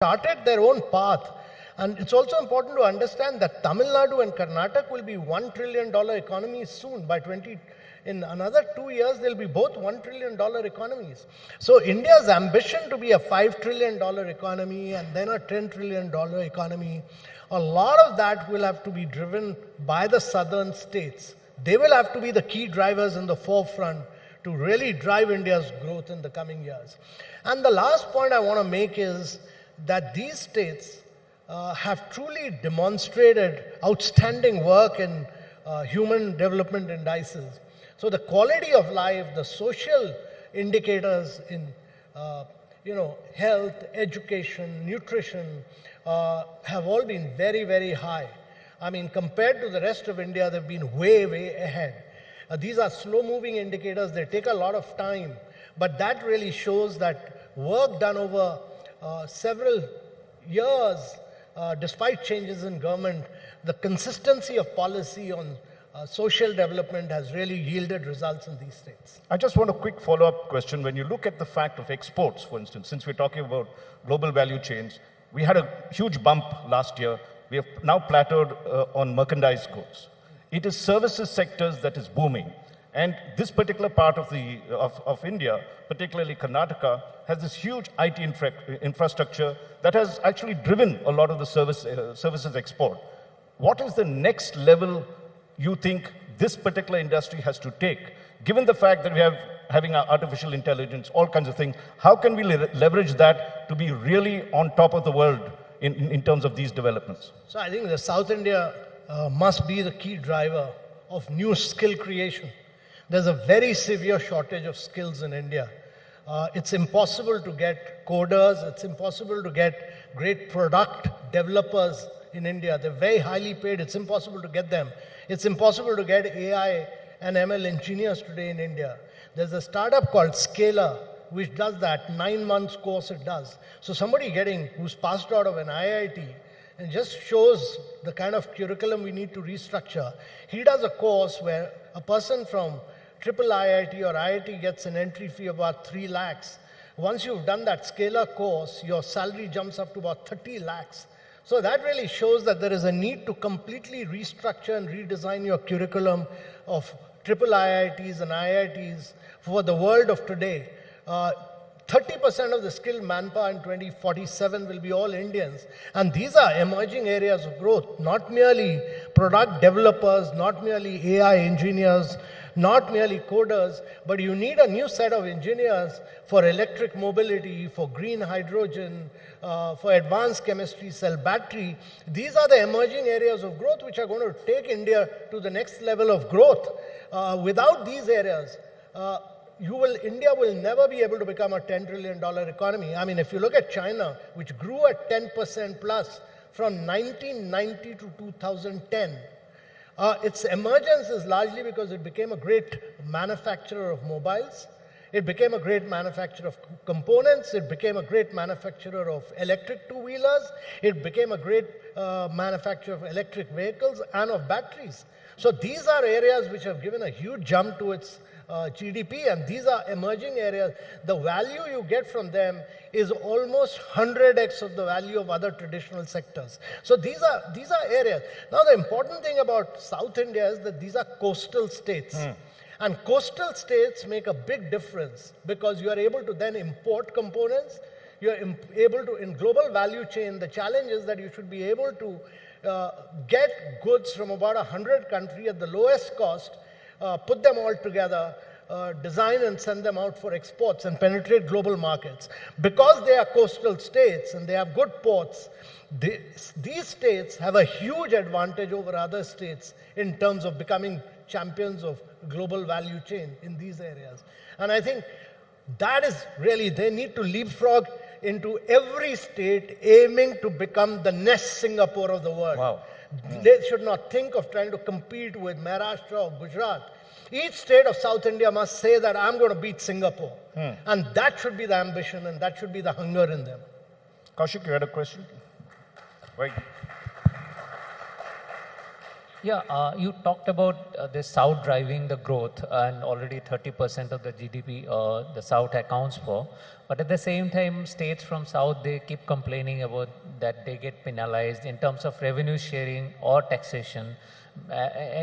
charted their own path. And it's also important to understand that Tamil Nadu and Karnataka will be $1 trillion economies soon. In another 2 years, they'll be both $1 trillion economies. So India's ambition to be a $5 trillion economy and then a $10 trillion economy, a lot of that will have to be driven by the southern states. They will have to be the key drivers in the forefront to really drive India's growth in the coming years. And the last point I want to make is that these states have truly demonstrated outstanding work in human development indices. So the quality of life, the social indicators in health, education, nutrition have all been very, very high. I mean, compared to the rest of India, they've been way, way ahead. These are slow-moving indicators. They take a lot of time. But that really shows that work done over several years, despite changes in government, the consistency of policy on social development has really yielded results in these states. I just want a quick follow-up question. When you look at the fact of exports, for instance, since we're talking about global value chains, we had a huge bump last year. We have now plateaued on merchandise goods. It is services sectors that is booming. And this particular part of India, particularly Karnataka, has this huge IT infrastructure that has actually driven a lot of the services export. What is the next level you think this particular industry has to take? Given the fact that we have having artificial intelligence, all kinds of things, how can we leverage that to be really on top of the world in terms of these developments? So I think the South India must be the key driver of new skill creation. There's a very severe shortage of skills in India. It's impossible to get coders, it's impossible to get great product developers in India. They're very highly paid, it's impossible to get them. It's impossible to get AI and ML engineers today in India. There's a startup called Scalar, which does that, 9 months course it does. So somebody who's passed out of an IIT, and just shows the kind of curriculum we need to restructure. He does a course where a person from triple IIT or IIT gets an entry fee of about 3 lakhs. Once you've done that Scalar course, your salary jumps up to about 30 lakhs. So that really shows that there is a need to completely restructure and redesign your curriculum of triple IITs and IITs for the world of today. 30% of the skilled manpower in 2047 will be all Indians. And these are emerging areas of growth, not merely product developers, not merely AI engineers, not merely coders, but you need a new set of engineers for electric mobility, for green hydrogen, for advanced chemistry, cell battery. These are the emerging areas of growth which are going to take India to the next level of growth. Without these areas, India will never be able to become a $10 trillion economy. I mean, if you look at China, which grew at 10% plus from 1990 to 2010, its emergence is largely because it became a great manufacturer of mobiles. It became a great manufacturer of components. It became a great manufacturer of electric two-wheelers. It became a great manufacturer of electric vehicles and of batteries. So these are areas which have given a huge jump to its GDP, and these are emerging areas. The value you get from them is almost 100x of the value of other traditional sectors. So these are areas. Now the important thing about South India is that these are coastal states. And coastal states make a big difference because you are able to then import components. You are able to, in global value chain, the challenge is that you should be able to get goods from about 100 countries at the lowest cost, put them all together, design and send them out for exports and penetrate global markets. Because they are coastal states and they have good ports, these states have a huge advantage over other states in terms of becoming champions of global value chain in these areas. And I think that is really, they need to leapfrog into every state aiming to become the next Singapore of the world. Wow. They should not think of trying to compete with Maharashtra or Gujarat. Each state of South India must say that I'm going to beat Singapore. And that should be the ambition and that should be the hunger in them. Kaushik, you had a question? Right. Yeah, you talked about the South driving the growth, and already 30% of the GDP the South accounts for. But at the same time, states from South, they keep complaining about that they get penalized in terms of revenue sharing or taxation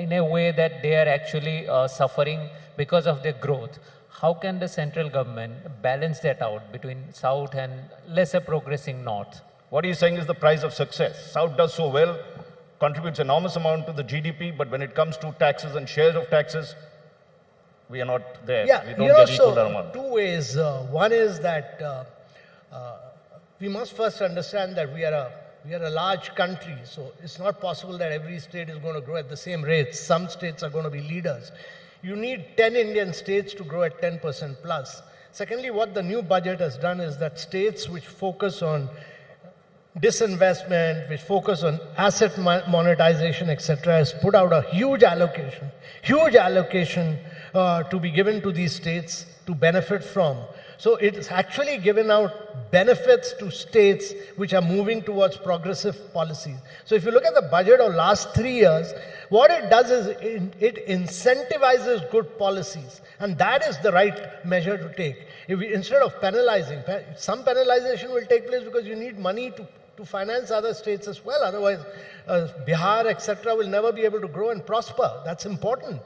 in a way that they are actually suffering because of their growth. How can the central government balance that out between South and lesser progressing North? What he's saying is the price of success. South does so well, contributes enormous amount to the GDP, but when it comes to taxes and shares of taxes, we are not there. Yeah, We don't get equal amount. two ways. One is that we must first understand that we are a large country, so it's not possible that every state is going to grow at the same rate. Some states are going to be leaders. You need 10 Indian states to grow at 10% plus. Secondly, what the new budget has done is that states which focus on disinvestment, which focus on asset monetization, etc., has put out a huge allocation to be given to these states to benefit from. So it's actually given out benefits to states which are moving towards progressive policies. So if you look at the budget of last 3 years, what it does is it incentivizes good policies. And that is the right measure to take. Instead of penalizing, some penalization will take place because you need money to finance other states as well. Otherwise, Bihar, etc., will never be able to grow and prosper. That's important.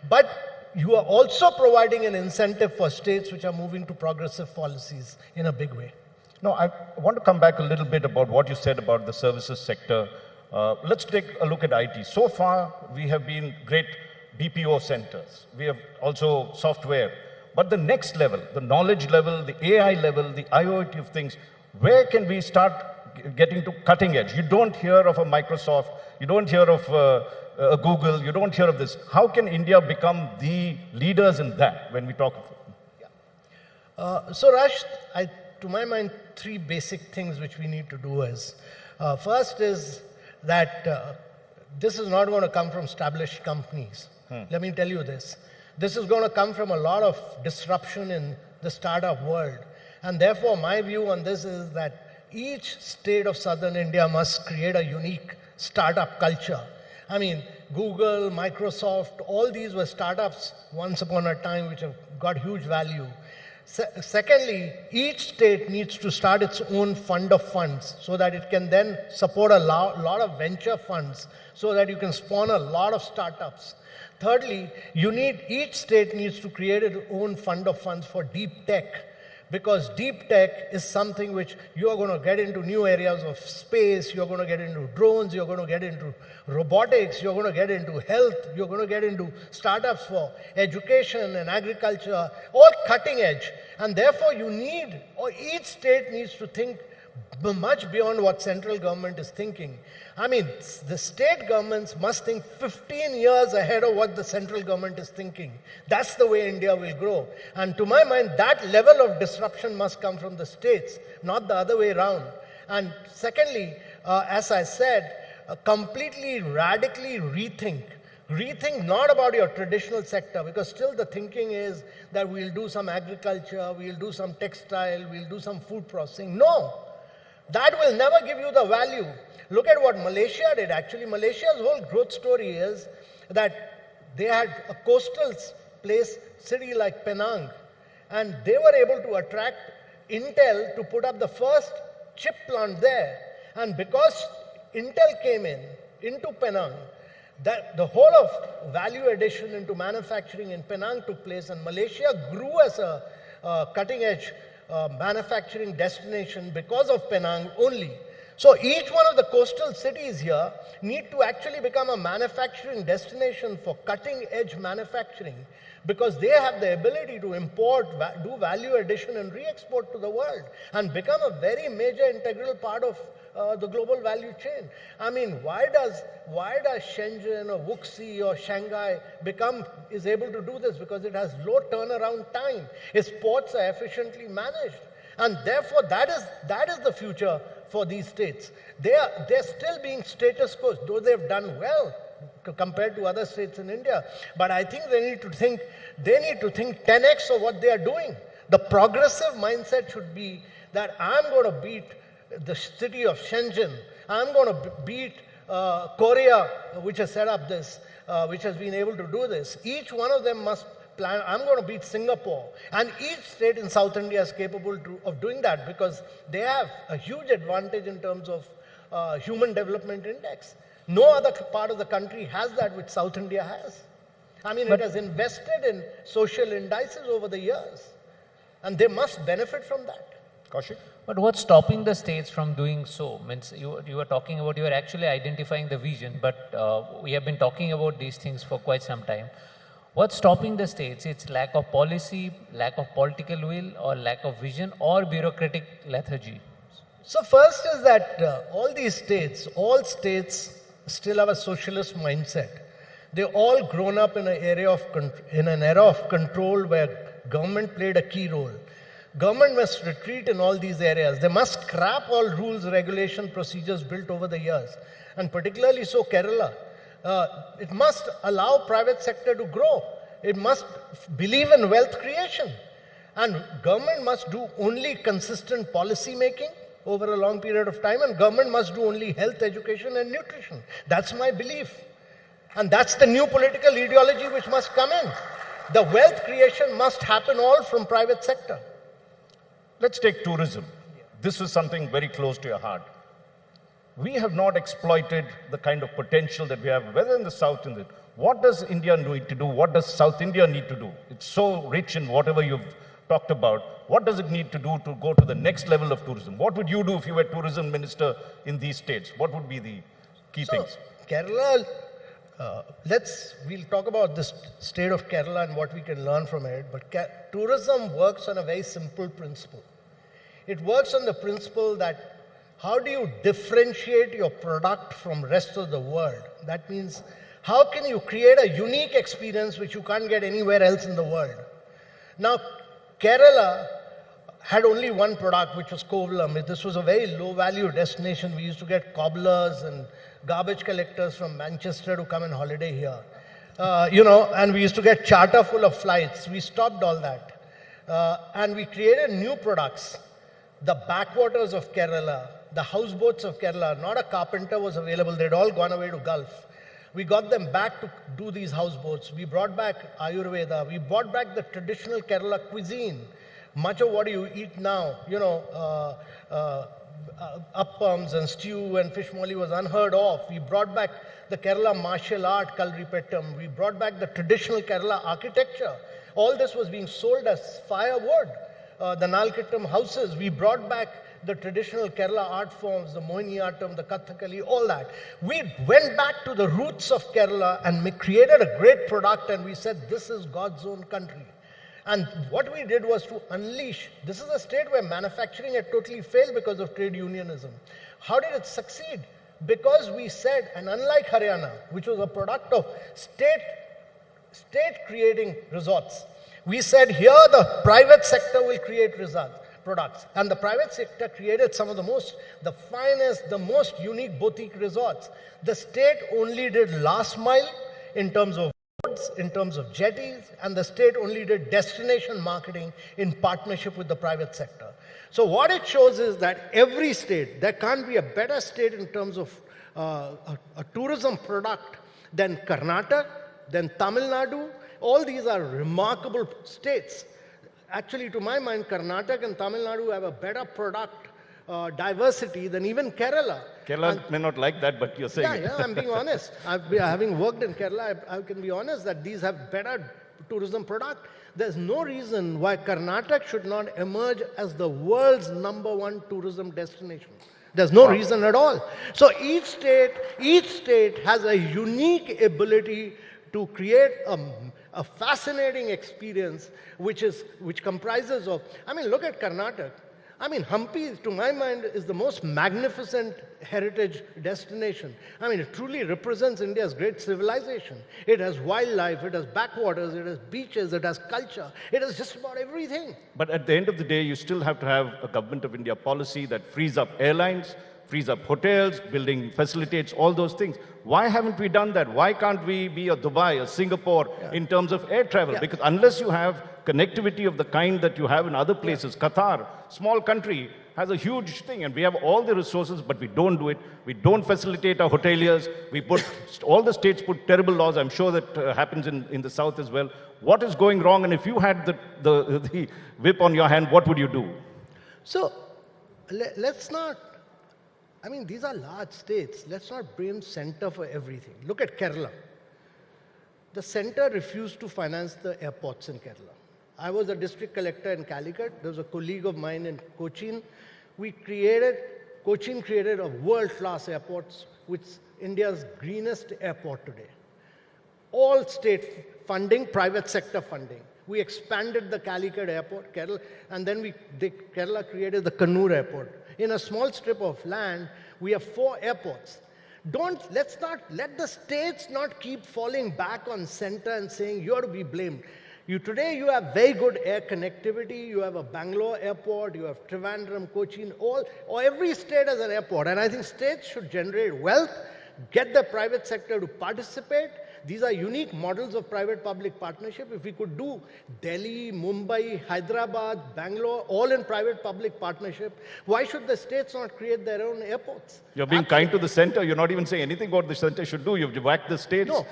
But you are also providing an incentive for states which are moving to progressive policies in a big way. No, I want to come back a little bit about what you said about the services sector. Let's take a look at IT. So far, we have been great BPO centers. We have also software. But the next level, the knowledge level, the AI level, the IoT of things, where can we start getting to cutting edge? You don't hear of a Microsoft, you don't hear of a Google, you don't hear of this. How can India become the leaders in that when we talk of it? So Rash, to my mind, three basic things which we need to do is, first is that this is not going to come from established companies. Let me tell you this. This is going to come from a lot of disruption in the startup world. And therefore, my view on this is that each state of southern India must create a unique startup culture. I mean, Google, Microsoft, all these were startups once upon a time which have got huge value. Secondly, each state needs to start its own fund of funds so that it can then support a lot of venture funds so that you can spawn a lot of startups. Thirdly, each state needs to create its own fund of funds for deep tech, because deep tech is something which you are going to get into new areas of space, you're going to get into drones, you're going to get into robotics, you're going to get into health, you're going to get into startups for education and agriculture, all cutting edge. And therefore each state needs to think much beyond what central government is thinking. I mean, the state governments must think 15 years ahead of what the central government is thinking. That's the way India will grow. And to my mind, that level of disruption must come from the states, not the other way around. And secondly, as I said, completely, radically rethink. Rethink not about your traditional sector, because still the thinking is that we'll do some agriculture, we'll do some textile, we'll do some food processing. No, that will never give you the value. Look at what Malaysia did. Actually, Malaysia's whole growth story is that they had a coastal city like Penang, and they were able to attract Intel to put up the first chip plant there. And because Intel came into Penang, that the whole of value addition into manufacturing in Penang took place, and Malaysia grew as a cutting-edge manufacturing destination because of Penang only. So each one of the coastal cities here need to actually become a manufacturing destination for cutting-edge manufacturing, because they have the ability to import, do value addition and re-export to the world and become a very major integral part of the global value chain. I mean, why does Shenzhen or Wuxi or Shanghai is able to do this? Because it has low turnaround time. Its ports are efficiently managed. And therefore, that is the future for these states. They're still being status quo, though they've done well compared to other states in India. But I think they need to think 10x of what they are doing. The progressive mindset should be that I'm going to beat the city of Shenzhen. I'm going to beat Korea, which has set up this, which has been able to do this, each one of them must plan, I'm going to beat Singapore. And each state in South India is capable of doing that because they have a huge advantage in terms of Human Development Index. No other part of the country has that which South India has. I mean, it has invested in social indices over the years. And they must benefit from that. Kaushik? But what's stopping the states from doing so? Means you were talking about, you are actually identifying the vision, but we have been talking about these things for quite some time. What's stopping the states? It's lack of policy, lack of political will, or lack of vision, or bureaucratic lethargy. So first is that all states still have a socialist mindset. They're all grown up in an era of control where government played a key role. Government must retreat in all these areas. They must scrap all rules, regulation, procedures built over the years. And particularly so Kerala. It must allow private sector to grow. It must believe in wealth creation. And government must do only consistent policy making over a long period of time, and government must do only health, education, and nutrition. That's my belief. And that's the new political ideology which must come in. The wealth creation must happen all from private sector. Let's take tourism. This is something very close to your heart. We have not exploited the kind of potential that we have, whether in the south and the... What does India need to do? What does South India need to do? It's so rich in whatever you've talked about. What does it need to do to go to the next level of tourism? What would you do if you were tourism minister in these states? What would be the key things? Kerala, we'll talk about the state of Kerala and what we can learn from it. But tourism works on a very simple principle. It works on the principle that how do you differentiate your product from rest of the world? That means how can you create a unique experience which you can't get anywhere else in the world? Now, Kerala had only one product, which was Kovalam. This was a very low-value destination. We used to get cobblers and garbage collectors from Manchester to come and holiday here. And we used to get charter full of flights. We stopped all that. And we created new products. The backwaters of Kerala, the houseboats of Kerala, not a carpenter was available. They'd all gone away to Gulf. We got them back to do these houseboats. We brought back Ayurveda. We brought back the traditional Kerala cuisine. Much of what you eat now, appams and stew and fish molly was unheard of. We brought back the Kerala martial art, Kalripettam. We brought back the traditional Kerala architecture. All this was being sold as firewood. The Nalkittam houses, we brought back the traditional Kerala art forms, the Mohiniyattam, the Kathakali, all that. We went back to the roots of Kerala and created a great product, and we said, this is God's own country. And what we did was to unleash. This is a state where manufacturing had totally failed because of trade unionism. How did it succeed? Because we said, and unlike Haryana, which was a product of state creating resorts, we said here the private sector will create products. And the private sector created some of the finest, the most unique boutique resorts. The state only did last mile in terms of roads, in terms of jetties, and the state only did destination marketing in partnership with the private sector. So what it shows is that every state, there can't be a better state in terms of a tourism product than Karnataka, than Tamil Nadu. All these are remarkable states. Actually, to my mind, Karnataka and Tamil Nadu have a better product diversity than even Kerala. Kerala may not like that, but you're saying it. Yeah, I'm being honest. Having worked in Kerala, I can be honest that these have better tourism product. There's no reason why Karnataka should not emerge as the world's #1 tourism destination. There's no reason at all. So each state has a unique ability to create a fascinating experience which comprises of, look at Karnataka. Hampi, to my mind, is the most magnificent heritage destination. It truly represents India's great civilization. It has wildlife, it has backwaters, it has beaches, it has culture. It has just about everything. But at the end of the day, you still have to have a Government of India policy that frees up airlines, frees up hotels, building facilitates all those things. Why haven't we done that? Why can't we be a Dubai, a Singapore in terms of air travel? Because unless you have connectivity of the kind that you have in other places, Qatar, small country, has a huge thing, and we have all the resources, but we don't do it. We don't facilitate our hoteliers. All the states put terrible laws. I'm sure that happens in the south as well. What is going wrong? And if you had the whip on your hand, what would you do? So let's not, I mean, these are large states. Let's not blame center for everything. Look at Kerala. The center refused to finance the airports in Kerala. I was a district collector in Calicut. There was a colleague of mine in Cochin. Cochin created a world-class airport, which is India's greenest airport today. All state funding, private sector funding. We expanded the Calicut airport, Kerala, and then Kerala created the Kannur airport. In a small strip of land, we have 4 airports. Let's not let the states not keep falling back on center and saying you're to be blamed. Today you have very good air connectivity. You have a Bangalore airport. You have Trivandrum, Cochin. Or every state has an airport. And I think states should generate wealth, get the private sector to participate. These are unique models of private-public partnership. If we could do Delhi, Mumbai, Hyderabad, Bangalore, all in private-public partnership, why should the states not create their own airports? You're being kind to the center. You're not even saying anything what the center should do. You've whacked the states. No.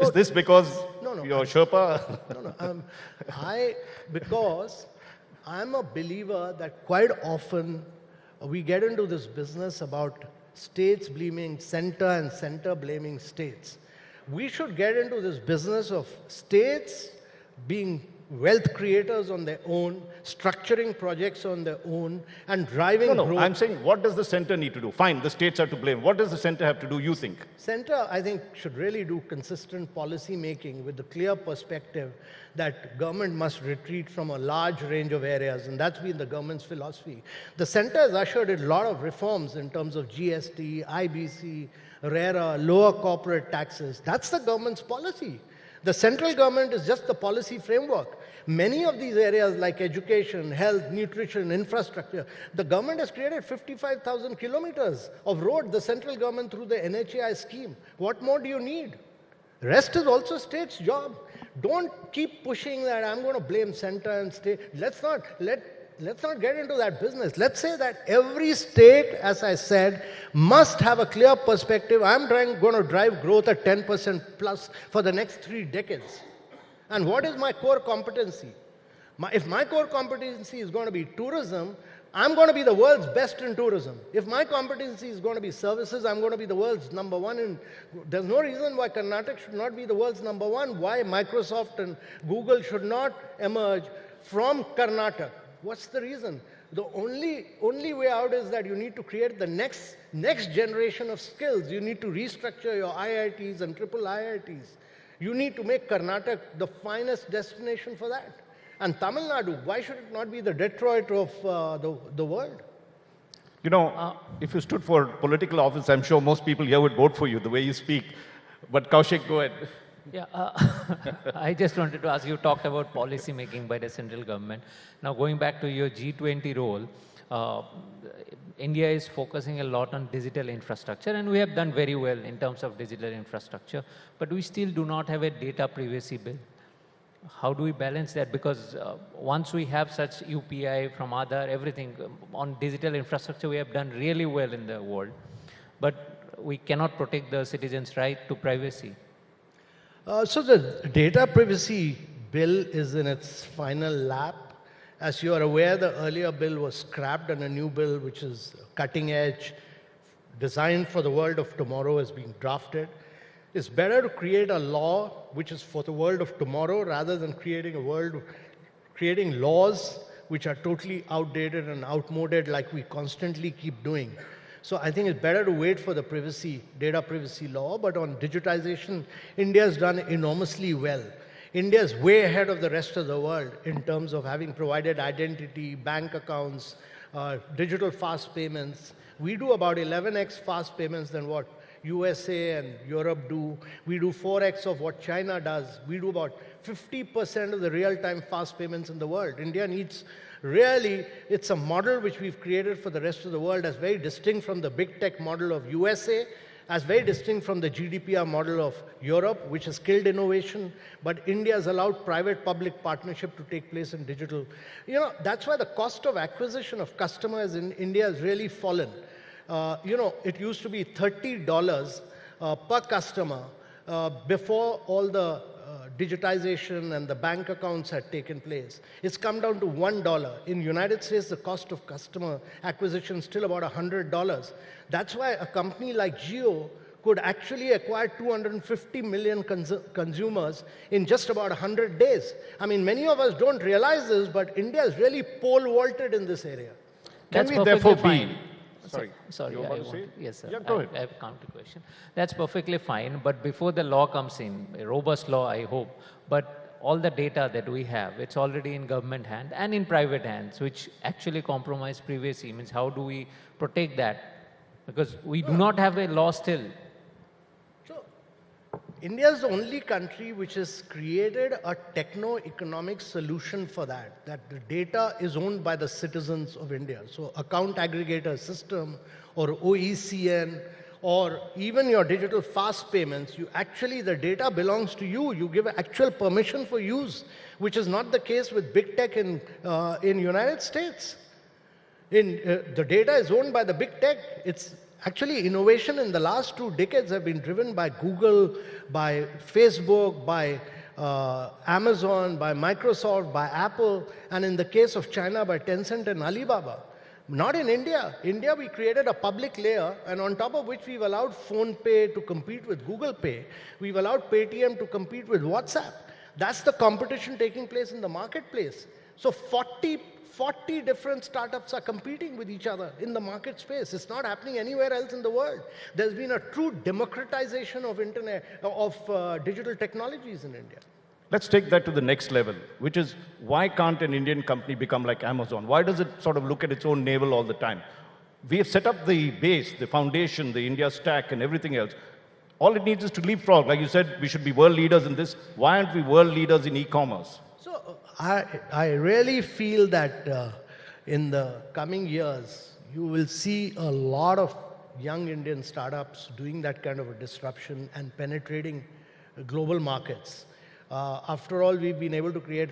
Is this because you're Sherpa? No. Because I'm a believer that quite often we get into this business about states blaming center and center blaming states. We should get into this business of states being wealth creators on their own, structuring projects on their own, and driving growth. I'm saying, what does the center need to do? Fine, the states are to blame. What does the center have to do, you think? Center, I think, should really do consistent policy making with the clear perspective that government must retreat from a large range of areas, and that's been the government's philosophy. The center has ushered in a lot of reforms in terms of GST, IBC, RERA, lower corporate taxes. That's the government's policy. The central government is just the policy framework. Many of these areas like education, health, nutrition, infrastructure, the government has created 55,000 kilometers of road, the central government through the NHAI scheme. What more do you need? The rest is also state's job. Don't keep pushing that I'm going to blame center and state. Let's not get into that business. Let's say that every state, as I said, must have a clear perspective. I'm going to drive growth at 10% plus for the next 3 decades. And what is my core competency? If my core competency is going to be tourism, I'm going to be the world's best in tourism. If my competency is going to be services, I'm going to be the world's #1 there's no reason why Karnataka should not be the world's #1, why Microsoft and Google should not emerge from Karnataka. What's the reason? The only way out is that you need to create the next generation of skills. You need to restructure your IITs and triple IITs. You need to make Karnataka the finest destination for that. And Tamil Nadu, why should it not be the Detroit of the world? You know, if you stood for political office, I'm sure most people here would vote for you, the way you speak. But Kaushik, go ahead. Yeah, I just wanted to ask, you talked about policy making by the central government. Now going back to your G20 role, India is focusing a lot on digital infrastructure, and we have done very well in terms of digital infrastructure, but we still do not have a data privacy bill. How do we balance that? Because once we have such UPI from Aadhaar, everything on digital infrastructure, we have done really well in the world, but we cannot protect the citizens' right to privacy. So the data privacy bill is in its final lap. As you are aware, the earlier bill was scrapped and a new bill, which is cutting edge, designed for the world of tomorrow, is being drafted. It's better to create a law which is for the world of tomorrow rather than creating laws which are totally outdated and outmoded like we constantly keep doing. So I think it's better to wait for the data privacy law, but on digitization, India has done enormously well. India is way ahead of the rest of the world in terms of having provided identity, bank accounts, digital fast payments. We do about 11x fast payments than what USA and Europe do. We do 4x of what China does. We do about 50% of the real-time fast payments in the world. India needs, really, it's a model which we've created for the rest of the world as very distinct from the big tech model of USA as very distinct from the GDPR model of Europe, which has killed innovation, but India has allowed private-public partnership to take place in digital. That's why the cost of acquisition of customers in India has really fallen. It used to be $30 per customer before all the digitization and the bank accounts had taken place. It's come down to $1. In the United States, the cost of customer acquisition is still about $100. That's why a company like Jio could actually acquire 250 million consumers in just about 100 days. I mean, many of us don't realize this, but India is really pole vaulted in this area. Can That's we therefore perfectly be... fine. Sorry, You you I want to say? Yes, sir. Yeah, go ahead. I have a counter question. That's perfectly fine, but before the law comes in, a robust law, I hope, but all the data that we have, it's already in government hand and in private hands, which actually compromise privacy. Means how do we protect that? Because we do not have a law still. So, India is the only country which has created a techno-economic solution for that the data is owned by the citizens of India. So, account aggregator system or OECN or even your digital fast payments, the data belongs to you. You give actual permission for use, which is not the case with big tech in United States. The data is owned by the big tech. It's actually innovation in the last 2 decades have been driven by Google, by Facebook, by Amazon, by Microsoft, by Apple, and in the case of China, by Tencent and Alibaba. Not in India. India, we created a public layer, and on top of which we've allowed PhonePe to compete with Google Pay. We've allowed Paytm to compete with WhatsApp. That's the competition taking place in the marketplace. So 40 different startups are competing with each other in the market space. It's not happening anywhere else in the world. There's been a true democratization of digital technologies in India. Let's take that to the next level, which is why can't an Indian company become like Amazon? Why does it sort of look at its own navel all the time? We have set up the base, the foundation, the India stack and everything else. All it needs is to leapfrog. Like you said, we should be world leaders in this. Why aren't we world leaders in e-commerce? So I really feel that in the coming years, you will see a lot of young Indian startups doing that kind of a disruption and penetrating global markets. After all, we've been able to create,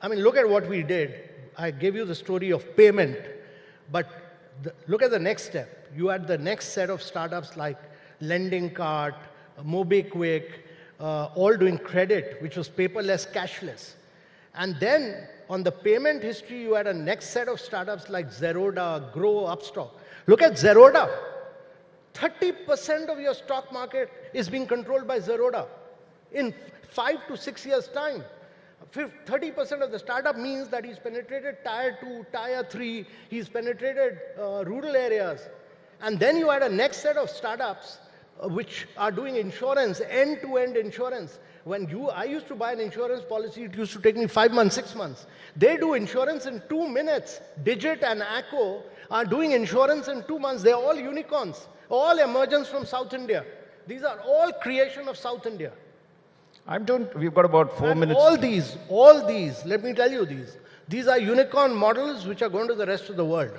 look at what we did. I gave you the story of payment, but look at the next step. You had the next set of startups like Lending Cart, MobiKwik, all doing credit, which was paperless, cashless. And then on the payment history, you had a next set of startups like Zerodha, Grow, Upstock. Look at Zerodha. 30% of your stock market is being controlled by Zerodha. In 5 to 6 years' time, 30% of the startup means that he's penetrated tier 2, tier 3, he's penetrated rural areas. And then you had a next set of startups which are doing insurance, end-to-end insurance. I used to buy an insurance policy, it used to take me 5 months, 6 months. They do insurance in 2 minutes. Digit and Acco are doing insurance in 2 months. They're all unicorns, all emergence from South India. These are all creation of South India. We've got about 4 minutes. All these, let me tell you these are unicorn models which are going to the rest of the world.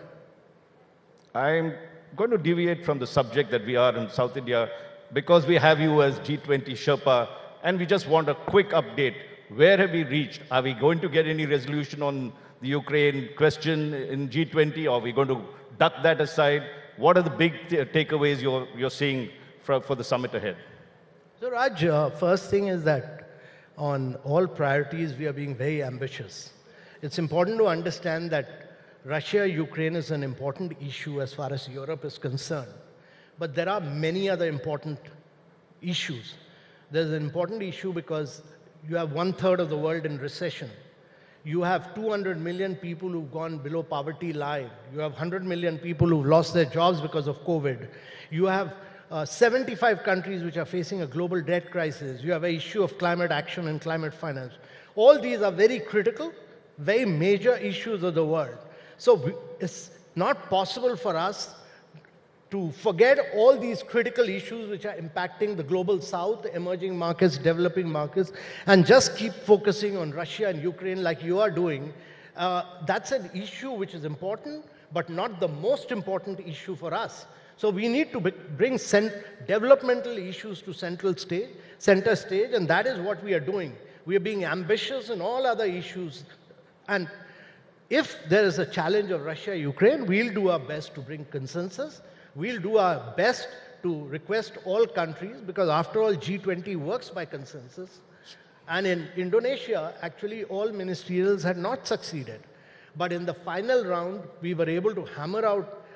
I'm going to deviate from the subject that we are in South India because we have you as G20 Sherpa and we just want a quick update. Where have we reached? Are we going to get any resolution on the Ukraine question in G20 or are we going to duck that aside? What are the big takeaways you're seeing for the summit ahead? So Raj, first thing is that on all priorities, we are being very ambitious. It's important to understand that Russia-Ukraine is an important issue as far as Europe is concerned. But there are many other important issues. There's an important issue because you have 1/3 of the world in recession. You have 200 million people who've gone below poverty line. You have 100 million people who've lost their jobs because of COVID. You have 75 countries which are facing a global debt crisis. You have an issue of climate action and climate finance. All these are very critical, very major issues of the world. So it's not possible for us to forget all these critical issues which are impacting the global south, emerging markets, developing markets, and just keep focusing on Russia and Ukraine like you are doing. That's an issue which is important, but not the most important issue for us. So we need to bring developmental issues to center stage, and that is what we are doing. We are being ambitious in all other issues. And if there is a challenge of Russia-Ukraine, we'll do our best to bring consensus. We'll do our best to request all countries, because after all, G20 works by consensus. And in Indonesia, actually, all ministerials had not succeeded. But in the final round, we were able to hammer out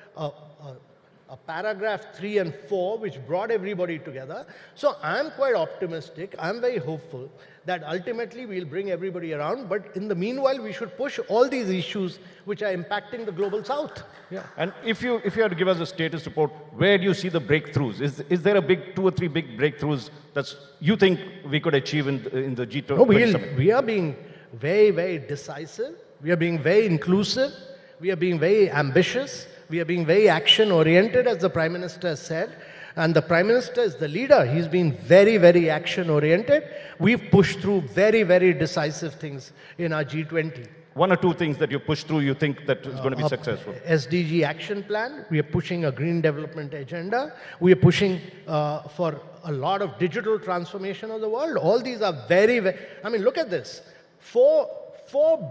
a paragraph 3 and 4, which brought everybody together. So I'm quite optimistic. I'm very hopeful that ultimately we'll bring everybody around. But in the meanwhile, we should push all these issues which are impacting the global south. Yeah. And if you had to give us a status report, where do you see the breakthroughs? Is there a big 2 or 3 big breakthroughs that you think we could achieve in the G20 summit? We are being very, very decisive. We are being very inclusive. We are being very ambitious. We are being very action-oriented, as the Prime Minister has said. And the Prime Minister is the leader. He's been very, very action-oriented. We've pushed through very, very decisive things in our G20. 1 or 2 things that you push through, you think that is going to be successful? SDG action plan. We are pushing a green development agenda. We are pushing for a lot of digital transformation of the world. All these are very, very... I mean, look at this. 4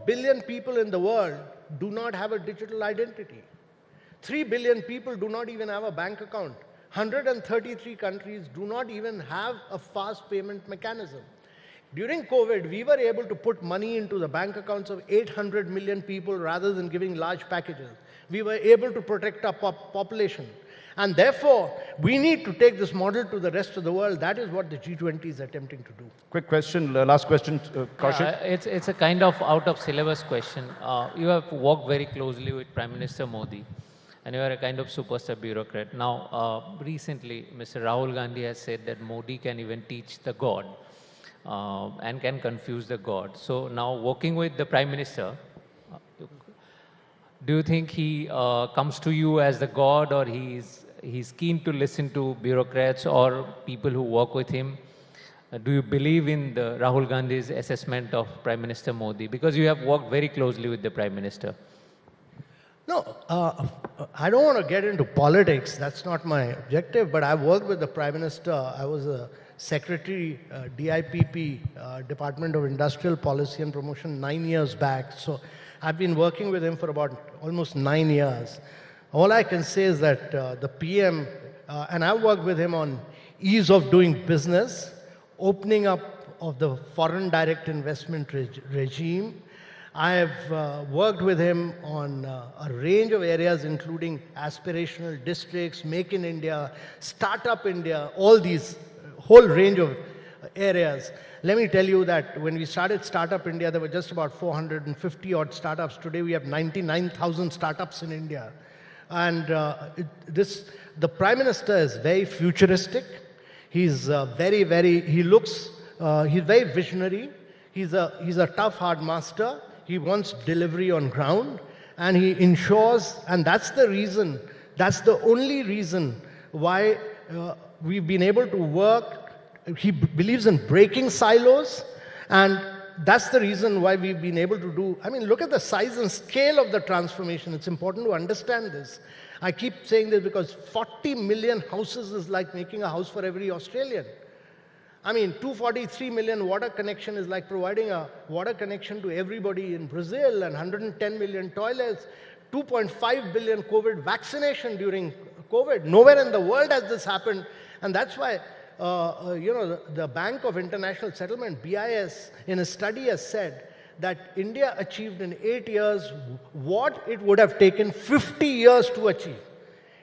billion people in the world do not have a digital identity. 3 billion people do not even have a bank account. 133 countries do not even have a fast payment mechanism. During COVID, we were able to put money into the bank accounts of 800 million people rather than giving large packages. We were able to protect our population. And therefore, we need to take this model to the rest of the world. That is what the G20 is attempting to do. Quick question, last question, Kaushik. It's a kind of out of syllabus question. You have worked very closely with Prime Minister Modi, and you are a kind of superstar bureaucrat. Now, recently, Mr. Rahul Gandhi has said that Modi can even teach the God and can confuse the God. So now, working with the Prime Minister, do you think he comes to you as the God, or he's keen to listen to bureaucrats or people who work with him? Do you believe in the Rahul Gandhi's assessment of Prime Minister Modi? Because you have worked very closely with the Prime Minister. No, I don't want to get into politics. That's not my objective. But I've worked with the Prime Minister. I was a Secretary, DIPP, Department of Industrial Policy and Promotion, 9 years back. So I've been working with him for about almost 9 years. All I can say is that the PM, and I've worked with him on ease of doing business, opening up of the foreign direct investment regime. I have worked with him on a range of areas, including aspirational districts, Make in India, Startup India, all these whole range of areas. Let me tell you that when we started Startup India, there were just about 450 odd startups. Today we have 99,000 startups in India. And the Prime Minister is very futuristic. He's very visionary. He's a tough, hard master. He wants delivery on ground, and he ensures, and that's the reason, that's the only reason why we've been able to work. He believes in breaking silos, and that's the reason why we've been able to do. I mean, look at the size and scale of the transformation. It's important to understand this. I keep saying this because 40 million houses is like making a house for every Australian. I mean, 243 million water connection is like providing a water connection to everybody in Brazil, and 110 million toilets, 2.5 billion COVID vaccination during COVID. Nowhere in the world has this happened. And that's why, the Bank of International Settlement, BIS, in a study has said that India achieved in 8 years what it would have taken 50 years to achieve.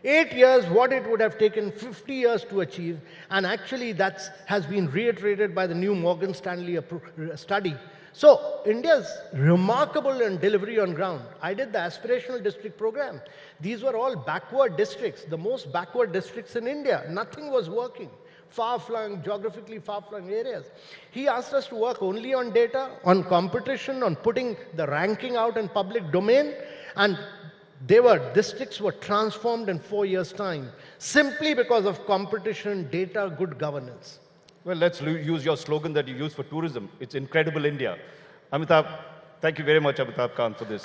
8 years, what it would have taken 50 years to achieve. And actually, that has been reiterated by the new Morgan Stanley study. So, India's remarkable in delivery on ground. I did the aspirational district program. These were all backward districts, the most backward districts in India. Nothing was working. Far-flung, geographically far-flung areas. He asked us to work only on data, on competition, on putting the ranking out in public domain, and districts were transformed in 4 years' time, simply because of competition, data, good governance. Well, let's use your slogan that you use for tourism. It's Incredible India. Amitabh, thank you very much, Amitabh Khan, for this.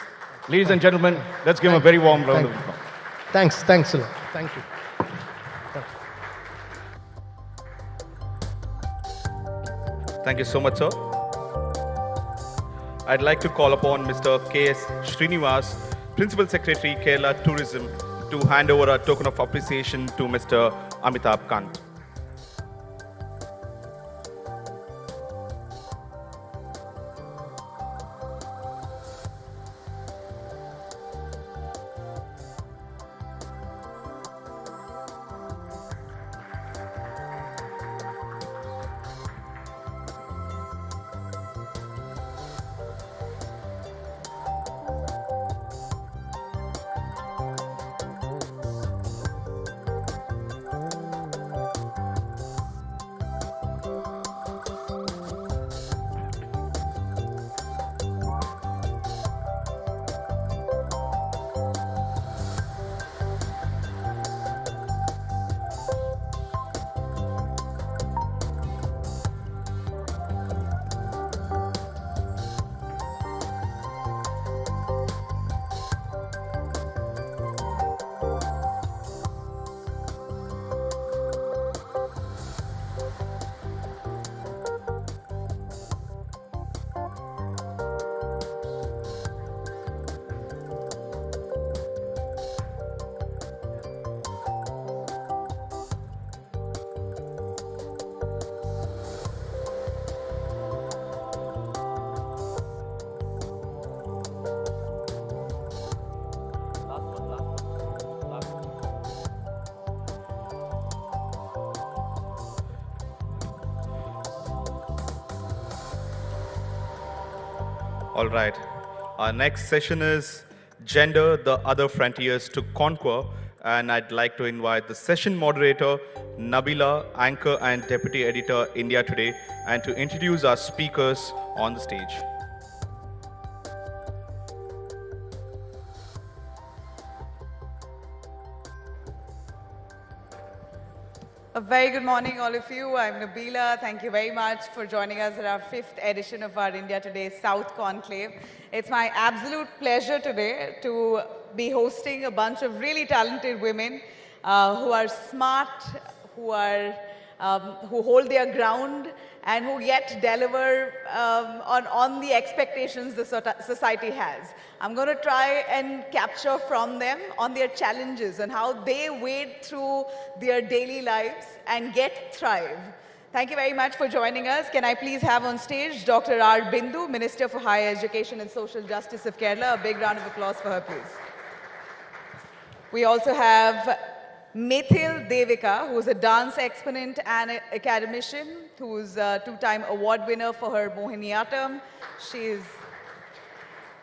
Ladies and gentlemen, let's give him a very warm round of applause. Thanks a lot. Thank you. Thank you so much, sir. I'd like to call upon Mr. K.S. Srinivas, Principal Secretary, Kerala Tourism, to hand over a token of appreciation to Mr. Amitabh Kant. All right. Our next session is Gender, the Other Frontiers to Conquer. And I'd like to invite the session moderator, Nabila, anchor and deputy editor, India Today, and to introduce our speakers on the stage. A very good morning, all of you. I'm Nabila. Thank you very much for joining us at our 5th edition of our India Today South Conclave. It's my absolute pleasure today to be hosting a bunch of really talented women who are smart, who hold their ground, and who yet deliver on the expectations the society has. I'm going to try and capture from them on their challenges and how they wade through their daily lives and yet thrive. Thank you very much for joining us. Can I please have on stage Dr. R. Bindu, Minister for Higher Education and Social Justice of Kerala. A big round of applause for her, please. We also have Methil Devika, who is a dance exponent and academician, who's a two-time award winner for her Mohiniyattam. She's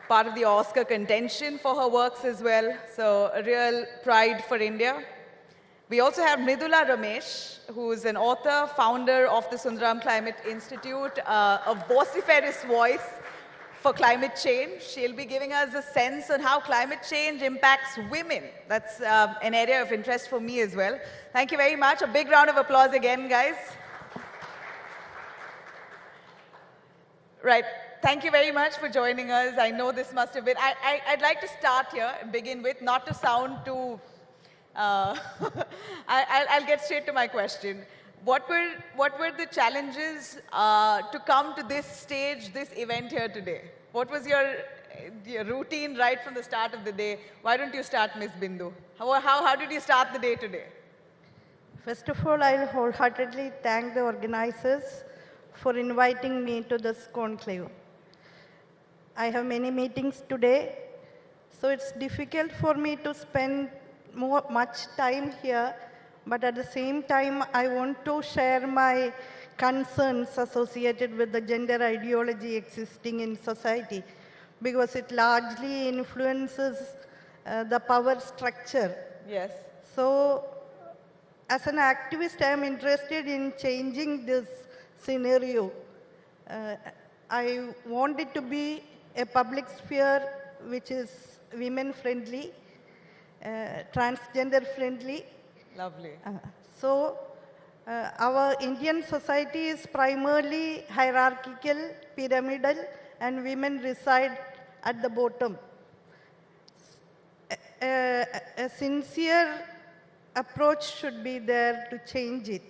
part of the Oscar contention for her works as well, so a real pride for India. We also have Mridula Ramesh, who is an author, founder of the Sundaram Climate Institute, a vociferous voice for climate change. She'll be giving us a sense on how climate change impacts women. That's an area of interest for me as well. Thank you very much. A big round of applause again, guys. Right. Thank you very much for joining us. I know this must have been... I'd like to start here and begin with, not to sound too... I'll get straight to my question. What were the challenges to come to this stage, this event here today? What was your routine right from the start of the day? Why don't you start, Ms. Bindu? How did you start the day today? First of all, I wholeheartedly thank the organizers for inviting me to this conclave. I have many meetings today, so it's difficult for me to spend much time here, but at the same time, I want to share my concerns associated with the gender ideology existing in society, because it largely influences the power structure. Yes. So, as an activist, I am interested in changing this scenario. I want it to be a public sphere which is women-friendly, transgender-friendly. Lovely. Our Indian society is primarily hierarchical, pyramidal, and women reside at the bottom. A sincere approach should be there to change it.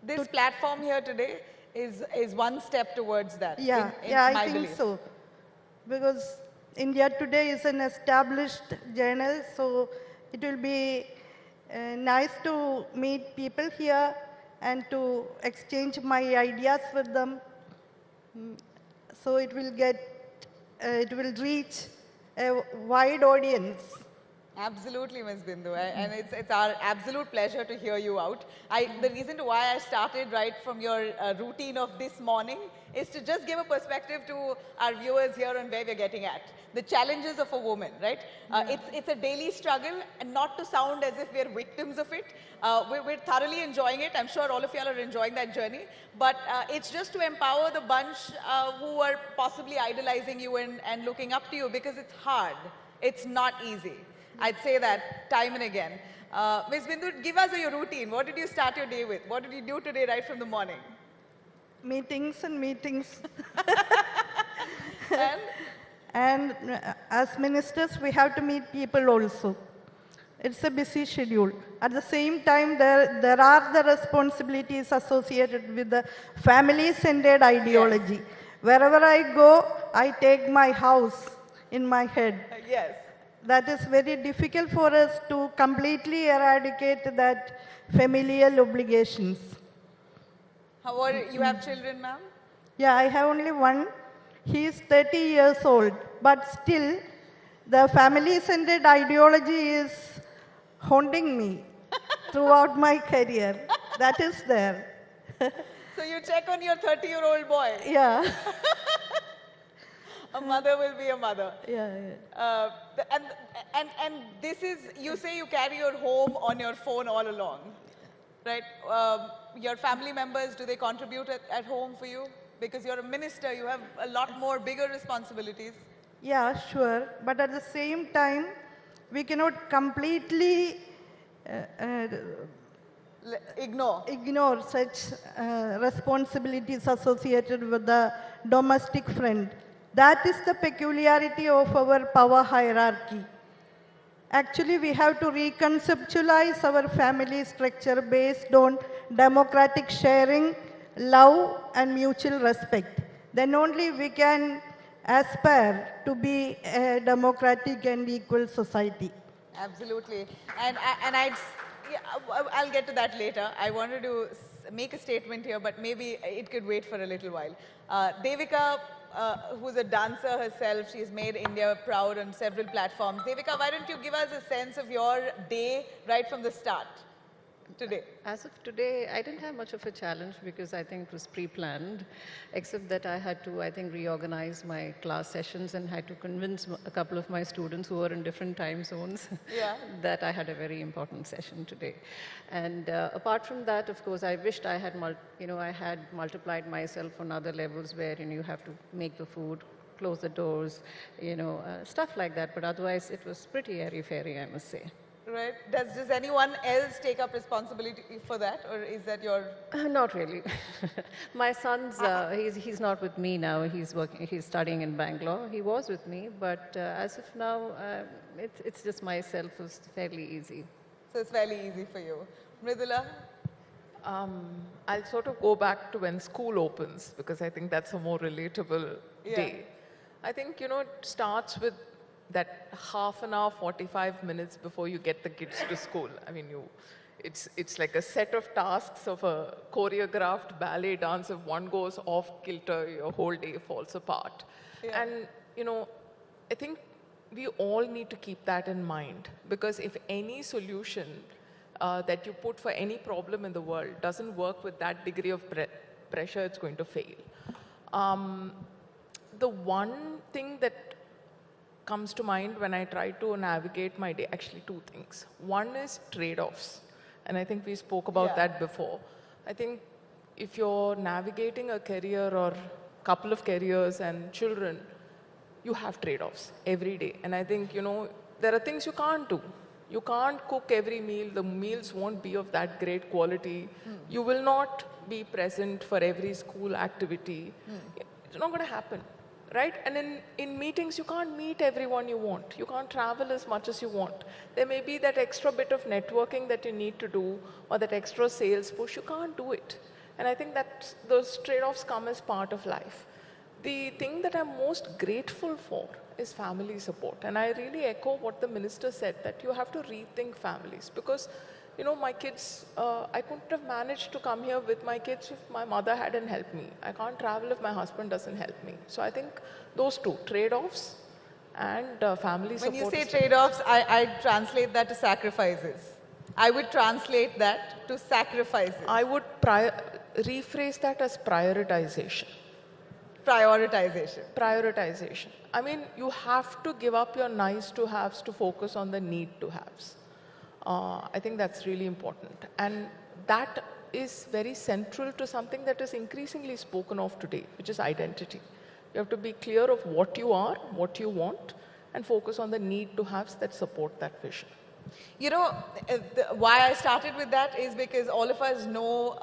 this platform here today is one step towards that. Yeah, in yeah, my I think belief. so. Because India Today is an established journal, so it will be nice to meet people here and to exchange my ideas with them. So it will reach a wide audience. Absolutely, Ms. Bindu, and it's our absolute pleasure to hear you out. The reason why I started right from your routine of this morning is to just give a perspective to our viewers here on where we're getting at. The challenges of a woman, right? It's a daily struggle, and not to sound as if we're victims of it. We're thoroughly enjoying it. I'm sure all of y'all are enjoying that journey. But it's just to empower the bunch who are possibly idolizing you and looking up to you, because it's hard. It's not easy. I'd say that time and again. Ms. Bindu, give us your routine. What did you start your day with? What did you do today right from the morning? Meetings and meetings. And? And as ministers, we have to meet people also. It's a busy schedule. At the same time, there are the responsibilities associated with the family-centered ideology. Yes. Wherever I go, I take my house in my head. Yes. That is very difficult for us to completely eradicate that familial obligations. How are you? Have children, ma'am? Yeah, I have only one. He is 30 years old, but still the family-centered ideology is haunting me throughout my career. That is there. So you check on your 30-year-old boy. Yeah. A mother will be a mother. Yeah, yeah. And this is, you say you carry your home on your phone all along, right? Your family members, do they contribute at home for you? Because you're a minister, you have a lot more bigger responsibilities. Yeah, sure. But at the same time, we cannot completely ignore such responsibilities associated with the domestic front. That is the peculiarity of our power hierarchy. Actually, we have to reconceptualize our family structure based on democratic sharing, love, and mutual respect. Then only we can aspire to be a democratic and equal society. Absolutely. And I'll get to that later. I wanted to make a statement here, but maybe it could wait for a little while. Devika, who's a dancer herself, she's made India proud on several platforms. Devika, why don't you give us a sense of your day right from the start today? As of today, I didn't have much of a challenge because I think it was pre-planned, except that I had to, I think, reorganize my class sessions and had to convince a couple of my students who were in different time zones that I had a very important session today. And apart from that, of course, I wished I had, I had multiplied myself on other levels where you have to make the food, close the doors, stuff like that. But otherwise, it was pretty airy-fairy, I must say. Right. Does anyone else take up responsibility for that, or is that your? Not really. My son's, he's not with me now. He's studying in Bangalore. He was with me, but as of now, it's just myself. It's fairly easy. So it's fairly easy for you. Mridula? I'll sort of go back to when school opens, because I think that's a more relatable day. I think, it starts with that half an hour, 45 minutes before you get the kids to school. I mean, it's like a set of tasks of a choreographed ballet dance. If one goes off kilter, your whole day falls apart. Yeah. And, I think we all need to keep that in mind, because if any solution that you put for any problem in the world doesn't work with that degree of pressure, it's going to fail. The one thing that comes to mind when I try to navigate my day, actually two things. One is trade-offs, and I think we spoke about that before. I think if you're navigating a career or a couple of careers and children, you have trade-offs every day. And I think, there are things you can't do. You can't cook every meal. The meals won't be of that great quality. You will not be present for every school activity. It's not going to happen. Right? And in meetings, you can't meet everyone you want. You can't travel as much as you want. There may be that extra bit of networking that you need to do, or that extra sales push. You can't do it. And I think that those trade-offs come as part of life. The thing that I'm most grateful for is family support. And I really echo what the minister said, that you have to rethink families. Because, you know, my kids, I couldn't have managed to come here with my kids if my mother hadn't helped me. I can't travel if my husband doesn't help me. So I think those two, trade-offs and family support. When you say trade-offs, I translate that to sacrifices. I would translate that to sacrifices. I would rephrase that as prioritization. Prioritization. Prioritization. I mean, you have to give up your nice to haves to focus on the need to haves. I think that's really important. And that is very central to something that is increasingly spoken of today, which is identity. You have to be clear of what you are, what you want, and focus on the need to haves that support that vision. You know, why I started with that is because all of us know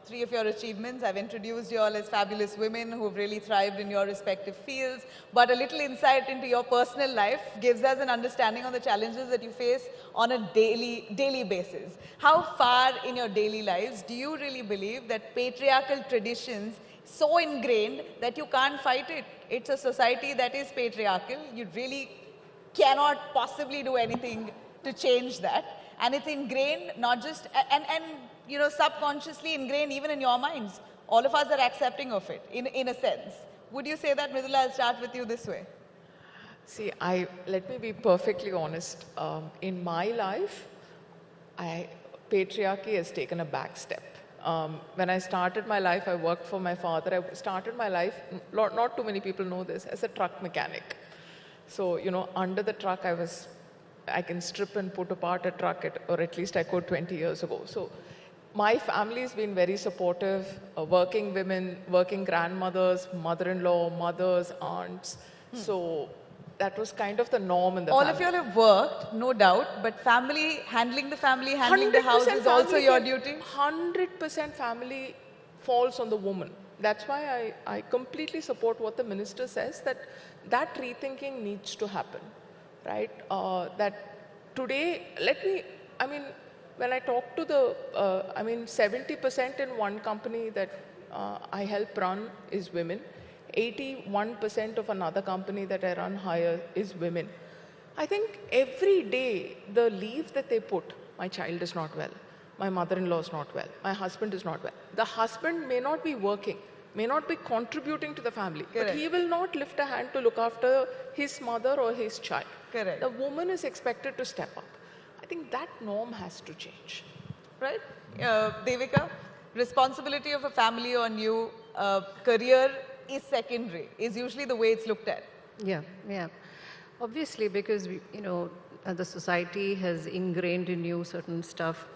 three of your achievements. I've introduced you all as fabulous women who've really thrived in your respective fields. But a little insight into your personal life gives us an understanding on the challenges that you face on a daily basis. How far in your daily lives do you really believe that patriarchal traditions so ingrained that you can't fight it? It's a society that is patriarchal. You really cannot possibly do anything to change that. And it's ingrained, not just, and you know, subconsciously ingrained even in your minds. All of us are accepting of it, in a sense. Would you say that, Mridula? I'll start with you this way. See, let me be perfectly honest. In my life, patriarchy has taken a back step. When I started my life, I worked for my father. I started my life, not too many people know this, as a truck mechanic. So, you know, under the truck, I can strip and put apart a truck, or at least I could 20 years ago. So my family has been very supportive, working women, working grandmothers, mother-in-law, mothers, aunts. So that was kind of the norm in the family. All of you have worked, no doubt, but handling the house is also your duty? 100% family falls on the woman. That's why I completely support what the minister says, that rethinking needs to happen. Right? That today, when I talk to 70% in one company that I help run is women. 81% of another company that I run hire is women. I think every day, the leave that they put, my child is not well, my mother-in-law is not well, my husband is not well. The husband may not be working, may not be contributing to the family, Correct. but he will not lift a hand to look after his mother or his child. Correct. The woman is expected to step up. I think that norm has to change. Right? Devika, responsibility of a family on you, career is secondary, is usually the way it's looked at. Yeah. Obviously, because, the society has ingrained in you certain stuff.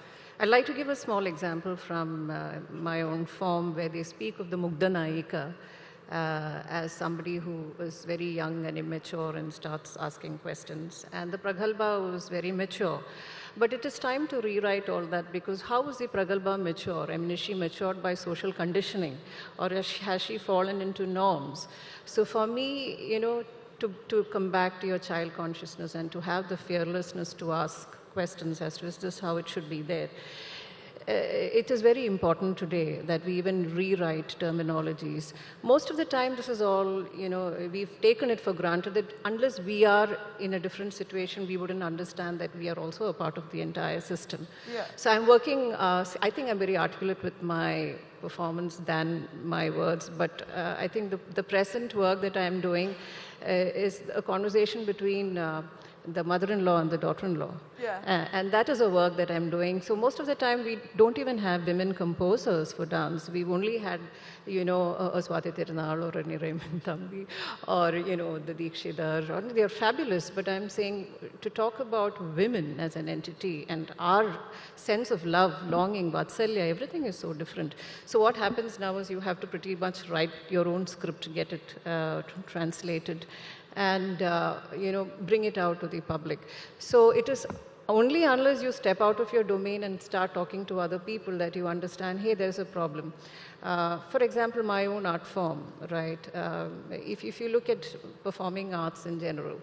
I'd like to give a small example from my own form where they speak of the Mugdha Nayika as somebody who is very young and immature and starts asking questions. And the Pragalbha was very mature. But it is time to rewrite all that, because how is the Pragalbha mature? I mean, is she matured by social conditioning, or has she fallen into norms? So for me, to come back to your child consciousness and to have the fearlessness to ask questions as to, is this how it should be there? It is very important today that we even rewrite terminologies. Most of the time, this is all, we've taken it for granted that unless we are in a different situation, we wouldn't understand that we are also a part of the entire system. Yeah. So I'm working, I think I'm very articulate with my performance than my words, but I think the present work that I'm doing is a conversation between the mother-in-law and the daughter-in-law. Yeah. And that is a work that I'm doing. So most of the time, we don't even have women composers for dance. We've only had, a Swati Tirunal or a Niraiman Thambi or, the Dikshidhar. They're fabulous, but I'm saying to talk about women as an entity and our sense of love, longing, vatsalya, everything is so different. So what happens now is you have to pretty much write your own script, get it translated, and bring it out to the public. So it is only unless you step out of your domain and start talking to other people that you understand, hey, there's a problem. For example, my own art form, right? If you look at performing arts in general,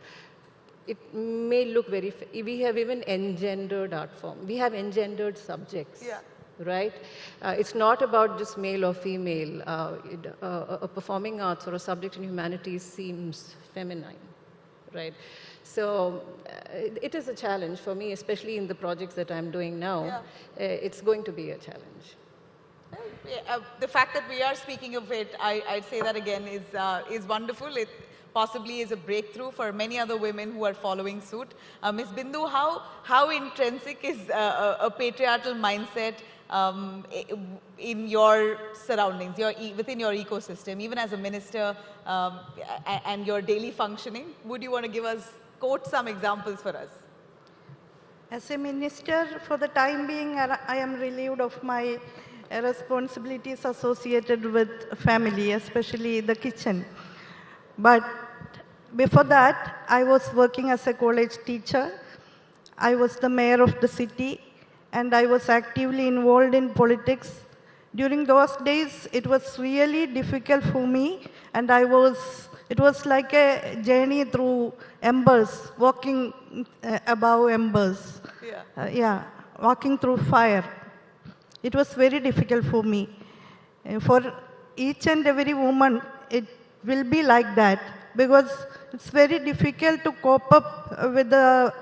it may look we have even engendered art form. We have engendered subjects. Yeah. right? It's not about just male or female. A performing arts or a subject in humanities seems feminine, right? So it is a challenge for me, especially in the projects that I'm doing now. Yeah. It's going to be a challenge. The fact that we are speaking of it, I'd say that again, is wonderful. It possibly is a breakthrough for many other women who are following suit. Ms. Bindu, how intrinsic is a patriarchal mindset in your surroundings, within your ecosystem, even as a minister and your daily functioning? Would you want to quote some examples for us? As a minister, for the time being, I am relieved of my responsibilities associated with family, especially the kitchen. But before that, I was working as a college teacher. I was the mayor of the city, and I was actively involved in politics. During those days, it was really difficult for me, and it was like a journey through embers, walking above embers. Yeah. Walking through fire. It was very difficult for me. For each and every woman, it will be like that, because it's very difficult to cope up with the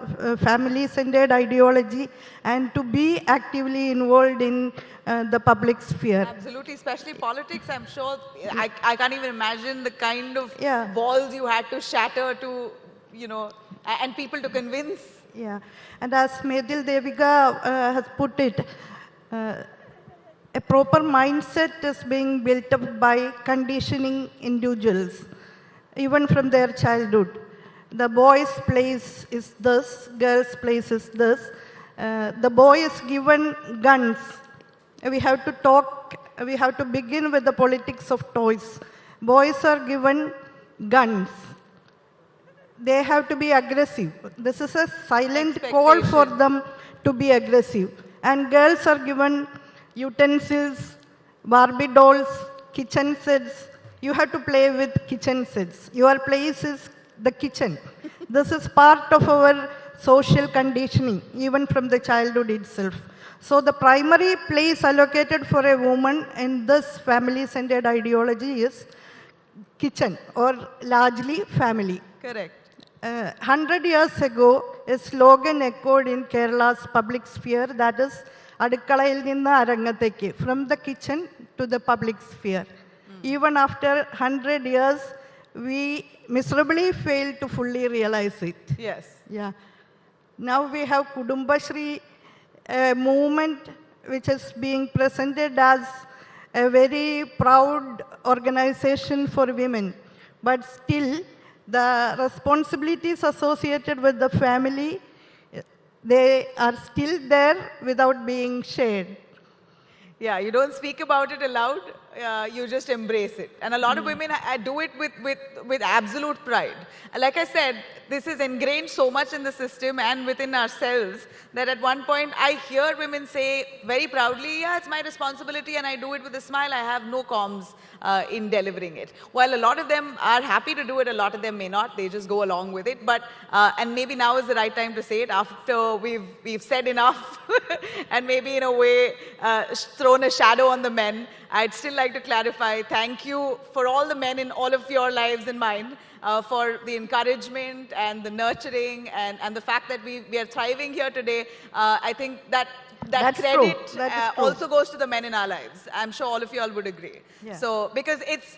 family-centered ideology and to be actively involved in the public sphere. Absolutely, especially politics. I'm sure, I can't even imagine the kind of Yeah. walls you had to shatter to, and people to convince. Yeah, and as Medil Devika has put it, a proper mindset is being built up by conditioning individuals, even from their childhood. The boy's place is this, girl's place is this. The boy is given guns. We have to begin with the politics of toys. Boys are given guns. They have to be aggressive. This is a silent call for them to be aggressive. And girls are given utensils, Barbie dolls, kitchen sets. You have to play with kitchen sets. Your place is the kitchen. This is part of our social conditioning, even from the childhood itself. So the primary place allocated for a woman in this family-centered ideology is kitchen, or largely family. Correct. 100 years ago, a slogan echoed in Kerala's public sphere, that is, Adukkalayil ninna Arangathekku, from the kitchen to the public sphere. Even after 100 years, we miserably failed to fully realize it. Yes. Yeah. Now we have Kudumbashri movement, which is being presented as a very proud organization for women. But still, the responsibilities associated with the family, they are still there without being shared. Yeah, you don't speak about it aloud, you just embrace it. And a lot of women do it with absolute pride. And like I said, this is ingrained so much in the system and within ourselves that at one point I hear women say very proudly, yeah, it's my responsibility and I do it with a smile. I have no qualms in delivering it. While a lot of them are happy to do it, a lot of them may not. They just go along with it. But and maybe now is the right time to say it after we've said enough and maybe in a way thrown a shadow on the men. I'd still like to clarify, thank you for all the men in all of your lives and mine for the encouragement and the nurturing and the fact that we are thriving here today. I think that credit also goes to the men in our lives. I'm sure all of you all would agree. Yeah. So, because it's,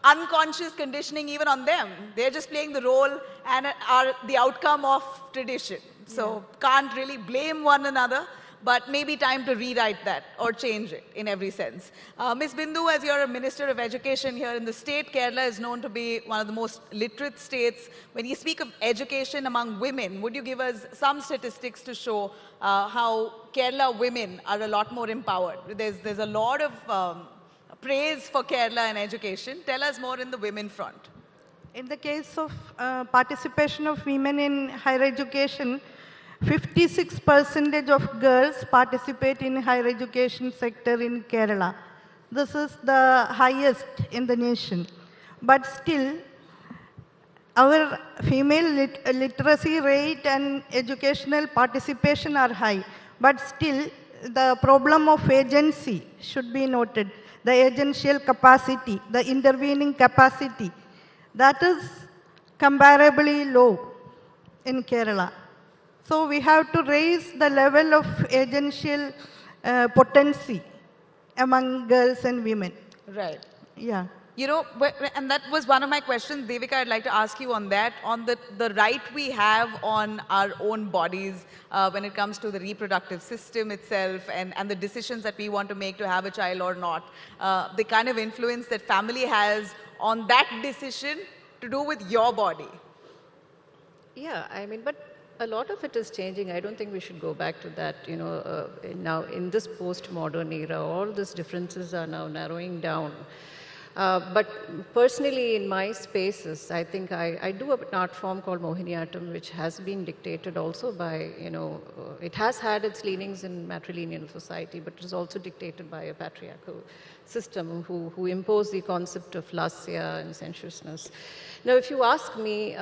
unconscious conditioning even on them. They're just playing the role and are the outcome of tradition. So, can't really blame one another. But maybe time to rewrite that or change it in every sense. Ms. Bindu, as you're a Minister of Education here in the state, Kerala is known to be one of the most literate states. When you speak of education among women, would you give us some statistics to show how Kerala women are a lot more empowered? There's a lot of praise for Kerala and education. Tell us more in the women front. In the case of participation of women in higher education, 56% of girls participate in higher education sector in Kerala. This is the highest in the nation. But still, our female literacy rate and educational participation are high. But still, the problem of agency should be noted. The agential capacity, the intervening capacity, that is comparably low in Kerala. So we have to raise the level of agential potency among girls and women. Right. Yeah. You know, and that was one of my questions, Devika, I'd like to ask you on that, on the right we have on our own bodies when it comes to the reproductive system itself and the decisions that we want to make to have a child or not, the kind of influence that family has on that decision to do with your body. Yeah, I mean, but a lot of it is changing. I don't think we should go back to that, you know, now in this postmodern era, all these differences are now narrowing down. But personally, in my spaces, I think I do an art form called Mohiniyattam, which has been dictated also by, you know, it has had its leanings in matrilineal society, but it is also dictated by a patriarchal system who impose the concept of lasya and sensuousness. Now, if you ask me,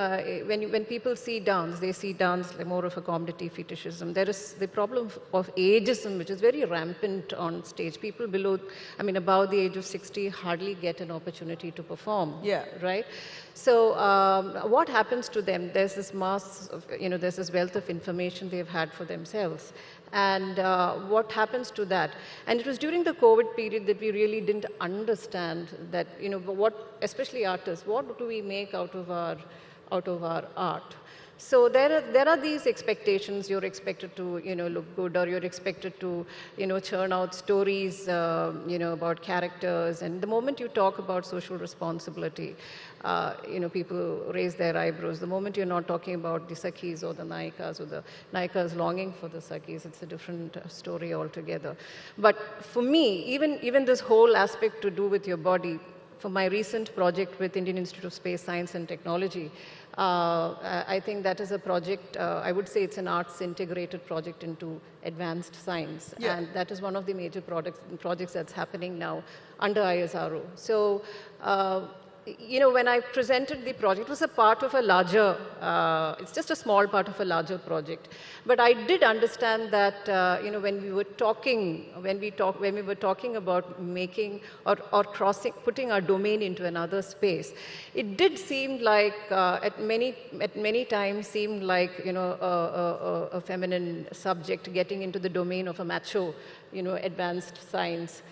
when people see dance, they see dance more of a commodity fetishism. There is the problem of ageism, which is very rampant on stage. People below, I mean, above the age of 60 hardly get an opportunity to perform. Yeah. Right? So what happens to them? There's this mass of, you know, there's this wealth of information they've had for themselves. And what happens to that? And it was during the COVID period that we really didn't understand that, you know, what, especially artists, what do we make out of our art? So there are these expectations. You're expected to, you know, look good, or you're expected to, you know, churn out stories, you know, about characters. And the moment you talk about social responsibility, you know, people raise their eyebrows. The moment you're not talking about the Sakhis or the Nayikas longing for the Sakhis, it's a different story altogether. But for me, even this whole aspect to do with your body, for my recent project with Indian Institute of Space Science and Technology, I think that is a project, I would say it's an arts integrated project into advanced science. Yeah. And that is one of the major projects that's happening now under ISRO. So, you know, when I presented the project, it was a part of a larger, it's just a small part of a larger project. But I did understand that, you know, when we were talking about making or putting our domain into another space, it did seem like, at many times seemed like, you know, a feminine subject getting into the domain of a macho, you know, advanced science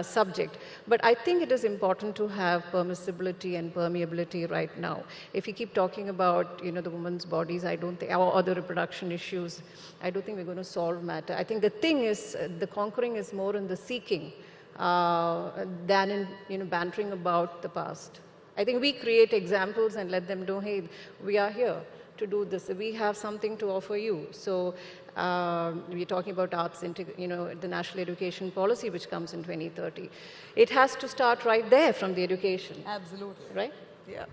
subject. But I think it is important to have permissibility and permeability right now. If we keep talking about, you know, the women's bodies, I don't think, or other reproduction issues, I don't think we're going to solve matter. I think the thing is, the conquering is more in the seeking than in, you know, bantering about the past. I think we create examples and let them know, hey, we are here to do this. We have something to offer you. So we're talking about arts, you know, the national education policy, which comes in 2030. It has to start right there from the education. Absolutely. Right? Yeah.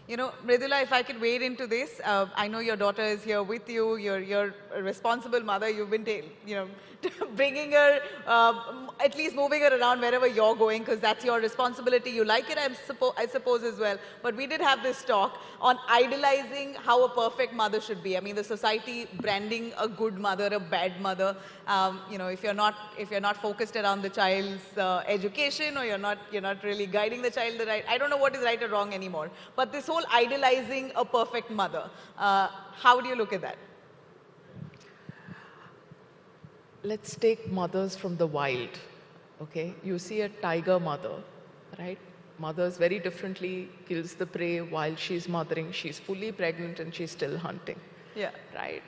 You know, Mridula, if I could wade into this, I know your daughter is here with you. You're a responsible mother. You've been, you know, bringing her, at least moving her around wherever you're going, because that's your responsibility. You like it, I suppose, as well. But we did have this talk on idolizing how a perfect mother should be. I mean, the society branding a good mother, a bad mother. You know, if you're not focused around the child's education, or you're not really guiding the child the right. I don't know what is right or wrong anymore. But this whole idolizing a perfect mother, how do you look at that? Let's take mothers from the wild, okay? You see a tiger mother, right? Mothers very differently kills the prey while she's mothering. She's fully pregnant and she's still hunting. Yeah. Right?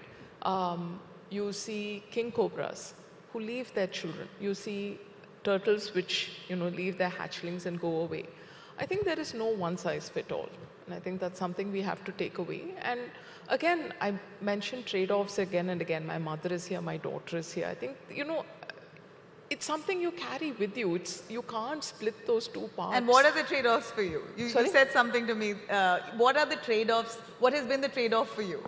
You see king cobras who leave their children. You see turtles which, you know, leave their hatchlings and go away. I think there is no one size fit all. And I think that's something we have to take away. And again, I mentioned trade-offs again and again. My mother is here, my daughter is here. I think, you know, it's something you carry with you. You can't split those two parts. And what are the trade-offs for you? You said something to me. What are the trade-offs? What has been the trade-off for you?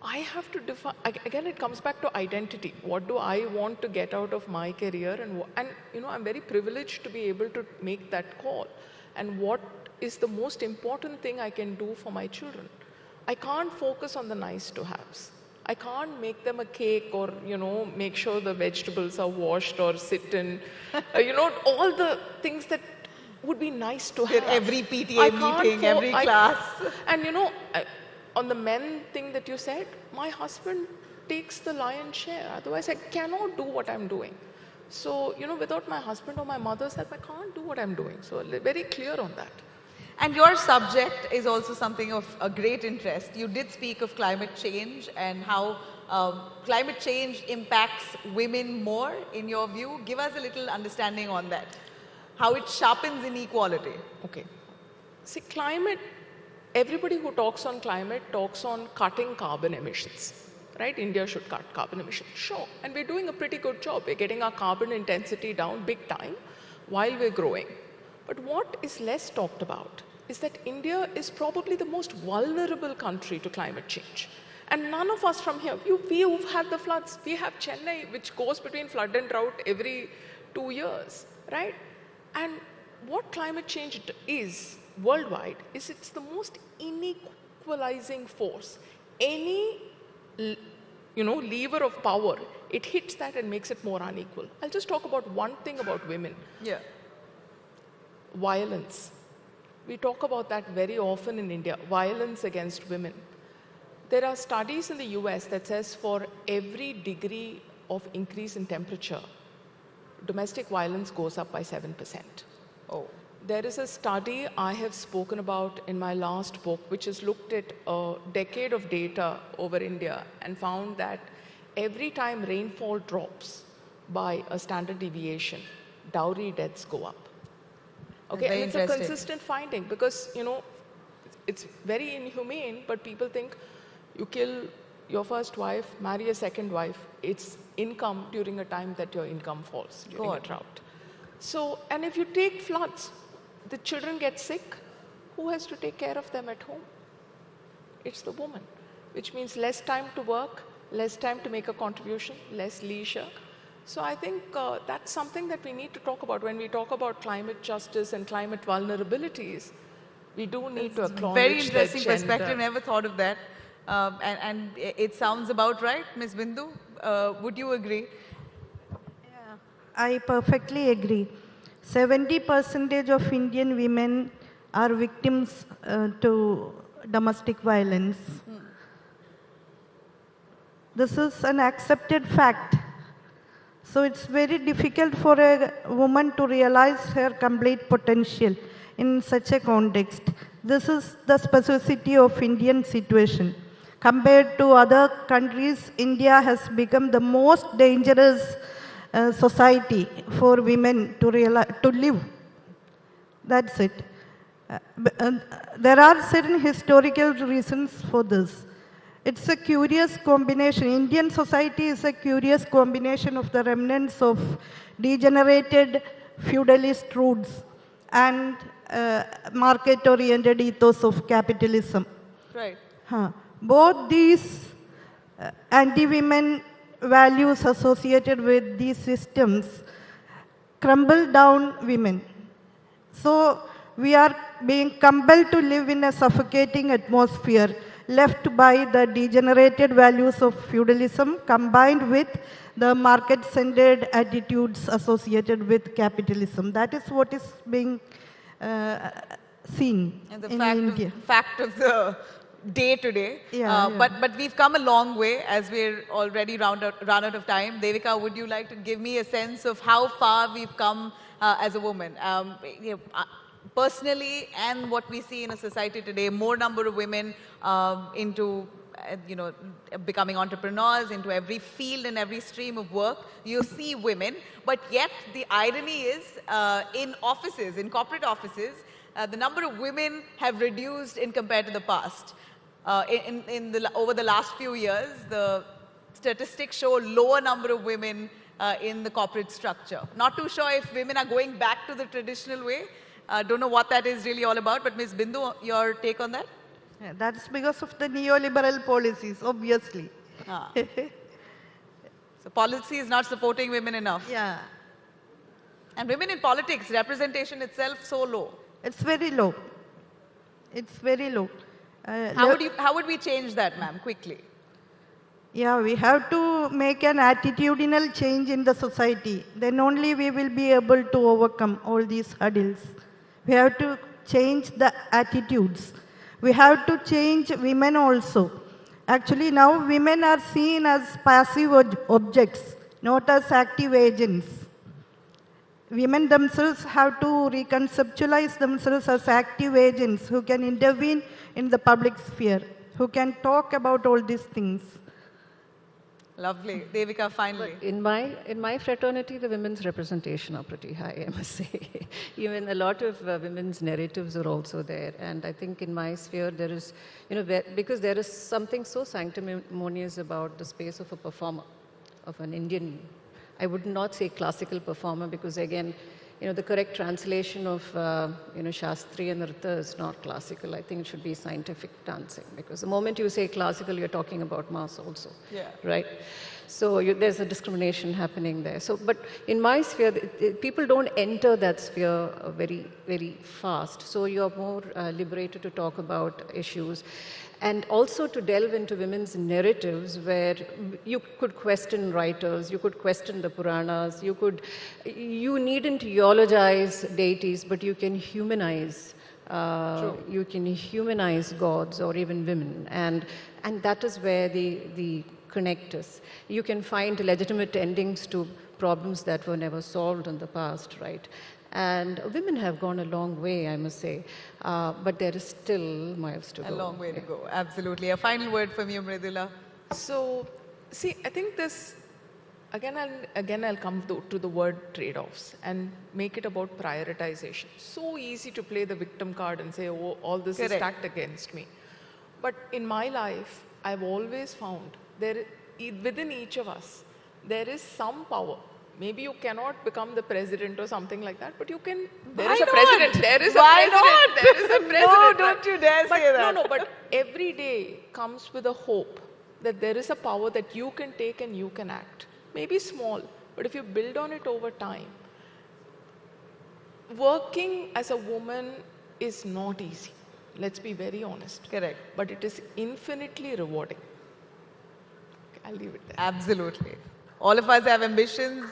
I have to define, again, it comes back to identity. What do I want to get out of my career? And you know, I'm very privileged to be able to make that call. And what is the most important thing I can do for my children? I can't focus on the nice to haves. I can't make them a cake or, make sure the vegetables are washed or sit in, all the things that would be nice to have. Every PTA meeting, every class. And on the men thing that you said, my husband takes the lion's share. Otherwise, I cannot do what I'm doing. So, without my husband or my mother's help, I can't do what I'm doing. So, very clear on that. And your subject is also something of a great interest. You did speak of climate change and how climate change impacts women more, in your view. Give us a little understanding on that. How it sharpens inequality. Okay. See, climate, everybody who talks on climate talks on cutting carbon emissions. Right? India should cut carbon emissions. Sure. And we're doing a pretty good job. We're getting our carbon intensity down big time while we're growing. But what is less talked about is that India is probably the most vulnerable country to climate change. And none of us from here, we've had the floods. We have Chennai, which goes between flood and drought every 2 years, right? And what climate change is worldwide is it's the most inequalizing force. Any lever of power, it hits that and makes it more unequal. I'll just talk about one thing about women. Yeah. Violence. We talk about that very often in India, violence against women. There are studies in the US that says for every degree of increase in temperature, domestic violence goes up by 7%. Oh. There is a study I have spoken about in my last book, which has looked at a decade of data over India and found that every time rainfall drops by a standard deviation, dowry deaths go up. Okay, and it's a consistent finding because, it's very inhumane, but people think you kill your first wife, marry a second wife, it's income during a time that your income falls during a drought. So, and if you take floods, the children get sick, who has to take care of them at home? It's the woman, which means less time to work, less time to make a contribution, less leisure. So I think that's something that we need to talk about. When we talk about climate justice and climate vulnerabilities, we do need to acknowledge very interesting that perspective, never thought of that. And it sounds about right, Ms. Bindu. Would you agree? Yeah, I perfectly agree. 70% of Indian women are victims to domestic violence. This is an accepted fact. So it's very difficult for a woman to realize her complete potential in such a context. This is the specificity of Indian situation. Compared to other countries, India has become the most dangerous society for women to live. That's it. There are certain historical reasons for this. It's a curious combination. Indian society is a curious combination of the remnants of degenerated feudalist roots and market-oriented ethos of capitalism. Right. Both these anti-women values associated with these systems crumble down women. So we are being compelled to live in a suffocating atmosphere left by the degenerated values of feudalism combined with the market-centered attitudes associated with capitalism. That is what is being seen and the in India. fact of the day today. But we've come a long way as we're already run out of time. Devika, would you like to give me a sense of how far we've come as a woman? Personally, and what we see in a society today, more number of women into becoming entrepreneurs, into every field and every stream of work. You see women, but yet the irony is in offices, in corporate offices, the number of women have reduced in compared to the past. Over the last few years, the statistics show lower number of women in the corporate structure. Not too sure if women are going back to the traditional way. Don't know what that is really all about, but Ms. Bindu, your take on that? Yeah, that's because of the neoliberal policies, obviously. So policy is not supporting women enough. Yeah. And women in politics, representation itself so low. It's very low. It's very low. How would we change that, ma'am, quickly? Yeah, we have to make an attitudinal change in the society. Then only we will be able to overcome all these hurdles. We have to change the attitudes. We have to change women also. Actually, now women are seen as passive objects, not as active agents. Women themselves have to reconceptualize themselves as active agents who can intervene in the public sphere, who can talk about all these things. Lovely. Devika, finally. But in my fraternity, the women's representation are pretty high, I must say. Even a lot of women's narratives are also there. And I think in my sphere, there is, because there is something so sanctimonious about the space of a performer, of an Indian. I would not say classical performer because, again, the correct translation of, Shastriya Nritta is not classical. I think it should be scientific dancing because the moment you say classical, you're talking about mass also, right? So there's a discrimination happening there. So, but in my sphere, people don't enter that sphere very, very fast. So you're more liberated to talk about issues. And also to delve into women's narratives where you could question writers, you could question the Puranas, you needn't eulogize deities, but you can humanize gods or even women. And that is where the connect is. You can find legitimate endings to problems that were never solved in the past, right? And women have gone a long way, I must say, but there is still miles to go. A long way to go, absolutely. A final word from you, Mridula. So, see, I think this, again I'll come to the word trade-offs and make it about prioritization. So easy to play the victim card and say, oh, all this is stacked against me. But in my life, I've always found within each of us, there is some power. Maybe you cannot become the president or something like that, but you can. There is a president. There is a president. No, don't you dare say that. No, but every day comes with a hope that there is a power that you can take and you can act. Maybe small, but if you build on it over time, working as a woman is not easy. Let's be very honest. Correct. But it is infinitely rewarding. Okay, I'll leave it there. Absolutely. All of us have ambitions.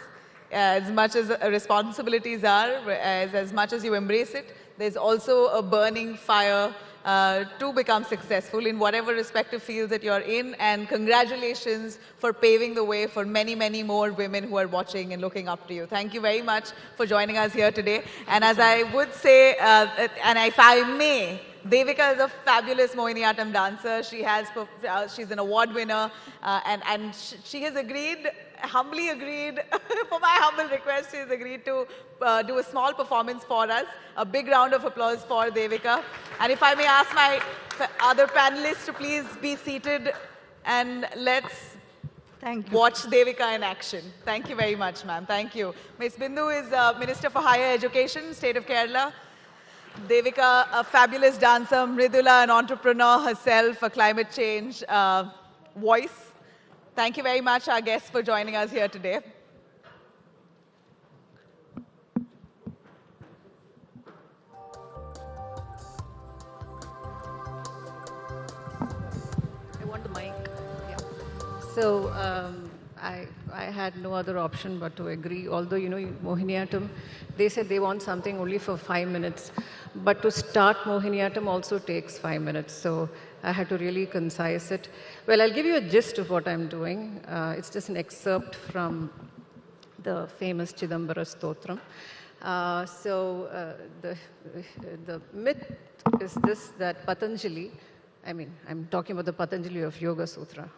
As much as responsibilities are, as much as you embrace it, there's also a burning fire to become successful in whatever respective fields that you're in. And congratulations for paving the way for many, many more women who are watching and looking up to you. Thank you very much for joining us here today. And as I would say, and if I may, Devika is a fabulous Mohiniyattam dancer. She's an award winner, and she has humbly agreed, for my humble request, she has agreed to do a small performance for us. A big round of applause for Devika. And if I may ask my other panelists to please be seated and let's watch Devika in action. Thank you very much, ma'am. Thank you. Ms. Bindu is Minister for Higher Education, State of Kerala. Devika, a fabulous dancer. Mridula, an entrepreneur herself, a climate change voice. Thank you very much, our guests, for joining us here today. I want the mic. Yeah. So I had no other option but to agree. Although, Mohiniyattam, they said they want something only for 5 minutes. But to start Mohiniyattam also takes 5 minutes. So I had to really concise it. Well, I'll give you a gist of what I'm doing. It's just an excerpt from the famous Chidambara Stotram. The myth is this, that Patanjali, I'm talking about the Patanjali of Yoga Sutra.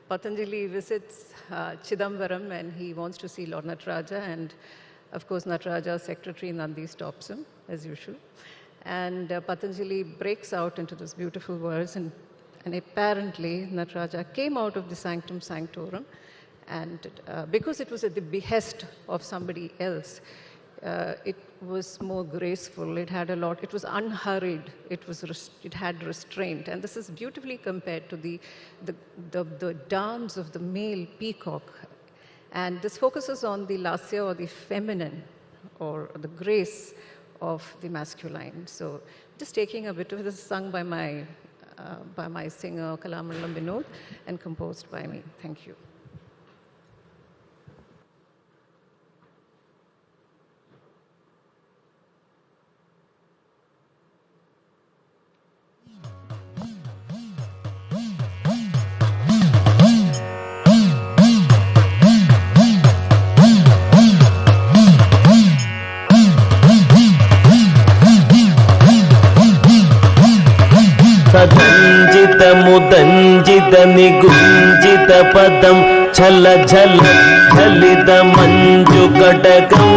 Patanjali visits Chidambaram and he wants to see Lord Nataraja, and of course Nataraja's secretary Nandi stops him, as usual. And Patanjali breaks out into this beautiful verse, and apparently Nataraja came out of the sanctum sanctorum, and because it was at the behest of somebody else, it was more graceful, it had a lot, it was unhurried, it had restraint. And this is beautifully compared to the dance of the male peacock. And this focuses on the lasya, or the feminine, or the grace of the masculine. So just taking a bit of this, sung by my by my singer Malayalam Vinod and composed by me. Thank you. सदञ्जित मुदञ्जित निगुञ्जित पदं छल झल झलित मञ्जुकटकम्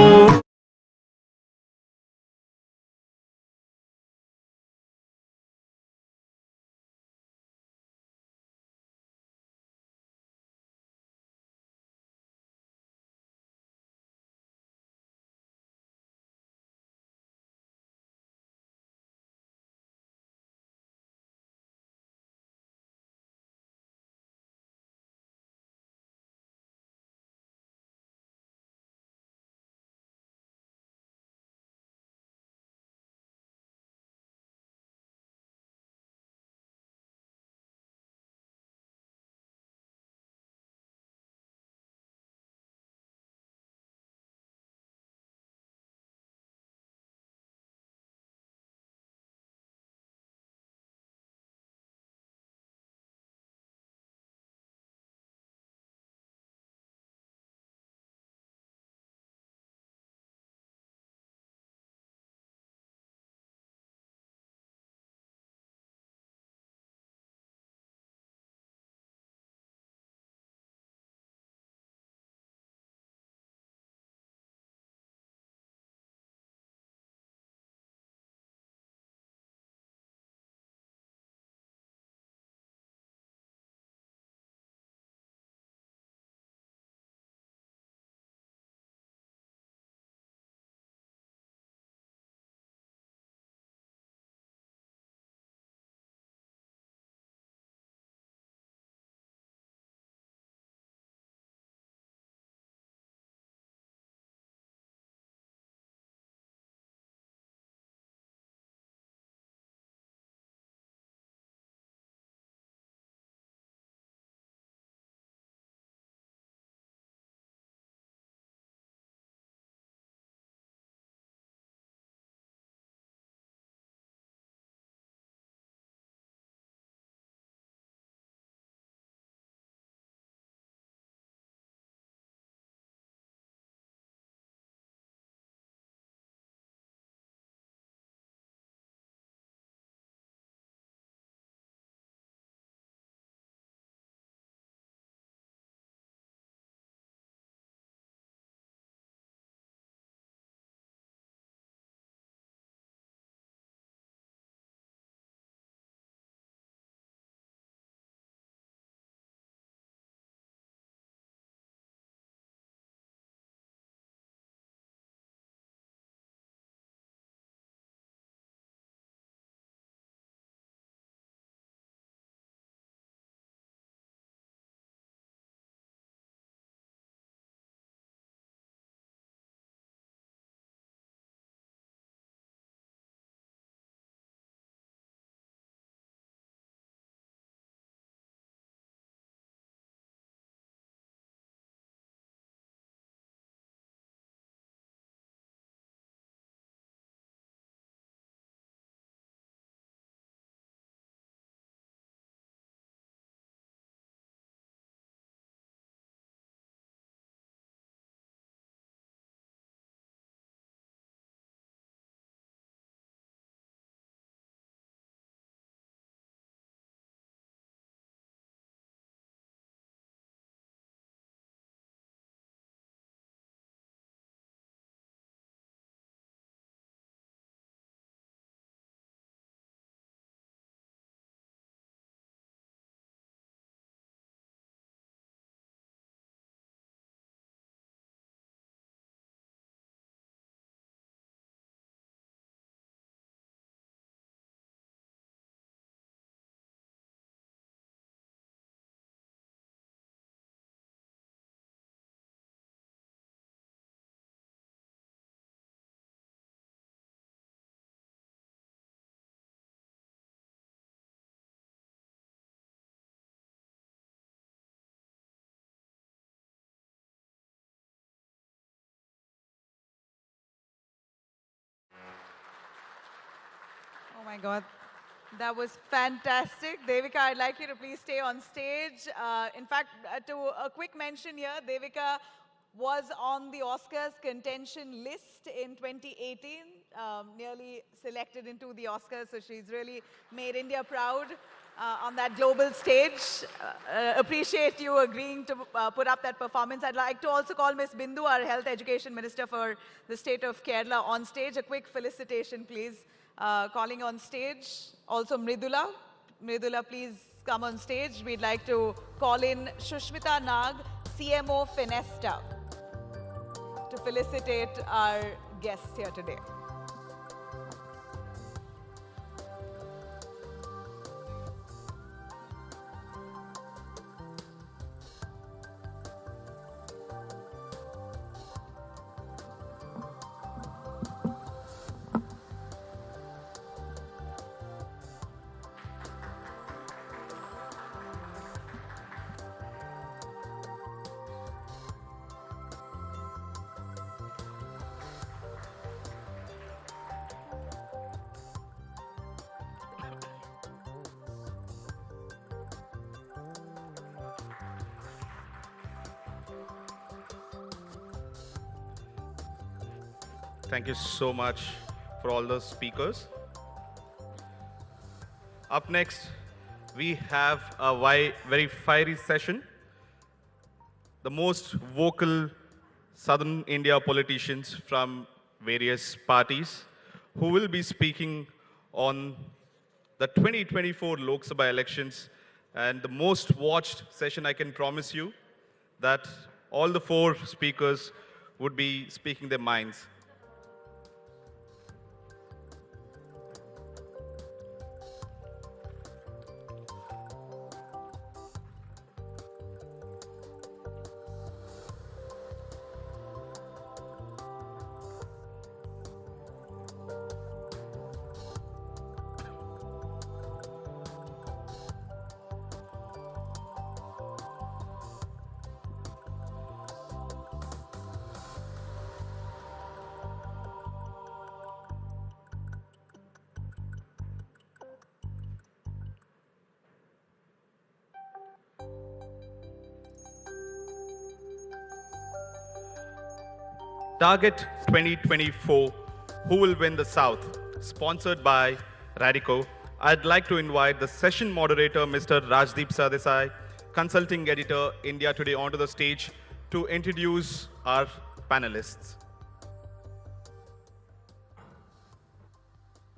My God. That was fantastic. Devika, I'd like you to please stay on stage. In fact, to a quick mention here, Devika was on the Oscars contention list in 2018, nearly selected into the Oscars, so she's really made India proud on that global stage. Appreciate you agreeing to put up that performance. I'd like to also call Ms. Bindu, our Health Education Minister for the state of Kerala, on stage. A quick felicitation, please. Calling on stage. Also Mridula. Mridula, please come on stage. We'd like to call in Shushmita Nag, CMO Finesta, to felicitate our guests here today. Thank you so much for all those speakers. Up next, we have a very fiery session. The most vocal Southern India politicians from various parties who will be speaking on the 2024 Lok Sabha elections, and the most watched session. I can promise you that all the four speakers would be speaking their minds. Target 2024, Who Will Win the South? Sponsored by Radico. I'd like to invite the session moderator, Mr. Rajdeep Sardesai, consulting editor, India Today, onto the stage to introduce our panelists.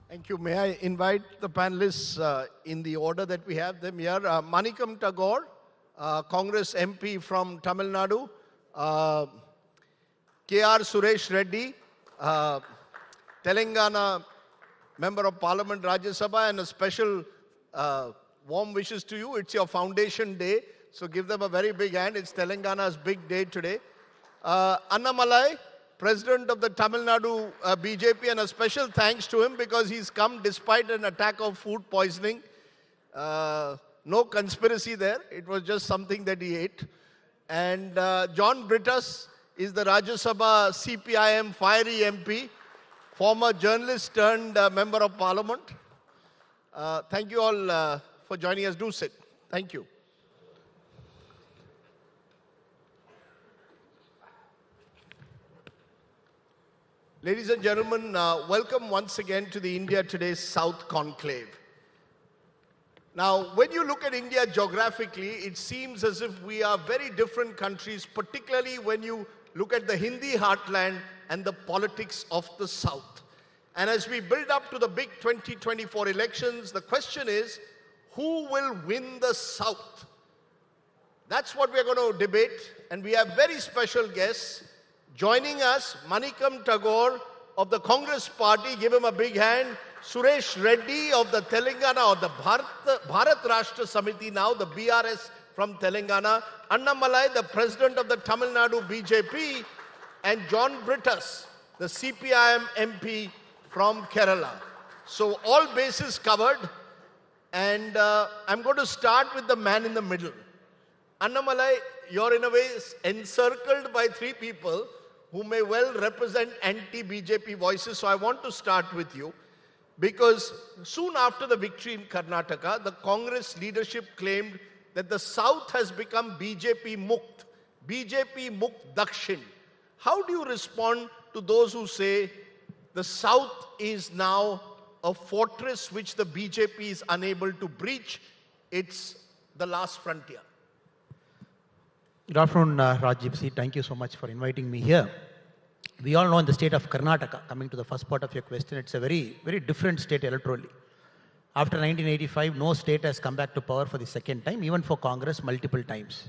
Thank you. May I invite the panelists in the order that we have them here. Manikam Tagore, Congress MP from Tamil Nadu. K.R. Suresh Reddy, Telangana Member of Parliament, Rajya Sabha, and a special warm wishes to you. It's your foundation day, so give them a very big hand. It's Telangana's big day today. Annamalai, President of the Tamil Nadu BJP, and a special thanks to him because he's come despite an attack of food poisoning. No conspiracy there. It was just something that he ate. And John Brittas is the Rajya Sabha CPIM fiery MP, former journalist turned Member of Parliament. Thank you all for joining us. Do sit. Thank you. Ladies and gentlemen, welcome once again to the India Today South Conclave. Now, when you look at India geographically, it seems as if we are very different countries, particularly when you look at the Hindi heartland and the politics of the South. And as we build up to the big 2024 elections, the question is, who will win the South? That's what we're going to debate. And we have very special guests. Joining us, Manikam Tagore of the Congress Party, give him a big hand. Suresh Reddy of the Telangana, or the Bharat Rashtra Samiti now, the BRS from Telangana. Annamalai, the President of the Tamil Nadu BJP. And John Brittas, the CPIM MP from Kerala. So all bases covered. And I'm going to start with the man in the middle. Annamalai, you're in a way encircled by three people who may well represent anti-BJP voices. So I want to start with you. because soon after the victory in Karnataka, the Congress leadership claimed that the South has become BJP Mukt Dakshin. How do you respond to those who say the South is now a fortress which the BJP is unable to breach? It's the last frontier. Good afternoon, Rajiv C. Thank you so much for inviting me here. We all know in the state of Karnataka, coming to the first part of your question, it's a very, very different state electorally. After 1985, no state has come back to power for the second time, even for Congress multiple times.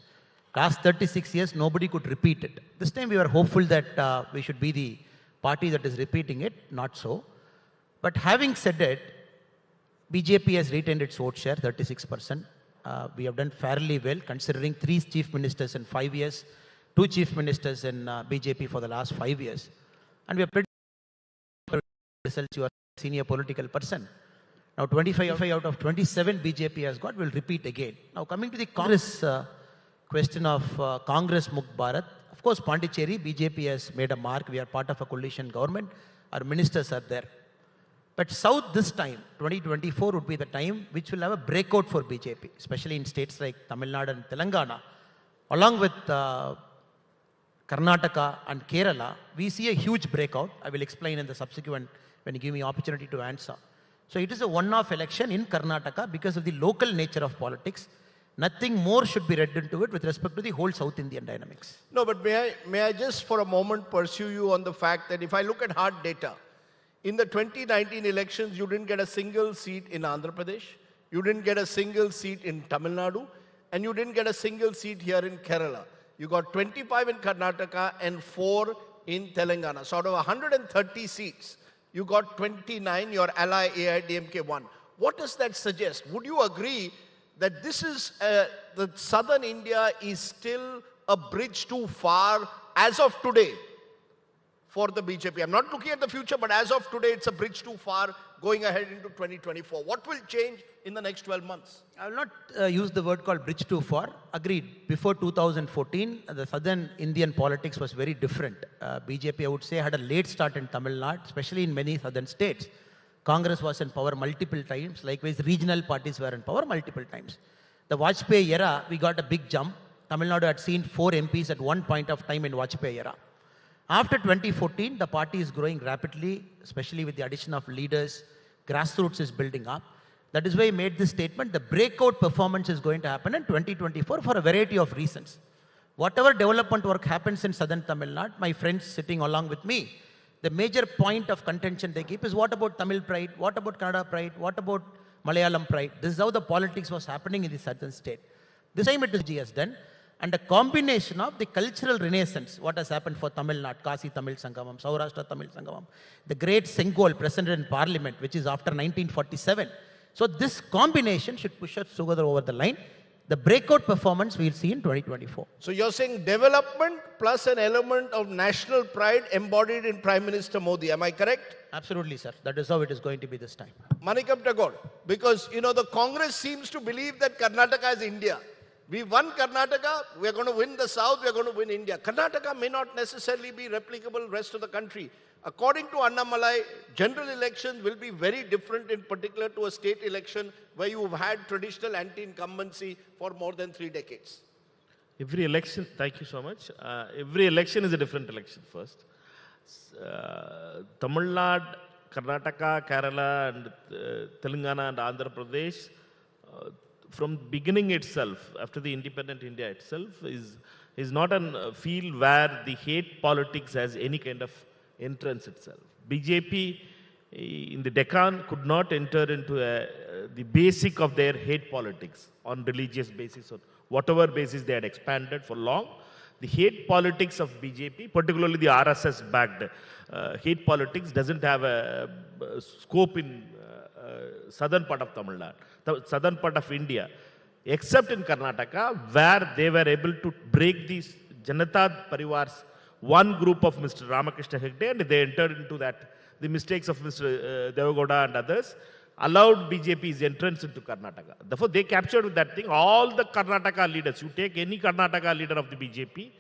Last 36 years, nobody could repeat it. This time we were hopeful that we should be the party that is repeating it, not so. But having said it, BJP has retained its vote share, 36%. We have done fairly well, considering 3 chief ministers in 5 years, 2 chief ministers in BJP for the last 5 years. And we are pretty results. You are a senior political person. Now 25 out of 27 BJP has got, will repeat again. Now coming to the Congress question of Congress Mukt Bharat, of course Pondicherry, BJP has made a mark. We are part of a coalition government. Our ministers are there. But South this time, 2024 would be the time which will have a breakout for BJP, especially in states like Tamil Nadu and Telangana. Along with Karnataka and Kerala, we see a huge breakout. I will explain in the subsequent when you give me opportunity to answer. So it is a one-off election in Karnataka because of the local nature of politics. Nothing more should be read into it with respect to the whole South Indian dynamics. No, but may I just for a moment pursue you on the fact that if I look at hard data, in the 2019 elections, you didn't get a single seat in Andhra Pradesh, you didn't get a single seat in Tamil Nadu, and you didn't get a single seat here in Kerala. You got 25 in Karnataka and 4 in Telangana. So out of 130 seats, you got 29, your ally AIDMK won. What does that suggest? Would you agree that this is, the southern India is still a bridge too far as of today for the BJP? I'm not looking at the future, but as of today, it's a bridge too far going ahead into 2024. What will change in the next 12 months? I will not use the word called bridge too far. Agreed. Before 2014, the southern Indian politics was very different. BJP, I would say, had a late start in Tamil Nadu, especially in many southern states. Congress was in power multiple times. Likewise, regional parties were in power multiple times. The Vajpayee era, we got a big jump. Tamil Nadu had seen 4 MPs at one point of time in Vajpayee era. After 2014, the party is growing rapidly, especially with the addition of leaders. Grassroots is building up. That is why I made this statement. The breakout performance is going to happen in 2024 for a variety of reasons. Whatever development work happens in southern Tamil Nadu, my friends sitting along with me, the major point of contention they keep is what about Tamil pride? What about Kannada pride? What about Malayalam pride? This is how the politics was happening in the southern state. This time it is G has done. And a combination of the cultural renaissance, what has happened for Tamil Nadu, Kasi Tamil Sangamam, Saurashtra Tamil Sangamam, the great Sengol president in parliament, which is after 1947. So this combination should push us together over the line. The breakout performance we'll see in 2024. So you're saying development plus an element of national pride embodied in Prime Minister Modi. Am I correct? Absolutely, sir. That is how it is going to be this time. Manikam Tagore, because, you know, the Congress seems to believe that Karnataka is India. We won Karnataka, we're going to win the South, we're going to win India. Karnataka may not necessarily be replicable rest of the country. According to Annamalai, general elections will be very different in particular to a state election where you've had traditional anti-incumbency for more than 3 decades. Every election, thank you so much. Every election is a different election first. Tamil Nadu, Karnataka, Kerala, and Telangana and Andhra Pradesh, from beginning itself, after the independent India itself, is not a field where the hate politics has any kind of entrance itself. BJP in the Deccan could not enter into the basic of their hate politics on religious basis or whatever basis they had expanded for long. The hate politics of BJP, particularly the RSS-backed hate politics, doesn't have a scope in southern part of Tamil Nadu, the southern part of India, except in Karnataka, where they were able to break these Janata Parivar's one group of Mr. Ramakrishna Hegde, and they entered into that. The mistakes of Mr. Devagowda and others allowed BJP's entrance into Karnataka. Therefore, they captured with that thing all the Karnataka leaders. You take any Karnataka leader of the BJP,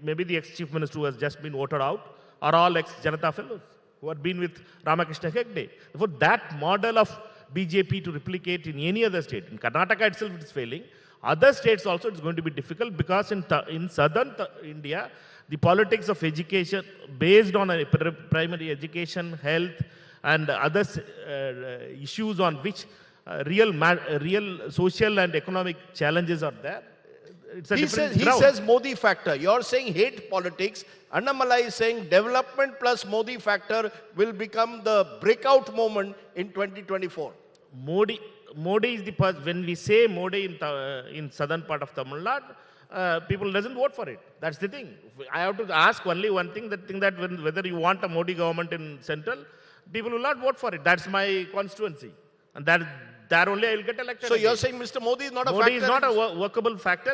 maybe the ex-chief minister who has just been voted out, are all ex-Janata fellows who had been with Ramakrishna Hegde. Therefore, that model of BJP to replicate in any other state, in Karnataka itself it is failing, other states also it's going to be difficult because in southern India, the politics of education based on a primary education, health and other issues on which real social and economic challenges are there. It's a different He says Modi factor. You're saying hate politics. Annamalai is saying development plus Modi factor will become the breakout moment in 2024. Modi is the person. When we say Modi in southern part of Tamil Nadu, people doesn't vote for it. That's the thing. I have to ask only one thing, that whether you want a Modi government in central, people will not vote for it. That's my constituency. And there only I will get elected. So you're saying Mr. Modi is not a factor? Modi is not a workable factor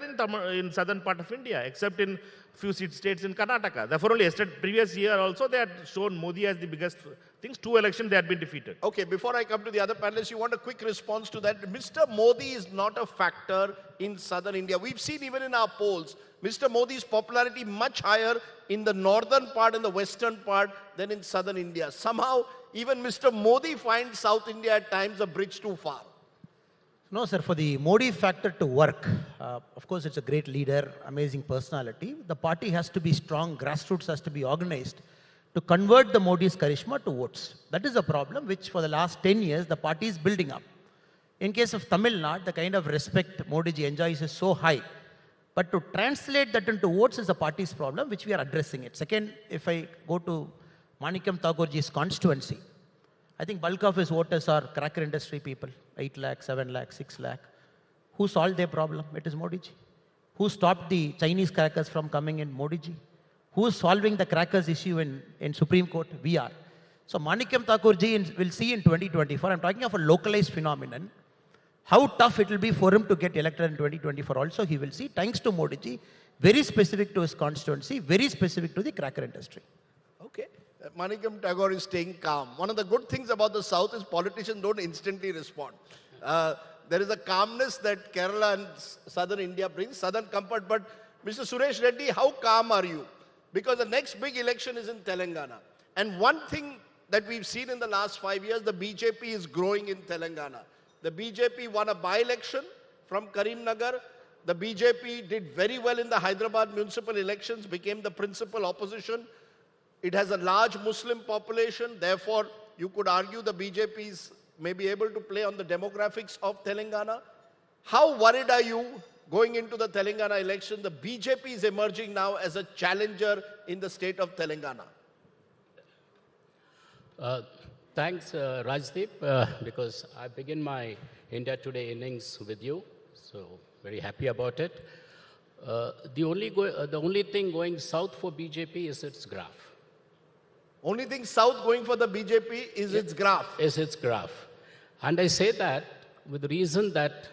in southern part of India, except in few states in Karnataka. Therefore, only previous year also they had shown Modi as the biggest things. 2 elections they had been defeated. Okay, before I come to the other panelists, you want a quick response to that? Mr. Modi is not a factor in southern India. We've seen even in our polls, Mr. Modi's popularity much higher in the northern part and the western part than in southern India. Somehow, even Mr. Modi finds South India at times a bridge too far. No, sir, for the Modi factor to work, of course, it's a great leader, amazing personality. The party has to be strong, grassroots has to be organized to convert the Modi's charisma to votes. That is a problem which for the last 10 years, the party is building up. In case of Tamil Nadu, the kind of respect Modi ji enjoys is so high. But to translate that into votes is the party's problem, which we are addressing it. Second, if I go to Manickam Thakurji's constituency, I think bulk of his voters are cracker industry people, 8 lakh, 7 lakh, 6 lakh. Who solved their problem? It is Modi ji. Who stopped the Chinese crackers from coming in? Modi ji. Who is solving the crackers issue in Supreme Court? We are. So Manickam Thakurji will see in 2024, I'm talking of a localized phenomenon, how tough it will be for him to get elected in 2024 also. He will see, thanks to Modi ji, very specific to his constituency, very specific to the cracker industry. Okay. Manickam Tagore is staying calm. One of the good things about the South is politicians don't instantly respond. There is a calmness that Kerala and southern India brings, southern comfort. But Mr. Suresh Reddy, how calm are you? Because the next big election is in Telangana. And one thing that we've seen in the last 5 years, the BJP is growing in Telangana. The BJP won a by-election from Karimnagar. The BJP did very well in the Hyderabad municipal elections, became the principal opposition. It has a large Muslim population. Therefore, you could argue the BJP may be able to play on the demographics of Telangana. How worried are you going into the Telangana election? The BJP is emerging now as a challenger in the state of Telangana. Thanks, Rajdeep, because I begin my India Today innings with you. So, very happy about it. The only thing going south for BJP is its graph. Only thing south going for the BJP is its graph. Is its graph. And I say that with the reason that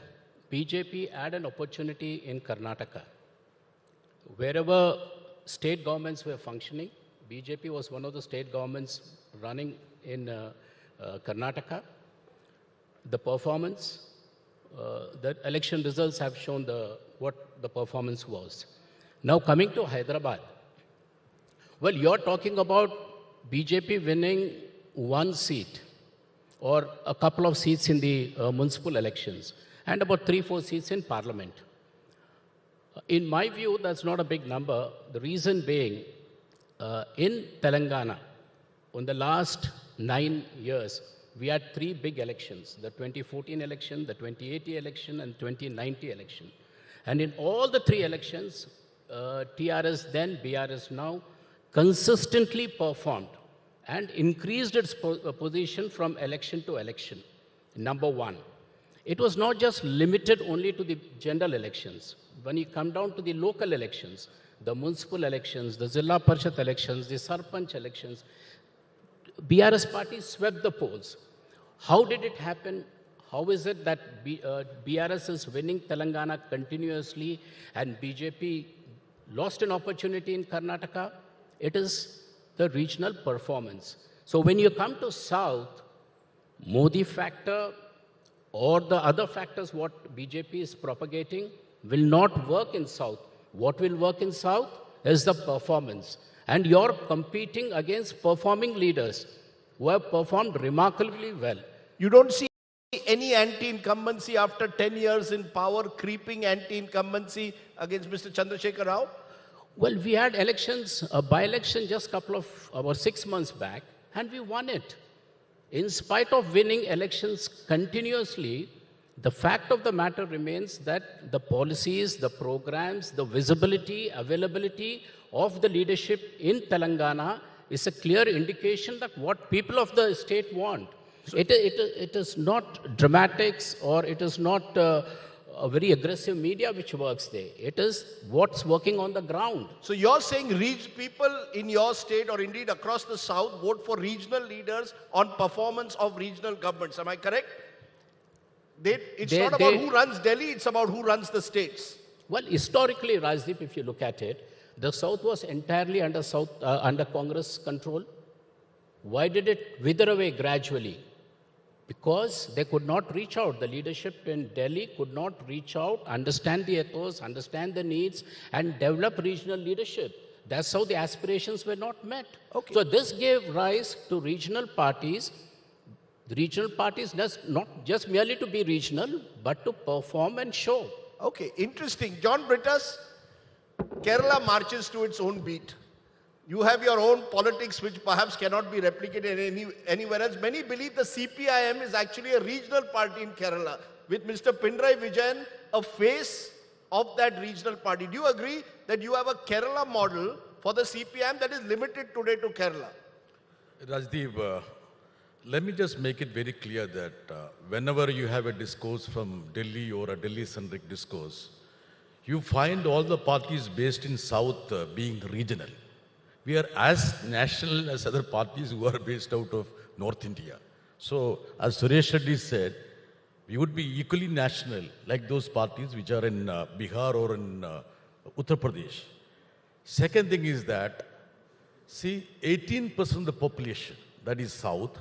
BJP had an opportunity in Karnataka. Wherever state governments were functioning, BJP was one of the state governments running in Karnataka. The performance, the election results have shown what the performance was. Now coming to Hyderabad, well, you're talking about BJP winning 1 seat or a couple of seats in the municipal elections and about 3-4 seats in parliament. In my view, that's not a big number. The reason being, in Telangana, in the last 9 years, we had 3 big elections, the 2014 election, the 2080 election, and 2090 election. And in all the 3 elections, TRS then, BRS now, consistently performed and increased its position from election to election. Number 1. It was not just limited only to the general elections. When you come down to the local elections, the municipal elections, the Zilla Parishad elections, the Sarpanch elections, BRS party swept the polls. How did it happen? How is it that BRS is winning Telangana continuously and BJP lost an opportunity in Karnataka? It is the regional performance. So when you come to South, Modi factor or the other factors what BJP is propagating will not work in South. What will work in South is the performance. And you're competing against performing leaders. who have performed remarkably well. You don't see any anti-incumbency after 10 years in power, creeping anti-incumbency against Mr. Chandrasekhar Rao? Well, we had elections, a by-election just about 6 months back, and we won it. In spite of winning elections continuously, the fact of the matter remains that the policies, the programs, the visibility, availability of the leadership in Telangana is a clear indication that what people of the state want. So it is not dramatics, or it is not a very aggressive media which works there. It is what's working on the ground. So you're saying people in your state, or indeed across the south, vote for regional leaders on performance of regional governments. Am I correct? It's not about who runs Delhi, it's about who runs the states. Well, historically, Rajdeep, if you look at it, the south was entirely under Congress control. Why did it wither away gradually? Because they could not reach out. The leadership in Delhi could not reach out, understand the ethos, understand the needs, and develop regional leadership. That's how the aspirations were not met. Okay. So this gave rise to regional parties. The regional parties, not just merely to be regional, but to perform and show. Okay, interesting. John Brittas, Kerala marches to its own beat. You have your own politics which perhaps cannot be replicated anywhere else. Many believe the CPIM is actually a regional party in Kerala, with Mr. Pinarayi Vijayan a face of that regional party. Do you agree that you have a Kerala model for the CPIM that is limited today to Kerala? Rajdeep, let me just make it very clear that whenever you have a discourse from Delhi or a Delhi-centric discourse, you find all the parties based in South being regional. We are as national as other parties who are based out of North India. So, as Suresh Reddy said, we would be equally national like those parties which are in Bihar or in Uttar Pradesh. Second thing is that, see, 18% of the population, that is South,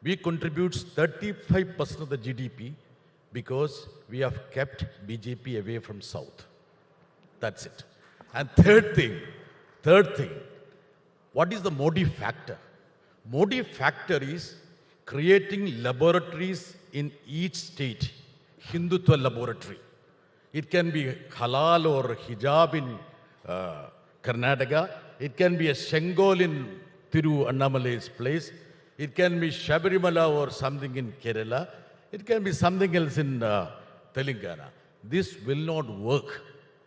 we contributes 35% of the GDP because we have kept BJP away from South. That's it. And third thing, what is the Modi factor? Modi factor is creating laboratories in each state, Hindutva laboratory. It can be halal or hijab in Karnataka. It can be a Shengol in Thiru Annamalai's place. It can be Shabarimala or something in Kerala. It can be something else in Telangana. This will not work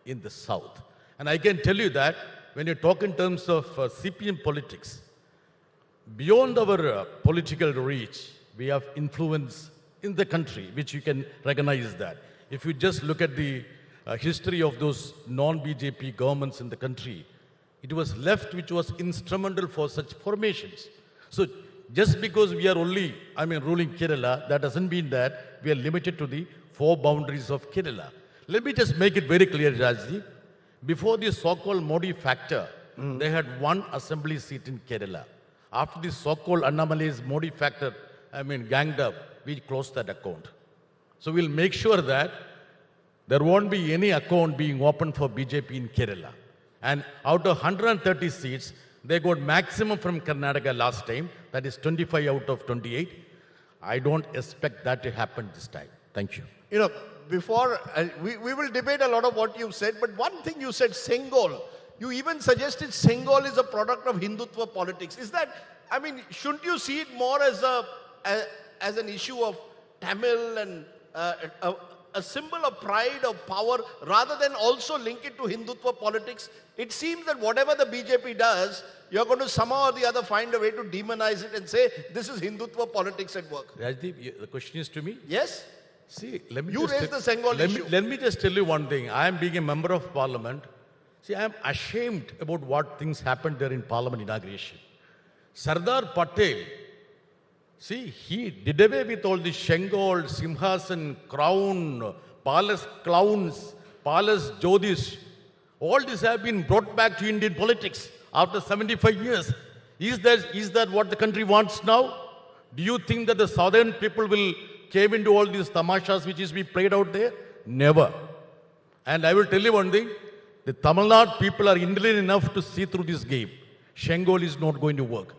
in the south. And I can tell you that when you talk in terms of CPM politics, beyond our political reach, we have influence in the country, which you can recognize that. If you just look at the history of those non-BJP governments in the country, it was left which was instrumental for such formations. So just because we are only, ruling Kerala, that doesn't mean that we are limited to the four boundaries of Kerala. Let me just make it very clear, Rajji. Before the so-called Modi factor, they had one assembly seat in Kerala. After the so-called Annamalai's Modi factor, ganged up, we closed that account. So we'll make sure that there won't be any account being opened for BJP in Kerala. And out of 130 seats, they got maximum from Karnataka last time, that is 25 out of 28. I don't expect that to happen this time. Thank you. You know, before, we will debate a lot of what you said, but one thing you said, Sengol. You even suggested Sengol is a product of Hindutva politics. Is that, shouldn't you see it more as an issue of Tamil and a symbol of pride, of power, rather than also link it to Hindutva politics? It seems that whatever the BJP does, you're going to somehow or the other find a way to demonize it and say, this is Hindutva politics at work. Rajdeep, the question is to me? Yes. See, let me you raise the Sengol issue. Let me just tell you one thing. I am being a member of parliament. See, I am ashamed about what things happened there in parliament inauguration. Sardar Patel, see, he did away with all the Shengol, Simhasan, crown, palace clowns, palace jodhish. All these have been brought back to Indian politics after 75 years. Is that what the country wants now? Do you think that the southern people will cave into all these tamashas which is being played out there? Never. And I will tell you one thing. The Tamil Nadu people are indolent enough to see through this game. Shengol is not going to work.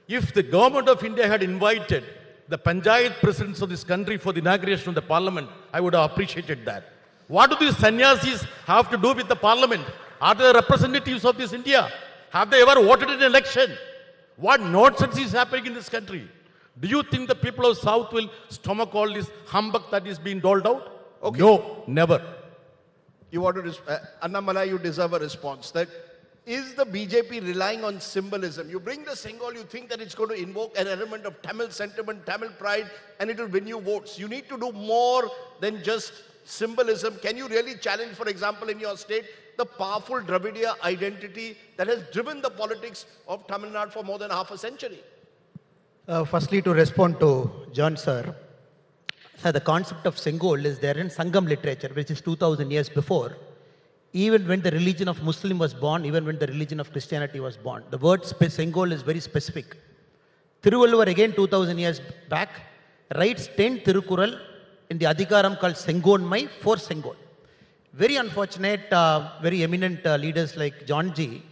If the government of India had invited the Panchayat presidents of this country for the inauguration of the parliament, I would have appreciated that. What do these sannyasis have to do with the parliament? Are they representatives of this India? Have they ever voted in an election? What nonsense is happening in this country? Do you think the people of South will stomach all this humbug that is being doled out? Okay. No, never. You want to, Annamalai, you deserve a response. That is the BJP relying on symbolism? You bring the Sengol, you think that it's going to invoke an element of Tamil sentiment, Tamil pride, and it will win you votes. You need to do more than just symbolism. Can you really challenge, for example, in your state, the powerful Dravidiya identity that has driven the politics of Tamil Nadu for more than half a century? Firstly, to respond to John sir, the concept of Sengol is there in Sangam literature, which is 2000 years before. Even when the religion of Muslim was born, even when the religion of Christianity was born. The word Sengol is very specific. Thiruvalluvar again 2000 years back writes 10 Thirukural in the Adhikaram called Sengonmai for Sengol. Very unfortunate, very eminent leaders like John G,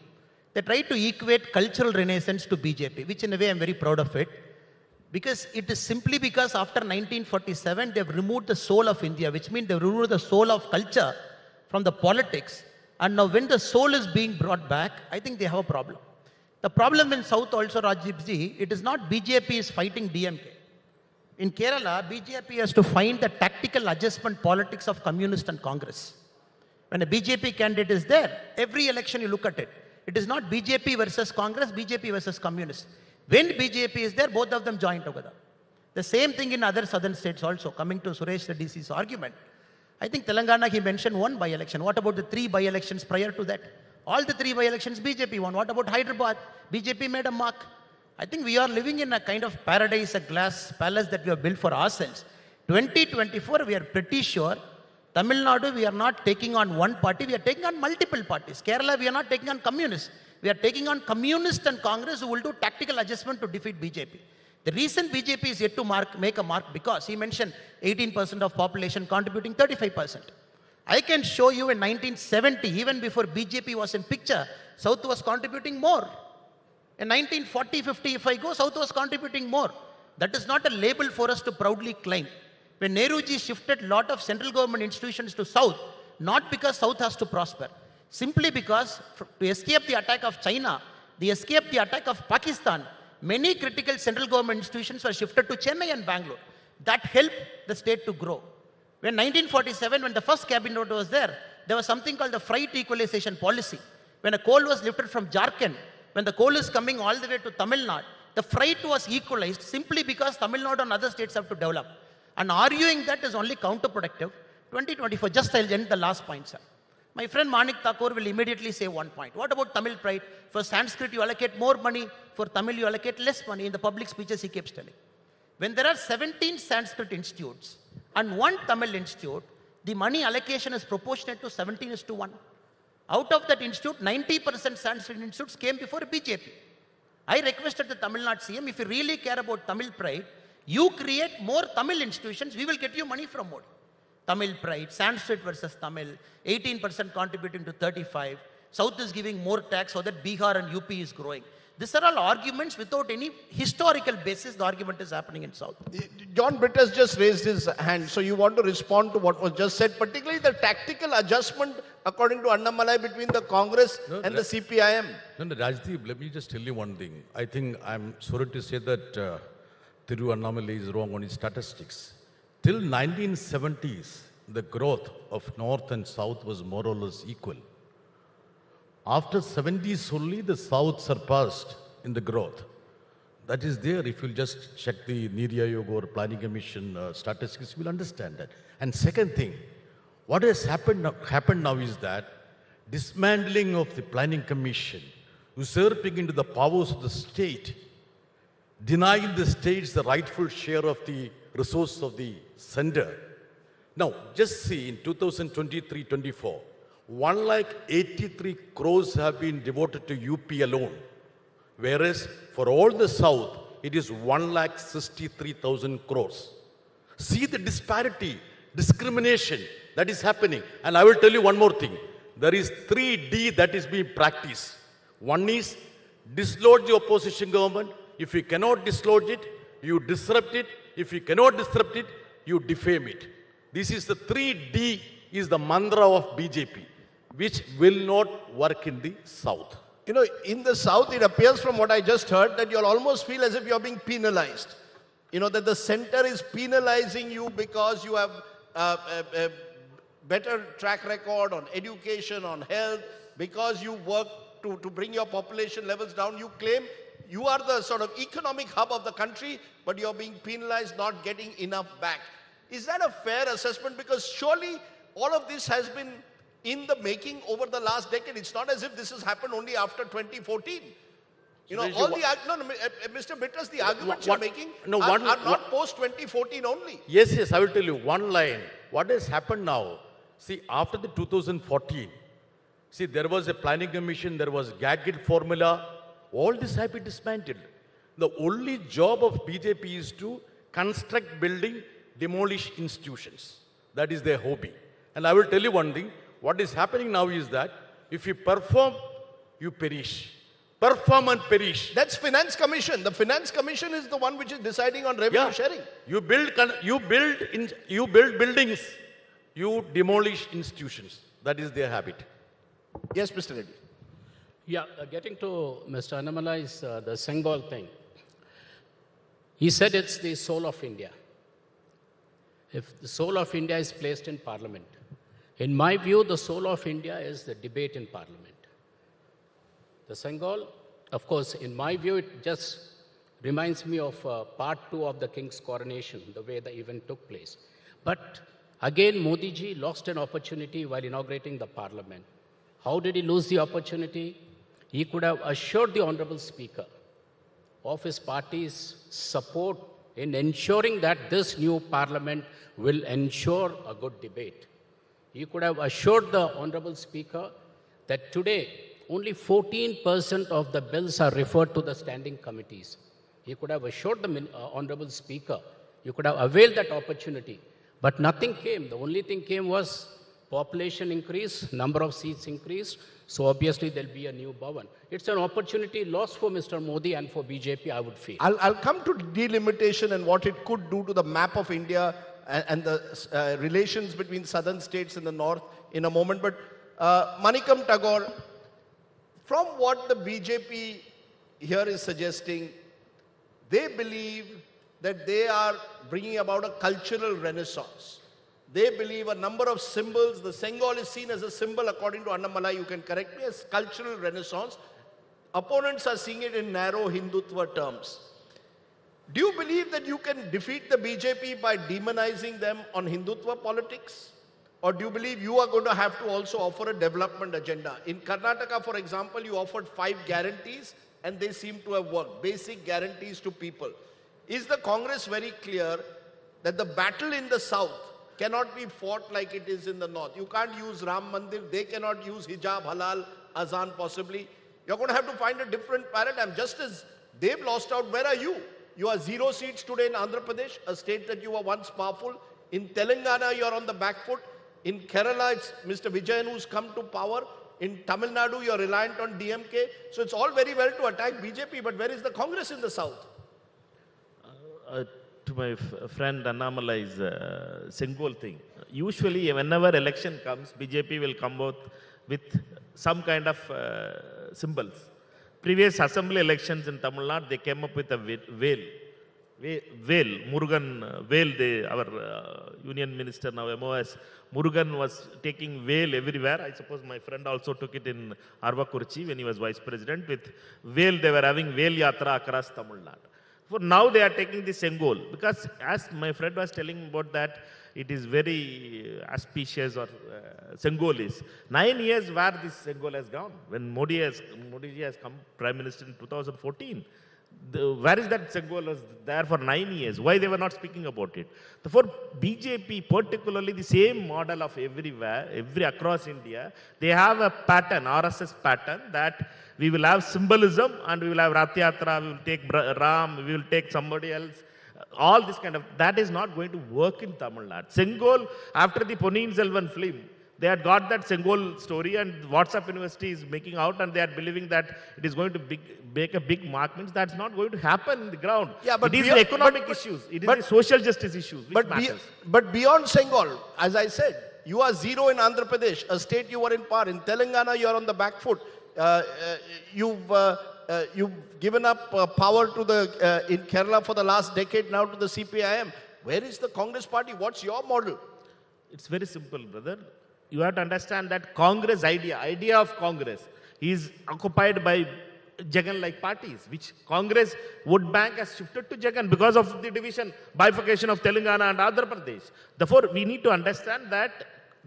they try to equate cultural renaissance to BJP, which in a way I'm very proud of it. Because it is simply because after 1947, they've removed the soul of India, which means they've removed the soul of culture from the politics. And now when the soul is being brought back, I think they have a problem. The problem in South also, Rajiv ji, it is not BJP is fighting DMK. In Kerala, BJP has to find the tactical adjustment politics of Communist and Congress. When a BJP candidate is there, every election you look at it, it is not BJP versus Congress, BJP versus Communists. When BJP is there, both of them join together. The same thing in other southern states also. Coming to Suresh Reddy's argument, I think Telangana, he mentioned one by-election. What about the 3 by-elections prior to that? All the 3 by-elections BJP won. What about Hyderabad? BJP made a mark. I think we are living in a kind of paradise, a glass palace that we have built for ourselves. 2024, we are pretty sure. Tamil Nadu, we are not taking on one party, we are taking on multiple parties. Kerala, we are not taking on communists. We are taking on communists and Congress who will do tactical adjustment to defeat BJP. The reason BJP is yet to make a mark because he mentioned 18% of population contributing 35%. I can show you in 1970, even before BJP was in picture, South was contributing more. In 1940-50, if I go, South was contributing more. That is not a label for us to proudly claim. When Nehruji shifted a lot of central government institutions to South, not because South has to prosper, simply because to escape the attack of China, they escaped the attack of Pakistan, many critical central government institutions were shifted to Chennai and Bangalore. That helped the state to grow. When 1947, when the first cabinet was there was something called the freight equalization policy. When a coal was lifted from Jharkhand, when the coal is coming all the way to Tamil Nadu, the freight was equalized simply because Tamil Nadu and other states have to develop. And arguing that is only counterproductive. 2024, just I'll end the last point, sir. My friend Manik Thakur will immediately say one point. What about Tamil pride? For Sanskrit, you allocate more money. For Tamil, you allocate less money. In the public speeches, he keeps telling. When there are 17 Sanskrit institutes and 1 Tamil institute, the money allocation is proportionate to 17:1. Out of that institute, 90% Sanskrit institutes came before BJP. I requested the Tamil Nadu CM, if you really care about Tamil pride, you create more Tamil institutions, we will get you money from Modi. Tamil pride, Sanskrit versus Tamil, 18% contributing to 35. South is giving more tax so that Bihar and UP is growing. These are all arguments without any historical basis. The argument is happening in South. John Britt has just raised his hand, so you want to respond to what was just said, particularly the tactical adjustment, according to Annamalai, between the Congress and the CPIM. No, Rajdeep, let me just tell you one thing. I think I'm sorry to say that Thiru Annamalai is wrong on his statistics. Till 1970s, the growth of North and South was more or less equal. After 70s only, the South surpassed in the growth. That is there. If you'll just check the Niti Aayog or Planning Commission statistics, you will understand that. And second thing, what has happened now is that dismantling of the Planning Commission, usurping into the powers of the state, denying the states the rightful share of the resource of the center. Now, just see in 2023-24, 1,83,000 crores have been devoted to UP alone, whereas for all the South, it is 1,63,000 crores. See the disparity, discrimination that is happening. And I will tell you one more thing. There is 3D that is being practiced. One is dislodge the opposition government. If you cannot dislodge it, you disrupt it. If you cannot disrupt it, you defame it. This is the 3D is the mantra of BJP, which will not work in the South. You know, in the South, it appears from what I just heard that you'll almost feel as if you're being penalized. You know, that the center is penalizing you because you have a better track record on education, on health, because you work to bring your population levels down. You claim you are the sort of economic hub of the country, but you're being penalized, not getting enough back. Is that a fair assessment? Because surely all of this has been in the making over the last decade. It's not as if this has happened only after 2014. You know, all the, Mr. Bitters, the arguments you're making are not post-2014 only. Yes, I will tell you one line. What has happened now? See, after the 2014, see, there was a planning commission, there was Gagged formula. All this has been dismantled. The only job of BJP is to construct building, demolish institutions. That is their hobby. And I will tell you one thing. What is happening now is that if you perform, you perish. Perform and perish. That's Finance Commission. The Finance Commission is the one which is deciding on revenue sharing. You build buildings, you demolish institutions. That is their habit. Yes, Mr. Reddy. Yeah, getting to Mr. Annamalai's the Sengal thing. He said it's the soul of India. If the soul of India is placed in Parliament, in my view, the soul of India is the debate in Parliament. The Sengal, of course, in my view, it just reminds me of part 2 of the King's coronation, the way the event took place. But again, Modi ji lost an opportunity while inaugurating the Parliament. How did he lose the opportunity? He could have assured the Honorable Speaker of his party's support in ensuring that this new Parliament will ensure a good debate. He could have assured the Honorable Speaker that today only 14% of the bills are referred to the standing committees. He could have assured the Honorable Speaker. You could have availed that opportunity. But nothing came. The only thing came was population increase, number of seats increased, so obviously there'll be a new Bhavan. It's an opportunity lost for Mr. Modi and for BJP, I would feel. I'll come to delimitation and what it could do to the map of India and the relations between southern states and the north in a moment. But Manikam Tagore, from what the BJP here is suggesting, they believe that they are bringing about a cultural renaissance. They believe a number of symbols, the Sengal is seen as a symbol, according to Annamalai, you can correct me, as cultural renaissance. Opponents are seeing it in narrow Hindutva terms. Do you believe that you can defeat the BJP by demonizing them on Hindutva politics? Or do you believe you are going to have to also offer a development agenda? In Karnataka, for example, you offered 5 guarantees and they seem to have worked. Basic guarantees to people. Is the Congress very clear that the battle in the south cannot be fought like it is in the north? You can't use Ram Mandir, they cannot use hijab, halal, azan possibly. You're going to have to find a different paradigm. Just as they've lost out, where are you? You are 0 seats today in Andhra Pradesh, a state that you were once powerful. In Telangana, you're on the back foot. In Kerala, it's Mr. Vijayan who's come to power. In Tamil Nadu, you're reliant on DMK. So it's all very well to attack BJP, but where is the Congress in the south? To my friend Annamalai's Sengal thing, usually whenever election comes, BJP will come out with some kind of symbols. Previous assembly elections in Tamil Nadu, they came up with a veil, Murugan veil, our union minister now, MOS, Murugan was taking veil everywhere. I suppose my friend also took it in Arvakurchi when he was vice president. With veil, they were having veil yatra across Tamil Nadu. For now, they are taking the Sengal because, as my friend was telling about that, it is very auspicious or Sengal is. 9 years where this Sengal has gone. When Modi ji has come Prime Minister in 2014, where is that Sengal was there for 9 years? Why they were not speaking about it? For BJP, particularly the same model of everywhere, across India, they have a pattern, RSS pattern, that we will have symbolism and we will have Rath Yatra, we will take Ram, we will take somebody else. All this kind of, that is not going to work in Tamil Nadu. Sengal, after the Ponniyin Selvan film, They had got that Sengol story, and WhatsApp University is making out, and they are believing that it is going to make a big mark. Means that's not going to happen in the ground. Yeah, but it is the economic issues. It is the social justice issues which matters. But beyond Sengol, as I said, you are zero in Andhra Pradesh, a state you were in power. In Telangana, you are on the back foot. You've given up power to the in Kerala for the last decade now to the CPIM. Where is the Congress party? What's your model? It's very simple, brother. You have to understand that Congress idea of Congress is occupied by Jagan-like parties, which Congress vote bank has shifted to Jagan because of the division, bifurcation of Telangana and Andhra Pradesh. Therefore, we need to understand that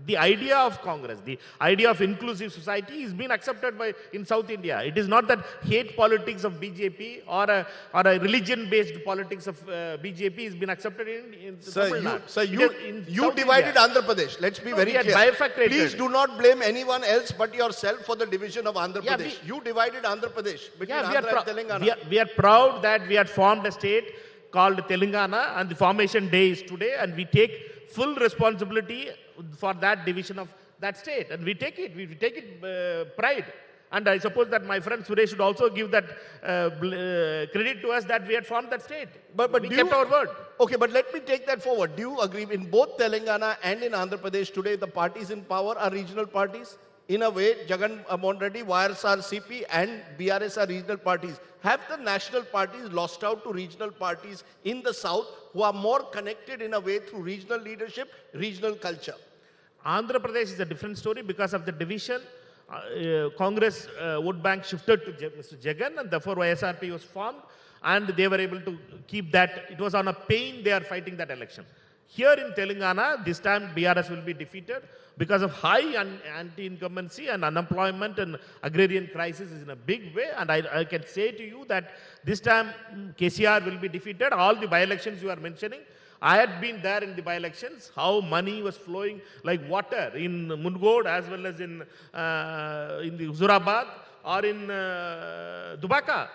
the idea of Congress, the idea of inclusive society is being accepted in South India. It is not that hate politics of BJP or a religion-based politics of BJP is being accepted in Tamil Nadu. You divided Andhra Pradesh. Let's be very clear. Bifurcated. Please do not blame anyone else but yourself for the division of Andhra Pradesh. You divided Andhra Pradesh between Andhra and Telangana. We are proud that we had formed a state called Telangana, and the formation day is today, and we take full responsibility for that division of that state, and we take it pride. And I suppose that my friend Suresh should also give that credit to us that we had formed that state. But we kept our word. Okay, but let me take that forward. Do you agree in both Telangana and in Andhra Pradesh today, the parties in power are regional parties? In a way, Jagan Mohan Reddy, YSRCP and BRS are regional parties. Have the national parties lost out to regional parties in the south who are more connected in a way through regional leadership, regional culture? Andhra Pradesh is a different story because of the division. Congress vote bank shifted to Mr. Jagan, and therefore YSRP was formed, and they were able to keep that. It was on a pain they are fighting that election. Here in Telangana, this time BRS will be defeated because of high anti-incumbency and unemployment and agrarian crisis is in a big way. And I can say to you that this time KCR will be defeated. All the by-elections you are mentioning, I had been there in the by-elections, how money was flowing like water in Mungod as well as in the Huzurabad or in Dubaka.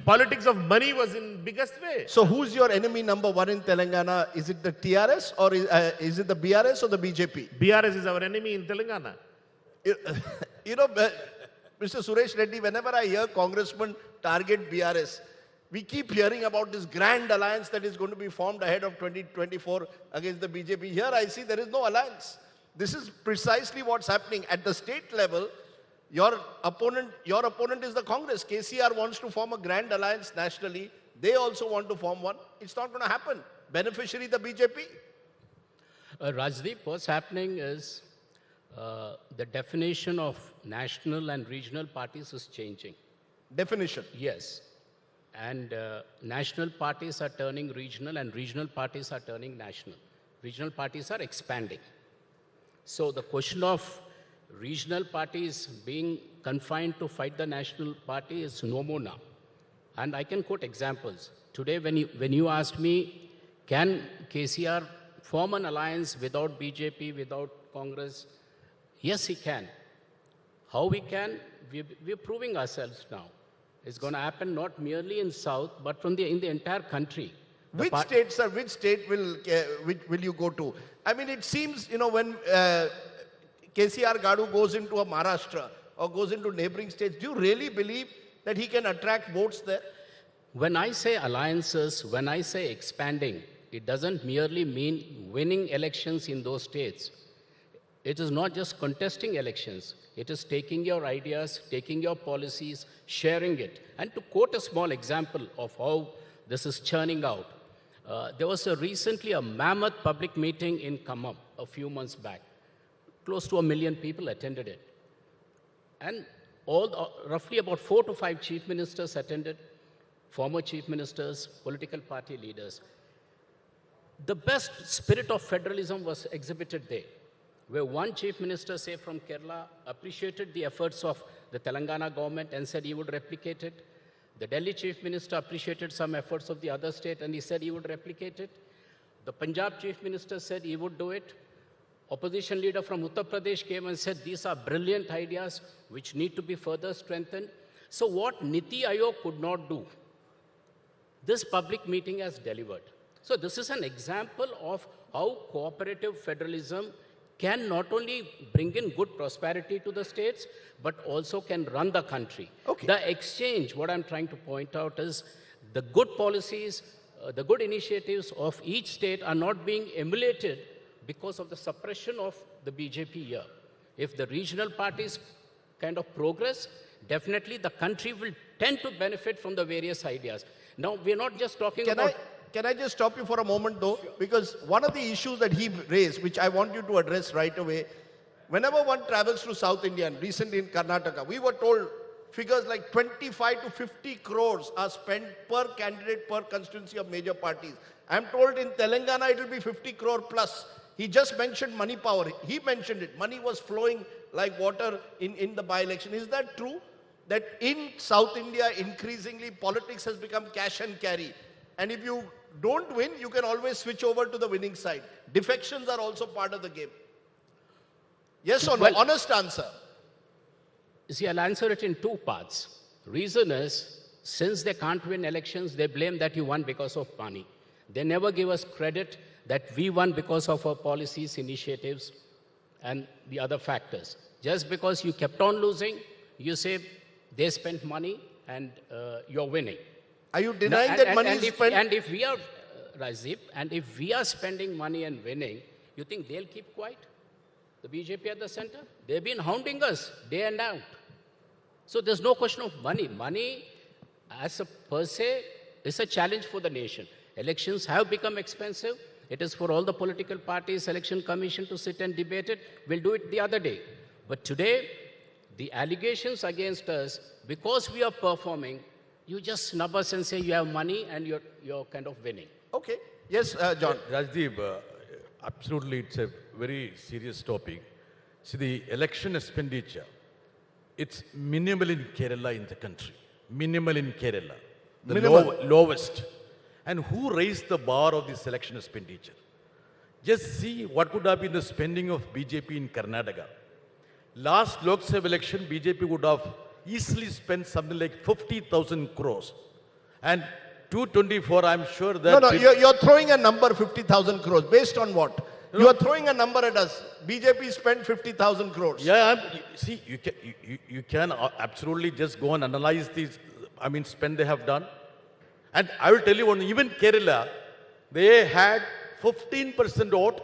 Politics of money was in biggest way. So who's your enemy number one in Telangana? Is it the TRS or is it the BRS or the BJP? BRS is our enemy in Telangana. You know, Mr. Suresh Reddy, whenever I hear congressmen target BRS, we keep hearing about this grand alliance that is going to be formed ahead of 2024 against the BJP. Here I see there is no alliance. This is precisely what's happening. At the state level, your opponent is the Congress. KCR wants to form a grand alliance nationally. They also want to form one. It's not going to happen. Beneficiary the BJP. Rajdeep, what's happening is the definition of national and regional parties is changing. Definition? Yes. And national parties are turning regional and regional parties are turning national. Regional parties are expanding. So the question of regional parties being confined to fight the national party is no more now. And I can quote examples. Today, when you asked me, can KCR form an alliance without BJP, without Congress? Yes, he can. How we can? We're proving ourselves now. It's going to happen not merely in South, but in the entire country. Which state, sir, which state will you go to? I mean, it seems, you know, when KCR Gadu goes into a Maharashtra or goes into neighboring states, do you really believe that he can attract votes there? When I say alliances, when I say expanding, it doesn't merely mean winning elections in those states. It is not just contesting elections. It is taking your ideas, taking your policies, sharing it. And to quote a small example of how this is churning out, there was recently a mammoth public meeting in Khammam a few months back. Close to 1 million people attended it. And roughly about 4 to 5 chief ministers attended, former chief ministers, political party leaders. The best spirit of federalism was exhibited there, where one chief minister, say from Kerala, appreciated the efforts of the Telangana government and said he would replicate it. The Delhi chief minister appreciated some efforts of the other state and he said he would replicate it. The Punjab chief minister said he would do it. Opposition leader from Uttar Pradesh came and said these are brilliant ideas which need to be further strengthened. So what Niti Aayog could not do, this public meeting has delivered. So this is an example of how cooperative federalism can not only bring in good prosperity to the states, but also can run the country. Okay. The exchange, what I'm trying to point out is the good policies, the good initiatives of each state are not being emulated because of the suppression of the BJP here. If the regional parties kind of progress, definitely the country will tend to benefit from the various ideas. Now, we're not just talking about... Can I just stop you for a moment though? Because one of the issues that he raised, which I want you to address right away, whenever one travels to South India, and recently in Karnataka, we were told figures like 25 to 50 crores are spent per candidate per constituency of major parties. I'm told in Telangana it will be 50 crore plus. He just mentioned money power. He mentioned it. Money was flowing like water in the by-election. Is that true? That in South India, increasingly, politics has become cash and carry. And if you don't win, you can always switch over to the winning side. Defections are also part of the game. Yes or no? Well, honest answer. See, I'll answer it in two parts. Reason is, since they can't win elections, they blame that you won because of money. They never give us credit that we won because of our policies, initiatives, and the other factors. Just because you kept on losing, you say they spent money and you're winning. Are you denying that money is spent? And if we are, Rajiv, and if we are spending money and winning, you think they'll keep quiet? The BJP at the center? They've been hounding us day and out. So there's no question of money. Money, as a per se, is a challenge for the nation. Elections have become expensive. It is for all the political parties, election commission to sit and debate it. We'll do it the other day. But today, the allegations against us, because we are performing, you just snub us and say you have money and you're kind of winning. Okay. Yes, John. Rajdeep, absolutely, it's a very serious topic. See, the election expenditure, it's minimal in Kerala in the country. Minimal in Kerala. The lowest. And who raised the bar of this election expenditure? Just see what could have been the spending of BJP in Karnataka. Last Lok Sabha election, BJP would have easily spent something like 50,000 crores. And 224, I'm sure that... No, you're throwing a number, 50,000 crores. Based on what? You are throwing a number at us. BJP spent 50,000 crores. Yeah, see, you can absolutely just go and analyze these, spend they have done. And I will tell you one, even Kerala, they had 15% vote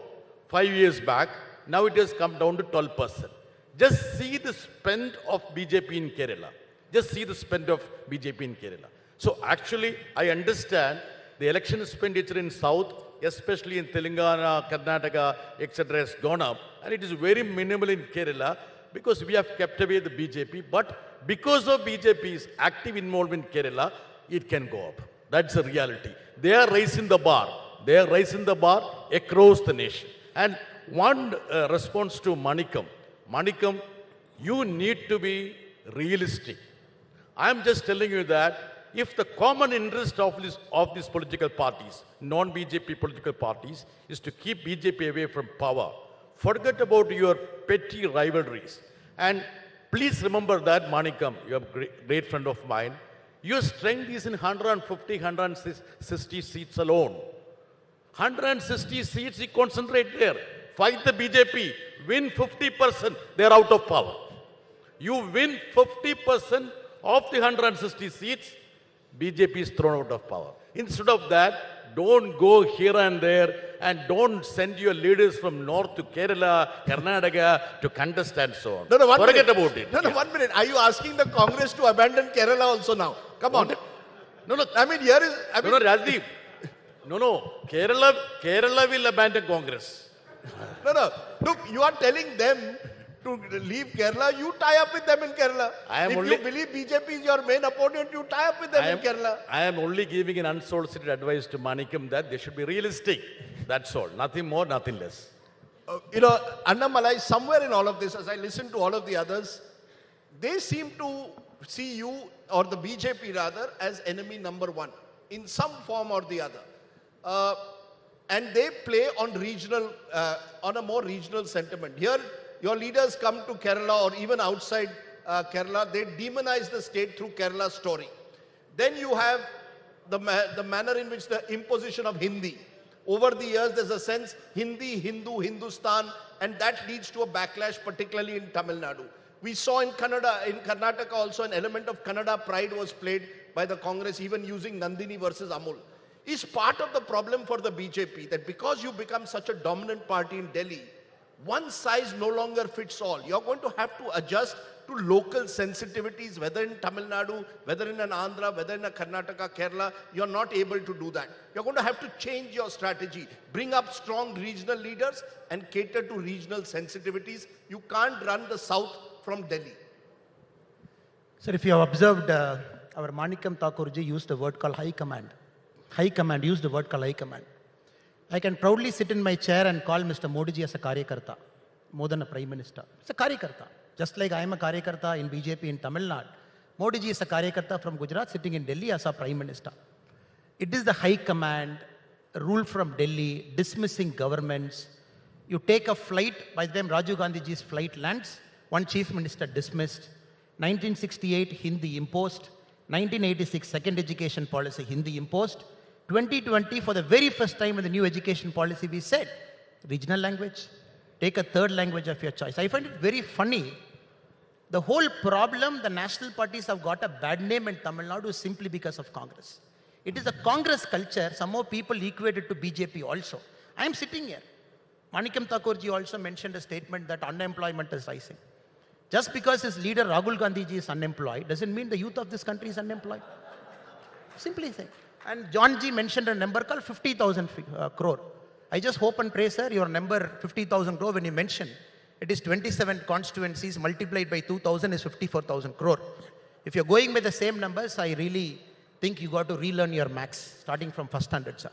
5 years back. Now it has come down to 12%. Just see the spend of BJP in Kerala. Just see the spend of BJP in Kerala. So actually, I understand the election expenditure in South, especially in Telangana, Karnataka, etc. has gone up. And it is very minimal in Kerala because we have kept away the BJP. But because of BJP's active involvement in Kerala, it can go up. That's the reality. They are raising the bar. They are raising the bar across the nation. And one response to Manikam. Manikam, you need to be realistic. I am just telling you that if the common interest of these political parties, non-BJP political parties, is to keep BJP away from power, forget about your petty rivalries. And please remember that, Manikam, you are a great friend of mine, your strength is in 150, 160 seats alone. 160 seats, you concentrate there. Fight the BJP. Win 50%, they're out of power. You win 50% of the 160 seats, BJP is thrown out of power. Instead of that, don't go here and there and don't send your leaders from north to Kerala, Karnataka to contest and so on. Forget about it. 1 minute. Are you asking the Congress to abandon Kerala also now? Come on. No. Rajdeep. No. Kerala will abandon Congress. No. Look, you are telling them to leave Kerala, you tie up with them in Kerala. You believe BJP is your main opponent, you tie up with them in Kerala. I am only giving an unsolicited advice to Manikam that they should be realistic. That's all. Nothing more, nothing less. Annamalai, somewhere in all of this, as I listen to all of the others, they seem to see you, or the BJP rather, as enemy number one in some form or the other. And they play on on a more regional sentiment. Here, your leaders come to Kerala or even outside Kerala, they demonize the state through Kerala story. Then you have the manner in which the imposition of Hindi. Over the years, there's a sense Hindi, Hindu, Hindustan, and that leads to a backlash, particularly in Tamil Nadu. We saw in Karnataka also an element of Kannada pride was played by the Congress, even using Nandini versus Amul. Is part of the problem for the BJP that because you become such a dominant party in Delhi, one size no longer fits all. You're going to have to adjust to local sensitivities, whether in Tamil Nadu, whether in an Andhra, whether in a Karnataka, Kerala, you're not able to do that. You're going to have to change your strategy, bring up strong regional leaders and cater to regional sensitivities. You can't run the South from Delhi. Sir, if you have observed, our Manikam Thakurji used the word called high command. High command, used the word called high command. I can proudly sit in my chair and call Mr. Modi ji as a Karyakarta, more than a Prime Minister. It's a Karyakarta. Just like I am a Karyakarta in BJP in Tamil Nadu, Modi ji is a Karyakarta from Gujarat sitting in Delhi as a Prime Minister. It is the high command, rule from Delhi, dismissing governments. You take a flight, by the time Rajiv Gandhi ji's flight lands, one Chief Minister dismissed. 1968, Hindi imposed. 1986, second education policy, Hindi imposed. 2020, for the very first time in the new education policy, we said, regional language, take a third language of your choice. I find it very funny. The whole problem, the national parties have got a bad name in Tamil Nadu simply because of Congress. It is a Congress culture. Somehow people equate it to BJP also. I am sitting here. Manikam Thakurji also mentioned a statement that unemployment is rising. Just because his leader Rahul Gandhi ji is unemployed doesn't mean the youth of this country is unemployed. Simply saying. And John ji mentioned a number called 50,000 crore. I just hope and pray, sir, your number 50,000 crore when you mention, it is 27 constituencies multiplied by 2,000 is 54,000 crore. If you're going by the same numbers, I really think you got to relearn your maths, starting from first standard, sir.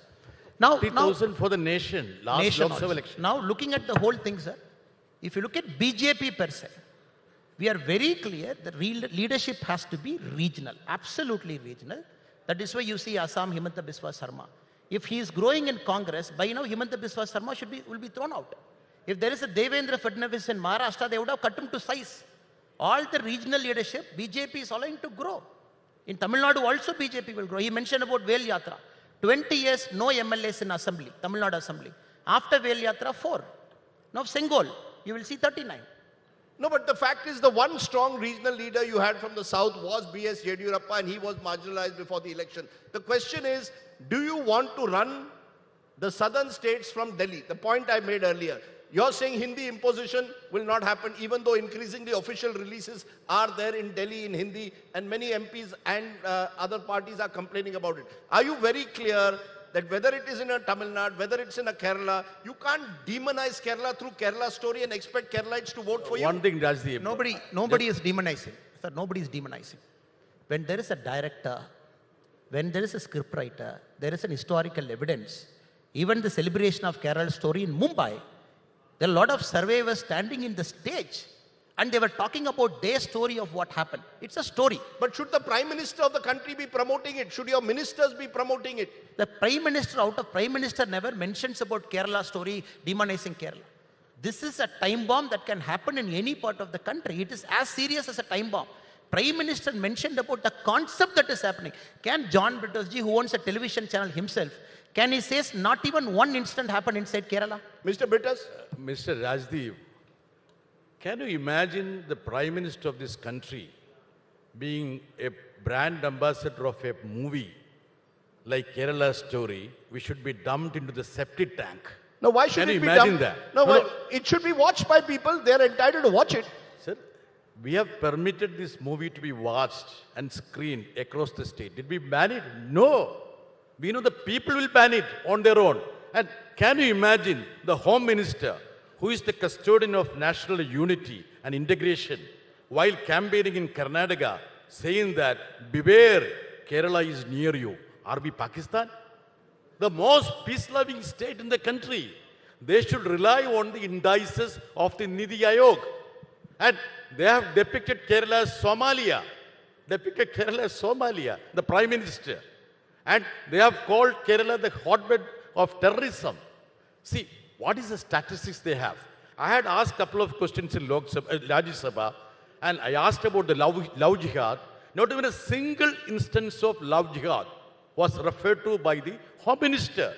Now, 50,000 for the nation, last Lok Sabha election. Now, looking at the whole thing, sir, if you look at BJP per se, we are very clear that leadership has to be regional, absolutely regional. That is why you see Assam Himanta Biswa Sarma. If he is growing in Congress, by now Himanta Biswa Sarma will be thrown out. If there is a Devendra Fadnavis in Maharashtra, they would have cut him to size. All the regional leadership, BJP is allowing to grow. In Tamil Nadu also BJP will grow. He mentioned about Vel Yatra. 20 years, no MLAs in Assembly, Tamil Nadu Assembly. After Vel Yatra, 4. Now Sengol, you will see 39. No, but the fact is the one strong regional leader you had from the south was B.S. Yediyurappa and he was marginalized before the election. The question is, do you want to run the southern states from Delhi? The point I made earlier. You're saying Hindi imposition will not happen even though increasingly official releases are there in Delhi in Hindi and many MPs and other parties are complaining about it. Are you very clear that whether it is in a Tamil Nadu, whether it's in a Kerala, you can't demonize Kerala through Kerala story and expect Keralites to vote for you? One thing, Rajdeep. Nobody is demonizing. Sir, nobody is demonizing. When there is a director, when there is a scriptwriter, there is an historical evidence. Even the celebration of Kerala story in Mumbai, there are a lot of survivors standing in the stage and they were talking about their story of what happened. It's a story. But should the Prime Minister of the country be promoting it? Should your ministers be promoting it? The Prime Minister, out of Prime Minister, never mentions about Kerala story, demonizing Kerala. This is a time bomb that can happen in any part of the country. It is as serious as a time bomb. Prime Minister mentioned about the concept that is happening. Can John Brittasji, who owns a television channel himself, can he say not even one incident happened inside Kerala? Mr. Brittas? Mr. Rajdeep, can you imagine the Prime Minister of this country being a brand ambassador of a movie like Kerala Story, which should be dumped into the septic tank? No, why should it be dumped? Can you imagine that? No, it should be watched by people. They are entitled to watch it. Sir, we have permitted this movie to be watched and screened across the state. Did we ban it? No. We know the people will ban it on their own. And can you imagine the Home Minister, who is the custodian of national unity and integration, while campaigning in Karnataka, saying that, beware, Kerala is near you. Are we Pakistan? The most peace-loving state in the country. They should rely on the indices of the Nidhi Aayog. And they have depicted Kerala as Somalia. The Prime Minister. And they have called Kerala the hotbed of terrorism. See, what is the statistics they have? I had asked a couple of questions in Rajya Sabha, and I asked about the love jihad. Not even a single instance of love jihad was referred to by the Home Minister.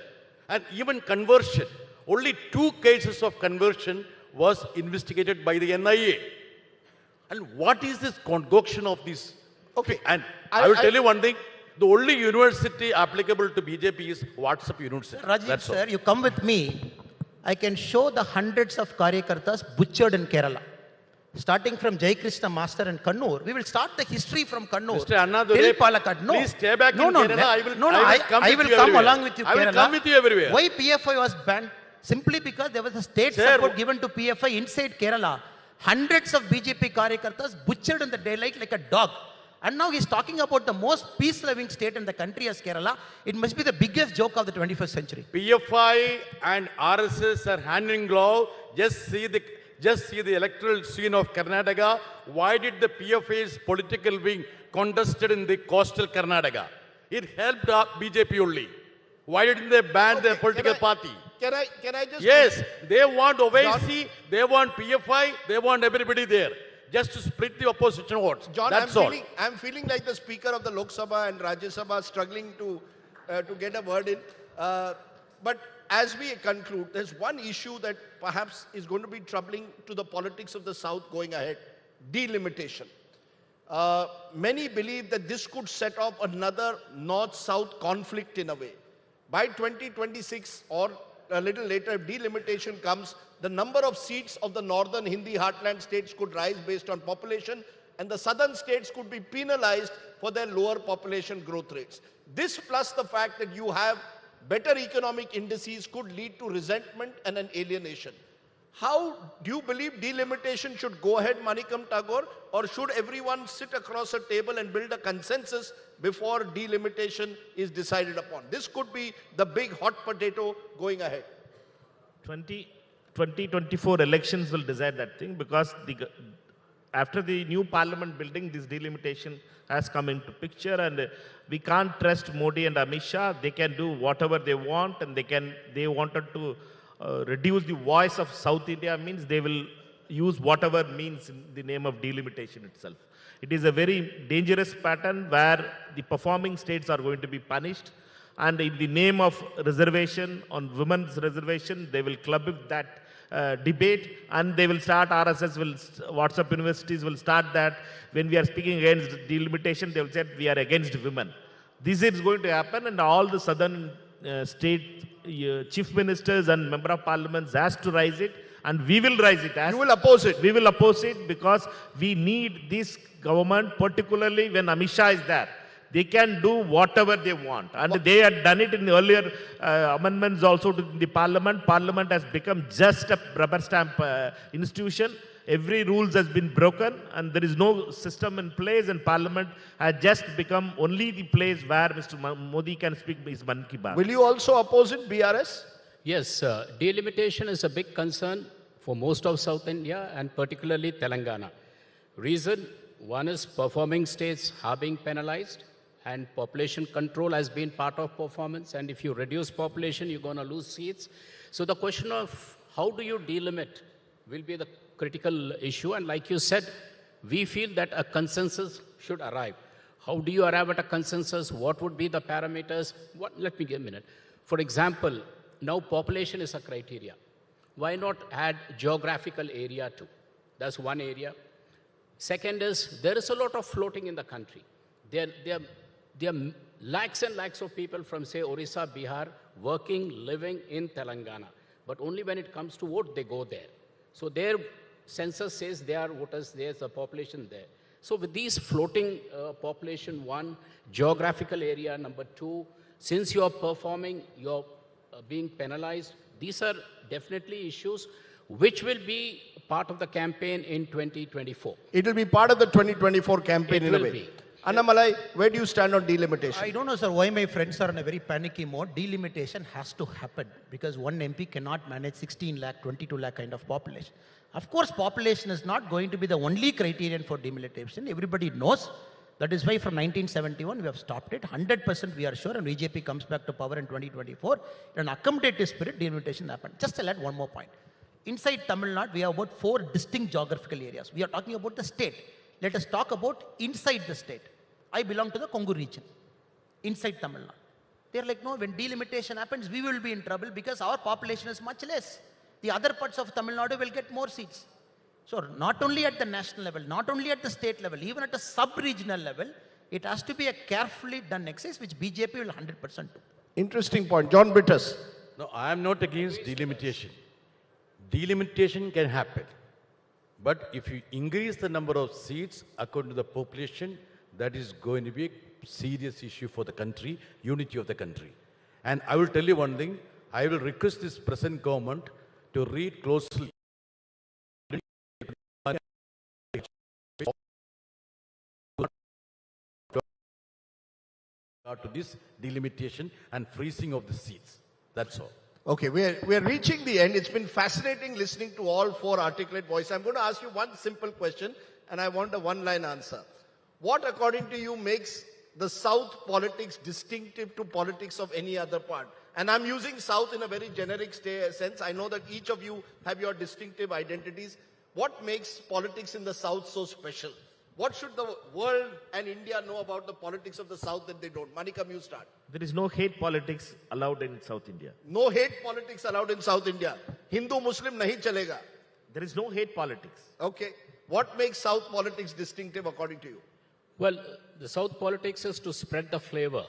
And even conversion, only 2 cases of conversion was investigated by the NIA. And what is this concoction of this? Okay. And I will tell you one thing. The only university applicable to BJP is WhatsApp University. Rajiv, That's sir, all. you come with me. I can show the hundreds of Karyakartas butchered in Kerala. Starting from Jai Krishna Master and Kannur, we will start the history from Kannur Mr. Annadure, till Palakkad. No, please stay back no, in no, Kerala. I will come along with you, I will Kerala. come with you everywhere. Why PFI was banned? Simply because there was a state Sir, support given to PFI inside Kerala. Hundreds of BJP Karyakartas butchered in the daylight like a dog. And now he's talking about the most peace-loving state in the country as Kerala. It must be the biggest joke of the 21st century. PFI and RSS are hand in glove. Just see the electoral scene of Karnataka. Why did the PFI's political wing contested in the coastal Karnataka? It helped BJP only. Why didn't they ban their political party? Can I just... Yes, they want OIC, they want PFI, they want everybody there. Just to split the opposition votes. John, That's I'm feeling like the Speaker of the Lok Sabha and Rajya Sabha struggling to get a word in. But as we conclude, there's one issue that perhaps is going to be troubling to the politics of the South going ahead. Delimitation. Many believe that this could set off another North-South conflict in a way. By 2026 or a little later, if delimitation comes, the number of seats of the northern Hindi heartland states could rise based on population, and the southern states could be penalized for their lower population growth rates. This plus the fact that you have better economic indices could lead to resentment and an alienation. How do you believe delimitation should go ahead, Manikam Tagore, or should everyone sit across a table and build a consensus before delimitation is decided upon? This could be the big hot potato going ahead. 2024 elections will decide that thing, because after the new parliament building, this delimitation has come into picture, and we can't trust Modi and Amit Shah. They can do whatever they want, and they wanted to reduce the voice of South India, means they will use whatever means in the name of delimitation itself. It is a very dangerous pattern where the performing states are going to be punished, and in the name of reservation on women's reservation, they will club that debate, and they will start, WhatsApp universities will start that. When we are speaking against delimitation, they will say we are against women. This is going to happen, and all the southern state chief ministers and member of parliaments has to rise it, and we will rise it. You will oppose it? We will oppose it, because we need this government, particularly when Amit Shah is there. They can do whatever they want. And they had done it in the earlier amendments also to the parliament. Parliament has become just a rubber stamp institution. Every rules has been broken, and there is no system in place, and parliament has just become only the place where Mr. Modi can speak his Man Ki Baat. Will you also oppose it, BRS? Yes, delimitation is a big concern for most of South India, and particularly Telangana. Reason, one is performing states are being penalized, and population control has been part of performance, and if you reduce population, you're going to lose seats. So the question of how do you delimit will be the critical issue, and like you said, we feel that a consensus should arrive. How do you arrive at a consensus? What would be the parameters? Let me give a minute. For example, now population is a criteria. Why not add geographical area too? That's one area. Second is, there is a lot of floating in the country. There are lakhs and lakhs of people from, say, Orissa, Bihar, working, living in Telangana. But only when it comes to vote, they go there. So their census says they are voters, there's a population there. So with these floating population, one, geographical area, number two, since you're performing, you're being penalized, these are definitely issues which will be part of the campaign in 2024. It will be part of the 2024 campaign in a way. Annamalai, where do you stand on delimitation? I don't know, sir, why my friends are in a very panicky mode. Delimitation has to happen because one MP cannot manage 16 lakh, 22 lakh kind of population. Of course, population is not going to be the only criterion for delimitation. Everybody knows. That is why from 1971 we have stopped it. 100% we are sure, and BJP comes back to power in 2024. In an accommodative spirit, delimitation happened. Just to add one more point. Inside Tamil Nadu, we have about 4 distinct geographical areas. We are talking about the state. Let us talk about inside the state. I belong to the Kongu region, inside Tamil Nadu. They're like, no, when delimitation happens, we will be in trouble because our population is much less. The other parts of Tamil Nadu will get more seats. So not only at the national level, not only at the state level, even at a sub-regional level, it has to be a carefully done exercise, which BJP will 100% do. Interesting point. John Brittus. No, I am not against delimitation. Delimitation can happen. But if you increase the number of seats according to the population, that is going to be a serious issue for the country, unity of the country. And I will tell you one thing, I will request this present government to read closely to this delimitation and freezing of the seats. That's all. Okay, we're reaching the end. It's been fascinating listening to all four articulate voices. I'm going to ask you one simple question, and I want a one-line answer. What, according to you, makes the South politics distinctive to politics of any other part? And I'm using South in a very generic sense. I know that each of you have your distinctive identities. What makes politics in the South so special? What should the world and India know about the politics of the South that they don't? Manikam, you start. There is no hate politics allowed in South India. No hate politics allowed in South India. Hindu-Muslim nahi chalega. There is no hate politics. Okay. What makes South politics distinctive according to you? Well, the South politics is to spread the flavor.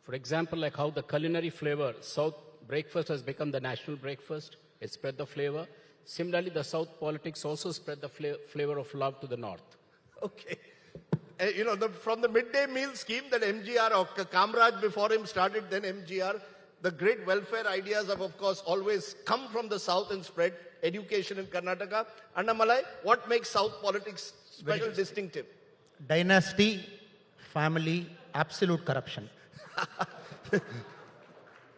For example, like how the culinary flavor, South breakfast has become the national breakfast. It spread the flavor. Similarly, the South politics also spread the flavor of love to the North. Okay. You know, from the midday meal scheme that MGR or Kamraj before him started, then MGR, the great welfare ideas have, of course, always come from the South and spread. Education in Karnataka. Annamalai, what makes South politics special, distinctive? Dynasty, family, absolute corruption.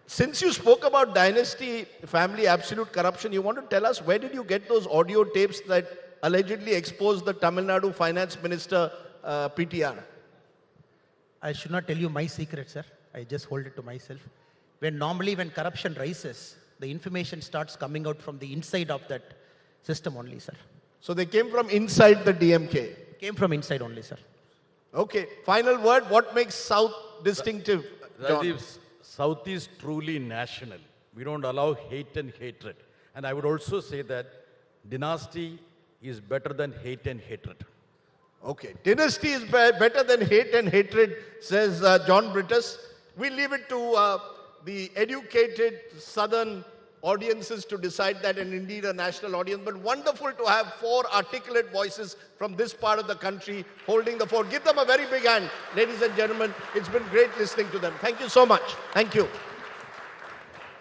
Since you spoke about dynasty, family, absolute corruption, you want to tell us where did you get those audio tapes that allegedly exposed the Tamil Nadu finance minister, PTR? I should not tell you my secret, sir. I just hold it to myself. Normally when corruption rises, the information starts coming out from the inside of that system only, sir. So they came from inside the DMK? Came from inside only, sir. Okay. Final word. What makes South distinctive, John? South is truly national. We don't allow hate and hatred. And I would also say that dynasty is better than hate and hatred. Okay. Dynasty is better than hate and hatred, says John Brittus. We leave it to the educated southern audiences to decide that, and indeed a national audience. But wonderful to have four articulate voices from this part of the country holding the fort. Give them a very big hand, ladies and gentlemen. It's been great listening to them. Thank you so much. Thank you.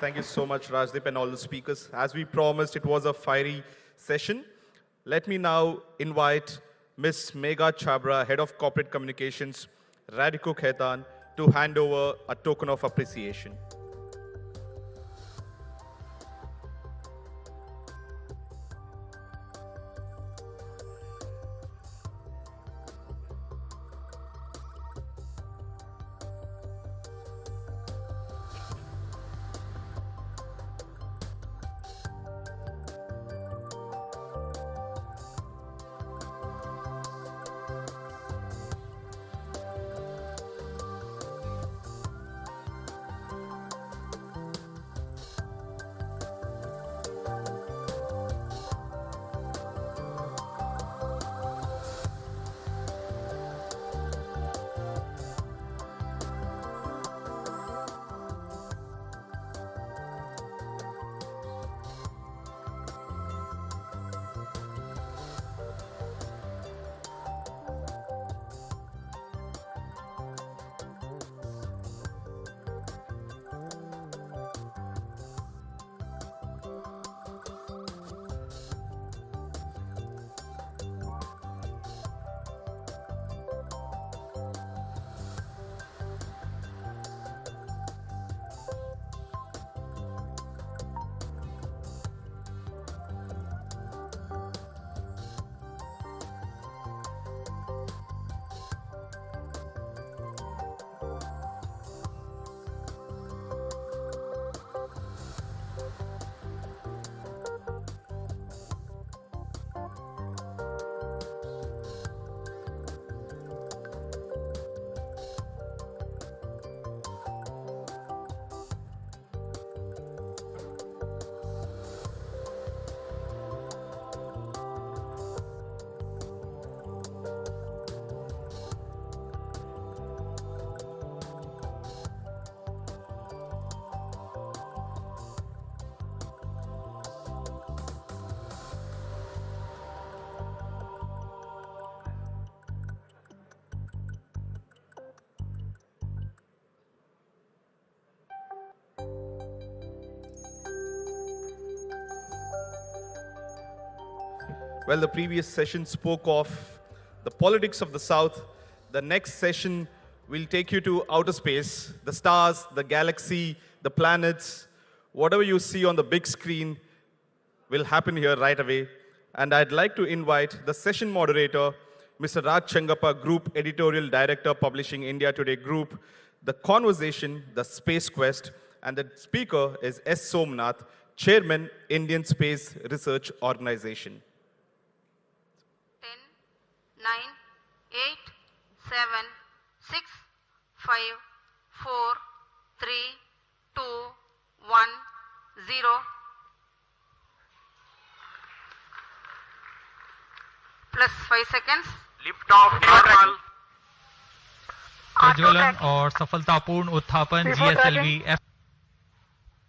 Thank you so much, Rajdeep, and all the speakers. As we promised, it was a fiery session. Let me now invite Ms. Megha Chabra, Head of Corporate Communications, Radhiko Khaitan, to hand over a token of appreciation. Well, the previous session spoke of the politics of the South. The next session will take you to outer space, the stars, the galaxy, the planets. Whatever you see on the big screen will happen here right away. And I'd like to invite the session moderator, Mr. Raj Changappa, Group Editorial Director, Publishing India Today Group, the conversation, the space quest, and the speaker is S. Somnath, Chairman, Indian Space Research Organization. 10, 9, 8, 7, 6, 5, 4, 3, 2, 1, 0. Plus 5 seconds. Lift off normal. प्रज्वलन और सफलतापूर्ण उत्थापन GSLV F.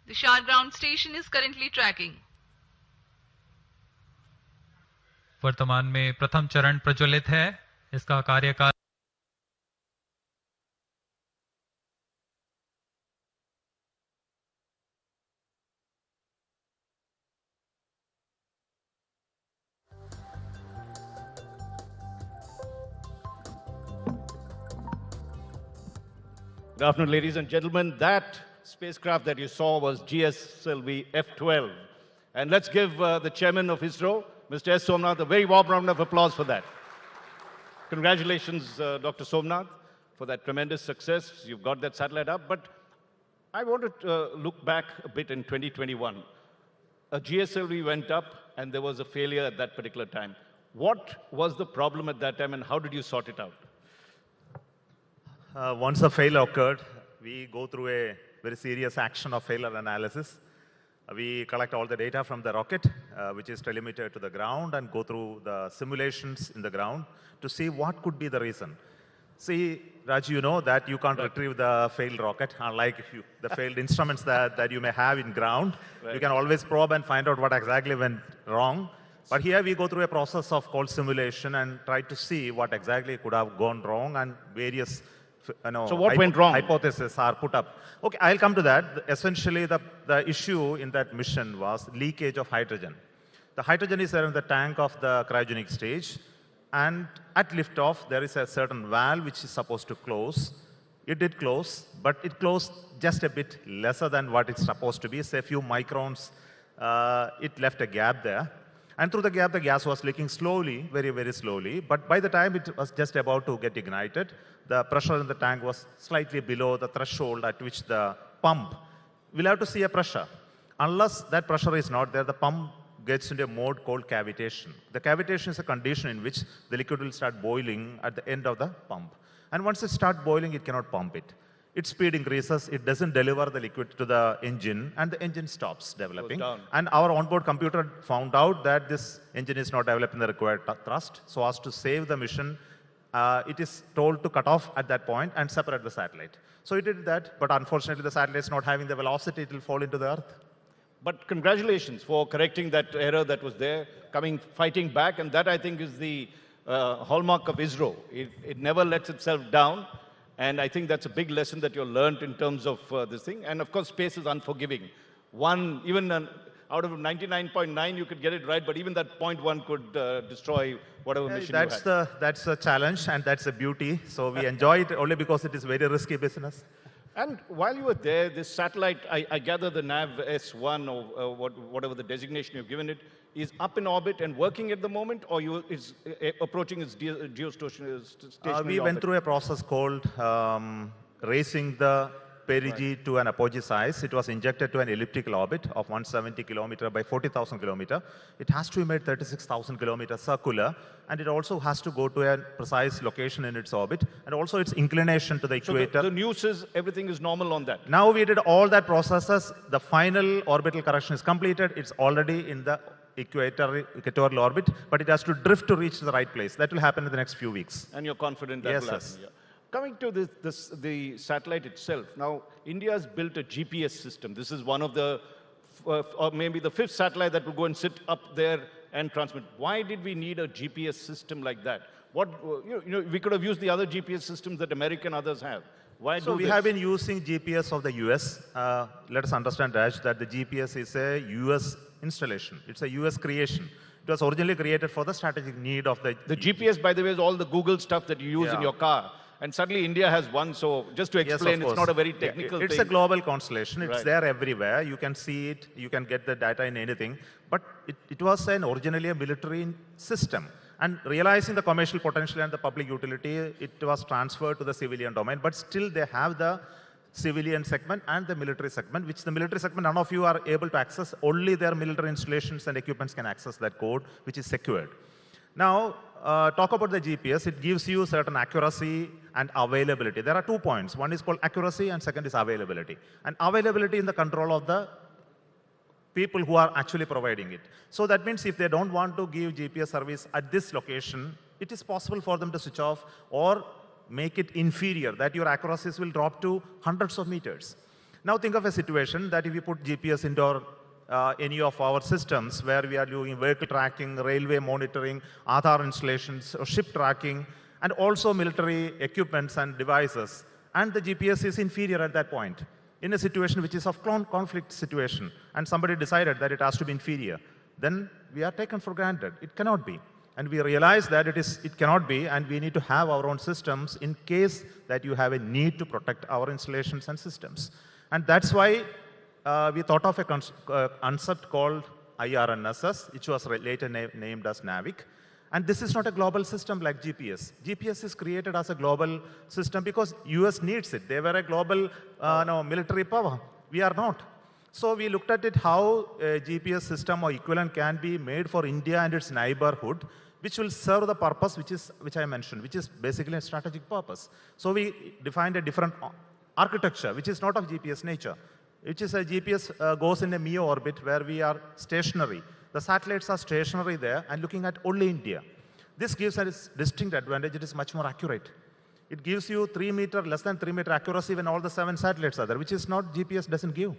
The Shah ground station is currently tracking. वर्तमान में प्रथम चरण प्रज्वलित है. इसका कार्यकाल Good afternoon, ladies and gentlemen. That spacecraft that you saw was GSLV F-12. And let's give the chairman of ISRO, Mr. S. Somnath, a very warm round of applause for that. Congratulations, Dr. Somnath, for that tremendous success. You've got that satellite up. But I wanted to look back a bit in 2021. A GSLV went up, and there was a failure at that particular time. What was the problem at that time, and how did you sort it out? Once a failure occurred, we go through a very serious action of failure analysis. We collect all the data from the rocket, which is telemetered to the ground, and go through the simulations in the ground to see what could be the reason. See, Raj, you know that you can't retrieve the failed rocket, unlike the failed instruments that you may have in ground. Right. You can always probe and find out what exactly went wrong. But here we go through a process of called simulation and try to see what exactly could have gone wrong, and various so what went wrong? Hypotheses are put up. Okay, I'll come to that. Essentially, the issue in that mission was leakage of hydrogen. The hydrogen is there in the tank of the cryogenic stage, and at liftoff, there is a certain valve which is supposed to close. It did close, but it closed just a bit lesser than what it's supposed to be. Say a few microns, it left a gap there. And through the gap, the gas was leaking slowly, very, very slowly. But by the time it was just about to get ignited, the pressure in the tank was slightly below the threshold at which the pump will have to see a pressure. Unless that pressure is not there, the pump gets into a mode called cavitation. The cavitation is a condition in which the liquid will start boiling at the end of the pump. And once it starts boiling, it cannot pump it. Its speed increases, it doesn't deliver the liquid to the engine, and the engine stops developing. And our onboard computer found out that this engine is not developing the required thrust. So as to save the mission, it is told to cut off at that point and separate the satellite. So it did that, but unfortunately the satellite is not having the velocity, it will fall into the earth. But congratulations for correcting that error that was there, fighting back, and that I think is the hallmark of ISRO. It never lets itself down. And I think that's a big lesson that you learned in terms of this thing. And of course, space is unforgiving. Even out of 99.9, you could get it right, but even that 0.1 could destroy whatever mission you had. That's the challenge, and that's the beauty. So we enjoy it only because it is very risky business. And while you were there, this satellite, I gather the NAV S1 or whatever the designation you've given it, is up in orbit and working at the moment, or is approaching its geostationary orbit? We went through a process called raising the perigee to an apogee size. It was injected to an elliptical orbit of 170 kilometer by 40,000 kilometer. It has to be made 36,000 kilometers circular, and it also has to go to a precise location in its orbit, and also its inclination to the equator. So the news is everything is normal on that. Now we did all that processes. The final orbital correction is completed. It's already in the equatorial orbit, but it has to drift to reach the right place. That will happen in the next few weeks. And you're confident that will happen? Yeah. Coming to the satellite itself, now India has built a GPS system. This is one of the, or maybe the fifth satellite that will go and sit up there and transmit. Why did we need a GPS system like that? We could have used the other GPS systems that America and others have. Why so we have been using GPS of the US. Let us understand, Raj, that the GPS is a US installation. It's a US creation. It was originally created for the strategic need of the... The GPS, by the way, is all the Google stuff that you use in your car. And suddenly India has one, so just to explain, it's not a very technical thing. It's a global constellation. It's Right. there everywhere. You can see it. You can get the data in anything. But it was originally a military system. And realizing the commercial potential and the public utility, it was transferred to the civilian domain. But still, they have the civilian segment and the military segment, which the military segment, none of you are able to access. Only their military installations and equipments can access that code, which is secured. Now, talk about the GPS. It gives you certain accuracy and availability. There are 2 points. One is called accuracy and second is availability. And availability in the control of the people who are actually providing it. So that means if they don't want to give GPS service at this location, it is possible for them to switch off or make it inferior, that your accuracies will drop to hundreds of meters. Now think of a situation that if you put GPS into any of our systems where we are doing vehicle tracking, railway monitoring, Aadhaar installations, or ship tracking, and also military equipments and devices, and the GPS is inferior at that point, in a situation which is of conflict situation, and somebody decided that it has to be inferior, then we are taken for granted. It cannot be. And we realize that it cannot be, and we need to have our own systems in case that you have a need to protect our installations and systems. And that's why we thought of a concept called IRNSS, which was later named as NAVIC. And this is not a global system like GPS. GPS is created as a global system because US needs it. They were a global military power. We are not. So we looked at it how a GPS system or equivalent can be made for India and its neighborhood, which will serve the purpose which I mentioned, which is basically a strategic purpose. So we defined a different architecture, which is not of GPS nature, which is a GPS goes in a MEO orbit where we are stationary. The satellites are stationary there and looking at only India. This gives us a distinct advantage. It is much more accurate. It gives you 3 meter, less than 3 meter accuracy when all the 7 satellites are there, which is not GPS doesn't give.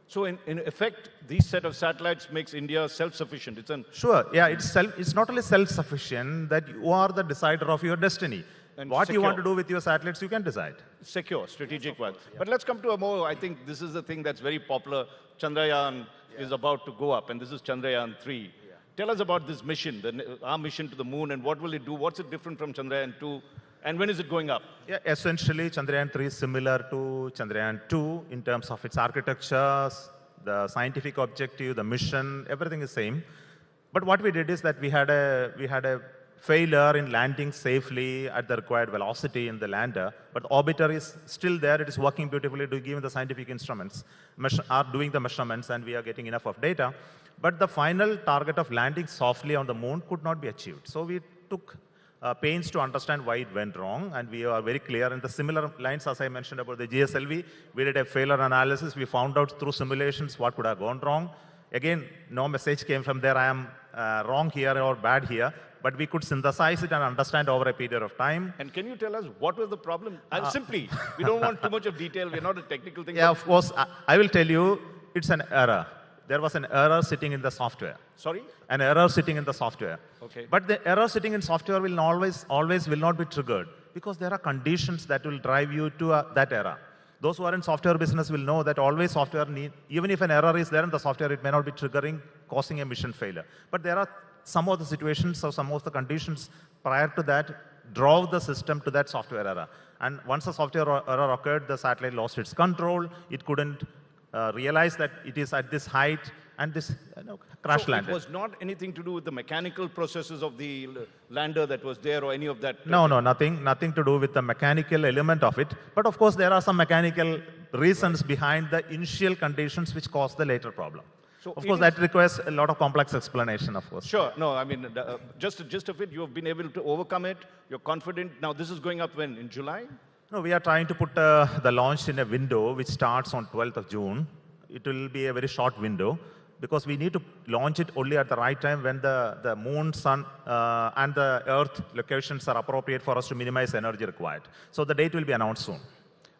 So in effect, these set of satellites makes India self-sufficient. Sure, yeah, it's not only self-sufficient, that you are the decider of your destiny. And what secure. You want to do with your satellites, you can decide. Secure, strategic one. Yeah. But let's come to a more, I think this is the thing that's very popular. Chandrayaan is about to go up, and this is Chandrayaan 3. Yeah. Tell us about this mission, our mission to the moon, and what will it do? What's it different from Chandrayaan 2? And when is it going up? Yeah, essentially, Chandrayaan 3 is similar to Chandrayaan 2 in terms of its architectures, the scientific objective, the mission, everything is same. But what we did is that we had a failure in landing safely at the required velocity in the lander, but the orbiter is still there. It is working beautifully, giving the scientific instruments, are doing the measurements, and we are getting enough of data. But the final target of landing softly on the moon could not be achieved. So we took pains to understand why it went wrong, and we are very clear. In the similar lines, as I mentioned about the GSLV, we did a failure analysis. We found out through simulations what could have gone wrong. Again, no message came from there, I am wrong here or bad here, but we could synthesize it and understand over a period of time. And can you tell us what was the problem? Simply, we don't want too much of detail. We're not a technical thing. Yeah, of course. I will tell you, it's an error. There was an error sitting in the software. Sorry? An error sitting in the software. Okay. But the error sitting in software will always will not be triggered because there are conditions that will drive you to that error. Those who are in software business will know that always software even if an error is there in the software, it may not be triggering, causing a mission failure. But there are some of the situations or some of the conditions prior to that drove the system to that software error. And once the software error occurred, the satellite lost its control. It couldn't realize that it is at this height, and this crash landed. It was not anything to do with the mechanical processes of the lander that was there or any of that? No, nothing to do with the mechanical element of it. But of course, there are some mechanical reasons behind the initial conditions which caused the later problem. So of course, that requires a lot of complex explanation, of course. Sure. No, I mean, just of it, you have been able to overcome it. You're confident. Now, this is going up when? In July? No, we are trying to put the launch in a window which starts on 12th of June. It will be a very short window because we need to launch it only at the right time when the moon, sun, and the earth locations are appropriate for us to minimize energy required. So the date will be announced soon.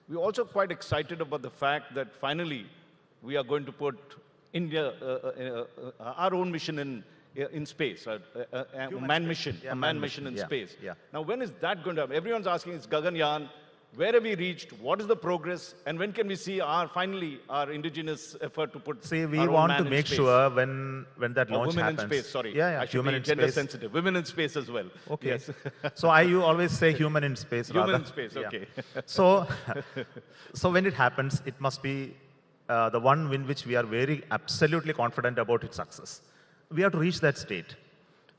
We're also quite excited about the fact that finally we are going to put India, our own mission in space, a manned mission, in space. Yeah. Now, when is that going to happen? Everyone's asking, it's Gaganyaan. Where have we reached? What is the progress? And when can we see finally our indigenous effort to put See, we our own want man to in make space? sure when that Or launch women happens. in space, sorry. Yeah, I should human be in gender space. sensitive. Women in space as well. Okay. Yes. So you always say human in space Human rather. in space, Yeah. okay. So, so when it happens, it must be the one in which we are very absolutely confident about its success. We have to reach that state.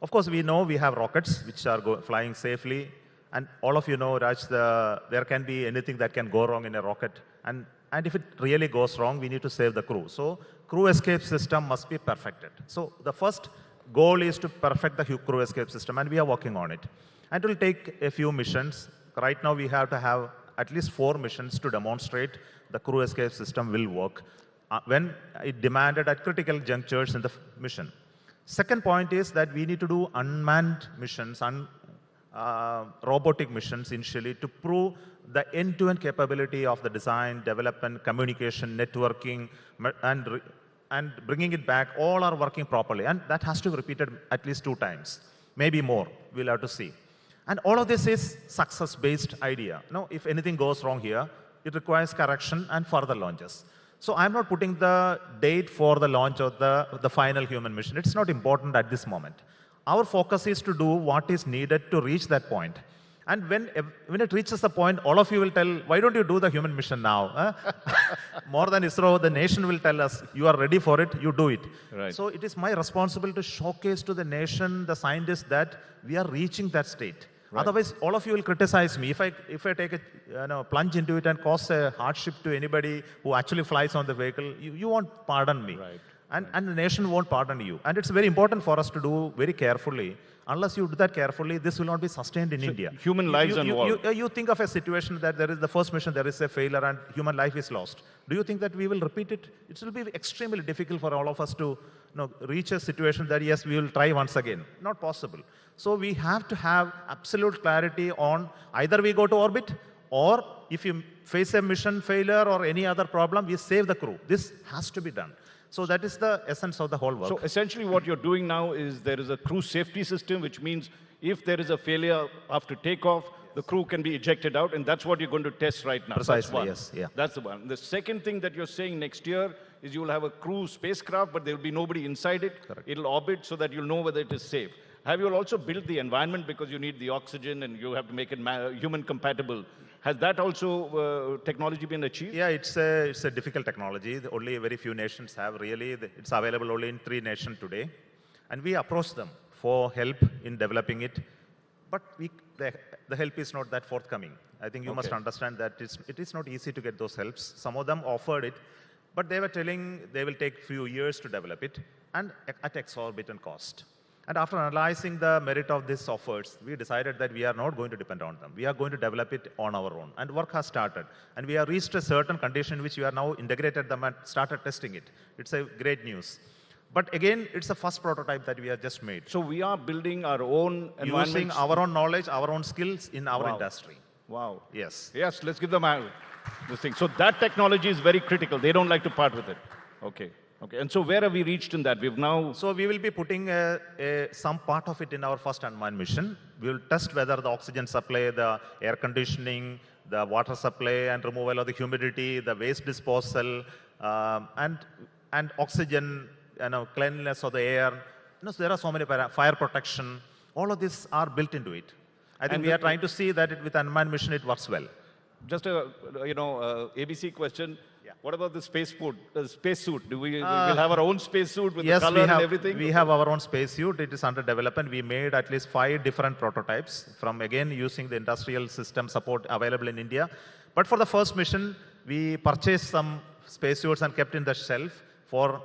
Of course, we know we have rockets which are flying safely. And all of you know, Raj, there can be anything that can go wrong in a rocket. And if it really goes wrong, we need to save the crew. So crew escape system must be perfected. So the first goal is to perfect the crew escape system, and we are working on it. And it will take a few missions. Right now, we have to have at least 4 missions to demonstrate the crew escape system will work when it demanded at critical junctures in the mission. Second point is that we need to do unmanned missions, robotic missions initially to prove the end-to-end capability of the design, development, communication, networking, and bringing it back, all are working properly. And that has to be repeated at least 2 times, maybe more. We'll have to see. And all of this is success-based idea. Now, if anything goes wrong here, it requires correction and further launches. So I'm not putting the date for the launch of the final human mission. It's not important at this moment. Our focus is to do what is needed to reach that point. And when it reaches the point, all of you will tell, why don't you do the human mission now? More than ISRO, the nation will tell us, you are ready for it, you do it. Right. So it is my responsibility to showcase to the nation, the scientists, that we are reaching that state. Right. Otherwise, all of you will criticize me. If I take a plunge into it and cause a hardship to anybody who actually flies on the vehicle, you won't pardon me. Right. And the nation won't pardon you. And it's very important for us to do very carefully. Unless you do that carefully, this will not be sustained in India. Human lives involved. You think of a situation that there is the first mission, there is a failure and human life is lost. Do you think that we will repeat it? It will be extremely difficult for all of us to reach a situation that, yes, we will try once again. Not possible. So we have to have absolute clarity on either we go to orbit, or if you face a mission failure or any other problem, we save the crew. This has to be done. So that is the essence of the whole work. So essentially what you're doing now is there is a crew safety system, which means if there is a failure after takeoff, the crew can be ejected out, and that's what you're going to test right now. Precisely, that's one. yes. Yeah. That's the one. The second thing that you're saying next year is you will have a crew spacecraft, but there will be nobody inside it. Correct. It'll orbit so that you'll know whether it is safe. Have you also built the environment, because you need the oxygen and you have to make it human compatible? Has that also technology been achieved? Yeah, it's a difficult technology. Only very few nations have really. It's available only in 3 nations today. And we approach them for help in developing it. But the help is not that forthcoming. I think you must understand that it is not easy to get those helps. Some of them offered it, but they were telling they will take few years to develop it and at exorbitant cost. And after analyzing the merit of these offers, we decided that we are not going to depend on them. We are going to develop it on our own. And work has started. And we have reached a certain condition which we are now integrated them and started testing it. It's a great news. But again, it's the first prototype that we have just made. So we are building our own environment. Using our own knowledge, our own skills in our industry. Wow. Yes. Yes, let's give them this thing. So that technology is very critical. They don't like to part with it. Okay. Okay, and so where have we reached in that? We've now... So we will be putting some part of it in our first unmanned mission. We will test whether the oxygen supply, the air conditioning, the water supply and removal of the humidity, the waste disposal, and oxygen, cleanliness of the air. So there are so many fire protection. All of these are built into it. I think we are trying to see that with unmanned mission it works well. Just a ABC question. What about the spacesuit? Do we will have our own spacesuit with the color and everything? We have our own spacesuit. It is under development. We made at least 5 different prototypes from, again, using the industrial system support available in India. But for the first mission, we purchased some spacesuits and kept in the shelf for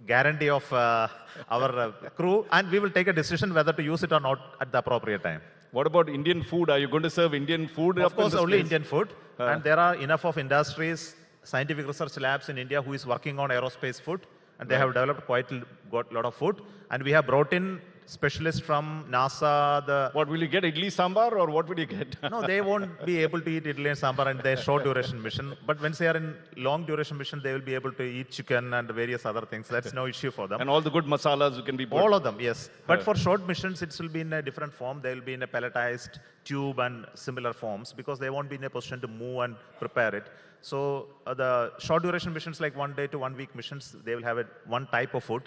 guarantee of our crew. And we will take a decision whether to use it or not at the appropriate time. What about Indian food? Are you going to serve Indian food? Of course, only Indian food. And there are enough of industries, scientific research labs in India who is working on aerospace food, and they have developed quite a lot of food. And we have brought in specialists from NASA. What will you get? Idli sambar or what will you get? No, they won't be able to eat idli and sambar in their short duration mission. But when they are in long duration mission, they will be able to eat chicken and various other things. That's no issue for them. And all the good masalas you can be put. All of them, yes. But for short missions, it will be in a different form. They will be in a pelletized tube and similar forms because they won't be in a position to move and prepare it. So the short duration missions like 1 day to 1 week missions, they will have one type of food.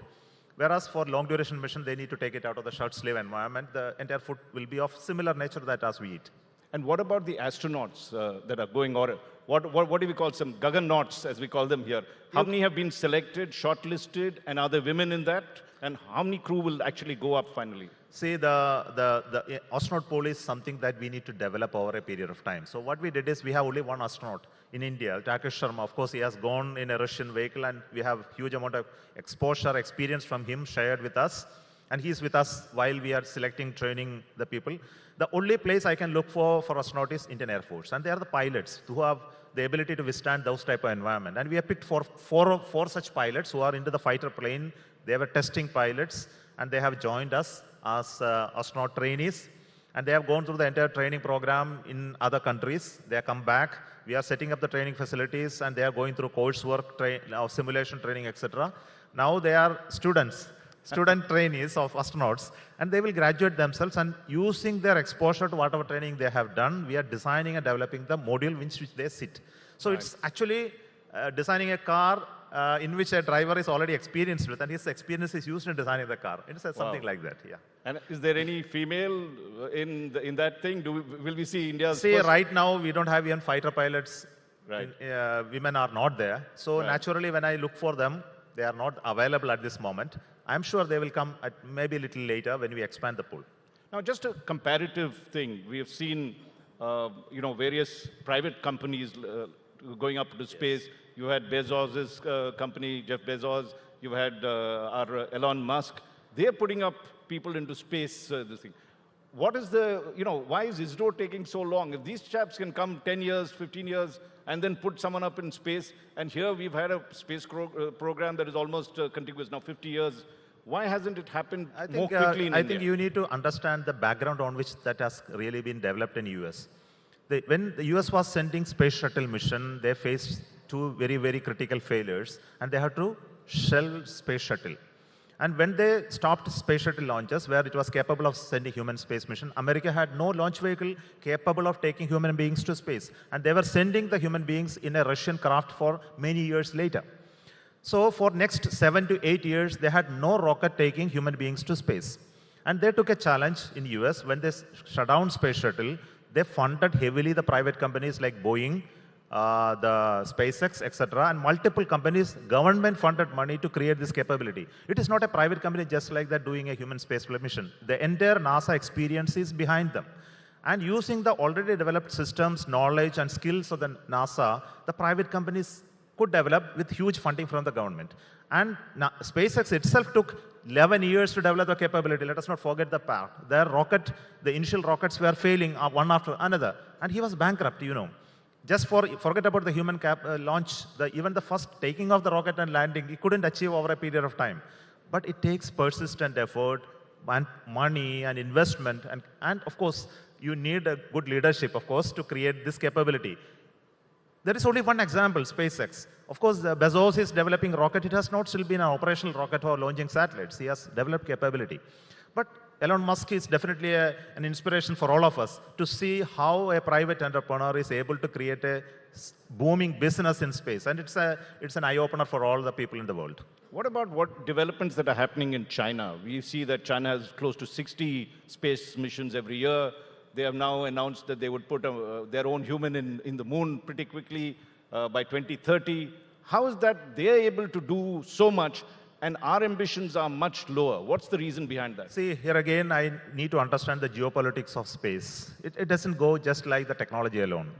Whereas for long duration mission, they need to take it out of the short sleeve environment. The entire food will be of similar nature that as we eat. And what about the astronauts that are going, or what do we call them? Gagannauts, as we call them here. How many have been selected, shortlisted, and are there women in that? And how many crew will actually go up finally? See, the astronaut pool is something that we need to develop over a period of time. So what we did is we have only one astronaut in India, Rakesh Sharma. Of course, he has gone in a Russian vehicle and we have huge amount of exposure, experience from him shared with us. And he's with us while we are selecting, training the people. The only place I can look for astronaut is Indian Air Force. And they are the pilots who have the ability to withstand those type of environment. And we have picked four such pilots who are into the fighter plane. They were testing pilots and they have joined us as astronaut trainees. And they have gone through the entire training program in other countries. They have come back. We are setting up the training facilities and they are going through coursework, simulation training, etc. Now they are student trainees of astronauts, and they will graduate themselves, and using their exposure to whatever training they have done, we are designing and developing the module in which they sit. So it's actually designing a car in which a driver is already experienced with, and his experience is used in designing the car. It's something like that, yeah. And is there any female in that thing? Will we see India's See, first? right now we don't have even fighter pilots. Right. Women are not there. So naturally, when I look for them, they are not available at this moment. I'm sure they will come at maybe a little later when we expand the pool. Now, just a comparative thing. We have seen, various private companies going up to space. You had Bezos's company, Jeff Bezos. You had our Elon Musk. They're putting up people into space. This thing. What is why is ISRO taking so long? If these chaps can come 10 years, 15 years, and then put someone up in space, and here we've had a space program that is almost contiguous now, 50 years. Why hasn't it happened more quickly in India? I think you need to understand the background on which that has really been developed in US. When the US was sending space shuttle mission, they faced two very, very critical failures, and they had to shelve space shuttle. And when they stopped space shuttle launches, where it was capable of sending human space mission, America had no launch vehicle capable of taking human beings to space. And they were sending the human beings in a Russian craft for many years later. So for next 7 to 8 years, they had no rocket taking human beings to space. And they took a challenge in US when they shut down space shuttle. They funded heavily the private companies like Boeing, the SpaceX, etc., and multiple companies, government-funded money to create this capability. It is not a private company just like that doing a human spaceflight mission. The entire NASA experience is behind them. And using the already developed systems, knowledge, and skills of the NASA, the private companies could develop with huge funding from the government. And SpaceX itself took 11 years to develop the capability. Let us not forget the part. Their rocket, the initial rockets were failing one after another. And he was bankrupt, Just forget about the human launch, even the first taking of the rocket and landing, he couldn't achieve over a period of time. But it takes persistent effort and money and investment. And of course, you need a good leadership, of course, to create this capability. There is only one example, SpaceX. Of course, Bezos is developing rocket. It has not still been an operational rocket for launching satellites. He has developed capability. But Elon Musk is definitely an inspiration for all of us to see how a private entrepreneur is able to create a booming business in space. And it's an eye-opener for all the people in the world. What about what developments that are happening in China? We see that China has close to 60 space missions every year. They have now announced that they would put their own human in the moon pretty quickly by 2030. How is that they're able to do so much and our ambitions are much lower? What's the reason behind that? See, here again, I need to understand the geopolitics of space. It doesn't go just like the technology alone.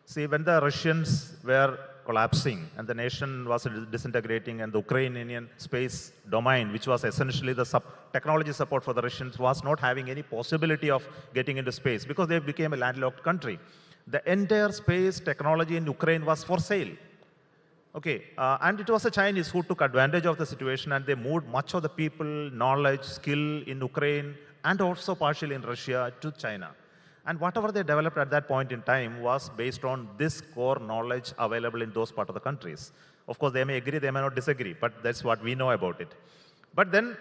See, when the Russians were collapsing and the nation was disintegrating and the Ukrainian space domain, which was essentially the technology support for the Russians, was not having any possibility of getting into space because they became a landlocked country. The entire space technology in Ukraine was for sale. Okay, and it was the Chinese who took advantage of the situation, and they moved much of the people, knowledge, skill in Ukraine and also partially in Russia to China. And whatever they developed at that point in time was based on this core knowledge available in those part of the countries. Of course, they may agree, they may not disagree, but that's what we know about it. But then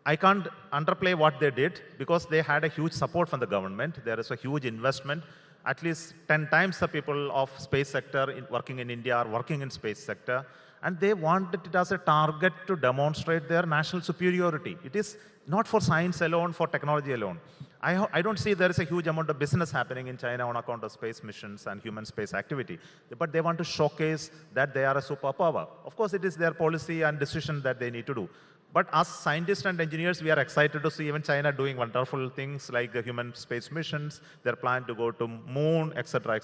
I can't underplay what they did because they had a huge support from the government. There is a huge investment. At least 10 times the people of space sector working in India are working in space sector. And they wanted it as a target to demonstrate their national superiority. It is not for science alone, for technology alone. I don't see there is a huge amount of business happening in China on account of space missions and human space activity. But they want to showcase that they are a superpower. Of course, it is their policy and decision that they need to do. But as scientists and engineers, we are excited to see even China doing wonderful things like the human space missions, their plan to go to moon, etc.,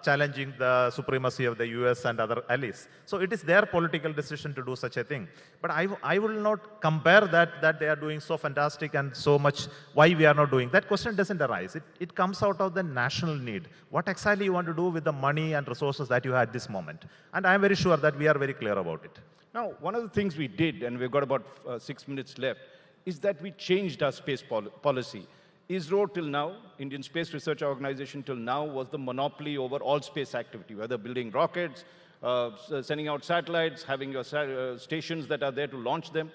challenging the supremacy of the US and other allies. So it is their political decision to do such a thing. But I will not compare that they are doing so fantastic and so much, why we are not doing. That question doesn't arise. It comes out of the national need. What exactly you want to do with the money and resources that you have at this moment? And I am very sure that we are very clear about it. Now, one of the things we did, and we've got about 6 minutes left, is that we changed our space policy. ISRO till now, Indian Space Research Organization till now, was the monopoly over all space activity, whether building rockets, sending out satellites, having your stations that are there to launch them.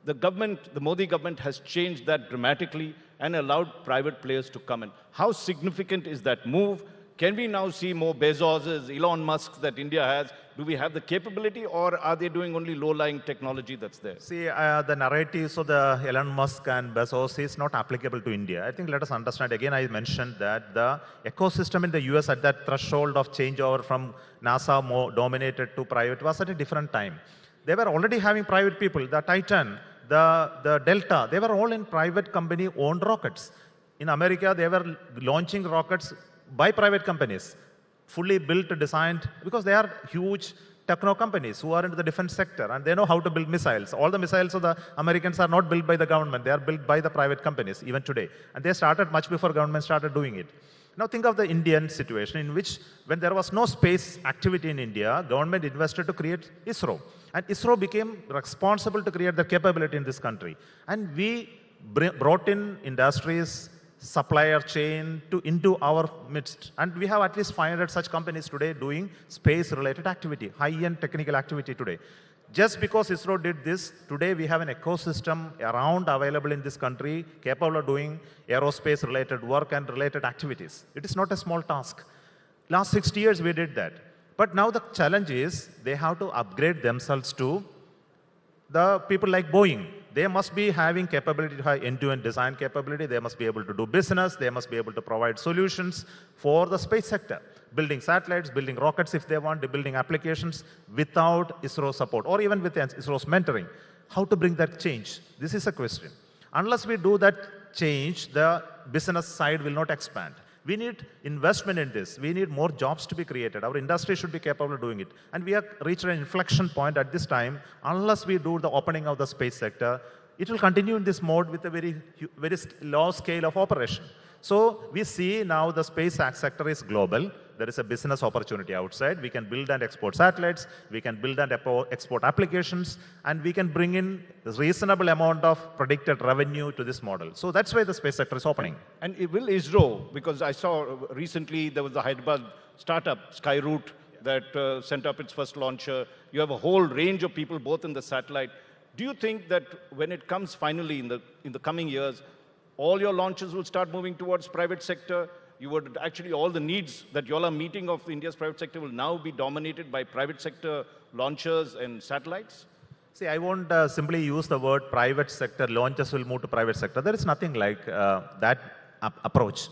The government, the Modi government has changed that dramatically and allowed private players to come in. How significant is that move? Can we now see more Bezoses, Elon Musks that India has? Do we have the capability, or are they doing only low-lying technology that's there? See, the narratives of the Elon Musk and Bezos is not applicable to India. I think let us understand, again, I mentioned that the ecosystem in the US at that threshold of changeover from NASA more dominated to private was at a different time. They were already having private people, the Titan, the Delta, they were all in private company-owned rockets. In America, they were launching rockets by private companies, fully built, designed, because they are huge techno companies who are into the defense sector and they know how to build missiles. All the missiles of the Americans are not built by the government, they are built by the private companies, even today. And they started much before government started doing it. Now think of the Indian situation in which, when there was no space activity in India, government invested to create ISRO. And ISRO became responsible to create the capability in this country. And we brought in industries, supplier chain into our midst. And we have at least 500 such companies today doing space-related activity, high-end technical activity today. Just because ISRO did this, today we have an ecosystem around available in this country capable of doing aerospace-related work and related activities. It is not a small task. Last 60 years we did that. But now the challenge is they have to upgrade themselves to the people like Boeing. They must be having capability to have end-to-end design capability. They must be able to do business. They must be able to provide solutions for the space sector. Building satellites, building rockets if they want, building applications without ISRO support or even with ISRO's mentoring. How to bring that change? This is a question. Unless we do that change, the business side will not expand. We need investment in this. We need more jobs to be created. Our industry should be capable of doing it. And we have reached an inflection point at this time. Unless we do the opening of the space sector, it will continue in this mode with a very low scale of operation. So we see now the space sector is global. There is a business opportunity outside. We can build and export satellites. We can build and export applications. And we can bring in a reasonable amount of predicted revenue to this model. So that's why the space sector is opening. And will ISRO, because I saw recently there was the Hyderabad startup, Skyroot, that sent up its first launcher. You have a whole range of people both in the satellite. Do you think that when it comes finally in the coming years, all your launches will start moving towards private sector? You would actually, all the needs that you all are meeting of India's private sector will now be dominated by private sector launchers and satellites? See, I won't simply use the word private sector, launches will move to private sector. There is nothing like that approach.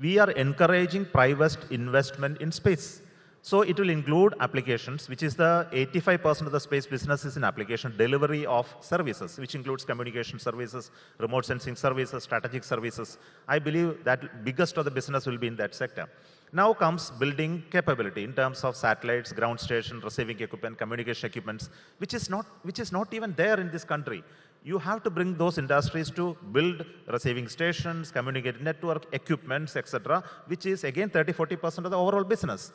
We are encouraging private investment in space. So it will include applications, which is the 85% of the space business is in application delivery of services, which includes communication services, remote sensing services, strategic services. I believe that biggest of the business will be in that sector. Now comes building capability in terms of satellites, ground station, receiving equipment, communication equipments, which is not even there in this country. You have to bring those industries to build receiving stations, communicate network, equipments, etc., which is again 30-40% of the overall business.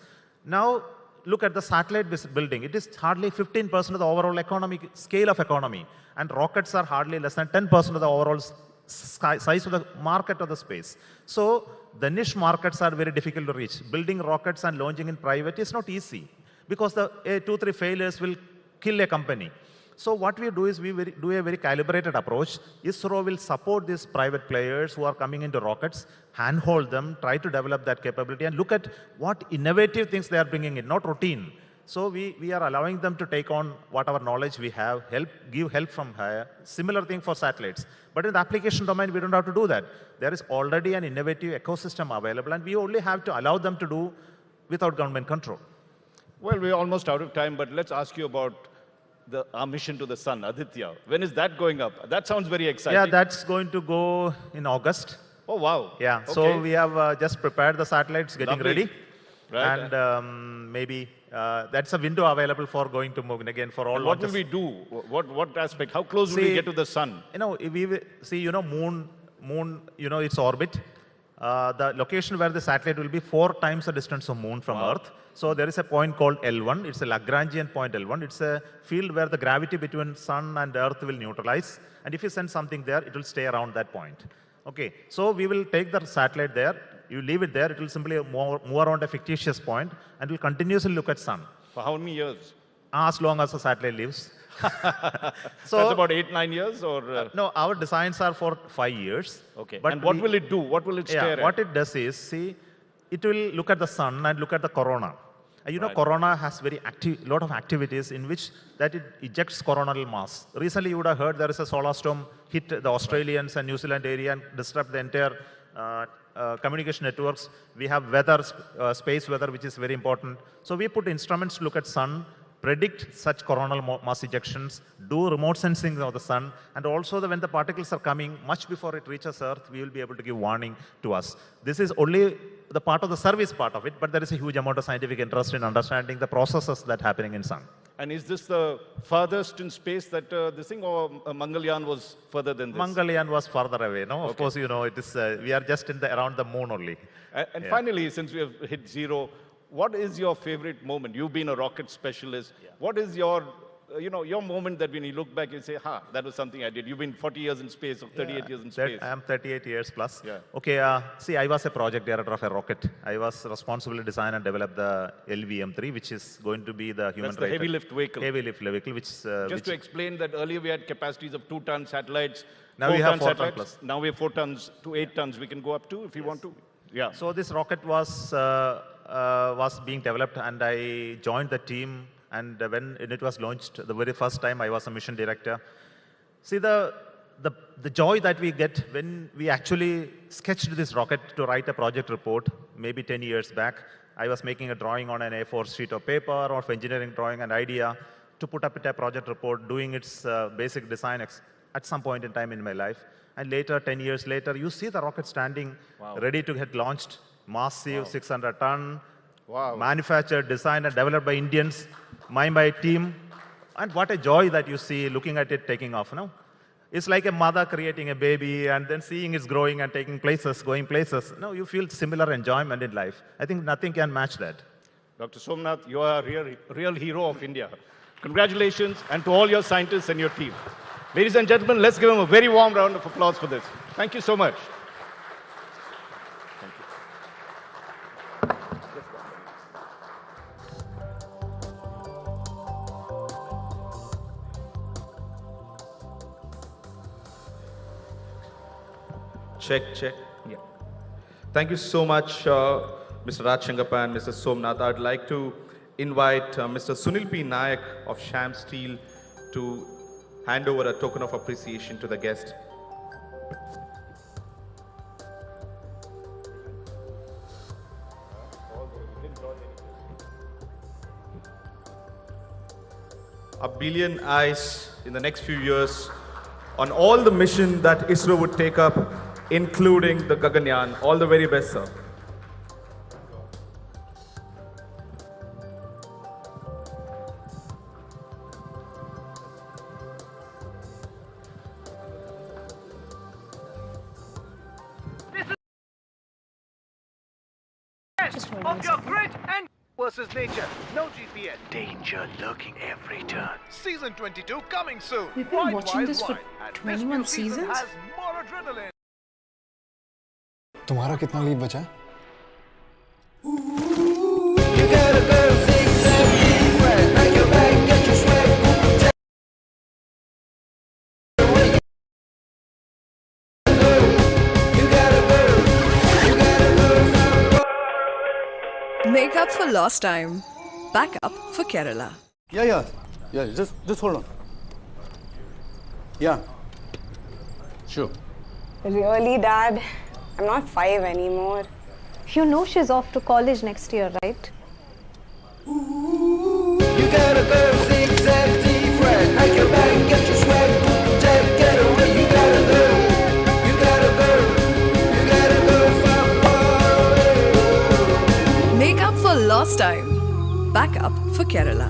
Now, look at the satellite building, it is hardly 15% of the overall economic scale of economy. And rockets are hardly less than 10% of the overall size of the market of the space. So the niche markets are very difficult to reach. Building rockets and launching in private is not easy because the 2-3 failures will kill a company. So what we do is we do a very calibrated approach. ISRO will support these private players who are coming into rockets, handhold them, try to develop that capability, and look at what innovative things they are bringing in, not routine. So we are allowing them to take on whatever knowledge we have, give help from higher. Similar thing for satellites. But in the application domain, we don't have to do that. There is already an innovative ecosystem available, and we only have to allow them to do without government control. Well, we're almost out of time, but let's ask you about our mission to the sun, Aditya. When is that going up? That sounds very exciting. Yeah, that's going to go in August. Oh, wow. Yeah, okay. So we have just prepared the satellites, getting ready. Right. And maybe that's a window available for going to moon again for all. And what will we do? What aspect? How close will we get to the sun? You know, moon, its orbit. The location where the satellite will be 4 times the distance of moon from Earth. So there is a point called L1. It's a Lagrangian point L1. It's a field where the gravity between sun and Earth will neutralize. And if you send something there, it will stay around that point. Okay, so we will take the satellite there. You leave it there, it will simply move around a fictitious point and will continuously look at sun. For how many years? As long as the satellite lives. So that's about 8-9 years, or no? Our designs are for 5 years. Okay. But what will it do? What will it stare at? What it does is, see, it will look at the sun and look at the corona. You know, corona has lot of activities in which that it ejects coronal mass. Recently, you would have heard there is a solar storm hit the Australians and New Zealand area and disrupt the entire communication networks. We have weather, space weather, which is very important. So we put instruments to look at sun, predict such coronal mass ejections, do remote sensing of the sun, and also when the particles are coming, much before it reaches Earth, we will be able to give warning to us. This is only the part of the service part of it, but there is a huge amount of scientific interest in understanding the processes that are happening in sun. And is this the farthest in space that this thing, or Mangalyaan was further than this? Mangalyaan was further away, no? Okay. Of course, you know, it is, we are just around the moon only. And finally, since we have hit zero, what is your favorite moment? You've been a rocket specialist. Yeah. What is your, your moment that when you look back, you say, that was something I did. You've been 40 years in space, or 38 years in space. I am 38 years plus. Yeah. Okay, see, I was a project director of a rocket. I was responsible to design and develop the LVM-3, which is going to be the human That's the heavy lift vehicle. Heavy lift vehicle, which... Just to explain that earlier we had capacities of 2-ton satellites. Now we have 4 ton plus. Now we have 4 tons to 8 tons. We can go up to if you want to. Yeah. So this rocket was being developed, and I joined the team. And when it was launched, the very first time, I was a mission director. See, the joy that we get when we actually sketched this rocket to write a project report, maybe 10 years back. I was making a drawing on an A4 sheet of paper, or of engineering drawing, an idea to put up a project report, doing its basic design at some point in time in my life. And later, 10 years later, you see the rocket standing, ready to get launched, massive 600 ton, manufactured, designed, and developed by Indians, my team. And what a joy that you see looking at it taking off. No? It's like a mother creating a baby and then seeing it growing and taking places, going places. No, you feel similar enjoyment in life. I think nothing can match that. Dr. Somnath, you are a real hero of India. Congratulations, and to all your scientists and your team. Ladies and gentlemen, let's give them a very warm round of applause for this. Thank you so much. Check. Yeah. Thank you so much, Mr. Raj Shangappa and Mr. Somnath. I'd like to invite Mr. Sunil P. Nayak of Sham Steel to hand over a token of appreciation to the guest. A billion eyes in the next few years on all the mission that ISRO would take up, including the Gaganyaan. All the very best, sir. Of your grit and versus nature. No GPS. Danger lurking every turn. Season 22 coming soon. We've been watching this for 21 season seasons. has more adrenaline. तुम्हारा कितना leave बचा है? Make up for lost time. Back up for Kerala. Yeah. Just hold on. Yeah. Sure. Really, Dad? I'm not 5 anymore. You know she's off to college next year, right? You gotta go 670 friend. Pack your bag, get your swag, get away. You gotta go. You gotta go. You gotta go far away. Make up for lost time. Back up for Kerala.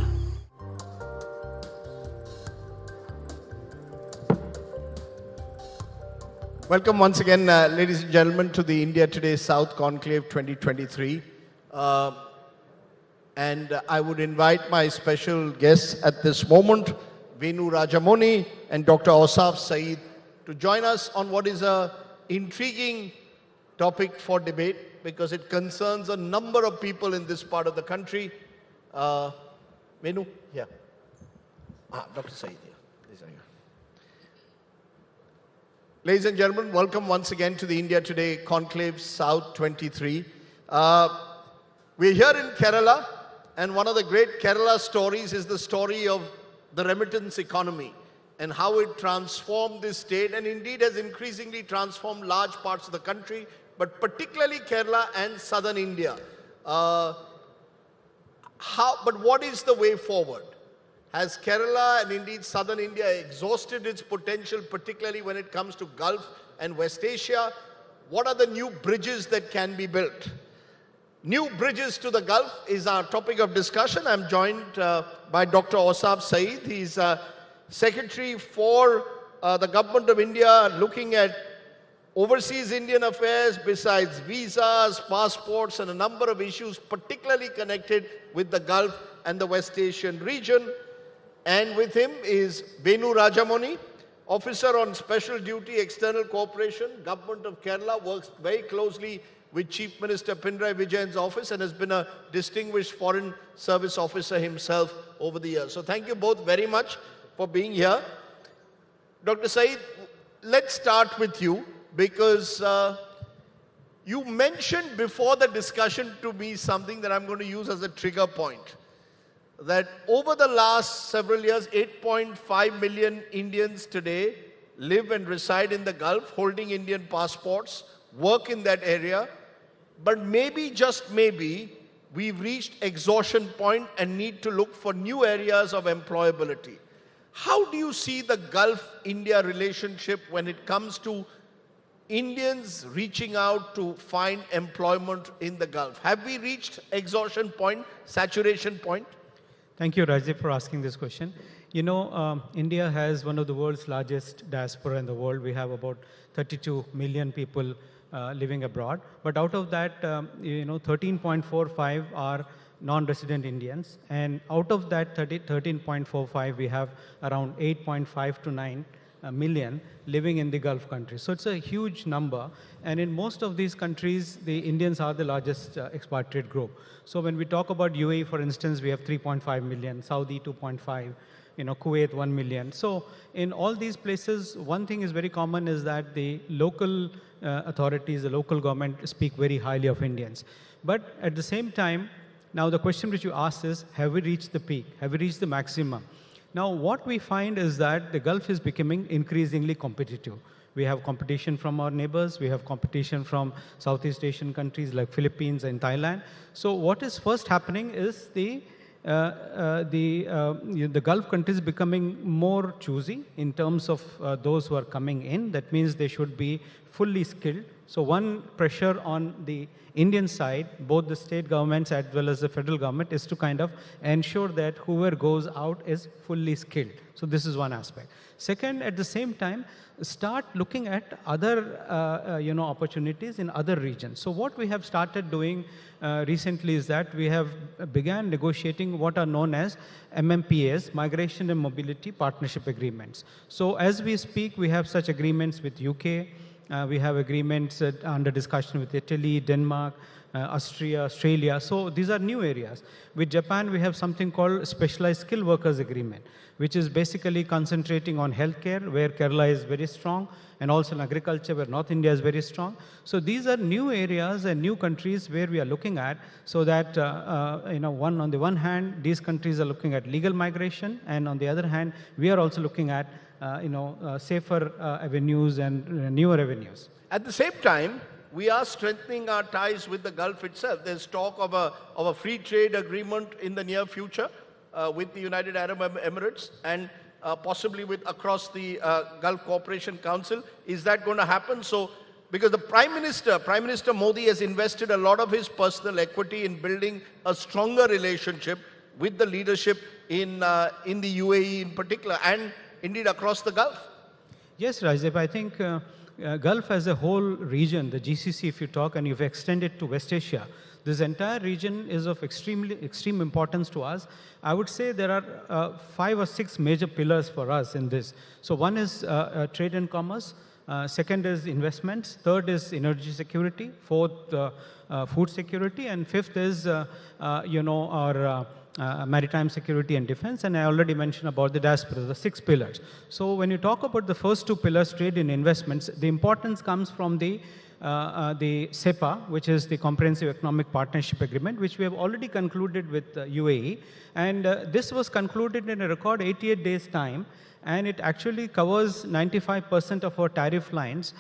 Welcome once again, ladies and gentlemen, to the India Today South Conclave 2023. And I would invite my special guests at this moment, Venu Rajamoni and Dr. Osaf Saeed, to join us on what is an intriguing topic for debate because it concerns a number of people in this part of the country. Venu, here. Dr. Saeed here. These are here. Ladies and gentlemen, welcome once again to the India Today Conclave South 23. We're here in Kerala, and one of the great Kerala stories is the story of the remittance economy and how it transformed this state and indeed has increasingly transformed large parts of the country, but particularly Kerala and southern India. But what is the way forward? Has Kerala and indeed southern India exhausted its potential, particularly when it comes to Gulf and West Asia? What are the new bridges that can be built? New bridges to the Gulf is our topic of discussion. I'm joined by Dr. Osaf Saeed. He's Secretary for the Government of India looking at overseas Indian affairs besides visas, passports, and a number of issues particularly connected with the Gulf and the West Asian region. And with him is Venu Rajamoni, Officer on Special Duty External Cooperation, Government of Kerala, works very closely with Chief Minister Pinarayi Vijayan's office and has been a distinguished Foreign Service officer himself over the years. So thank you both very much for being here. Dr. Saeed, let's start with you because you mentioned before the discussion to me something that I'm going to use as a trigger point. That over the last several years, 8.5 million Indians today live and reside in the Gulf, holding Indian passports, work in that area. But maybe, just maybe, we've reached exhaustion point and need to look for new areas of employability. How do you see the Gulf-India relationship when it comes to Indians reaching out to find employment in the Gulf? Have we reached exhaustion point, saturation point? Thank you, Rajiv, for asking this question. You know, India has one of the world's largest diaspora in the world. We have about 32 million people living abroad. But out of that, 13.45 are non-resident Indians. And out of that 13.45, we have around 8.5 to 9 million living in the Gulf countries. So it's a huge number. And in most of these countries, the Indians are the largest expatriate group. So when we talk about UAE, for instance, we have 3.5 million, Saudi 2.5, Kuwait 1 million. So in all these places, one thing is very common is that the local authorities, the local government speak very highly of Indians. But at the same time, now the question which you asked is, have we reached the peak? Have we reached the maximum? Now, what we find is that the Gulf is becoming increasingly competitive. We have competition from our neighbors. We have competition from Southeast Asian countries like Philippines and Thailand. So what is first happening is the Gulf countries becoming more choosy in terms of those who are coming in. That means they should be fully skilled, So one pressure on the Indian side, both the state governments as well as the federal government, is to kind of ensure that whoever goes out is fully skilled. So this is one aspect. Second, at the same time, start looking at other opportunities in other regions. So what we have started doing recently is that we have began negotiating what are known as MMPAs, Migration and Mobility Partnership Agreements. So as we speak, we have such agreements with UK, we have agreements under discussion with Italy, Denmark, Austria, Australia. So these are new areas. With Japan, we have something called Specialized Skilled Workers Agreement, which is basically concentrating on healthcare, where Kerala is very strong, and also in agriculture, where North India is very strong. So these are new areas and new countries where we are looking at, so that, on the one hand, these countries are looking at legal migration, and on the other hand, we are also looking at safer avenues and newer avenues. At the same time, we are strengthening our ties with the Gulf itself. There's talk of a free trade agreement in the near future with the United Arab Emirates and possibly with across the Gulf Cooperation Council. Is that going to happen? So, because the Prime Minister Modi has invested a lot of his personal equity in building a stronger relationship with the leadership in the UAE in particular, and indeed across the Gulf. Yes, Rajiv, I think Gulf as a whole region, the GCC if you talk, and you've extended to West Asia, this entire region is of extreme importance to us. I would say there are 5 or 6 major pillars for us in this. So one is trade and commerce, second is investments, third is energy security, fourth food security, and fifth is our maritime security and defense, and I already mentioned about the diaspora, the 6 pillars. So when you talk about the first 2 pillars, trade and investments, the importance comes from the CEPA, which is the Comprehensive Economic Partnership Agreement, which we have already concluded with UAE, and this was concluded in a record 88 days time, and it actually covers 95% of our tariff lines,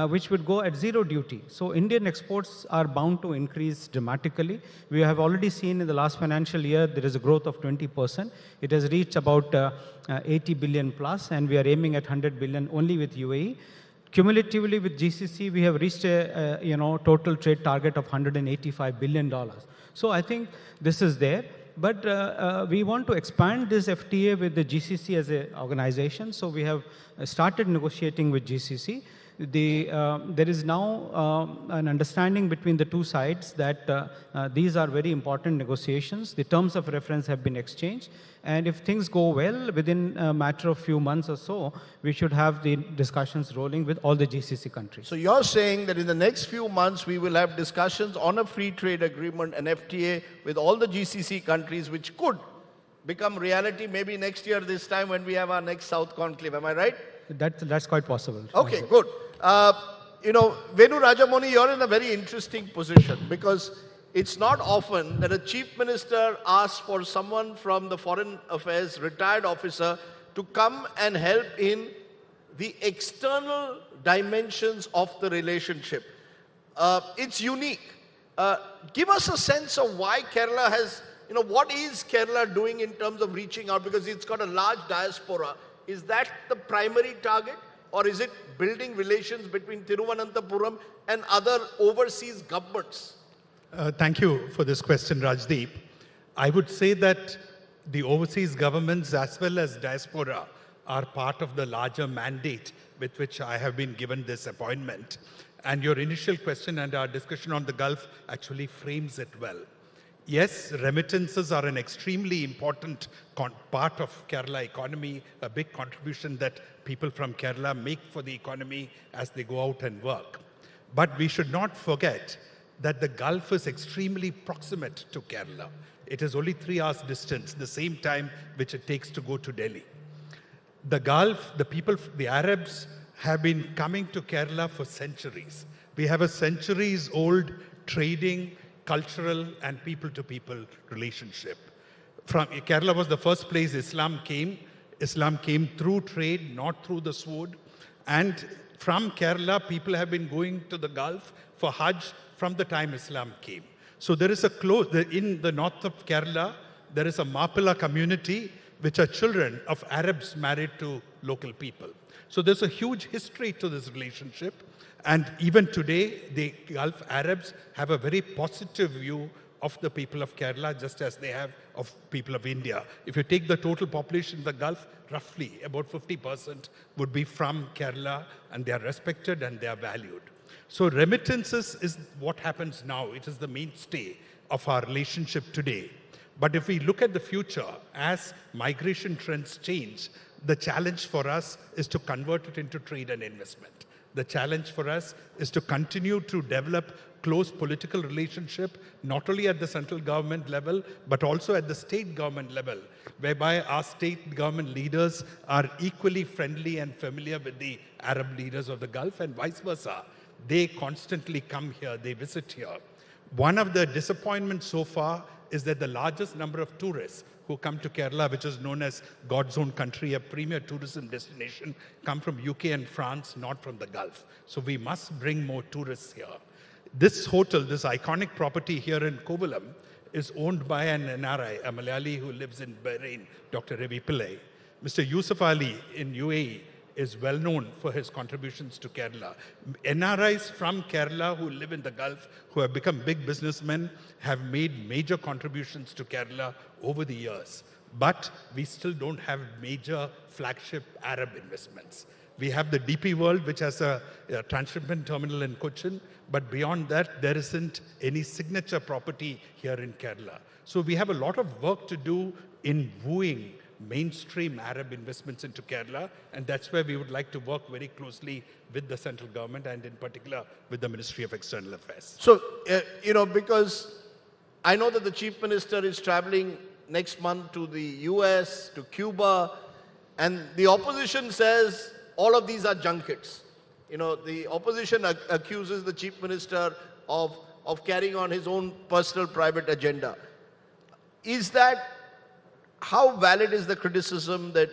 which would go at 0 duty. So Indian exports are bound to increase dramatically. We have already seen in the last financial year, there is a growth of 20%. It has reached about 80 billion plus, and we are aiming at 100 billion only with UAE. Cumulatively with GCC, we have reached a total trade target of $185 billion. So I think this is there. But we want to expand this FTA with the GCC as an organization. So we have started negotiating with GCC. There is now an understanding between the two sides that these are very important negotiations. The terms of reference have been exchanged. And if things go well, within a matter of few months or so, we should have the discussions rolling with all the GCC countries. So you're saying that in the next few months, we will have discussions on a free trade agreement, an FTA, with all the GCC countries, which could become reality maybe next year this time when we have our next South Conclave. Am I right? That's quite possible. Okay, good. Venu Rajamoni, you're in a very interesting position because it's not often that a chief minister asks for someone from the foreign affairs retired officer to come and help in the external dimensions of the relationship. It's unique. Give us a sense of why Kerala has, what is Kerala doing in terms of reaching out, because it's got a large diaspora. Is that the primary target, or is it building relations between Thiruvananthapuram and other overseas governments? Thank you for this question, Rajdeep. I would say that the overseas governments as well as diaspora are part of the larger mandate with which I have been given this appointment. And your initial question and our discussion on the Gulf actually frames it well. Yes, remittances are an extremely important part of Kerala economy, a big contribution that people from Kerala make for the economy as they go out and work. But we should not forget that the Gulf is extremely proximate to Kerala. It is only 3 hours distance, the same time which it takes to go to Delhi. The Gulf, the Arabs have been coming to Kerala for centuries. We have a centuries-old trading, cultural and people-to-people relationship. Kerala was the first place Islam came. Islam came through trade, not through the sword. And from Kerala, people have been going to the Gulf for Hajj from the time Islam came. So there is in the north of Kerala, there is a Mapila community, which are children of Arabs married to local people. So there's a huge history to this relationship. And even today, the Gulf Arabs have a very positive view of the people of Kerala, just as they have of people of India. If you take the total population in the Gulf, roughly about 50% would be from Kerala, and they are respected and they are valued. So remittances is what happens now. It is the mainstay of our relationship today. But if we look at the future, as migration trends change, the challenge for us is to convert it into trade and investment. The challenge for us is to continue to develop close political relationship, not only at the central government level, but also at the state government level, whereby our state government leaders are equally friendly and familiar with the Arab leaders of the Gulf, and vice versa. They constantly come here, they visit here. One of the disappointments so far is that the largest number of tourists who come to Kerala, which is known as God's own country, a premier tourism destination, come from UK and France, not from the Gulf. So we must bring more tourists here. This hotel, this iconic property here in Kovalam, is owned by an NRI, a Malayali who lives in Bahrain, Dr. Ravi Pillai. Mr. Yusuf Ali in UAE is well known for his contributions to Kerala. NRIs from Kerala who live in the Gulf, who have become big businessmen, have made major contributions to Kerala over the years. But we still don't have major flagship Arab investments. We have the DP World, which has a transshipment terminal in Cochin, but beyond that, there isn't any signature property here in Kerala. So we have a lot of work to do in wooing mainstream Arab investments into Kerala, and that's where we would like to work very closely with the central government and in particular with the Ministry of External Affairs. So, because I know that the Chief Minister is traveling next month to the US, to Cuba, and the opposition says all of these are junkets. The opposition accuses the Chief Minister of carrying on his own personal private agenda. How valid is the criticism that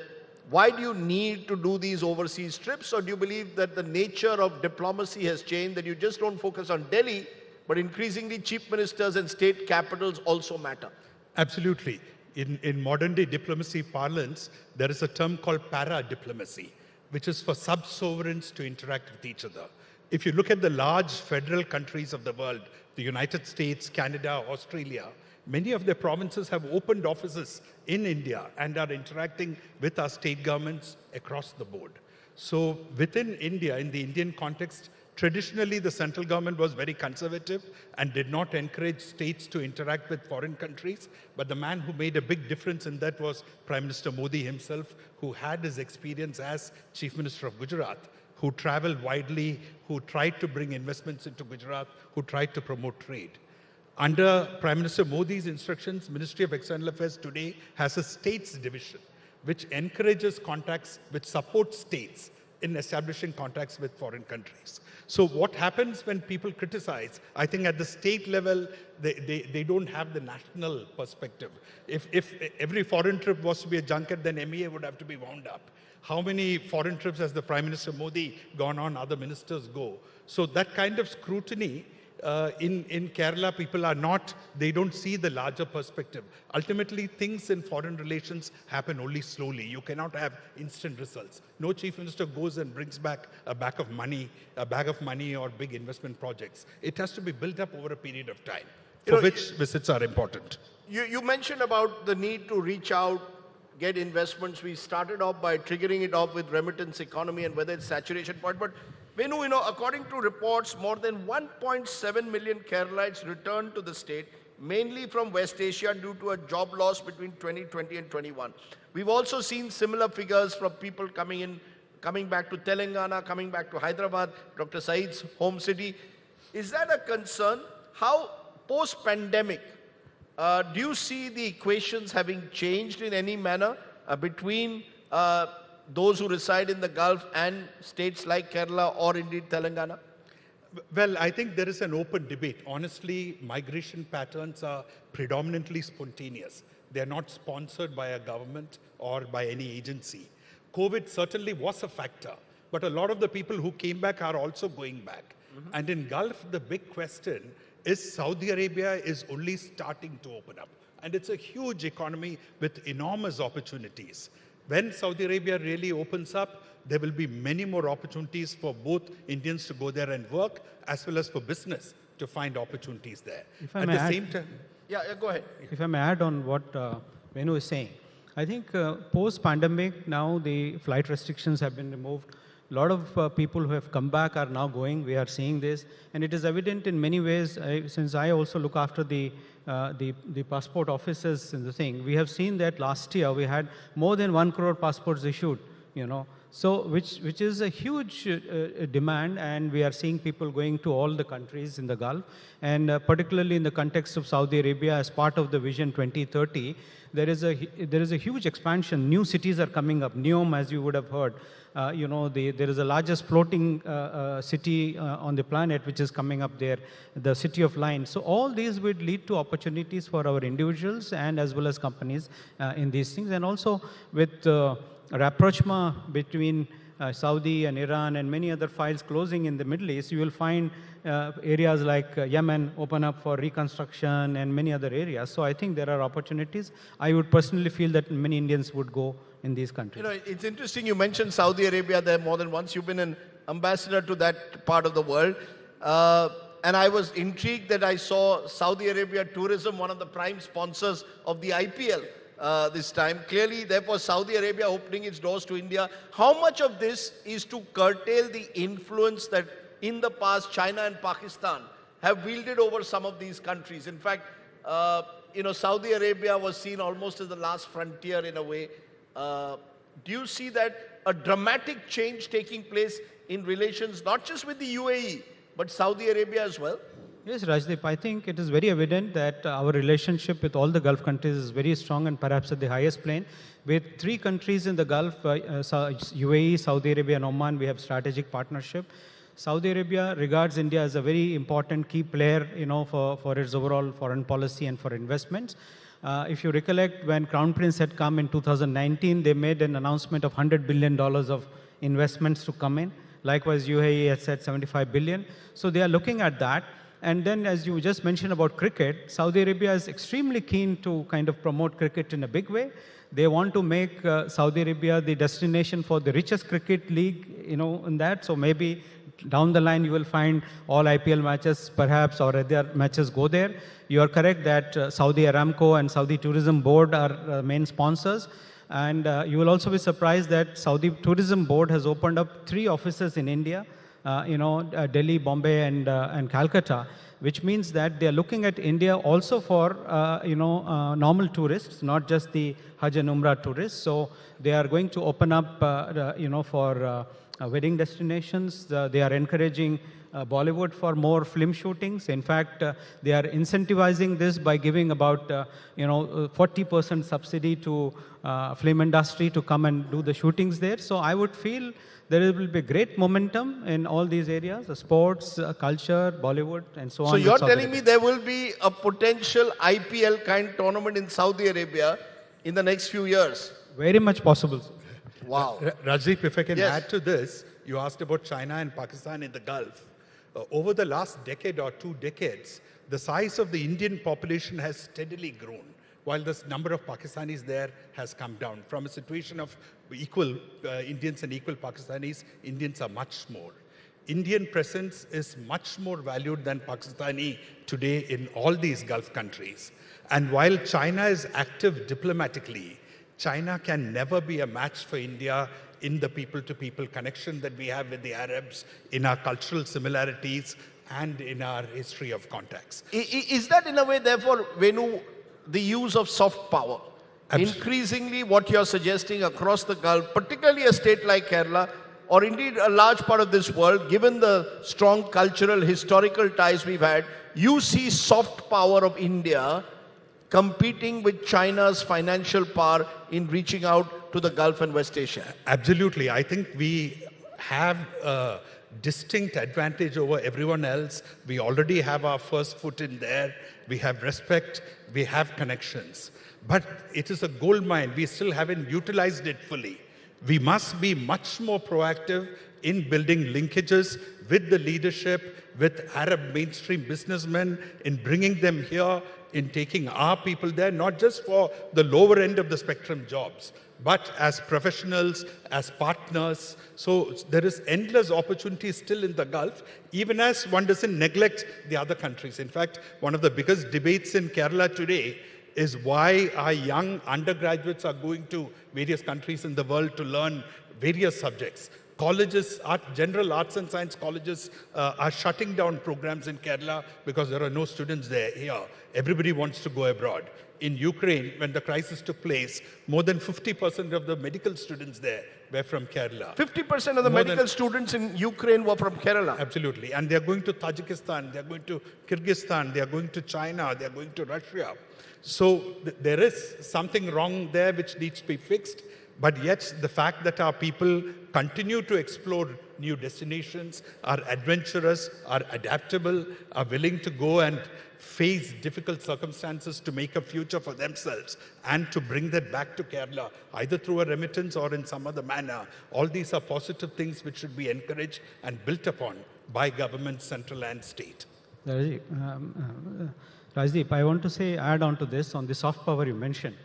why do you need to do these overseas trips, or do you believe that the nature of diplomacy has changed, that you just don't focus on Delhi, but increasingly chief ministers and state capitals also matter? Absolutely. In modern day diplomacy parlance, there is a term called para-diplomacy, which is for sub-sovereigns to interact with each other. If you look at the large federal countries of the world, the United States, Canada, Australia, many of their provinces have opened offices in India and are interacting with our state governments across the board. So within India, in the Indian context, traditionally the central government was very conservative and did not encourage states to interact with foreign countries. But the man who made a big difference in that was Prime Minister Modi himself, who had his experience as Chief Minister of Gujarat, who traveled widely, who tried to bring investments into Gujarat, who tried to promote trade. Under Prime Minister Modi's instructions, Ministry of External Affairs today has a states division, which encourages contacts, which supports states in establishing contacts with foreign countries. So what happens when people criticize, I think at the state level, they don't have the national perspective. If every foreign trip was to be a junket, then MEA would have to be wound up. How many foreign trips has the Prime Minister Modi gone on, other ministers go? So that kind of scrutiny in Kerala, people they don't see the larger perspective. Ultimately, things in foreign relations happen only slowly. You cannot have instant results. No chief minister goes and brings back a bag of money or big investment projects. It has to be built up over a period of time, for which visits are important. You mentioned about the need to reach out, get investments. We started off by triggering it off with remittance economy and whether it's saturation point. But Venu, according to reports, more than 1.7 million Keralites returned to the state, mainly from West Asia due to a job loss between 2020 and 21. We've also seen similar figures from people coming back to Telangana, coming back to Hyderabad, Dr. Saeed's home city. Is that a concern? How, post-pandemic, do you see the equations having changed in any manner between those who reside in the Gulf and states like Kerala or indeed Telangana? Well, I think there is an open debate. Honestly, migration patterns are predominantly spontaneous. They're not sponsored by a government or by any agency. COVID certainly was a factor, but a lot of the people who came back are also going back. And in Gulf, the big question is Saudi Arabia is only starting to open up. And it's a huge economy with enormous opportunities. When Saudi Arabia really opens up, there will be many more opportunities for both Indians to go there and work, as well as for business to find opportunities there. If I At may the add- same time, Go ahead. If I may add on what Venu is saying, I think post-pandemic now the flight restrictions have been removed. A lot of people who have come back are now going. We are seeing this, and it is evident in many ways. Since I also look after the passport offices in the thing, we have seen that last year we had more than 1 crore passports issued. So which is a huge demand, and we are seeing people going to all the countries in the Gulf, and particularly in the context of Saudi Arabia as part of the Vision 2030, there is a huge expansion. New cities are coming up. Neom, as you would have heard, there is the largest floating city on the planet which is coming up there, the City of Line. So all these would lead to opportunities for our individuals and as well as companies in these things, and also with rapprochement between Saudi and Iran and many other files closing in the Middle East, you will find areas like Yemen open up for reconstruction and many other areas. So I think there are opportunities. I would personally feel that many Indians would go in these countries. It's interesting you mentioned Saudi Arabia there more than once. You've been an ambassador to that part of the world. And I was intrigued that I saw Saudi Arabia Tourism, one of the prime sponsors of the IPL. This time. Clearly, therefore, Saudi Arabia opening its doors to India. How much of this is to curtail the influence that in the past China and Pakistan have wielded over some of these countries? In fact, Saudi Arabia was seen almost as the last frontier in a way. Do you see that a dramatic change taking place in relations, not just with the UAE, but Saudi Arabia as well? Yes, Rajdeep, I think it is very evident that our relationship with all the Gulf countries is very strong and perhaps at the highest plane. With 3 countries in the Gulf, UAE, Saudi Arabia and Oman, we have strategic partnership. Saudi Arabia regards India as a very important key player, for its overall foreign policy and for investments. If you recollect, when Crown Prince had come in 2019, they made an announcement of $100 billion of investments to come in. Likewise, UAE has said 75 billion. So they are looking at that. And then, as you just mentioned about cricket, Saudi Arabia is extremely keen to kind of promote cricket in a big way. They want to make Saudi Arabia the destination for the richest cricket league, in that. So maybe down the line you will find all IPL matches, perhaps, or other matches go there. You are correct that Saudi Aramco and Saudi Tourism Board are main sponsors. And you will also be surprised that Saudi Tourism Board has opened up 3 offices in India. Delhi, Bombay, and Calcutta, which means that they are looking at India also for, normal tourists, not just the Hajj and Umrah tourists. So they are going to open up, for wedding destinations. They are encouraging Bollywood for more film shootings. In fact, they are incentivizing this by giving about, 40% subsidy to film industry to come and do the shootings there. So I would feel there will be great momentum in all these areas, sports, culture, Bollywood, and so on. So you're telling me there will be a potential IPL kind tournament in Saudi Arabia in the next few years? Very much possible. Wow. Rajdeep, if I can Yes. add to this, you asked about China and Pakistan in the Gulf. Over the last decade or 2 decades, the size of the Indian population has steadily grown, while the number of Pakistanis there has come down. From a situation of equal Indians and equal Pakistanis, Indians are much more. Indian presence is much more valued than Pakistani today in all these Gulf countries. And while China is active diplomatically, China can never be a match for India in the people-to-people connection that we have with the Arabs, in our cultural similarities, and in our history of contacts. Is that in a way, therefore, Venu, the use of soft power? Increasingly, what you're suggesting across the Gulf, particularly a state like Kerala, or indeed a large part of this world, given the strong cultural, historical ties we've had, you see soft power of India competing with China's financial power in reaching out to the Gulf and West Asia. Absolutely. I think we have a distinct advantage over everyone else. We already have our first foot in there. We have respect. We have connections. But it is a gold mine. We still haven't utilized it fully. We must be much more proactive in building linkages with the leadership, with Arab mainstream businessmen, in bringing them here in taking our people there, not just for the lower end of the spectrum jobs, but as professionals, as partners. So there is endless opportunity still in the Gulf, even as one doesn't neglect the other countries. In fact, one of the biggest debates in Kerala today is why our young undergraduates are going to various countries in the world to learn various subjects. Colleges, general arts and science colleges are shutting down programs in Kerala because there are no students there here. Everybody wants to go abroad. In Ukraine, when the crisis took place, more than 50% of the medical students there were from Kerala. 50% of the medical students in Ukraine were from Kerala. Absolutely. And they're going to Tajikistan, they're going to Kyrgyzstan, they're going to China, they're going to Russia. So there is something wrong there which needs to be fixed. But yet, the fact that our people continue to explore new destinations, are adventurous, are adaptable, are willing to go and face difficult circumstances to make a future for themselves and to bring that back to Kerala, either through a remittance or in some other manner. All these are positive things which should be encouraged and built upon by government, central and state. Rajdeep, I want to add on to this, on the soft power you mentioned.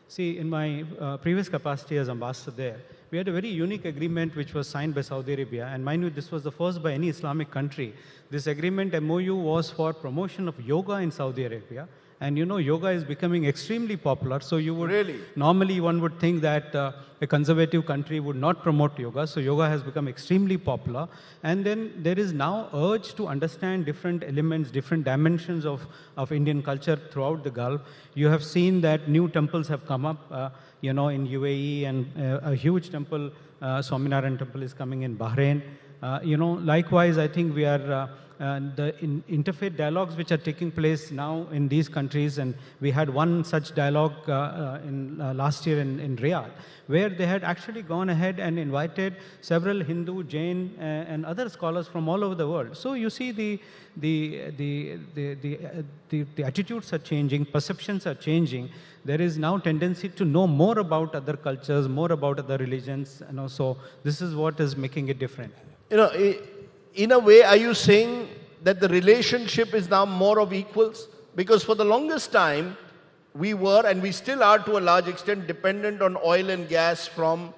See, in my previous capacity as ambassador there, we had a very unique agreement which was signed by Saudi Arabia, and mind you, this was the first by any Islamic country. This agreement, MOU, was for promotion of yoga in Saudi Arabia, and you know, yoga is becoming extremely popular, so you would, normally one would think that a conservative country would not promote yoga, so yoga has become extremely popular, and then there is now urge to understand different elements, different dimensions of Indian culture throughout the Gulf. You have seen that new temples have come up, you know, in UAE, and a huge temple, Swaminarayan temple, is coming in Bahrain. You know, likewise, I think we are the interfaith dialogues which are taking place now in these countries, and we had one such dialogue last year in Riyadh, where they had actually gone ahead and invited several Hindu, Jain, and other scholars from all over the world. So you see the attitudes are changing, perceptions are changing. There is now tendency to know more about other cultures, more about other religions, you know, so this is what is making it different. You know, in a way, are you saying that the relationship is now more of equals? Because for the longest time, we were, and we still are to a large extent, dependent on oil and gas from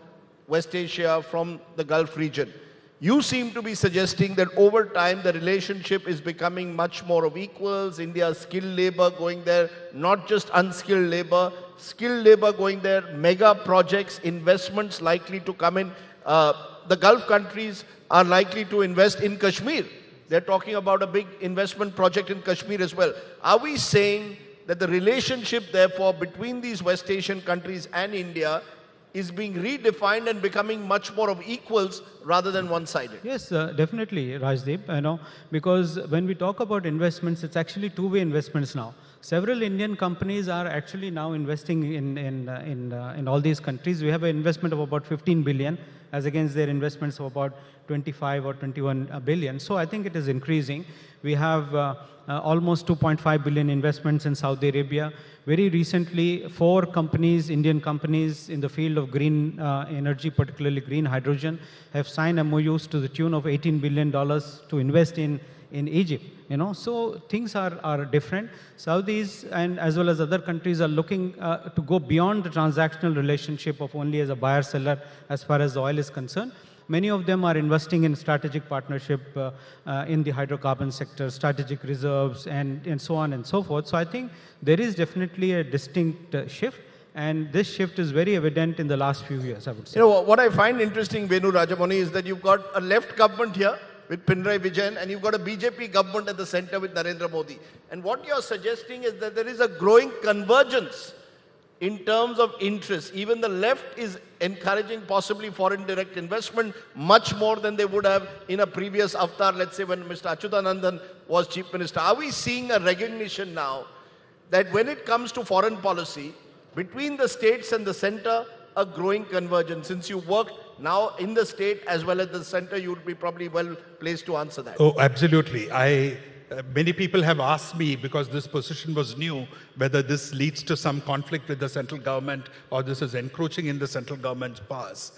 West Asia, from the Gulf region. You seem to be suggesting that over time, the relationship is becoming much more of equals. India's skilled labor going there, not just unskilled labor, skilled labor going there, mega projects, investments likely to come in. The Gulf countries are likely to invest in Kashmir. They're talking about a big investment project in Kashmir as well. Are we saying that the relationship, therefore, between these West Asian countries and India is being redefined and becoming much more of equals rather than one-sided? Yes, definitely, Rajdeep. You know, because when we talk about investments, it's actually two-way investments now. Several Indian companies are actually now investing in all these countries. We have an investment of about 15 billion as against their investments of about 25 or 21 billion. So I think it is increasing. We have almost 2.5 billion investments in Saudi Arabia. Very recently, 4 companies, Indian companies in the field of green energy, particularly green hydrogen, have signed MOUs to the tune of $18 billion to invest in Egypt. You know, so things are different. Saudis and as well as other countries are looking to go beyond the transactional relationship of only as a buyer-seller as far as the oil is concerned. Many of them are investing in strategic partnership in the hydrocarbon sector, strategic reserves, and so on and so forth. So I think there is definitely a distinct shift, and this shift is very evident in the last few years, I would say. You know, what I find interesting, Venu Rajamani, is that you've got a left government here with Pinarayi Vijayan, and you've got a BJP government at the center with Narendra Modi. And what you're suggesting is that there is a growing convergence in terms of interest. Even the left is encouraging possibly foreign direct investment much more than they would have in a previous avatar, let's say when Mr. Achyutanandan was Chief Minister. Are we seeing a recognition now that when it comes to foreign policy, between the states and the center, a growing convergence? Since you work now in the state as well as the center, you would be probably well placed to answer that. Oh, absolutely. I many people have asked me, because this position was new, whether this leads to some conflict with the central government or this is encroaching in the central government's powers.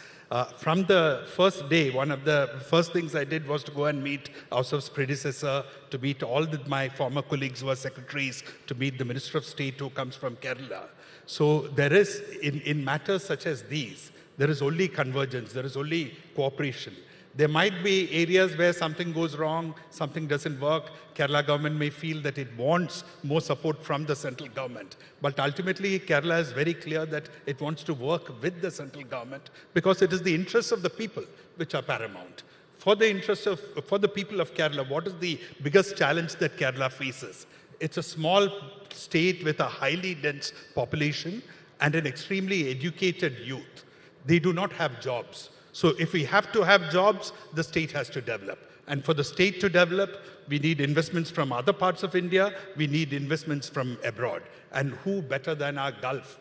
From the first day, one of the first things I did was to go and meet Ausaf's predecessor, to meet all my former colleagues who are secretaries, to meet the Minister of State who comes from Kerala. So there is, in matters such as these, there is only convergence, there is only cooperation. There might be areas where something goes wrong, something doesn't work. Kerala government may feel that it wants more support from the central government. But ultimately, Kerala is very clear that it wants to work with the central government because it is the interests of the people which are paramount. For the people of Kerala, what is the biggest challenge that Kerala faces? It's a small state with a highly dense population and an extremely educated youth. They do not have jobs. So if we have to have jobs, the state has to develop. And for the state to develop, we need investments from other parts of India, we need investments from abroad. And who better than our Gulf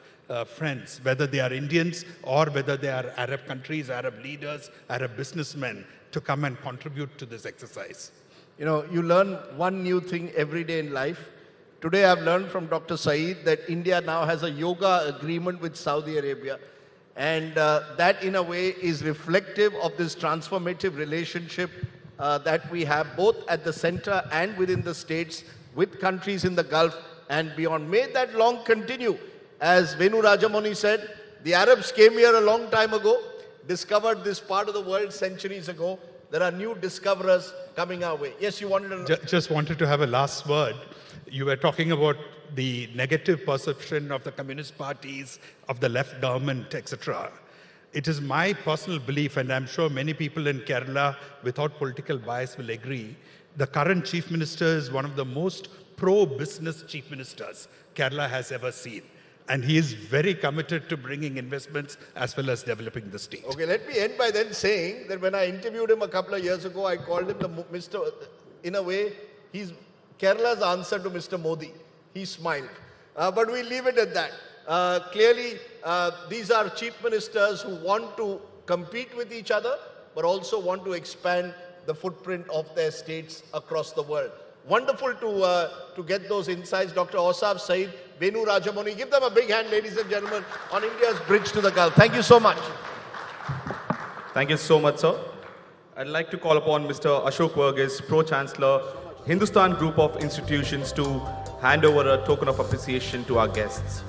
friends, whether they are Indians or whether they are Arab countries, Arab leaders, Arab businessmen, to come and contribute to this exercise. You know, you learn one new thing every day in life. Today I've learned from Dr. Saeed that India now has a yoga agreement with Saudi Arabia. And that, in a way, is reflective of this transformative relationship that we have both at the center and within the states with countries in the Gulf and beyond. May that long continue. As Venu Rajamani said, the Arabs came here a long time ago, discovered this part of the world centuries ago. There are new discoverers coming our way. Yes, you wanted to... Just wanted to have a last word. You were talking about the negative perception of the communist parties, of the left government, etc. It is my personal belief, and I'm sure many people in Kerala, without political bias, will agree, the current chief minister is one of the most pro-business chief ministers Kerala has ever seen. And he is very committed to bringing investments as well as developing the state. Okay, let me end by then saying that when I interviewed him a couple of years ago, I called him the Mr. In a way, he's Kerala's answer to Mr. Modi. He smiled. But we leave it at that. Clearly, these are chief ministers who want to compete with each other, but also want to expand the footprint of their states across the world. Wonderful to get those insights. Dr. Ausaf Saeed, Venu Rajamani. Give them a big hand, ladies and gentlemen, on India's bridge to the Gulf. Thank you so much. Thank you so much, sir. I'd like to call upon Mr. Ashok Verghese, Pro-Chancellor, Hindustan Group of Institutions, to hand over a token of appreciation to our guests.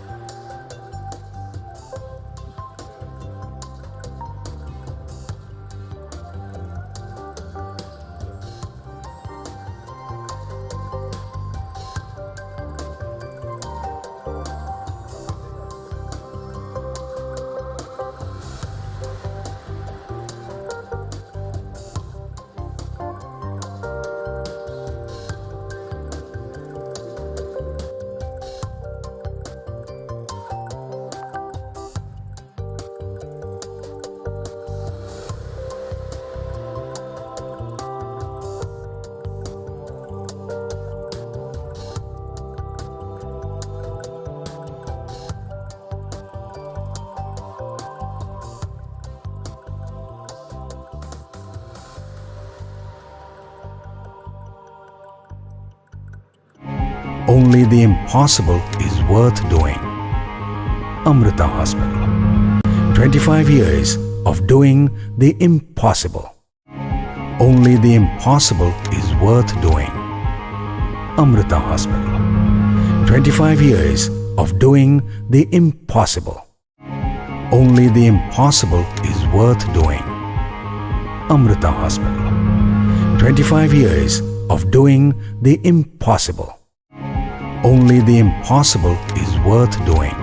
Only the impossible is worth doing. Amrita Hospital. 25 years of doing the impossible. Only the impossible is worth doing. Amrita Hospital. 25 years of doing the impossible. Only the impossible is worth doing. Amrita Hospital. 25 years of doing the impossible. Only the impossible is worth doing.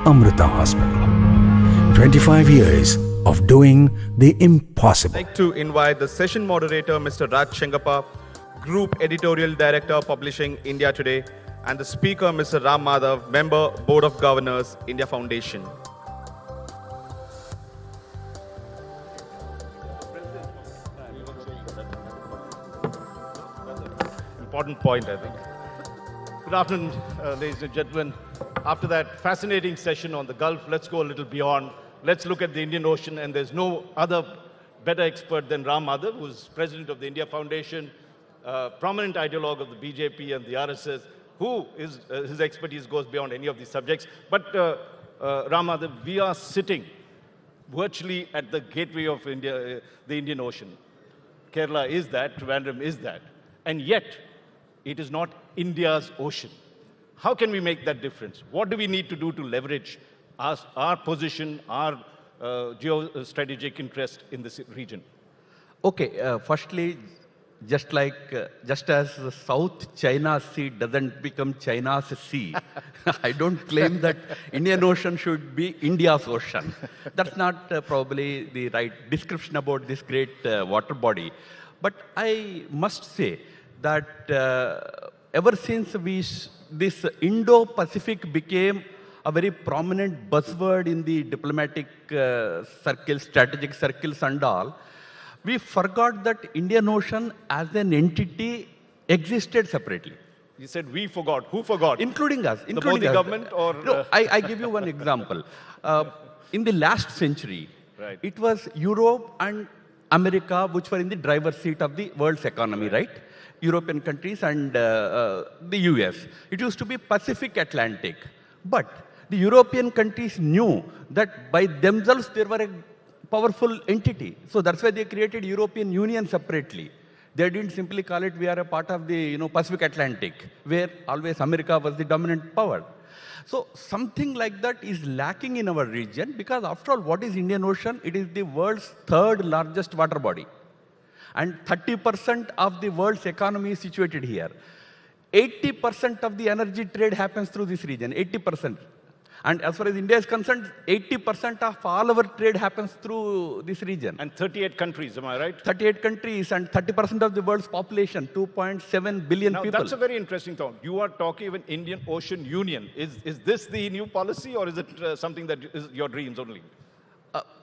Amrita Hospital. 25 years of doing the impossible. I'd like to invite the session moderator, Mr. Raj Shengappa, Group Editorial Director, Publishing India Today, and the speaker, Mr. Ram Madhav, Member, Board of Governors, India Foundation. Important point, I think. Good afternoon, ladies and gentlemen. After that fascinating session on the Gulf, let's go a little beyond. Let's look at the Indian Ocean, and there's no other better expert than Ram Madhav, who's president of the India Foundation, prominent ideologue of the BJP and the RSS, who is, his expertise goes beyond any of these subjects. But Rama, we are sitting virtually at the gateway of India, the Indian Ocean. Kerala is that, Trivandrum is that. And yet, it is not India's ocean. How can we make that difference? What do we need to do to leverage our position, our geostrategic interest in this region? Okay, firstly, just as the South China Sea doesn't become China's sea, I don't claim that Indian Ocean should be India's ocean. That's not probably the right description about this great water body. But I must say that ever since this Indo-Pacific became a very prominent buzzword in the diplomatic circles, strategic circles and all, we forgot that Indian Ocean as an entity existed separately. You said we forgot. Who forgot? Including us. The Modi government or... No, I give you one example. In the last century, right, it was Europe and America which were in the driver's seat of the world's economy, right? European countries and the US. It used to be Pacific Atlantic. But the European countries knew that by themselves they were a powerful entity. So that's why they created European Union separately. They didn't simply call it, we are a part of the Pacific Atlantic, where always America was the dominant power. So something like that is lacking in our region because after all, what is Indian Ocean? It is the world's third largest water body. And 30% of the world's economy is situated here. 80% of the energy trade happens through this region, 80%. And as far as India is concerned, 80% of all our trade happens through this region. And 38 countries, am I right? 38 countries and 30% of the world's population, 2.7 billion now, people. That's a very interesting thought. You are talking of an Indian Ocean Union. Is this the new policy or is it something that is your dreams only?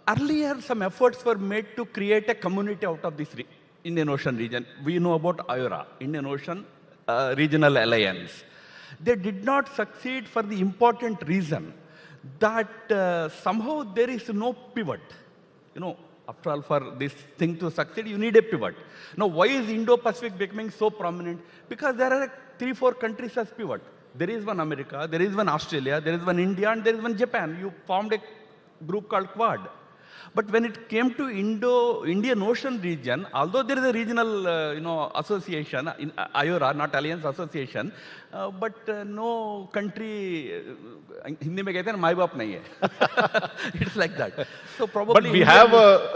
Earlier, some efforts were made to create a community out of this Indian Ocean region. We know about IORA, Indian Ocean Regional Alliance. They did not succeed for the important reason that somehow there is no pivot. After all, for this thing to succeed, you need a pivot. Now, why is Indo-Pacific becoming so prominent? Because there are 3-4 countries as pivot. There is one America, there is one Australia, there is one India, and there is one Japan. You formed a group called Quad. But when it came to Indian Ocean region, although there is a regional association, in IORA, not Alliance Association, but no country, Hindi mein kehte hain, my baap nahi hai. It's like that. So probably. But we have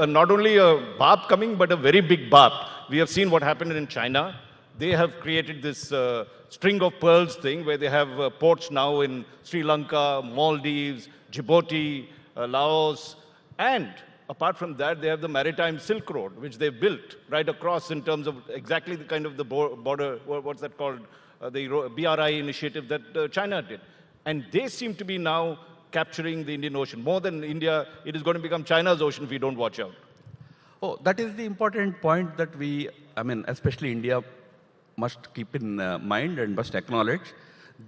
not only a baap coming, but a very big baap. We have seen what happened in China. They have created this string of pearls thing where they have ports now in Sri Lanka, Maldives, Djibouti, Laos, and apart from that, they have the Maritime Silk Road, which they built right across in terms of exactly the kind of the border, what's that called, the BRI initiative that China did. And they seem to be now capturing the Indian Ocean. More than India, it is going to become China's ocean if we don't watch out. Oh, that is the important point that especially India must keep in mind and must acknowledge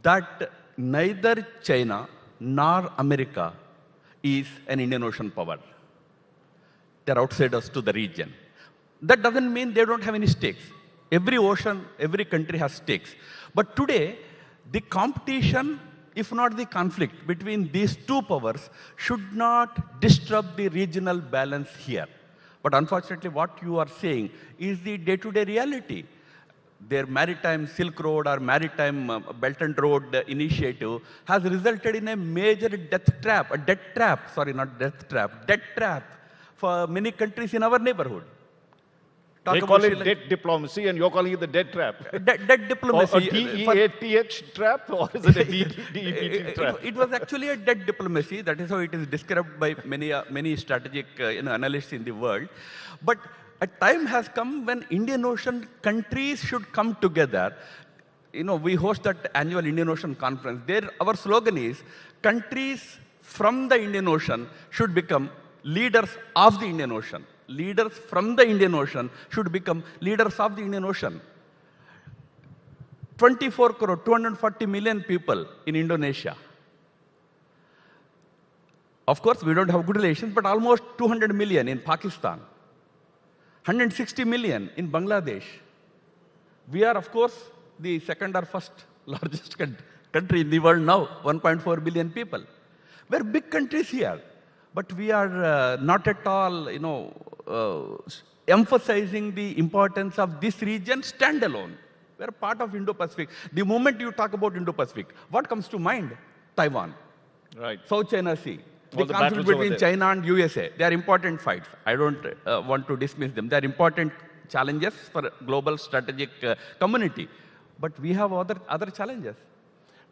that neither China nor America is an Indian Ocean power. They're outsiders to the region. That doesn't mean they don't have any stakes. Every ocean, every country has stakes. But today, the competition, if not the conflict between these two powers, should not disrupt the regional balance here. But unfortunately, what you are saying is the day-to-day reality. Their Maritime Silk Road or Maritime Belt and Road initiative has resulted in a major death trap for many countries in our neighborhood. They call it debt diplomacy and you're calling it the debt trap. Debt diplomacy. Or a DEAT trap or is it a DEPT trap? It was actually a debt diplomacy. That is how it is described by many strategic analysts in the world. But a time has come when Indian Ocean countries should come together. We host that annual Indian Ocean conference. There, our slogan is, countries from the Indian Ocean should become leaders of the Indian Ocean. Leaders from the Indian Ocean should become leaders of the Indian Ocean. 24 crore, 240 million people in Indonesia. Of course, we don't have good relations, but almost 200 million in Pakistan. 160 million in Bangladesh. We are, of course, the second or first largest country in the world now, 1.4 billion people. We're big countries here, but we are not at all, emphasizing the importance of this region standalone. We're part of Indo-Pacific. The moment you talk about Indo-Pacific, what comes to mind? Taiwan. Right. South China Sea. All The the conflict battles over between there. China and USA. They are important fights. I don't want to dismiss them. They are important challenges for global strategic community. But we have other challenges.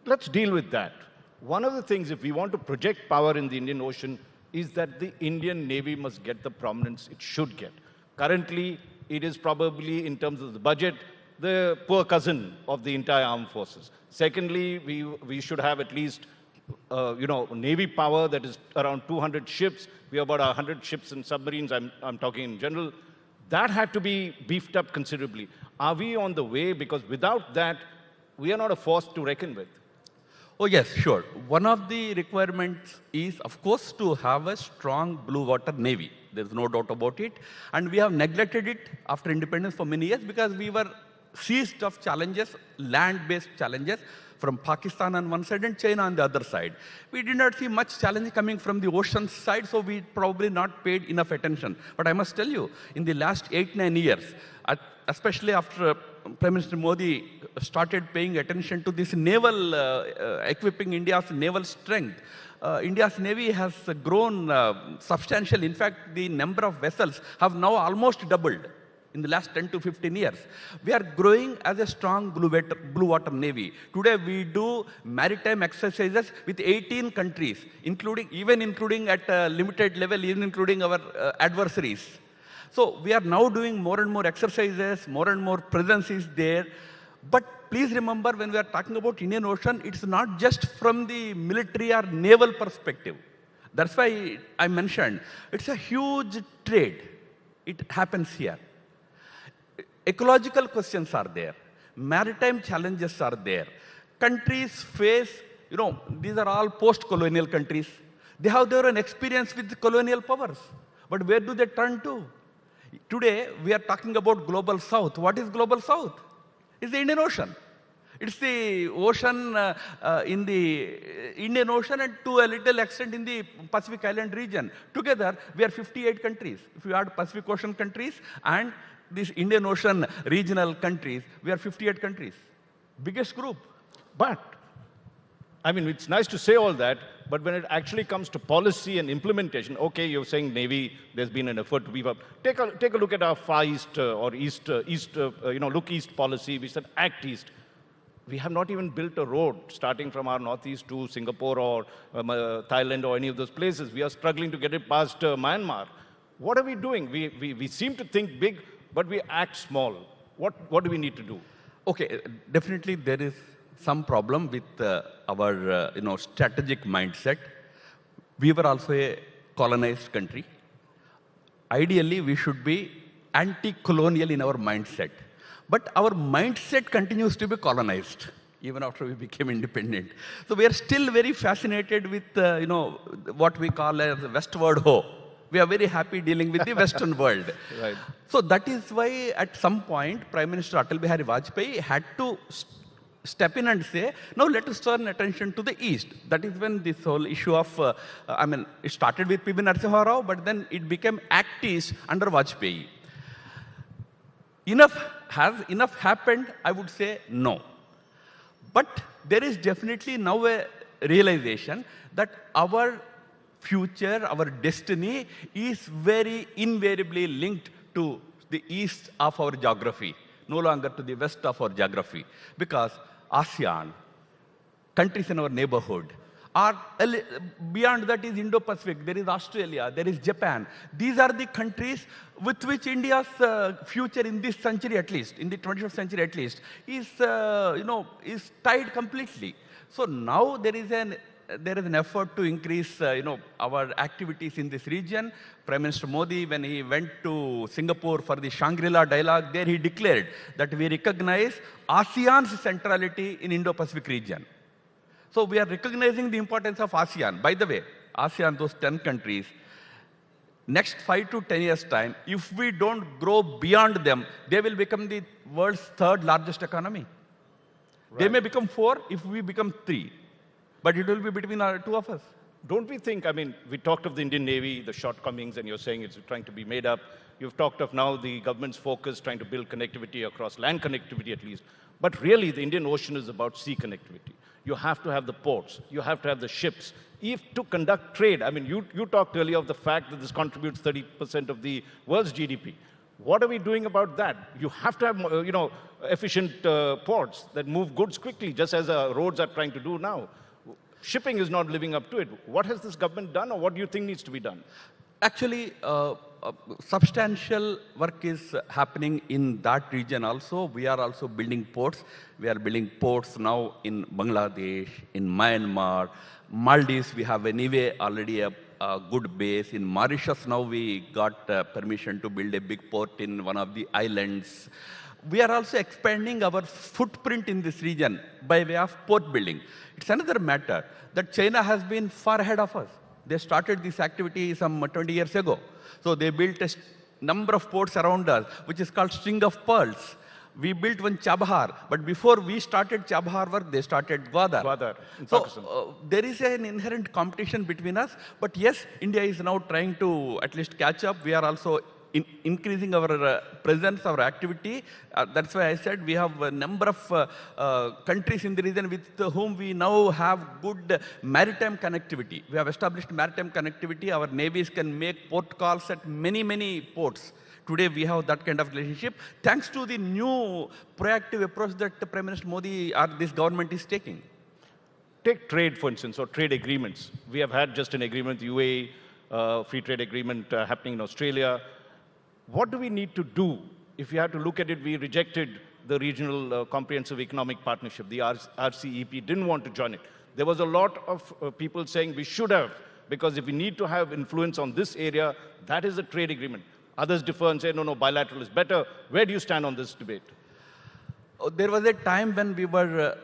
Let's deal with that. One of the things, if we want to project power in the Indian Ocean, is that the Indian Navy must get the prominence it should get. Currently, it is probably, in terms of the budget, the poor cousin of the entire armed forces. Secondly, we should have at least, Navy power that is around 200 ships. We have about 100 ships and submarines, I'm talking in general. That had to be beefed up considerably. Are we on the way? Because without that, we are not a force to reckon with. Oh, yes, sure. One of the requirements is, of course, to have a strong blue water navy. There's no doubt about it. And we have neglected it after independence for many years because we were seized of challenges, land-based challenges, from Pakistan on one side and China on the other side. We did not see much challenge coming from the ocean side, so we probably not paid enough attention. But I must tell you, in the last 8-9 years, especially after Prime Minister Modi started paying attention to this naval, equipping India's naval strength, India's Navy has grown substantially. In fact, the number of vessels have now almost doubled in the last 10 to 15 years. We are growing as a strong blue water navy. Today, we do maritime exercises with 18 countries, including at a limited level, even including our adversaries. So we are now doing more and more exercises, more and more presence is there. But please remember, when we are talking about Indian Ocean, it's not just from the military or naval perspective. That's why I mentioned, it's a huge trade. It happens here. Ecological questions are there. Maritime challenges are there. Countries face, these are all post-colonial countries. They have their own experience with colonial powers. But where do they turn to? Today, we are talking about Global South. What is Global South? It's the Indian Ocean. It's the ocean in the Indian Ocean and to a little extent in the Pacific Island region. Together, we are 58 countries. If you add Pacific Ocean countries and these Indian Ocean regional countries, we are 58 countries. Biggest group. But, it's nice to say all that, but when it actually comes to policy and implementation, okay, you're saying Navy, there's been an effort to beef up. Take a look at our Far East or East, look East policy. We said act East. We have not even built a road starting from our northeast to Singapore or Thailand or any of those places. We are struggling to get it past Myanmar. What are we doing? We seem to think big, but we act small. What do we need to do? Okay, definitely there is some problem with our strategic mindset. We were also a colonized country. Ideally, we should be anti-colonial in our mindset. But our mindset continues to be colonized, even after we became independent. So we are still very fascinated with, what we call as westward ho. We are very happy dealing with the Western world. Right. So that is why at some point, Prime Minister Atal Bihari Vajpayee had to step in and say, now let us turn attention to the East. That is when this whole issue of, it started with P.B. Narasimha Rao, but then it became Act East under Vajpayee. Has enough happened? I would say no. But there is definitely now a realization that our future, our destiny is very invariably linked to the east of our geography, no longer to the west of our geography. Because ASEAN, countries in our neighborhood, are beyond that is Indo-Pacific, there is Australia, there is Japan. These are the countries with which India's future in this century at least, in the 21st century at least, is tied completely. So now there is an effort to increase our activities in this region. Prime Minister Modi, when he went to Singapore for the Shangri-La dialogue, there he declared that we recognize ASEAN's centrality in Indo-Pacific region. So we are recognizing the importance of ASEAN. By the way, ASEAN, those 10 countries, next 5 to 10 years' time, if we don't grow beyond them, they will become the world's third largest economy. They may become 4 if we become 3, but it will be between our 2 of us. Don't we think, I mean, we talked of the Indian Navy, the shortcomings, and you're saying it's trying to be made up. You've talked of now the government's focus trying to build connectivity across land connectivity at least. But really, the Indian Ocean is about sea connectivity. You have to have the ports. You have to have the ships. If to conduct trade, I mean, you talked earlier of the fact that this contributes 30% of the world's GDP. What are we doing about that? You have to have, efficient ports that move goods quickly, just as roads are trying to do now. Shipping is not living up to it. What has this government done, or what do you think needs to be done? Actually, substantial work is happening in that region also. We are also building ports. We are building ports now in Bangladesh, in Myanmar, Maldives. We have anyway already a good base. In Mauritius now we got permission to build a big port in one of the islands. We are also expanding our footprint in this region by way of port building. It's another matter that China has been far ahead of us. They started this activity some 20 years ago. So they built a number of ports around us, which is called String of Pearls. We built one Chabahar, but before we started Chabahar work, they started Gwadar. So there is an inherent competition between us. But yes, India is now trying to at least catch up. We are also increasing our presence, our activity. That's why I said we have a number of countries in the region with whom we now have good maritime connectivity. We have established maritime connectivity. Our navies can make port calls at many, many ports. Today we have that kind of relationship, thanks to the new proactive approach that Prime Minister Modi or this government is taking. Take trade, for instance, or trade agreements. We have had just an agreement with UAE, free trade agreement happening in Australia. What do we need to do? If you have to look at it, we rejected the Regional Comprehensive Economic Partnership, the RCEP, didn't want to join it. There was a lot of people saying we should have, because if we need to have influence on this area, that is a trade agreement. Others differ and say, no, bilateral is better. Where do you stand on this debate? There was a time when we were,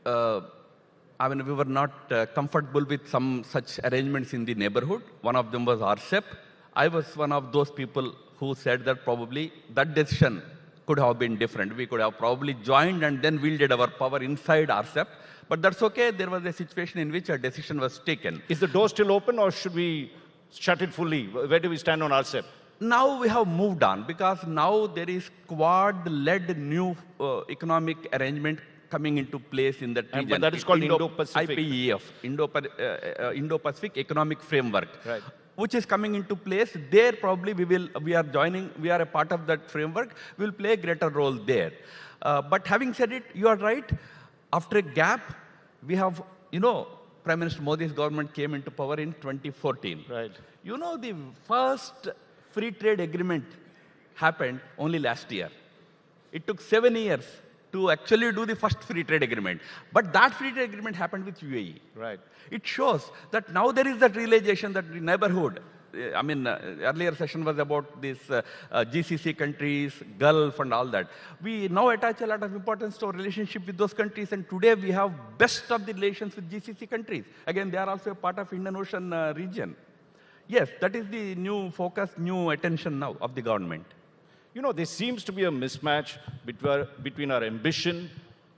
we were not comfortable with some such arrangements in the neighborhood. One of them was RCEP. I was one of those people who said that probably that decision could have been different. We could have probably joined and then wielded our power inside RCEP. But that's okay. There was a situation in which a decision was taken. Is the door still open, or should we shut it fully? Where do we stand on RCEP? Now we have moved on, because now there is Quad-led new economic arrangement coming into place in that region. But that is called Indo-Pacific. IPEF, Indo-Pacific Economic Framework. Right. Which is coming into place. There probably we are joining, we are a part of that framework. We will play a greater role there. But having said it, you are right. After a gap, we have, Prime Minister Modi's government came into power in 2014. Right. The first free trade agreement happened only last year. It took 7 years to actually do the first free trade agreement. But that free trade agreement happened with UAE. Right. It shows that now there is that realization that the neighborhood, earlier session was about these GCC countries, Gulf and all that. We now attach a lot of importance to our relationship with those countries, and today we have best of the relations with GCC countries. Again, they are also a part of Indian Ocean region. Yes, that is the new focus, new attention now of the government. There seems to be a mismatch between our ambition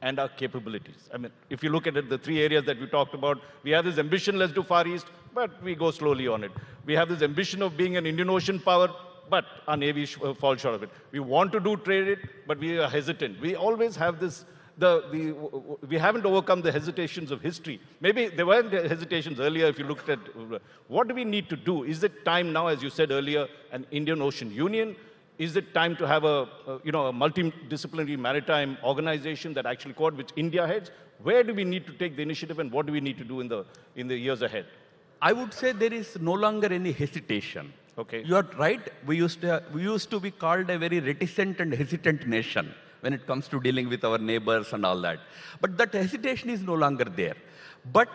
and our capabilities. If you look at it, the 3 areas that we talked about, we have this ambition, let's do Far East, but we go slowly on it. We have this ambition of being an Indian Ocean power, but our Navy falls short of it. We want to do trade, but we are hesitant. We always have this, we haven't overcome the hesitations of history. Maybe there weren't hesitations earlier if you looked at, what do we need to do? Is it time now, as you said earlier, an Indian Ocean Union? Is it time to have a multidisciplinary maritime organization that actually which India heads? Where do we need to take the initiative, and what do we need to do in the years ahead? I would say there is no longer any hesitation. Okay. You are right. We used to be called a very reticent and hesitant nation when it comes to dealing with our neighbors and all that. But that hesitation is no longer there. But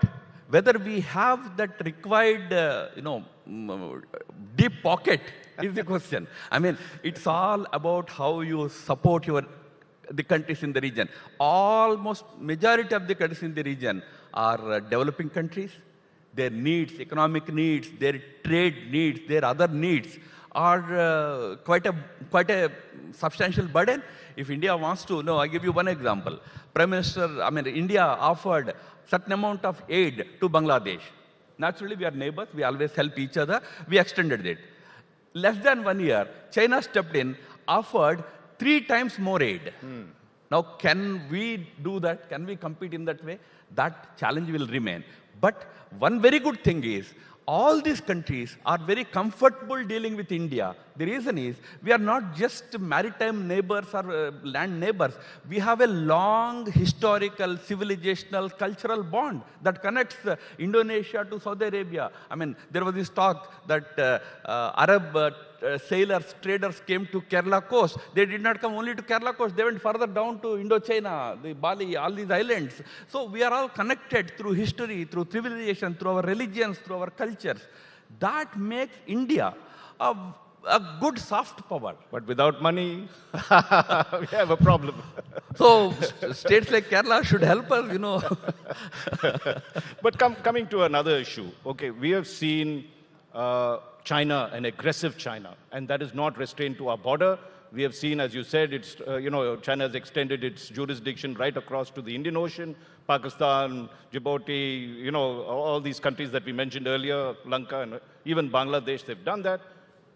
whether we have that required, deep pocket is the question. It's all about how you support the countries in the region. Almost majority of the countries in the region are developing countries. their needs, economic needs, their trade needs, their other needs are quite a substantial burden. If India wants to, no, I give you one example. India offered certain amount of aid to Bangladesh. Naturally, we are neighbors, we always help each other, we extended it. Less than 1 year, China stepped in, offered 3 times more aid. Now, can we do that? Can we compete in that way? That challenge will remain. But one very good thing is, all these countries are very comfortable dealing with India. The reason is, we are not just maritime neighbors or land neighbors. We have a long historical, civilizational, cultural bond that connects Indonesia to Saudi Arabia. There was this talk that Arab sailors, traders came to Kerala coast. They did not come only to Kerala coast, they went further down to Indochina, the Bali, all these islands. So we are all connected through history, through civilization, through our religions, through our cultures. That makes India a good soft power. But without money, we have a problem. So states like Kerala should help us, But coming to another issue, okay, we have seen China, an aggressive China, and that is not restrained to our border. We have seen, as you said, it's, China has extended its jurisdiction right across to the Indian Ocean, Pakistan, Djibouti, all these countries that we mentioned earlier, Lanka, and even Bangladesh, they've done that.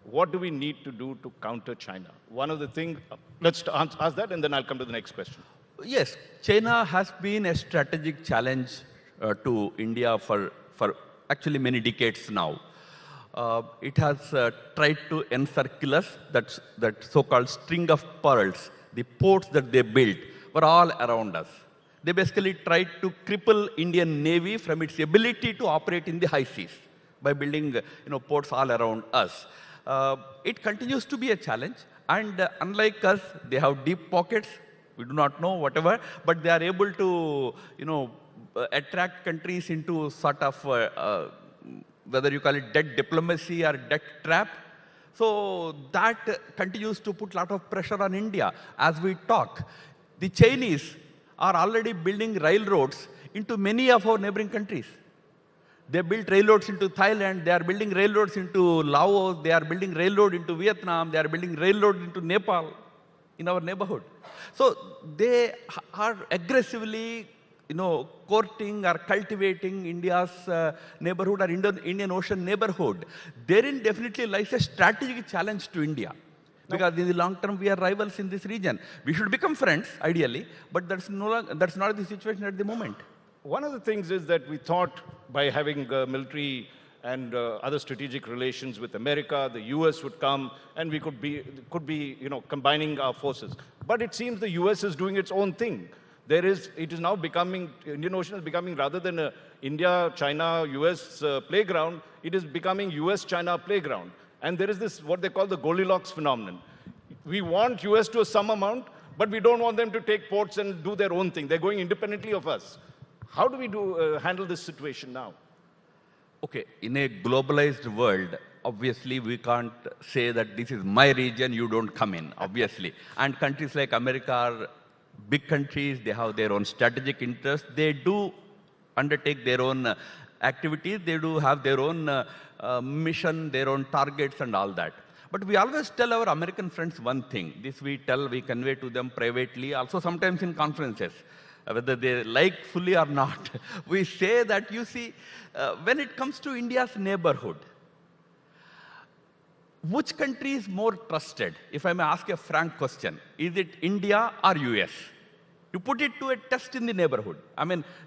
What do we need to do to counter China? One of the things, let's ask that, and then I'll come to the next question. Yes, China has been a strategic challenge to India for actually many decades now. It has tried to encircle us, that so-called string of pearls. The ports that they built were all around us. They basically tried to cripple Indian Navy from its ability to operate in the high seas by building ports all around us. It continues to be a challenge, and unlike us, they have deep pockets. We do not know, whatever, but they are able to attract countries into sort of whether you call it debt diplomacy or debt trap. So that continues to put a lot of pressure on India. As we talk, the Chinese are already building railroads into many of our neighboring countries. They built railroads into Thailand, they are building railroads into Laos, they are building railroad into Vietnam, they are building railroad into Nepal, in our neighborhood. So they are aggressively courting or cultivating India's neighborhood or Indian Ocean neighborhood. Therein definitely lies a strategic challenge to India. Because in the long term, we are rivals in this region. We should become friends, ideally, but that's not the situation at the moment. One of the things is that we thought by having military and other strategic relations with America, the US would come and we could be combining our forces. But it seems the US is doing its own thing. It is now becoming, Indian Ocean is becoming, rather than a India, China, US playground, it is becoming US-China playground. And there is this, what they call the Goldilocks phenomenon. We want US to some amount, but we don't want them to take ports and do their own thing. They're going independently of us. How do we handle this situation now? Okay, in a globalized world, obviously we can't say that this is my region, you don't come in, obviously. And countries like America are big countries, they have their own strategic interests, they do undertake their own activities, they do have their own mission, their own targets and all that. But we always tell our American friends one thing, this we convey to them privately, also sometimes in conferences, whether they like fully or not. We say that, you see, when it comes to India's neighborhood, which country is more trusted? If I may ask a frank question, is it India or US? You put it to a test in the neighborhood.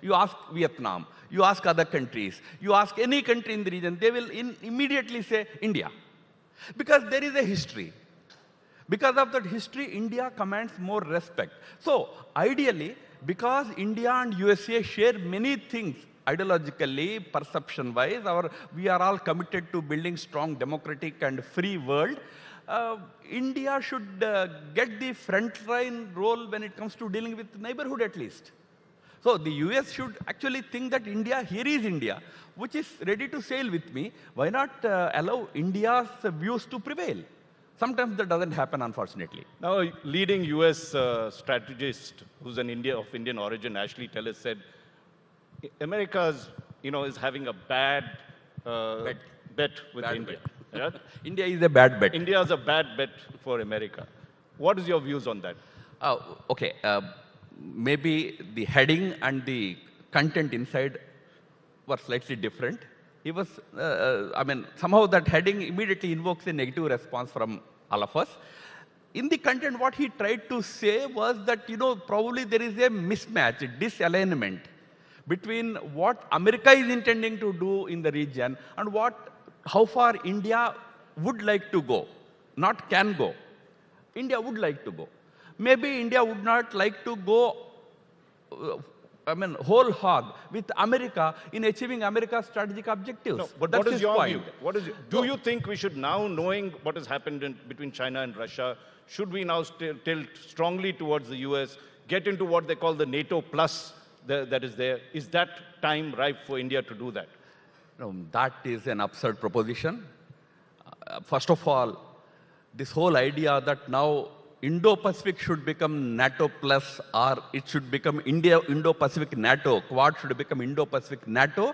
You ask Vietnam, you ask other countries, you ask any country in the region, they will immediately say India. Because there is a history. Because of that history, India commands more respect. So, ideally, because India and USA share many things, ideologically, perception-wise, we are all committed to building strong democratic and free world. India should get the front-line role when it comes to dealing with neighborhood at least. So the US should actually think that India, here is India, which is ready to sail with me. Why not allow India's views to prevail? Sometimes that doesn't happen, unfortunately. Now, leading US strategist, who's of Indian origin, Ashley Tellis, said, America's is having a bad bet with Bad India. bet. Right? India is a bad bet. India is a bad bet for America. What is your views on that? Okay. Maybe the heading and the content inside were slightly different. He was, somehow that heading immediately invokes a negative response from all of us. In the content, what he tried to say was that, probably there is a mismatch, a disalignment between what America is intending to do in the region and how far India would like to go, not can go. India would like to go. Maybe India would not like to go, whole hog with America in achieving America's strategic objectives. No, but That's what is his your point. view? Do you think we should now, knowing what has happened between China and Russia, should we now tilt strongly towards the US, get into what they call the NATO plus that is there? Is that time ripe for India to do that? No, that is an absurd proposition. First of all, this whole idea that now Indo-Pacific should become NATO plus, or it should become Indo-Pacific NATO, Quad should become Indo-Pacific NATO,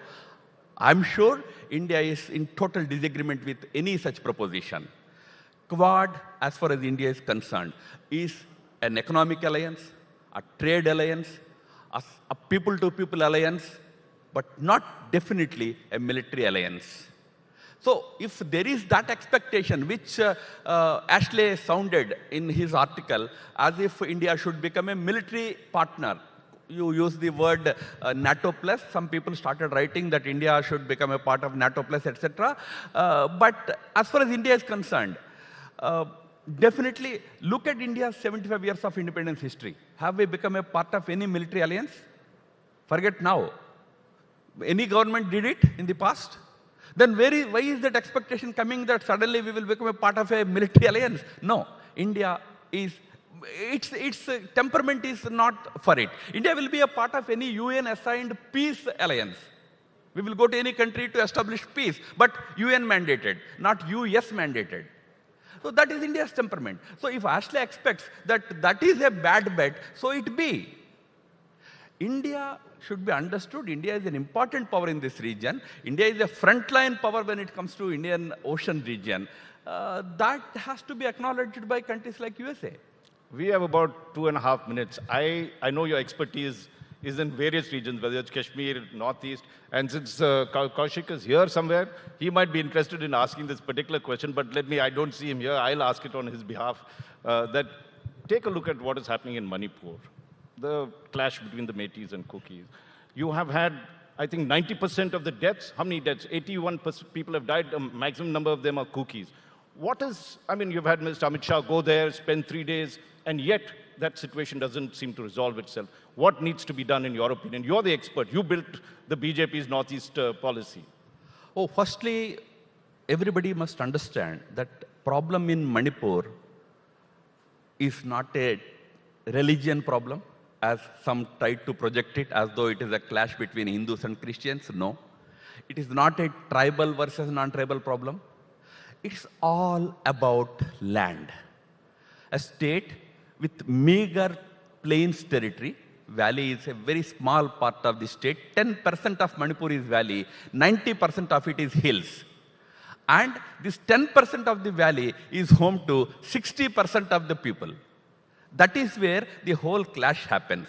I'm sure India is in total disagreement with any such proposition. Quad, as far as India is concerned, is an economic alliance, a trade alliance, a people-to-people alliance, but not definitely a military alliance. So if there is that expectation, which Ashley sounded in his article, as if India should become a military partner, you use the word NATO plus, some people started writing that India should become a part of NATO plus, etc. But as far as India is concerned, definitely look at India's 75 years of independence history. Have we become a part of any military alliance? Forget now. Any government did it in the past? Then why is that expectation coming that suddenly we will become a part of a military alliance? No, India is, its temperament is not for it. India will be a part of any UN-assigned peace alliance. We will go to any country to establish peace, but UN mandated, not US mandated. So that is India's temperament. So if Ashley expects that is a bad bet, so it be. India should be understood. India is an important power in this region. India is a frontline power when it comes to Indian Ocean region. That has to be acknowledged by countries like USA. We have about 2.5 minutes. I know your expertise is in various regions, whether it's Kashmir, Northeast, and since Kaushik is here somewhere, he might be interested in asking this particular question, but I don't see him here, I'll ask it on his behalf. Take a look at what is happening in Manipur, the clash between the Métis and Kukis. You have had, I think, 90% of the deaths. How many deaths? 81% people have died. The maximum number of them are Kukis. You've had Mr. Amit Shah go there, spend 3 days, and yet that situation doesn't seem to resolve itself. What needs to be done in your opinion? You're the expert. You built the BJP's Northeast policy. Firstly, everybody must understand that problem in Manipur is not a religion problem, as some tried to project it, as though it is a clash between Hindus and Christians. No. It is not a tribal versus non-tribal problem. It's all about land. A state with meager plains territory. Valley is a very small part of the state. 10% of Manipur is valley. 90% of it is hills. And this 10% of the valley is home to 60% of the people. That is where the whole clash happens.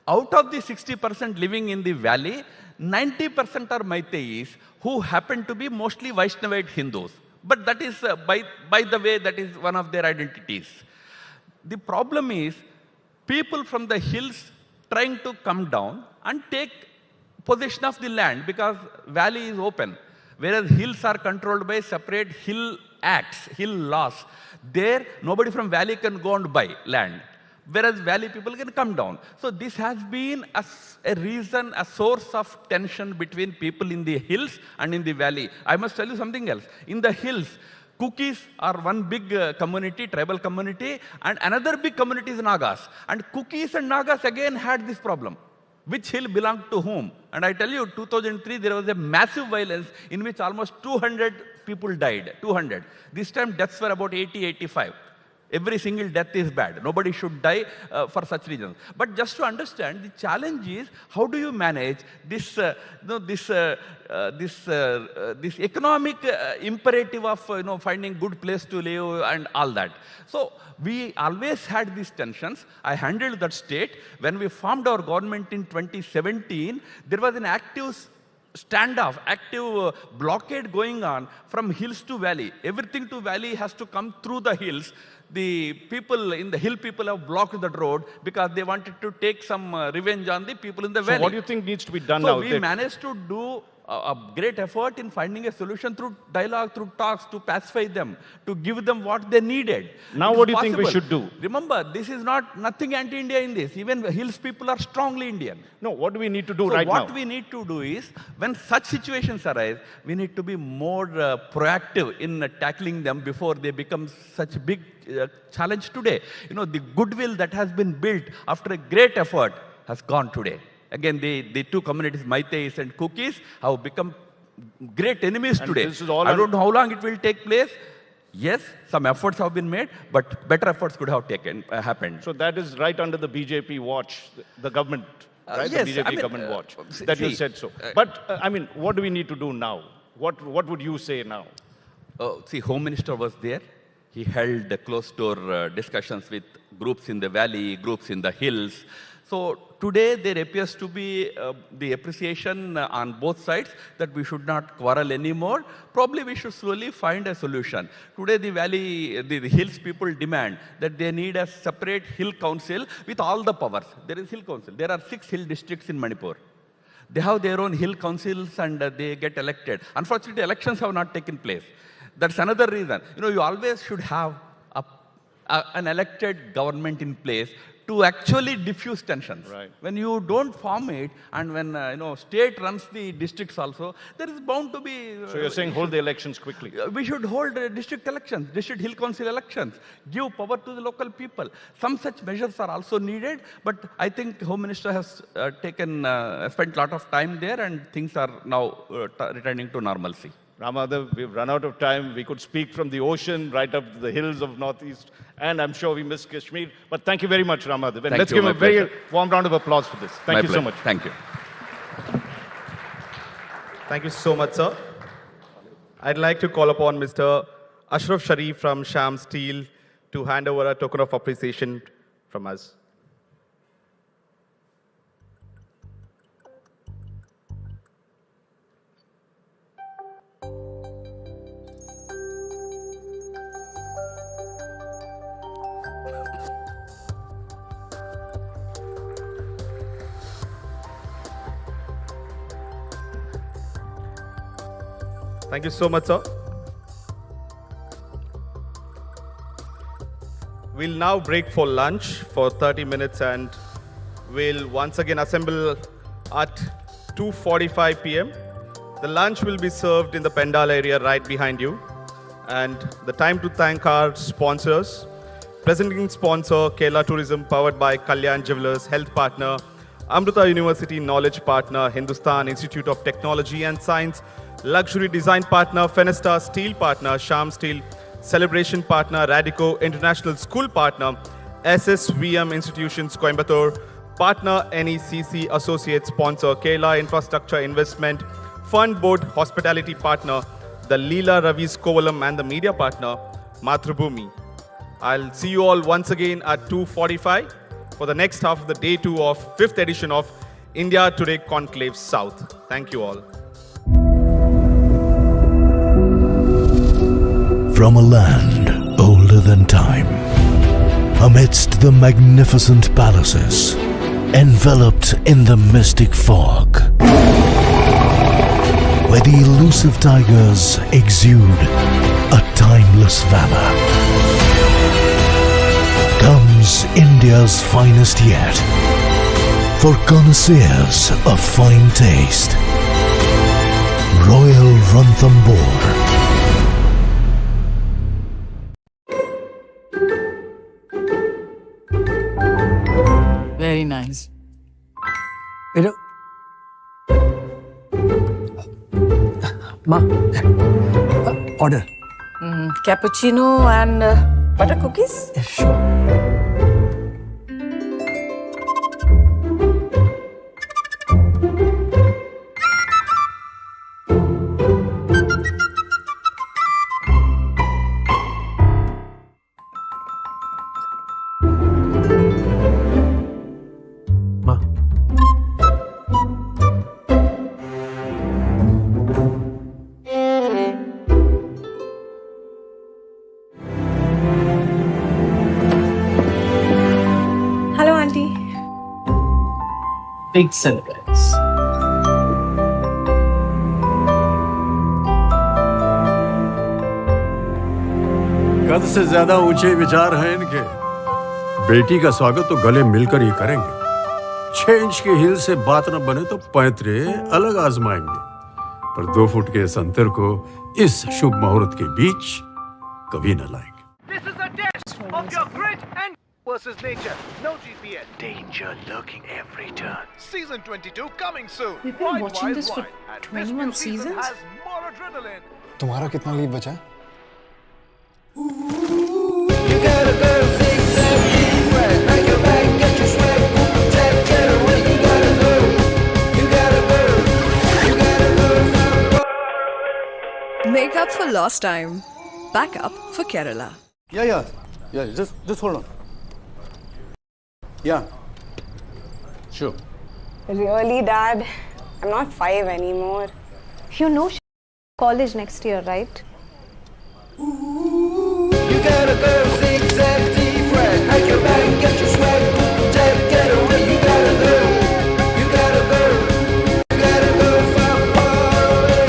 Out of the 60% living in the valley, 90% are Maiteyis, who happen to be mostly Vaishnavite Hindus. But that is, by the way, that is one of their identities. The problem is people from the hills trying to come down and take possession of the land because valley is open, whereas hills are controlled by separate hill acts, hill laws. There, nobody from valley can go and buy land, whereas valley people can come down. So this has been a reason, a source of tension between people in the hills and in the valley. I must tell you something else. In the hills, Kukis are one big community, tribal community, and another big community is Nagas. And Kukis and Nagas again had this problem. Which hill belonged to whom? And I tell you, 2003, there was a massive violence in which almost 200 people died. 200. This time, deaths were about 80, 85. Every single death is bad. Nobody should die for such reasons. But just to understand, the challenge is how do you manage this, this economic imperative of finding good place to live and all that. So we always had these tensions. I handled that state. When we formed our government in 2017, there was an active standoff, active blockade going on from hills to valley. Everything to valley has to come through the hills. The people in the hill people have blocked that road because they wanted to take some revenge on the people in the valley. So what do you think needs to be done now? now? We managed to do a great effort in finding a solution through dialogue, through talks, to pacify them, to give them what they needed. Now what do you think we should do? Remember, this is nothing anti-India in this. Even the hills people are strongly Indian. No, what do we need to do right now? What we need to do is, when such situations arise, we need to be more proactive in tackling them before they become such a big challenge today. The goodwill that has been built after a great effort has gone today. Again, the two communities, Maiteis and Kukis, have become great enemies today. I don't know how long it will take place. Yes, some efforts have been made, but better efforts could have happened. So that is right under the BJP watch, the government, right? Yes, the BJP government watch, that you said so. But, what do we need to do now? What would you say now? Home Minister was there. He held closed-door discussions with groups in the valley, groups in the hills. So today there appears to be the appreciation on both sides that we should not quarrel anymore. Probably we should slowly find a solution. Today the valley, the hills people demand that they need a separate hill council with all the powers. There is hill council. There are 6 hill districts in Manipur. They have their own hill councils and they get elected. Unfortunately, elections have not taken place. That's another reason. You always should have an elected government in place to actually diffuse tensions. Right. When you don't form it, and when state runs the districts also, there is bound to be. So you're saying hold the elections quickly? We should hold district elections, district hill council elections, give power to the local people. Some such measures are also needed, but I think Home Minister has spent a lot of time there, and things are now returning to normalcy. Ramadhav, we've run out of time. We could speak from the ocean right up to the hills of Northeast, and I'm sure we missed Kashmir. But thank you very much, Ramadhav. And let's give him a very warm round of applause for this. Thank you so much. Thank you. Thank you so much, sir. I'd like to call upon Mr. Ashraf Sharif from Sham Steel to hand over a token of appreciation from us. Thank you so much, sir. We'll now break for lunch for 30 minutes and we'll once again assemble at 2:45 p.m. The lunch will be served in the Pendal area right behind you. And the time to thank our sponsors. Presenting sponsor, Kerala Tourism, powered by Kalyan Jewelers, health partner, Amrita University knowledge partner, Hindustan Institute of Technology and Science, luxury design partner, Fenesta Steel partner, Sham Steel, celebration partner, Radico International School partner, SSVM Institutions Coimbatore, partner NECC associate sponsor, Kerala Infrastructure Investment, Fund Board hospitality partner, the Leela Ravi's Kovalam and the media partner, Mathrubhumi. I'll see you all once again at 2:45 for the next half of the day 2 of 5th edition of India Today Conclave South. Thank you all. From a land older than time, amidst the magnificent palaces, enveloped in the mystic fog, where the elusive tigers exude a timeless valor, comes India's finest yet, for connoisseurs of fine taste, Royal Ranthambore. Very nice. Ma, order. Cappuccino and Butter cookies? Sure. Hello, Auntie. Big celebrates. कद से ज्यादा ऊंचे विचार हैं इनके। बेटी का स्वागत तो गले मिलकर ही करेंगे। 6 इंच की हील से बात न बने तो पैतरे अलग आजमाएंगे, पर 2 फुट के इस अंतर को इस शुभ मुहूर्त के बीच कभी न लाएंगे। This is a test of your grit and versus nature. No GPS. Danger lurking every turn. Season 22 coming soon. We've been watching this for 21 seasons. Has more adrenaline. तुम्हारा कितना लीव बचा है? You got a girl 670 friend. Pack your bag, get your swag, protect, get away. You gotta go. You gotta go. You gotta go. Make up for lost time. Back up for Kerala. Yeah. Just hold on. Yeah. Sure. Really, Dad? I'm not 5 anymore. You know she's college next year, right? You got a girl 670 friend. Pack your bag, get your swag, protect, get away. You gotta go. You gotta go. You gotta go far away.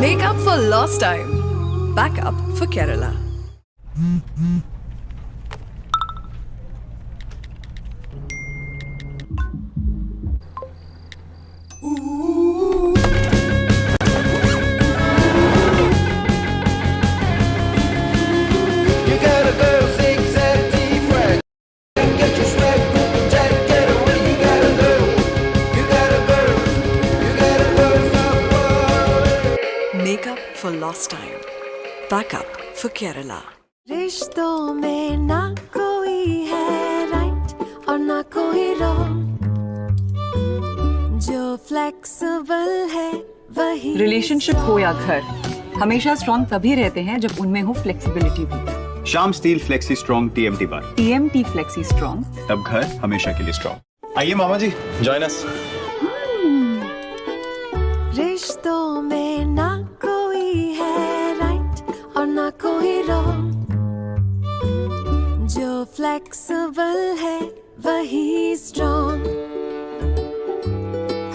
Make up for lost time. Back up for Kerala. You got a girl 670 friend. Get your swag, protect, get away. You gotta go. You gotta go. You gotta go far away. Make up for lost time. Back up for Kerala. रिश्तों में ना कोई है right और ना कोई wrong, जो flexible है वही। रिलेशनशिप हो या घर, हमेशा स्ट्रॉन्ग तभी रहते हैं जब उनमें हो फ्लेक्सिबिलिटी भी। शाम स्टील फ्लेक्सी स्ट्रॉन्ग TMT बार। TMT फ्लेक्सी स्ट्रॉन्ग, तब घर हमेशा के लिए स्ट्रॉन्ग। आइए मामा जी, जॉइन अस। रिश्तों में ना कोई है राइट और ना कोई रॉन्ग, जो फ्लेक्सिबल है वही स्ट्रॉन्ग,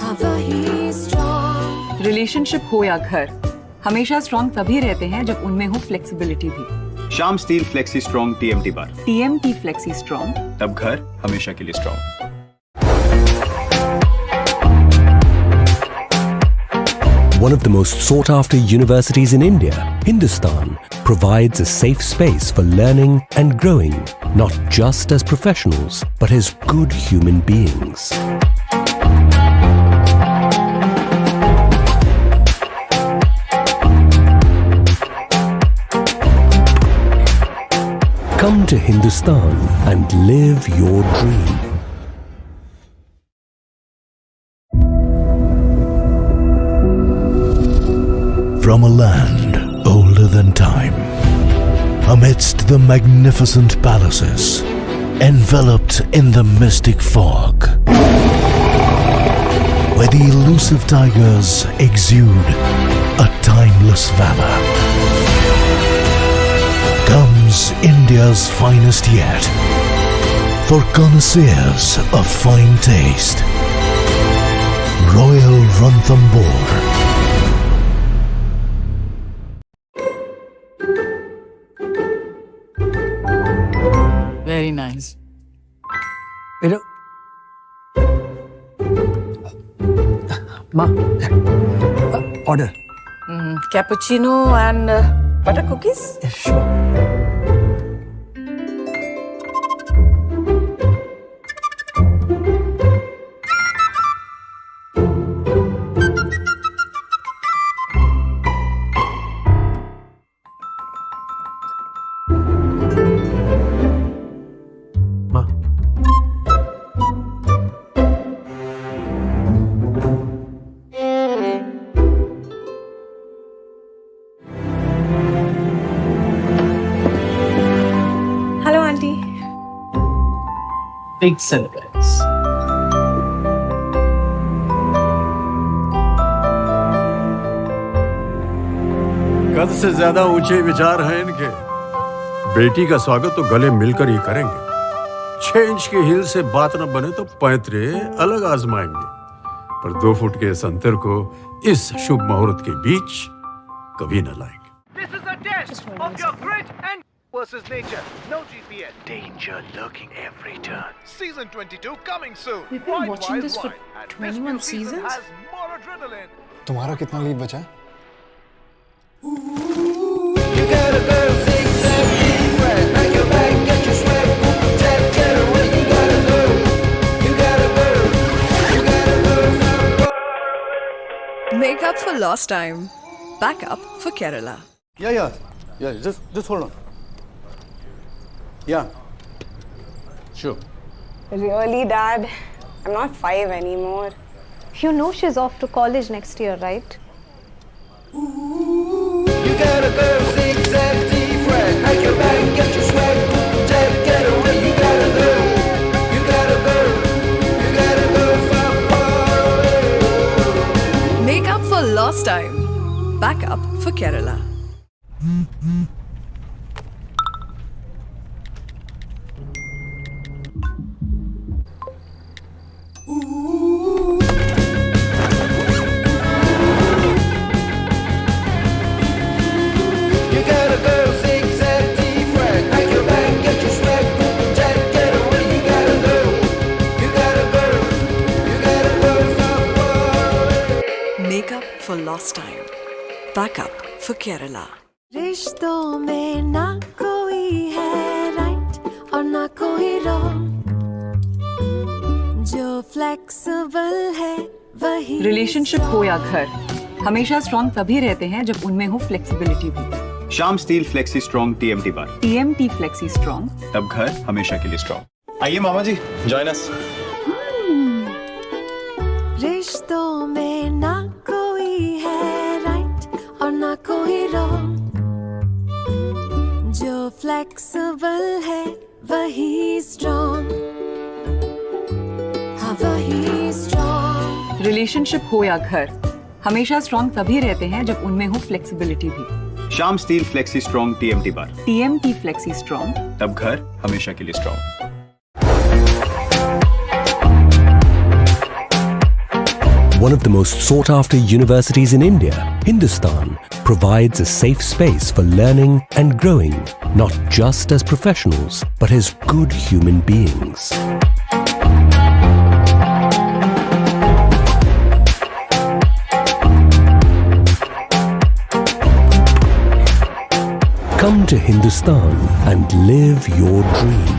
हाँ वही स्ट्रॉन्ग। रिलेशनशिप हो या घर, हमेशा स्ट्रॉन्ग तभी रहते हैं जब उनमें हो फ्लेक्सिबिलिटी भी। शाम स्टील फ्लेक्सी स्ट्रॉन्ग TMT बार। TMT फ्लेक्सी स्ट्रॉन्ग, तब घर हमेशा के लिए strong. One of the most sought-after universities in India, Hindustan, provides a safe space for learning and growing, not just as professionals, but as good human beings. Come to Hindustan and live your dream. From a land older than time, amidst the magnificent palaces, enveloped in the mystic fog, where the elusive tigers exude a timeless valor, comes India's finest yet, for connoisseurs of fine taste, Royal Ranthambore. Very nice. Ma, order. Cappuccino and butter cookies? Sure. big celebrates. कद से ज्यादा ऊंचे विचार हैं इनके। बेटी का स्वागत तो गले मिलकर ही करेंगे। 6 इंच की हील से बात न बने तो पैतरे अलग आजमाएंगे। पर 2 फुट के इस अंतर को इस शुभ मुहूर्त के बीच कभी न लाएंगे। This is a test of your grit and versus nature. No GPS. Danger lurking every turn. Season 22 coming soon. We've been watching this for 21 seasons. Has more adrenaline. तुम्हारा कितना लीव बचा है? You gotta go zigzag, friend. Pack your bag, get your swag, book a tag, get away. You gotta go. You gotta go. You gotta go. Make up for lost time. Back up for Kerala. Yeah. Just hold on. Yeah. Sure. Really, Dad? I'm not 5 anymore. You know she's off to college next year, right? You gotta go zigzag, friend. Pack your bag, get your swag, book a tag, get away. You gotta go. You gotta go. You gotta go far, far away. Make up for lost time. Back up for Kerala. You gotta go zigzag, friend. Pack your bag, get your swag, book a tag, get away. You gotta go. You gotta go. You gotta go far, far away. Make up for lost time. Back up for Kerala. रिश्तों में ना कोई है right और ना कोई wrong, जो flexible है वही रिलेशनशिप हो या घर, हमेशा स्ट्रॉन्ग तभी रहते हैं जब उनमें हो फ्लेक्सिबिलिटी भी। शाम स्टील फ्लेक्सी स्ट्रॉन्ग टीएमटी बार। टीएमटी फ्लेक्सी स्ट्रॉन्ग, तब घर हमेशा के लिए स्ट्रॉन्ग। आइए मामा जी, जॉइन अस। रिश्तों में ना कोई है राइट और ना कोई रॉन्ग, जो फ्लेक्सिबल है वही स्ट्रॉन्ग, हाँ वही स्ट्रॉन्ग। रिलेशनशिप हो या घर, हमेशा स्ट्रॉन्ग तभी रहते हैं जब उनमें हो फ्लेक्सिबिलिटी भी। शाम स्टील फ्लेक्सी स्ट्रॉन्ग टीएमटी बार। टीएमटी फ्लेक्सी स्ट्रॉन्ग, तब घर हमेशा के लिए strong. One of the most sought after universities in India, Hindustan, provides a safe space for learning and growing, not just as professionals, but as good human beings. Come to Hindustan and live your dream.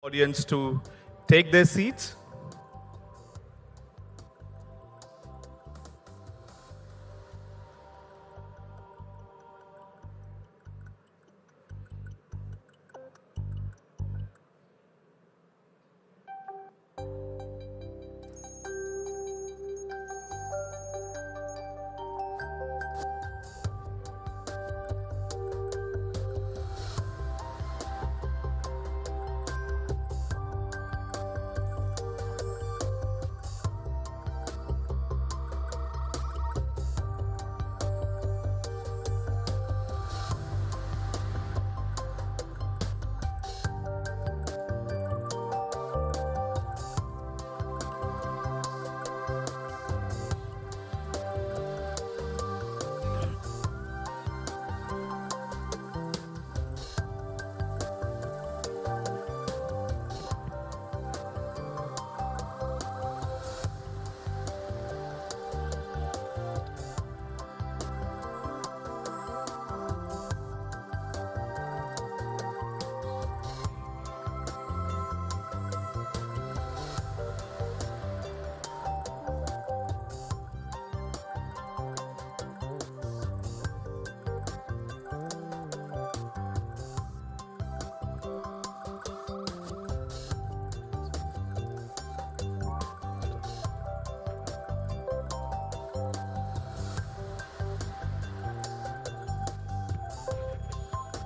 Audience to take their seats.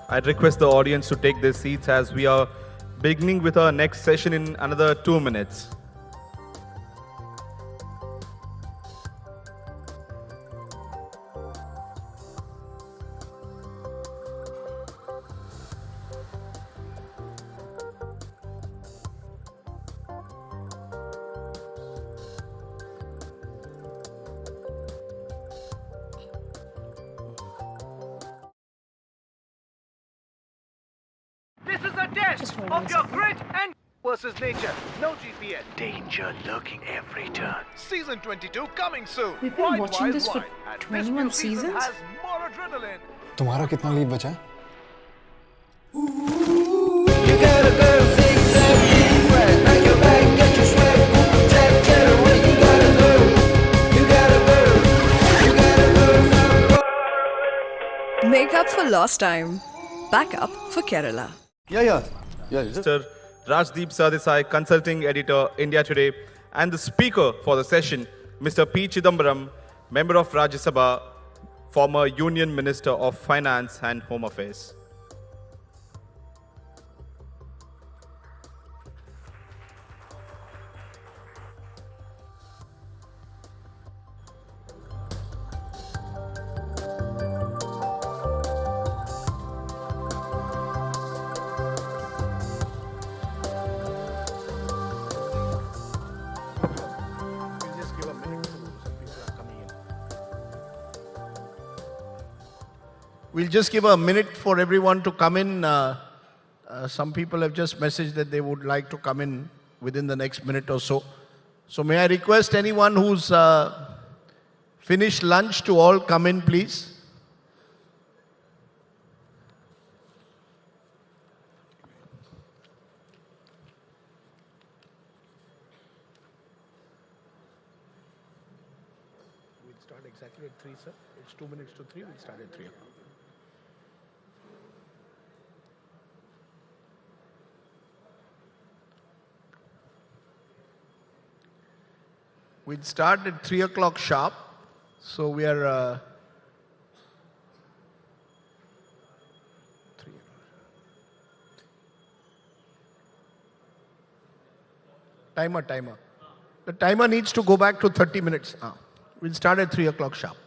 I'd request the audience to take their seats as we are beginning with our next session in another 2 minutes. This is a test of your grit and versus nature. No GPS. Danger lurking every turn. Season 22 coming soon. We've been watching this for 21 seasons. Has more adrenaline. तुम्हारा कितना leave बचा है? You gotta go zigzag, right. Pack your bag, get your swag, tap, get away. You gotta go. You gotta go. You gotta go. Make up for lost time. Back up for Kerala. Yeah. Mr. Rajdeep Sardesai, consulting editor, India Today, and the speaker for the session, Mr. P. Chidambaram, member of Rajya Sabha, former Union Minister of Finance and Home Affairs. We'll just give a minute for everyone to come in. Some people have just messaged that they would like to come in within the next minute or so. So may I request anyone who's finished lunch to all come in, please. We'll start exactly at 3, sir. It's 2 minutes to 3. We'll start at 3 o'clock. We'll start at 3 o'clock sharp. So we are... Timer. The timer needs to go back to 30 minutes. We'll start at 3 o'clock sharp.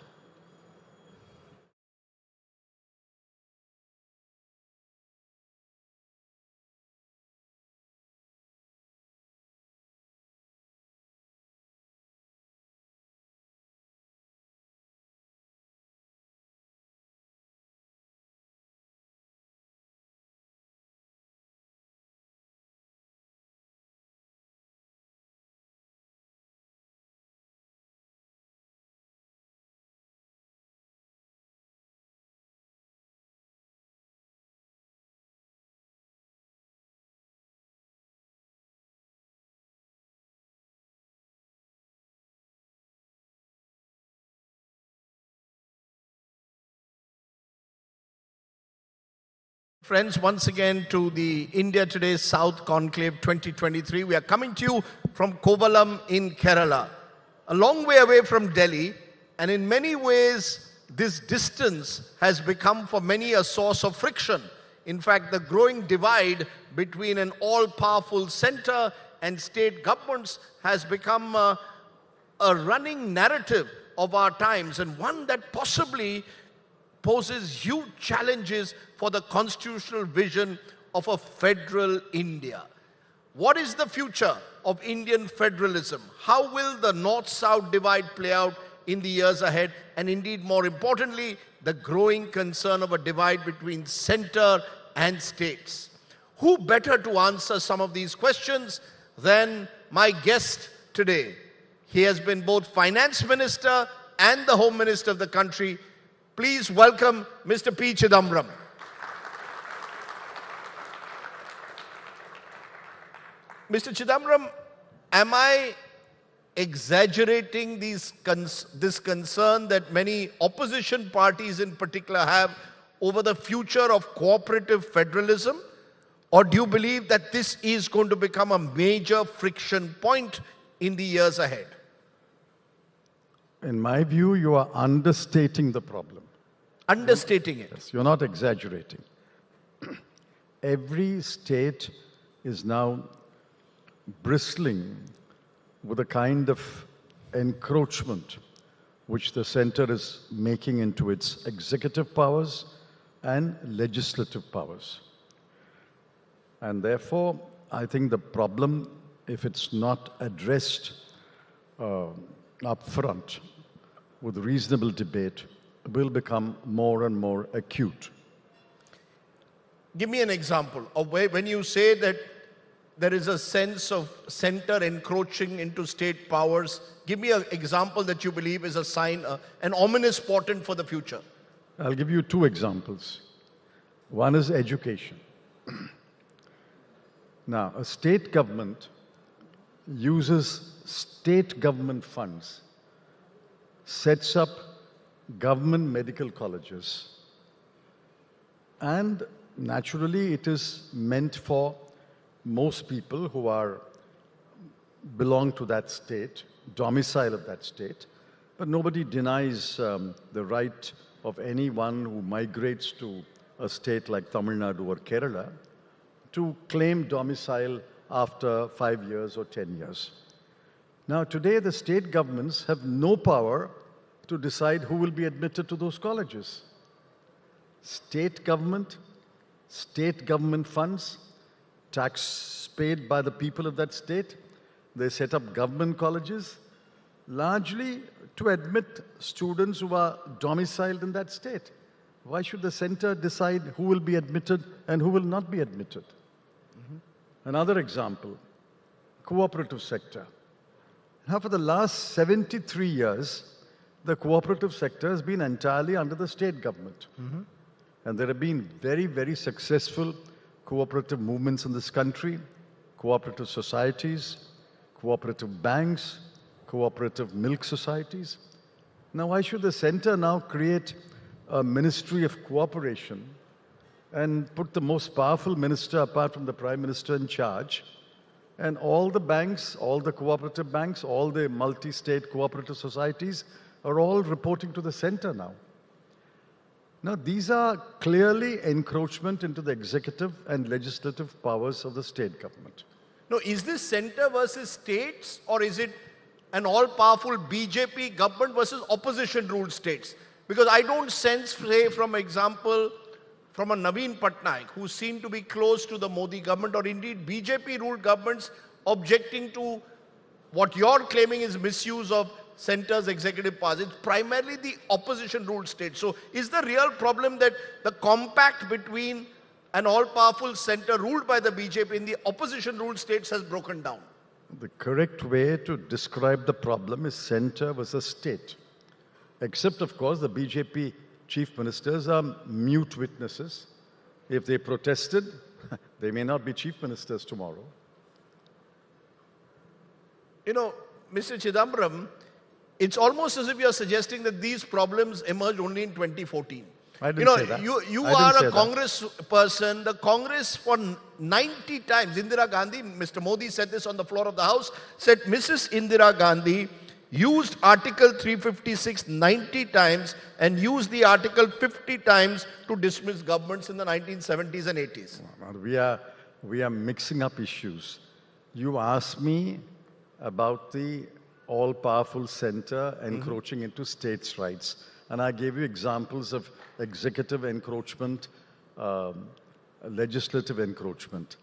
Friends, once again to the India Today South Conclave 2023. We are coming to you from Kovalam in Kerala, a long way away from Delhi, and in many ways this distance has become for many a source of friction. In fact, the growing divide between an all-powerful center and state governments has become a running narrative of our times, and one that possibly poses huge challenges for the constitutional vision of a federal India. What is the future of Indian federalism? How will the North-South divide play out in the years ahead? And indeed, more importantly, the growing concern of a divide between center and states. Who better to answer some of these questions than my guest today? He has been both finance minister and the home minister of the country. Please welcome Mr. P. Chidambaram. Mr. Chidambaram, am I exaggerating this concern that many opposition parties in particular have over the future of cooperative federalism? Or do you believe that this is going to become a major friction point in the years ahead? In my view, you are understating the problem. Understating it? Yes, you're not exaggerating. Every state is now bristling with a kind of encroachment which the center is making into its executive powers and legislative powers. And therefore, I think the problem, if it's not addressed up front with reasonable debate, will become more and more acute. Give me an example of when you say that there is a sense of center encroaching into state powers. Give me an example that you believe is a sign, an ominous portent for the future. I'll give you two examples. One is education. Now, a state government uses state government funds, sets up government medical colleges, and naturally it is meant for most people who belong to that state, domicile of that state, but nobody denies the right of anyone who migrates to a state like Tamil Nadu or Kerala to claim domicile after 5 years or 10 years. Now today the state governments have no power to decide who will be admitted to those colleges. State government funds, tax paid by the people of that state, they set up government colleges, largely to admit students who are domiciled in that state. Why should the center decide who will be admitted and who will not be admitted? Another example, cooperative sector. Now for the last 73 years, the cooperative sector has been entirely under the state government. And there have been very, very successful cooperative movements in this country, cooperative societies, cooperative banks, cooperative milk societies. Now, why should the center now create a ministry of cooperation and put the most powerful minister, apart from the prime minister, in charge? And all the banks, all the cooperative banks, all the multi-state cooperative societies are all reporting to the center now. Now, these are clearly encroachment into the executive and legislative powers of the state government. No, is this center versus states, or is it an all-powerful BJP government versus opposition-ruled states? Because I don't sense, say, from example, from a Naveen Patnaik, who seemed to be close to the Modi government, or indeed BJP-ruled governments objecting to what you're claiming is misuse of center's executive powers. It's primarily the opposition-ruled states. So is the real problem that the compact between an all-powerful center ruled by the BJP and the opposition-ruled states has broken down? The correct way to describe the problem is center versus state. Except, of course, the BJP chief ministers are mute witnesses. If they protested, they may not be chief ministers tomorrow. You know, Mr. Chidambaram, it's almost as if you're suggesting that these problems emerged only in 2014. I didn't You know, say that. you I didn't are say a that. Congress person. The Congress for 90 times, Indira Gandhi, Mr. Modi said this on the floor of the House, said Mrs. Indira Gandhi used Article 356 90 times and used the Article 50 times to dismiss governments in the 1970s and 80s. We are mixing up issues. You asked me about the all-powerful center encroaching into states' rights. And I gave you examples of executive encroachment, legislative encroachment.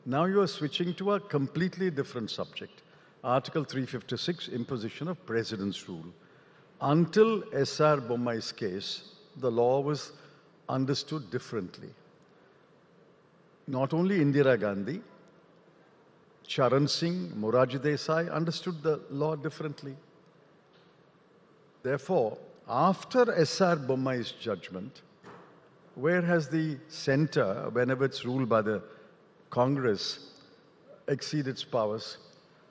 Now you are switching to a completely different subject. Article 356, imposition of president's rule. Until S.R. Bommai's case, the law was understood differently. Not only Indira Gandhi, Charan Singh, Morarji Desai understood the law differently. Therefore, after S.R. Bommai's judgment, where has the center, whenever it's ruled by the Congress, exceed its powers?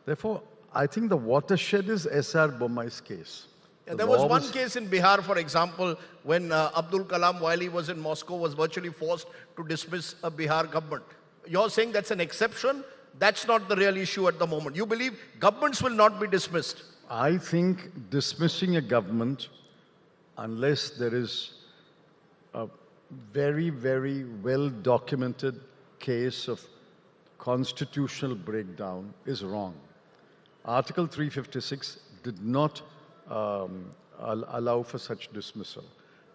Therefore, I think the watershed is S.R. Bommai's case. Yeah, there was one case in Bihar, for example, when Abdul Kalam, while he was in Moscow, was virtually forced to dismiss a Bihar government. You're saying that's an exception? That's not the real issue at the moment. You believe governments will not be dismissed? I think dismissing a government, unless there is a very, very well-documented case of constitutional breakdown, is wrong. Article 356 did not allow for such dismissal.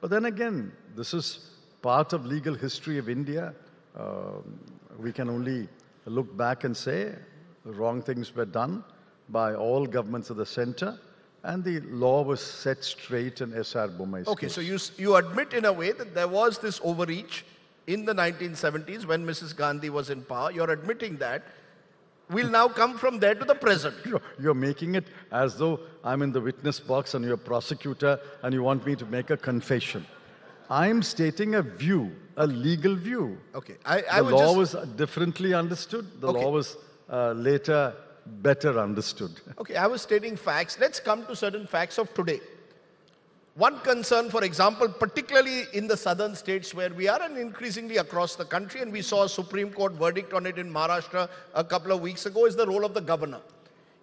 But then again, this is part of legal history of India. We can only look back and say the wrong things were done by all governments of the center, and the law was set straight in S.R. Bommai's Okay, case. so you admit in a way that there was this overreach in the 1970s when Mrs. Gandhi was in power. You're admitting that. We'll now come from there to the present. You're making it as though I'm in the witness box and you're a prosecutor and you want me to make a confession. I'm stating a view, a legal view. Okay, the law was differently understood. The law was later better understood. Okay, I was stating facts. Let's come to certain facts of today. One concern, for example, particularly in the southern states where we are and increasingly across the country, and we saw a Supreme Court verdict on it in Maharashtra a couple of weeks ago, is the role of the governor.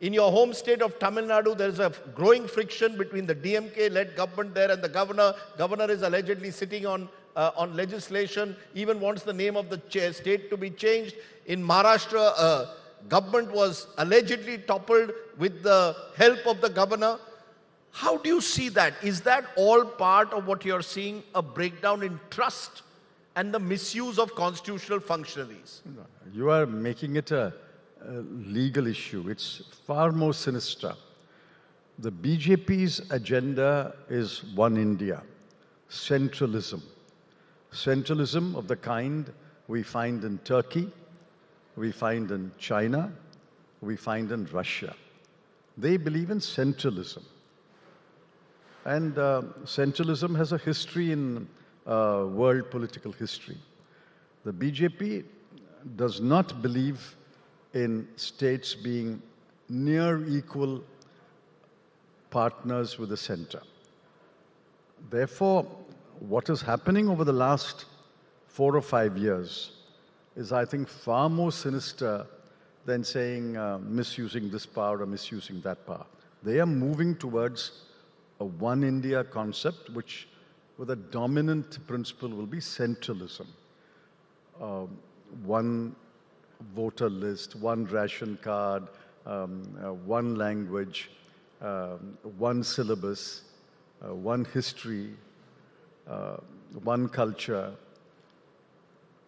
In your home state of Tamil Nadu, there is a growing friction between the DMK-led government there and the governor. Governor is allegedly sitting on legislation, even wants the name of the state to be changed. In Maharashtra, government was allegedly toppled with the help of the governor. How do you see that? Is that all part of what you're seeing, a breakdown in trust and the misuse of constitutional functionaries? You are making it a legal issue. It's far more sinister. The BJP's agenda is one India, centralism. Centralism of the kind we find in Turkey, we find in China, we find in Russia. They believe in centralism. And centralism has a history in world political history. The BJP does not believe in states being near equal partners with the center. Therefore, what is happening over the last 4 or 5 years is, I think, far more sinister than saying misusing this power or misusing that power. They are moving towards a one India concept, which with a dominant principle will be centralism. One voter list, one ration card, one language, one syllabus, one history, one culture.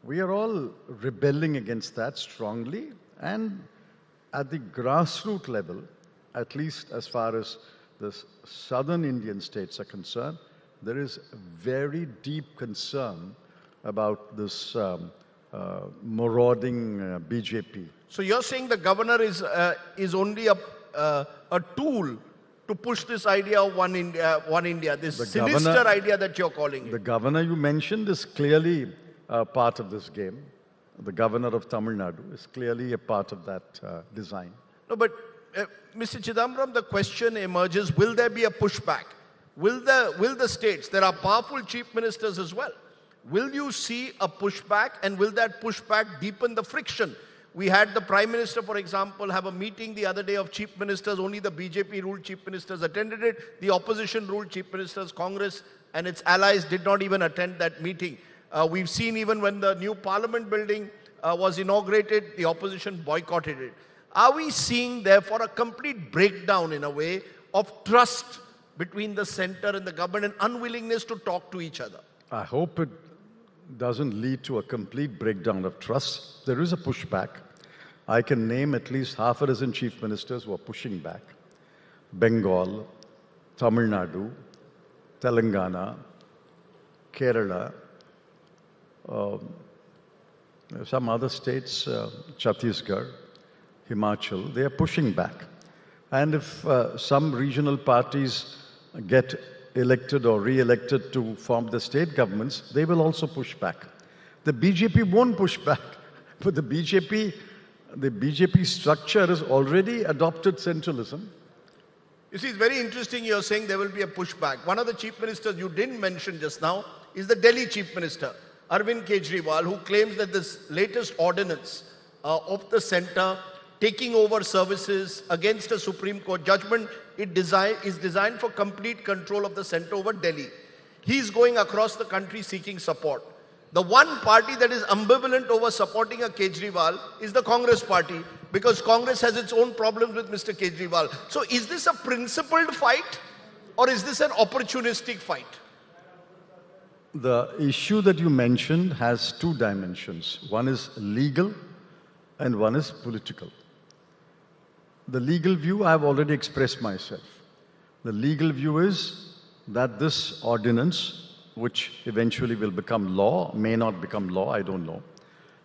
We are all rebelling against that strongly, and at the grassroots level, at least as far as the southern Indian states are concerned, there is very deep concern about this marauding BJP. So you're saying the governor is only a tool to push this idea of one India, this sinister idea that you're calling it. The governor you mentioned is clearly part of this game. The governor of Tamil Nadu is clearly a part of that design. No, but Mr. Chidambaram, the question emerges, will there be a pushback? will the states, there are powerful chief ministers as well, will you see a pushback, and will that pushback deepen the friction? We had the Prime Minister, for example, have a meeting the other day of chief ministers. Only the BJP-ruled chief ministers attended it. The opposition-ruled chief ministers, Congress and its allies, did not even attend that meeting. We've seen even when the new parliament building was inaugurated, the opposition boycotted it. Are we seeing, therefore, a complete breakdown, in a way, of trust between the center and the government and unwillingness to talk to each other? I hope it doesn't lead to a complete breakdown of trust. There is a pushback. I can name at least half a dozen chief ministers who are pushing back. Bengal, Tamil Nadu, Telangana, Kerala, some other states, Chhattisgarh, Himachal, they are pushing back. And if some regional parties get elected or re-elected to form the state governments, they will also push back. The BJP won't push back, but the BJP structure has already adopted centralism. You see, it's very interesting you're saying there will be a pushback. One of the chief ministers you didn't mention just now is the Delhi chief minister, Arvind Kejriwal, who claims that this latest ordinance of the center taking over services against a Supreme Court judgment is designed for complete control of the center over Delhi. He's going across the country seeking support. The one party that is ambivalent over supporting a Kejriwal is the Congress party, because Congress has its own problems with Mr. Kejriwal. So is this a principled fight, or is this an opportunistic fight? The issue that you mentioned has two dimensions. One is legal and one is political. The legal view, I have already expressed myself. The legal view is that this ordinance, which eventually will become law, may not become law, I don't know,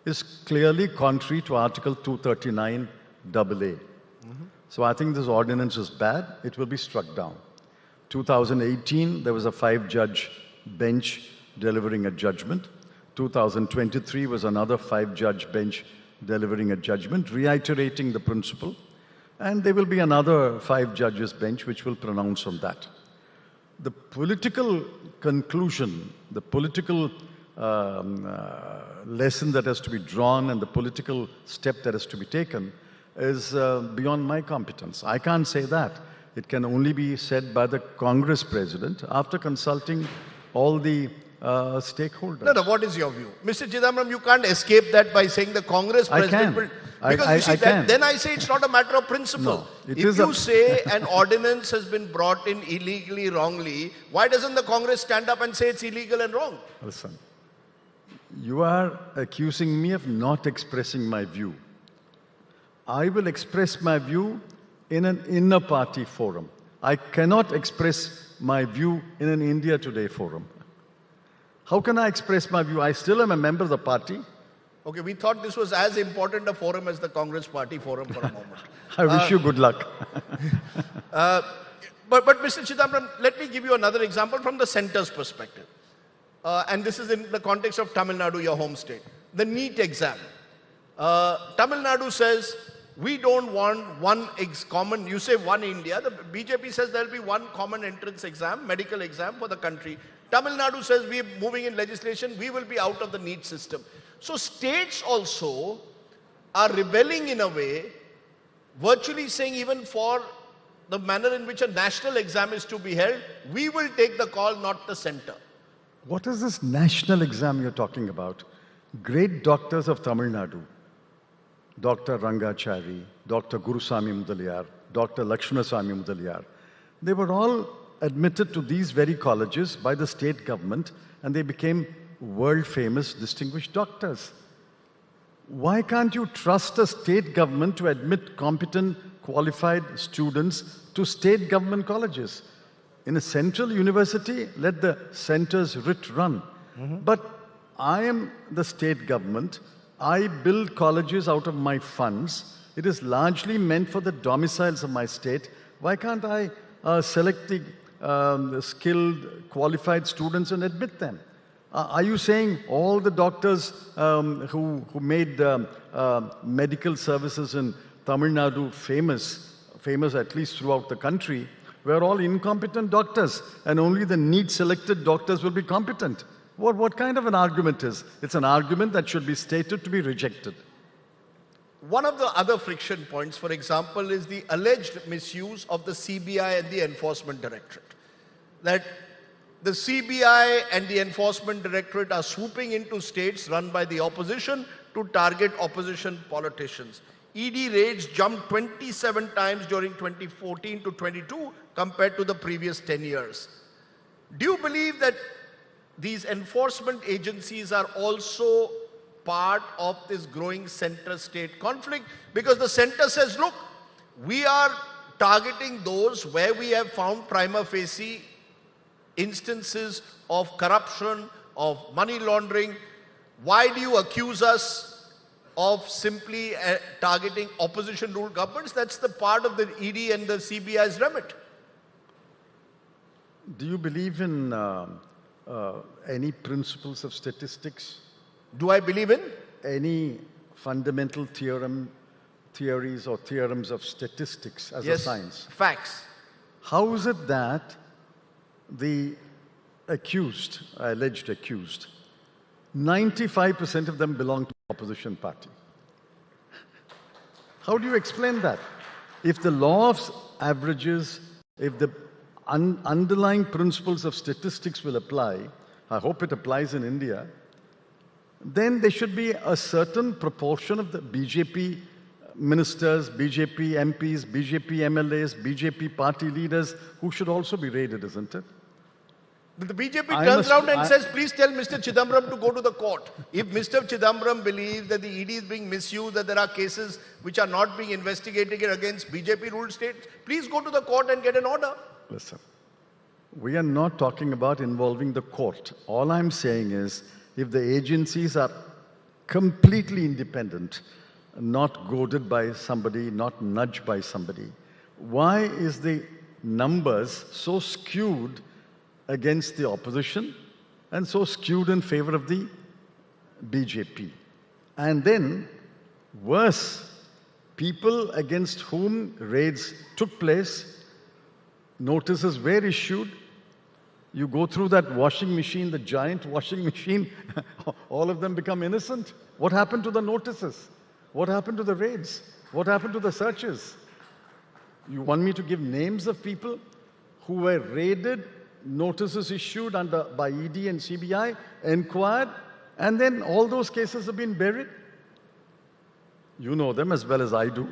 is clearly contrary to Article 239 AA. So I think this ordinance is bad. It will be struck down. 2018, there was a 5-judge bench delivering a judgment. 2023 was another 5-judge bench delivering a judgment, reiterating the principle. And there will be another 5 judges bench which will pronounce on that. The political conclusion, the political lesson that has to be drawn and the political step that has to be taken is beyond my competence. I can't say that. It can only be said by the Congress president after consulting all the stakeholders. No, what is your view? Mr. Chidambaram, you can't escape that by saying the Congress president will... Because you see, then I say it's not a matter of principle. No, if you say an ordinance has been brought in illegally, wrongly, why doesn't the Congress stand up and say it's illegal and wrong? Listen, you are accusing me of not expressing my view. I will express my view in an inner party forum. I cannot express my view in an India Today forum. How can I express my view? I still am a member of the party. Okay, we thought this was as important a forum as the Congress party forum for a moment. I wish you good luck. But Mr. Chidambaram, let me give you another example from the center's perspective. And this is in the context of Tamil Nadu, your home state. The NEET exam. Tamil Nadu says, we don't want one common, you say one India, the BJP says there will be one common entrance exam, medical exam for the country. Tamil Nadu says we are moving in legislation, we will be out of the NEET system. So states also are rebelling in a way, virtually saying even for the manner in which a national exam is to be held, we will take the call, not the center. What is this national exam you're talking about? Great doctors of Tamil Nadu, Dr. Rangachari, Dr. Gurusamy Mudaliar, Dr. Lakshmanasamy Mudaliar, they were all admitted to these very colleges by the state government, and they became world-famous, distinguished doctors. Why can't you trust a state government to admit competent, qualified students to state government colleges? In a central university, let the center's writ run. But I am the state government. I build colleges out of my funds. It is largely meant for the domiciles of my state. Why can't I select the skilled, qualified students and admit them? Are you saying all the doctors who made medical services in Tamil Nadu famous at least throughout the country, where all incompetent doctors and only the NEET-selected doctors will be competent. What kind of an argument is? It's an argument that should be stated to be rejected. One of the other friction points, for example, is the alleged misuse of the CBI and the Enforcement Directorate. That the CBI and the Enforcement Directorate are swooping into states run by the opposition to target opposition politicians. ED raids jumped 27 times during 2014 to 22 compared to the previous 10 years. Do you believe that these enforcement agencies are also part of this growing center-state conflict? Because the center says, look, we are targeting those where we have found prima facie instances of corruption, of money laundering. Why do you accuse us of simply targeting opposition-ruled governments? That's the part of the ED and the CBI's remit. Do you believe in any principles of statistics? Do I believe in? Any fundamental theories or theorems of statistics as a Yes, science? facts. How is it that the accused, alleged accused, 95% of them belong to the opposition party? How do you explain that? If the law of averages, if the underlying principles of statistics will apply, I hope it applies in India, then there should be a certain proportion of the BJP ministers, BJP MPs, BJP MLAs, BJP party leaders who should also be raided, isn't it? The BJP turns around and says, please tell Mr. Chidambaram to go to the court. If Mr. Chidambaram believes that the ED is being misused, that there are cases which are not being investigated against BJP-ruled states, please go to the court and get an order. Listen, we are not talking about involving the court. All I'm saying is, if the agencies are completely independent, not goaded by somebody, not nudged by somebody, why is the numbers so skewed against the opposition and so skewed in favor of the BJP? And then, worse, people against whom raids took place, notices were issued. You go through that washing machine, the giant washing machine, all of them become innocent. What happened to the notices? What happened to the raids? What happened to the searches? You want me to give names of people who were raided, notices issued by ED and CBI, inquired, and then all those cases have been buried? You know them as well as I do.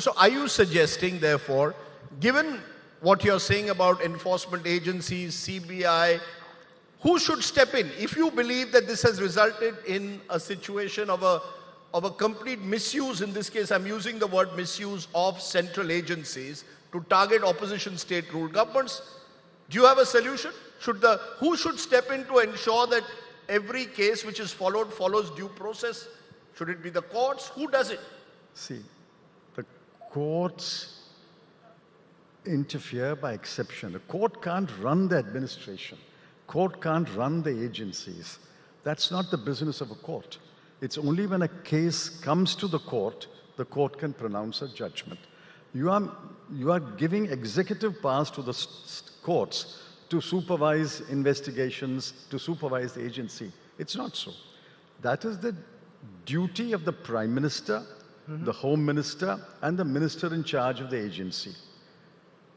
So are you suggesting, therefore, given what you're saying about enforcement agencies, CBI, who should step in? If you believe that this has resulted in a situation of a complete misuse, in this case I'm using the word misuse, of central agencies to target opposition state-ruled governments, do you have a solution? Who should step in to ensure that every case which is followed follows due process? Should it be the courts? Who does it? See, the courts interfere by exception. The court can't run the administration. Court can't run the agencies. That's not the business of a court. It's only when a case comes to the court can pronounce a judgment. You are giving executive powers to the courts to supervise investigations, to supervise the agency. It's not so. That is the duty of the Prime Minister, the Home Minister, and the Minister in charge of the agency.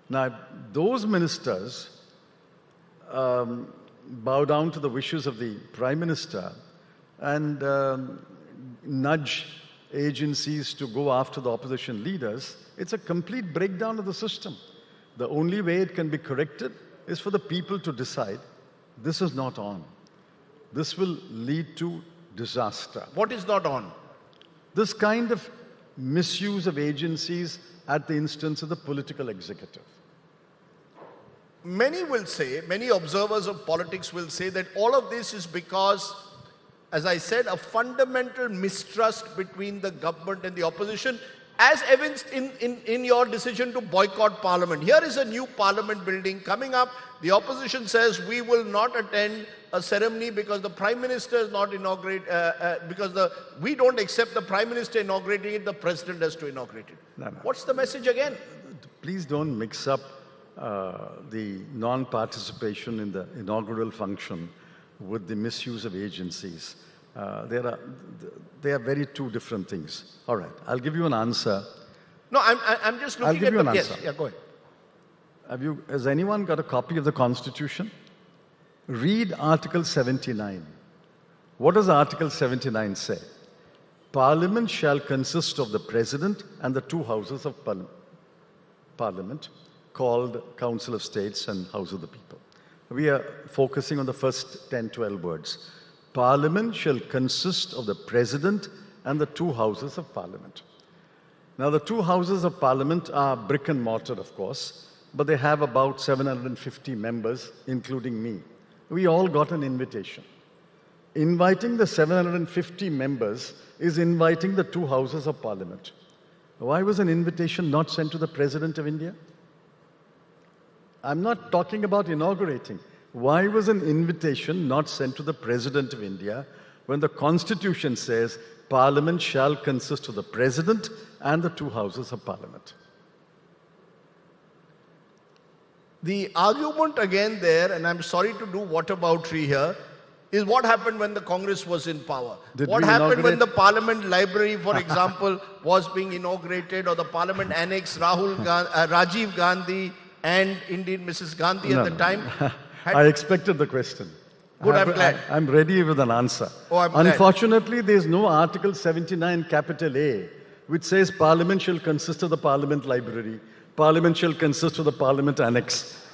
Now, those ministers bow down to the wishes of the Prime Minister and nudge agencies to go after the opposition leaders. It's a complete breakdown of the system. The only way it can be corrected is for the people to decide, this is not on. This will lead to disaster. What is not on? This kind of misuse of agencies at the instance of the political executive. Many will say, many observers of politics will say that all of this is because, as I said, a fundamental mistrust between the government and the opposition, as evinced in your decision to boycott parliament. Here is a new parliament building coming up. The opposition says we will not attend a ceremony because the Prime Minister is not we don't accept the Prime Minister inaugurating it, the President has to inaugurate it. No. What's the message again? Please don't mix up the non-participation in the inaugural function with the misuse of agencies. They are very two different things. All right, I'll give you an answer. No, I'm just looking I'll give at you an the... answer. Yes, yeah, go ahead. Has anyone got a copy of the Constitution? Read Article 79. What does Article 79 say? Parliament shall consist of the President and the two houses of Parliament, called Council of States and House of the People. We are focusing on the first 10, 12 words. Parliament shall consist of the President and the two houses of Parliament. Now, the two houses of Parliament are brick and mortar, of course, but they have about 750 members, including me. We all got an invitation. Inviting the 750 members is inviting the two houses of Parliament. Why was an invitation not sent to the President of India? I'm not talking about inaugurating. Why was an invitation not sent to the President of India when the Constitution says Parliament shall consist of the President and the two houses of Parliament? The argument again there, and I'm sorry to do whataboutery here, is what happened when the Congress was in power. What happened when the Parliament Library, for example, was being inaugurated, or the Parliament Annex, Rajiv Gandhi and indeed Mrs. Gandhi at the time? I expected the question. Good, I'm glad. I'm ready with an answer. Oh, I'm glad. Unfortunately, there's no Article 79 capital A which says Parliament shall consist of the Parliament Library, Parliament shall consist of the Parliament Annex.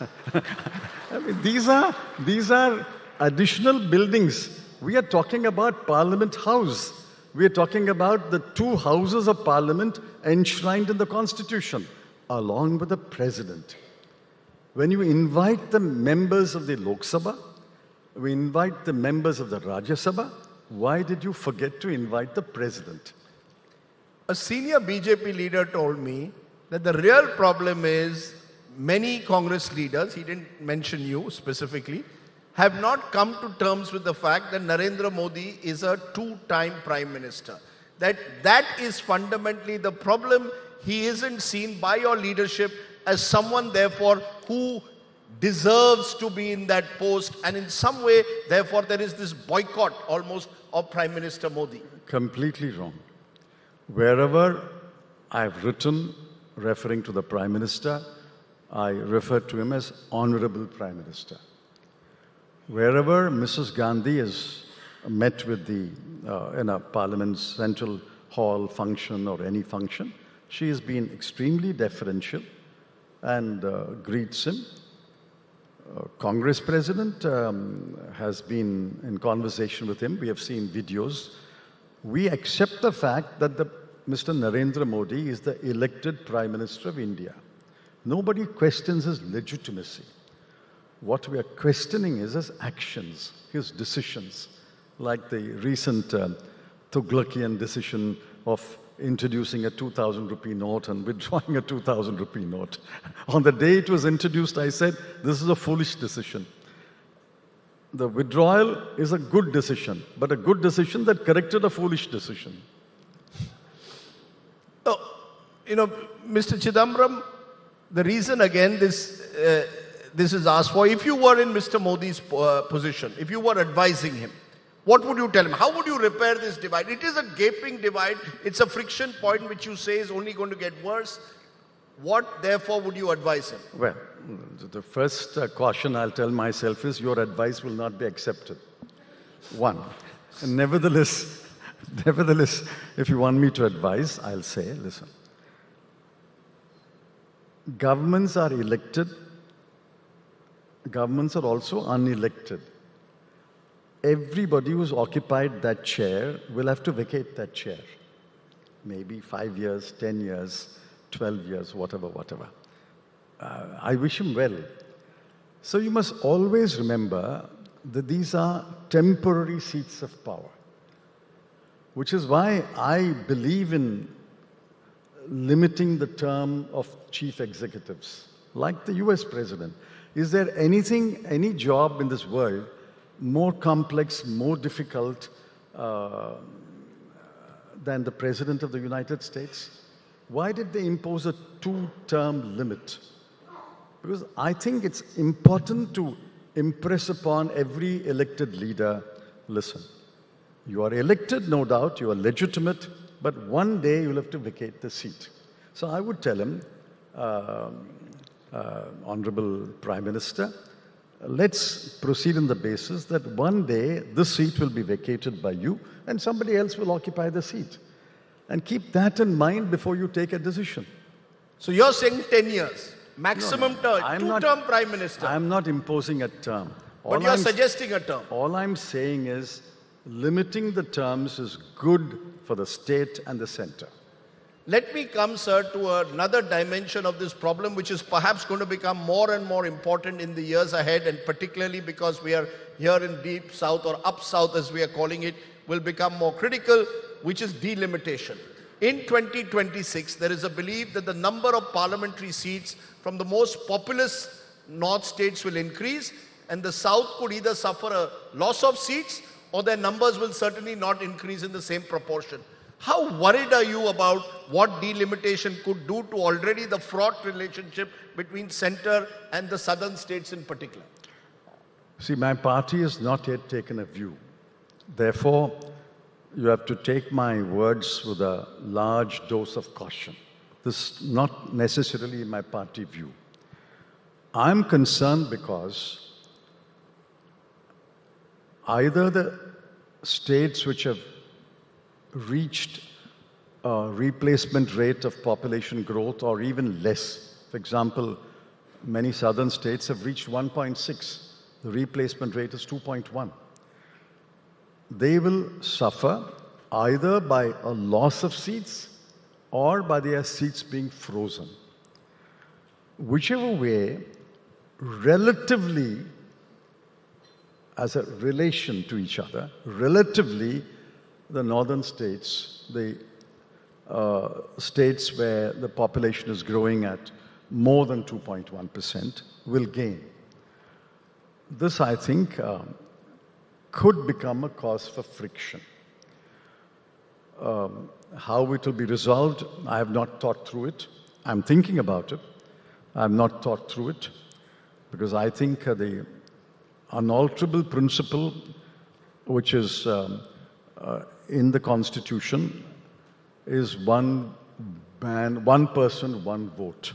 I mean, these are additional buildings. We are talking about Parliament House. We are talking about the two houses of Parliament enshrined in the Constitution, along with the President. When you invite the members of the Lok Sabha, we invite the members of the Rajya Sabha, why did you forget to invite the President? A senior BJP leader told me that the real problem is many Congress leaders, he didn't mention you specifically, have not come to terms with the fact that Narendra Modi is a two-time Prime Minister. That is fundamentally the problem. He isn't seen by your leadership as someone, therefore, who deserves to be in that post, and in some way, therefore, there is this boycott almost of Prime Minister Modi. Completely wrong. Wherever I've written referring to the Prime Minister, I refer to him as Honorable Prime Minister. Wherever Mrs. Gandhi has met with in a Parliament's Central Hall function or any function, she has been extremely deferential and greets him. Congress President has been in conversation with him. We have seen videos. We accept the fact that Mr. Narendra Modi is the elected Prime Minister of India. Nobody questions his legitimacy. What we are questioning is his actions, his decisions, like the recent Tuglakian decision of introducing a 2,000 rupee note and withdrawing a 2,000 rupee note. On the day it was introduced, I said, this is a foolish decision. The withdrawal is a good decision, but a good decision that corrected a foolish decision. Mr. Chidambaram, the reason again this is asked for, if you were in Mr. Modi's position, if you were advising him, what would you tell him? How would you repair this divide? It is a gaping divide. It's a friction point which you say is only going to get worse. What, therefore, would you advise him? Well, the first caution I'll tell myself is your advice will not be accepted. One. Nevertheless, if you want me to advise, I'll say, listen. Governments are elected. Governments are also unelected. Everybody who's occupied that chair will have to vacate that chair. Maybe 5 years, 10 years, 12 years, whatever. I wish him well. So you must always remember that these are temporary seats of power, which is why I believe in limiting the term of chief executives, like the US president. Is there any job in this world more complex, more difficult than the President of the United States? Why did they impose a two-term limit? Because I think it's important to impress upon every elected leader, listen, you are elected, no doubt, you are legitimate, but one day you'll have to vacate the seat. So I would tell him, Honorable Prime Minister, let's proceed on the basis that one day this seat will be vacated by you and somebody else will occupy the seat. And keep that in mind before you take a decision. So you're saying 10 years, maximum term, two-term Prime Minister. I'm not imposing a term. But you're suggesting a term. All I'm saying is limiting the terms is good for the state and the center. Let me come, sir, to another dimension of this problem, which is perhaps going to become more and more important in the years ahead, and particularly because we are here in deep south, or up south as we are calling it, will become more critical, which is delimitation. In 2026, there is a belief that the number of parliamentary seats from the most populous north states will increase, and the south could either suffer a loss of seats or their numbers will certainly not increase in the same proportion. How worried are you about what delimitation could do to already the fraught relationship between center and the southern states in particular? See, my party has not yet taken a view. Therefore, you have to take my words with a large dose of caution. This is not necessarily my party view. I'm concerned because either the states which have reached a replacement rate of population growth or even less. For example, many southern states have reached 1.6. The replacement rate is 2.1. They will suffer either by a loss of seats or by their seats being frozen. Whichever way, relatively, as a relation to each other, relatively, the northern states, the states where the population is growing at more than 2.1% will gain. This, I think, could become a cause for friction. How it will be resolved, I have not thought through it. I'm thinking about it. I have not thought through it because I think the unalterable principle which is in the Constitution is one man, one person, one vote.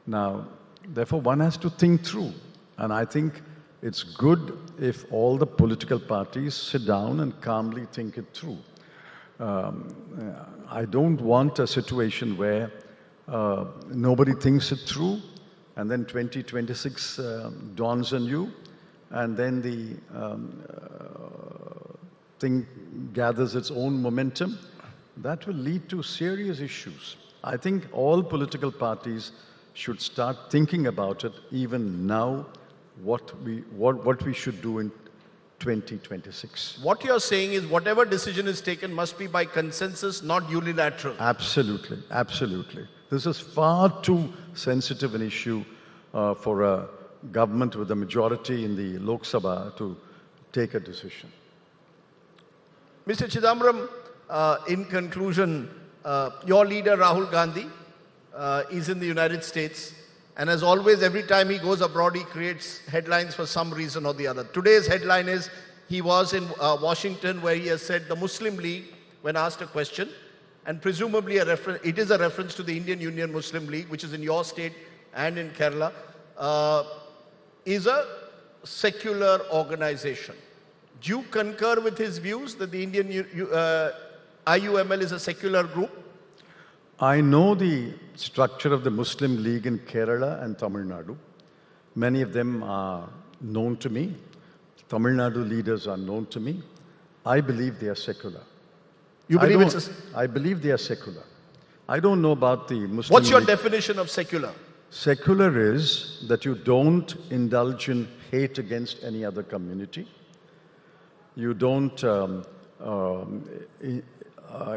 Now, therefore, one has to think through. And I think it's good if all the political parties sit down and calmly think it through. I don't want a situation where nobody thinks it through and then 2026 dawns on you and then the thing gathers its own momentum. That will lead to serious issues. I think all political parties should start thinking about it even now, what we should do in 2026. What you're saying is whatever decision is taken must be by consensus, not unilateral. Absolutely, absolutely. This is far too sensitive an issue for a government with a majority in the Lok Sabha to take a decision. Mr. Chidambaram, in conclusion, your leader Rahul Gandhi is in the United States, and as always, every time he goes abroad, he creates headlines for some reason or the other. Today's headline is he was in Washington, where he has said the Muslim League, when asked a question, and presumably it is a reference to the Indian Union Muslim League, which is in your state and in Kerala, is a secular organization. Do you concur with his views that the Indian IUML is a secular group? I know the structure of the Muslim League in Kerala and Tamil Nadu. Many of them are known to me. Tamil Nadu leaders are known to me. I believe they are secular. You believe I believe they are secular. I don't know about the Muslim What's your League. definition of secular? Secular is that you don't indulge in hate against any other community. You don't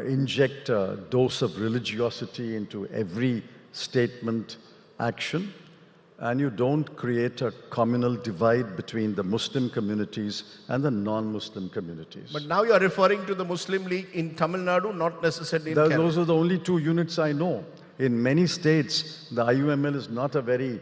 inject a dose of religiosity into every statement, action, and you don't create a communal divide between the Muslim communities and the non-Muslim communities. But now you are referring to the Muslim League in Tamil Nadu, not necessarily in Kerala. Those are the only two units I know. In many states, the IUML is not a very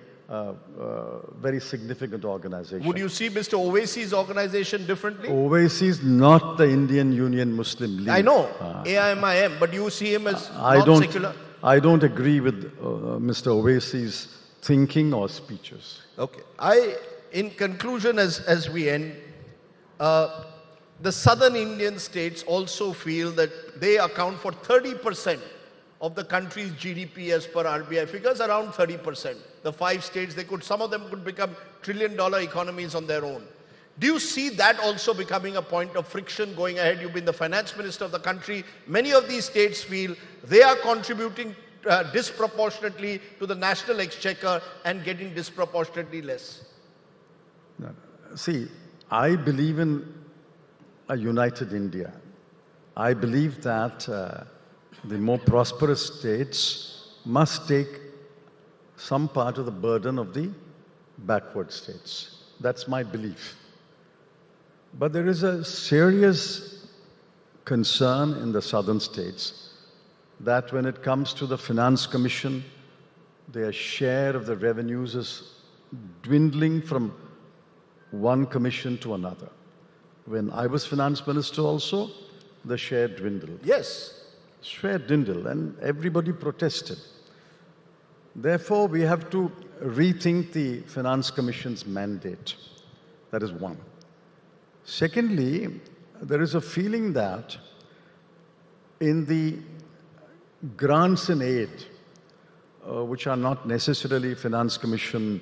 very significant organization. Would you see Mr. Owaisi's organization differently? Owaisi is not the Indian Union Muslim League. I know, AIMIM, but you see him as secular? I don't agree with Mr. Owaisi's thinking or speeches. Okay. In conclusion, as we end, the southern Indian states also feel that they account for 30% of the country's GDP as per RBI figures, around 30%. The 5 states, some of them could become trillion-dollar economies on their own. Do you see that also becoming a point of friction going ahead? You've been the finance minister of the country. Many of these states feel they are contributing disproportionately to the national exchequer and getting disproportionately less. See, I believe in a united India. I believe that the more prosperous states must take some part of the burden of the backward states. That's my belief. But there is a serious concern in the southern states that when it comes to the Finance Commission, their share of the revenues is dwindling from one commission to another. When I was finance minister also, the share dwindled. Yes. Share dwindled and everybody protested. Therefore, we have to rethink the Finance Commission's mandate. That is one. Secondly, there is a feeling that in the grants and aid, which are not necessarily Finance Commission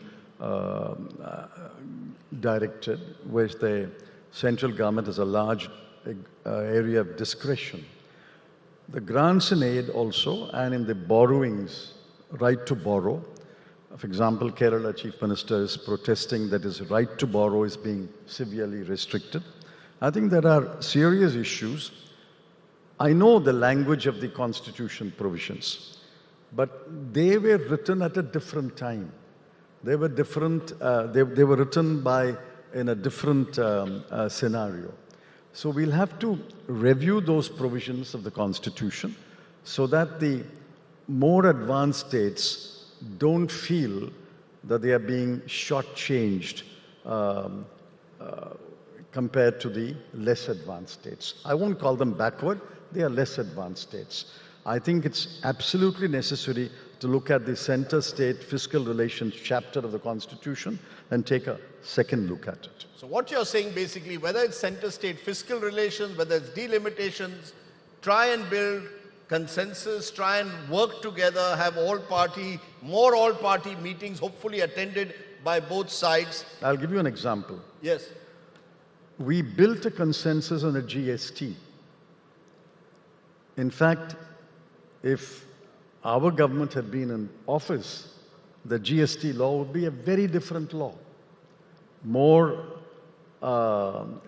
directed, where the central government has a large area of discretion. The grants and aid also, and in the borrowings, right to borrow. For example, Kerala Chief Minister is protesting that his right to borrow is being severely restricted. I think there are serious issues. I know the language of the Constitution provisions, but they were written at a different time. They were different. They were written in a different scenario. So we'll have to review those provisions of the Constitution so that the more advanced states don't feel that they are being shortchanged compared to the less advanced states. I won't call them backward, they are less advanced states. I think it's absolutely necessary to look at the center-state fiscal relations chapter of the Constitution and take a second look at it. So what you're saying basically, whether it's center-state fiscal relations, whether it's delimitations, try and build consensus, try and work together, have more all-party meetings, hopefully attended by both sides. I'll give you an example. Yes. We built a consensus on a GST. In fact, if our government had been in office, the GST law would be a very different law. More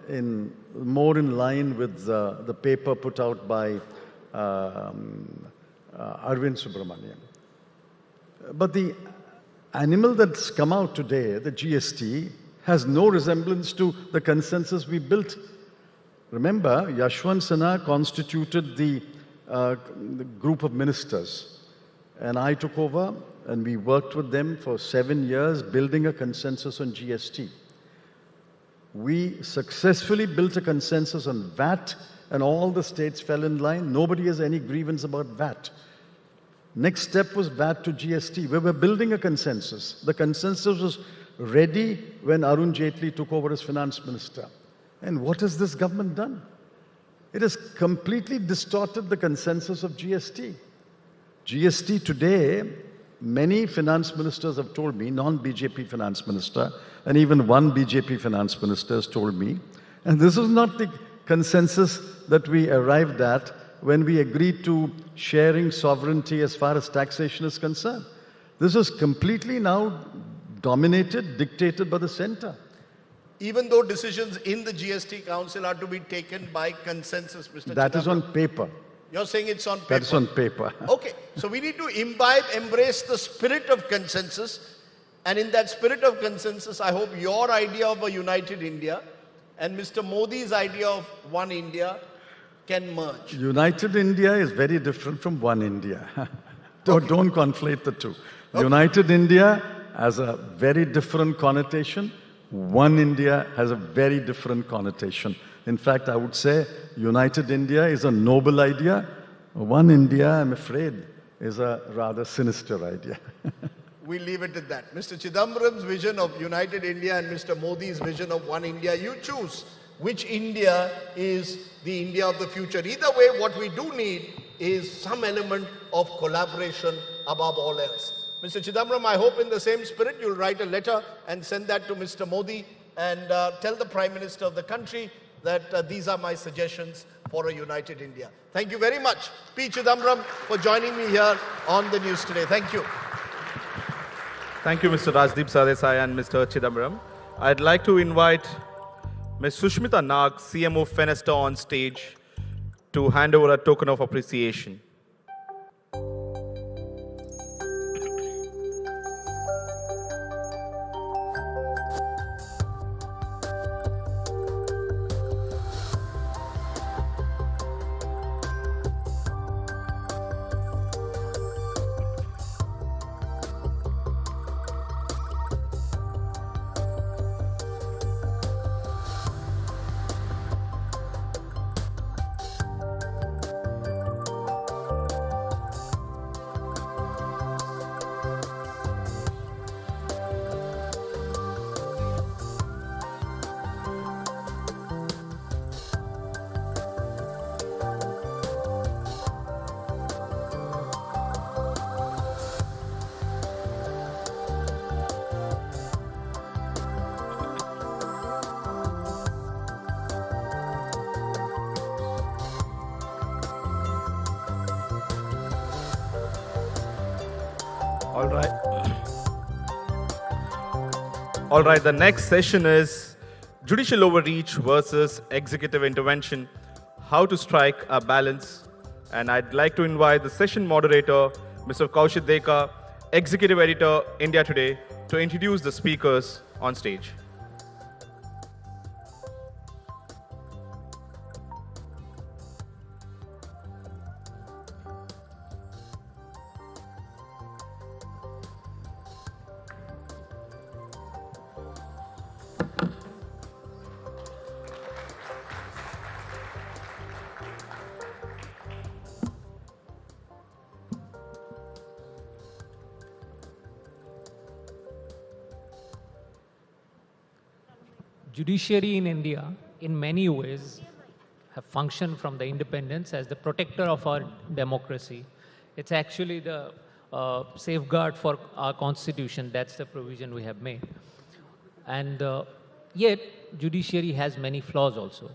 in line with the paper put out by Arvind Subramanian. But the animal that's come out today, the GST, has no resemblance to the consensus we built. Remember, Yashwant Sinha constituted the group of ministers, and I took over, and we worked with them for 7 years, building a consensus on GST. We successfully built a consensus on VAT, and all the states fell in line. Nobody has any grievance about VAT. Next step was VAT to GST. We were building a consensus. The consensus was ready when Arun Jaitley took over as finance minister. And what has this government done? It has completely distorted the consensus of GST. GST today, many finance ministers have told me, non-BJP finance minister, and even one BJP finance minister has told me, and this is not the consensus that we arrived at when we agreed to sharing sovereignty as far as taxation is concerned. This is completely now dominated, dictated by the center. Even though decisions in the GST Council are to be taken by consensus, Mr. That is on paper. You're saying it's on paper? That's on paper. Okay, so we need to embrace the spirit of consensus. And in that spirit of consensus, I hope your idea of a united India and Mr. Modi's idea of one India can merge. United India is very different from one India. Don't conflate the two. Okay. United India has a very different connotation. One India has a very different connotation. In fact, I would say United India is a noble idea. One India, I'm afraid, is a rather sinister idea. We leave it at that. Mr. Chidambaram's vision of United India and Mr. Modi's vision of One India, you choose which India is the India of the future. Either way, what we do need is some element of collaboration above all else. Mr. Chidambaram, I hope in the same spirit you'll write a letter and send that to Mr. Modi and tell the Prime Minister of the country that these are my suggestions for a united India. Thank you very much, P. Chidambaram, for joining me here on the news today. Thank you. Thank you, Mr. Rajdeep Sardesai and Mr. Chidambaram. I'd like to invite Ms. Sushmita Nag, CMO Fenesta, on stage to hand over a token of appreciation. All right, the next session is judicial overreach versus executive intervention, how to strike a balance. And I'd like to invite the session moderator, Mr. Kaushik Deka, executive editor, India Today, to introduce the speakers on stage. Judiciary in India, in many ways, have functioned from the independence as the protector of our democracy. It's actually the safeguard for our constitution. That's the provision we have made. And yet, judiciary has many flaws also.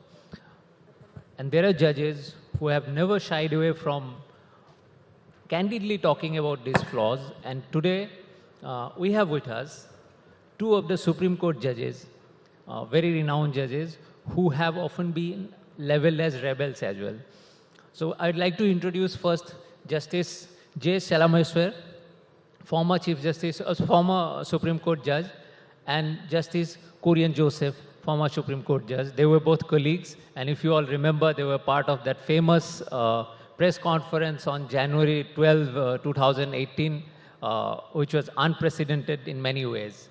And there are judges who have never shied away from candidly talking about these flaws. And today, we have with us two of the Supreme Court judges, very renowned judges, who have often been labeled as rebels as well. So I'd like to introduce first Justice J. Chalameswar, former Chief Justice, former Supreme Court judge, and Justice Kurian Joseph, former Supreme Court judge. They were both colleagues, and if you all remember, they were part of that famous press conference on January 12, 2018, which was unprecedented in many ways.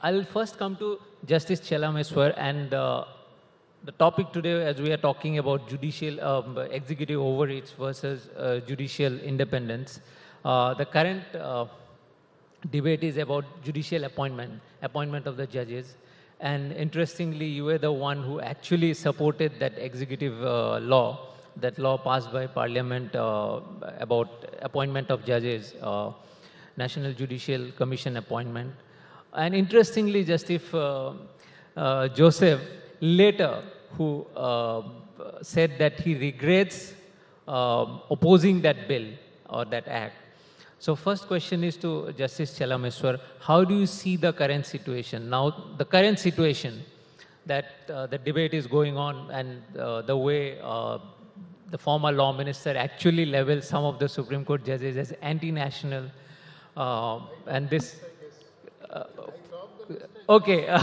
I'll first come to Justice Chalameswar, and the topic today, as we are talking about judicial executive overreach versus judicial independence, the current debate is about judicial appointment of the judges. And interestingly, you were the one who actually supported that executive law, that law passed by Parliament about appointment of judges, National Judicial Commission appointment. And interestingly, Justice Joseph later, who said that he regrets opposing that bill or that act. So first question is to Justice Chalameswar, how do you see the current situation? Now, the current situation that the debate is going on, and the way the former law minister actually levels some of the Supreme Court judges as anti-national, and this... okay,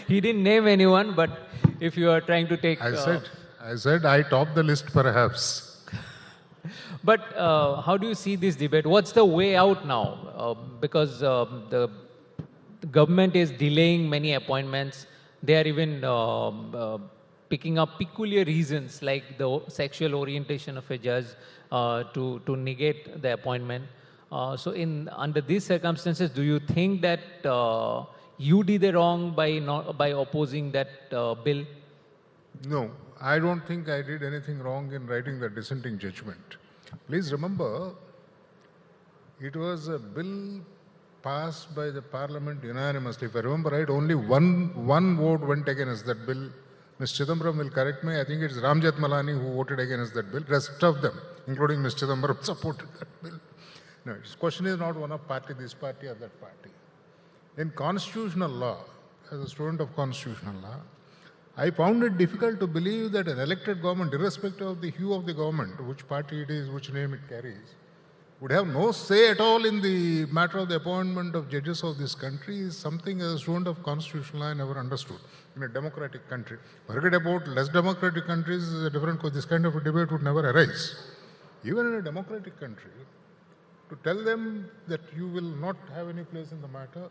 he didn't name anyone, but if you are trying to take... I said I topped the list perhaps. But how do you see this debate? What's the way out now? Because the government is delaying many appointments. They are even picking up peculiar reasons like the sexual orientation of a judge to negate the appointment. So under these circumstances, do you think that you did a wrong by opposing that bill? No, I don't think I did anything wrong in writing the dissenting judgment. Please remember, it was a bill passed by the parliament unanimously. If I remember right, only one vote went against that bill. Ms. Chidambaram will correct me. I think it's Ram Jethmalani who voted against that bill. Rest of them, including Ms. Chidambaram, supported that bill. No, this question is not one of party, this party or that party. In constitutional law, as a student of constitutional law, I found it difficult to believe that an elected government, irrespective of the hue of the government, which party it is, which name it carries, would have no say at all in the matter of the appointment of judges of this country is something as a student of constitutional law I never understood in a democratic country. Forget about less democratic countries, is a different, this kind of a debate would never arise. Even in a democratic country, to tell them that you will not have any place in the matter,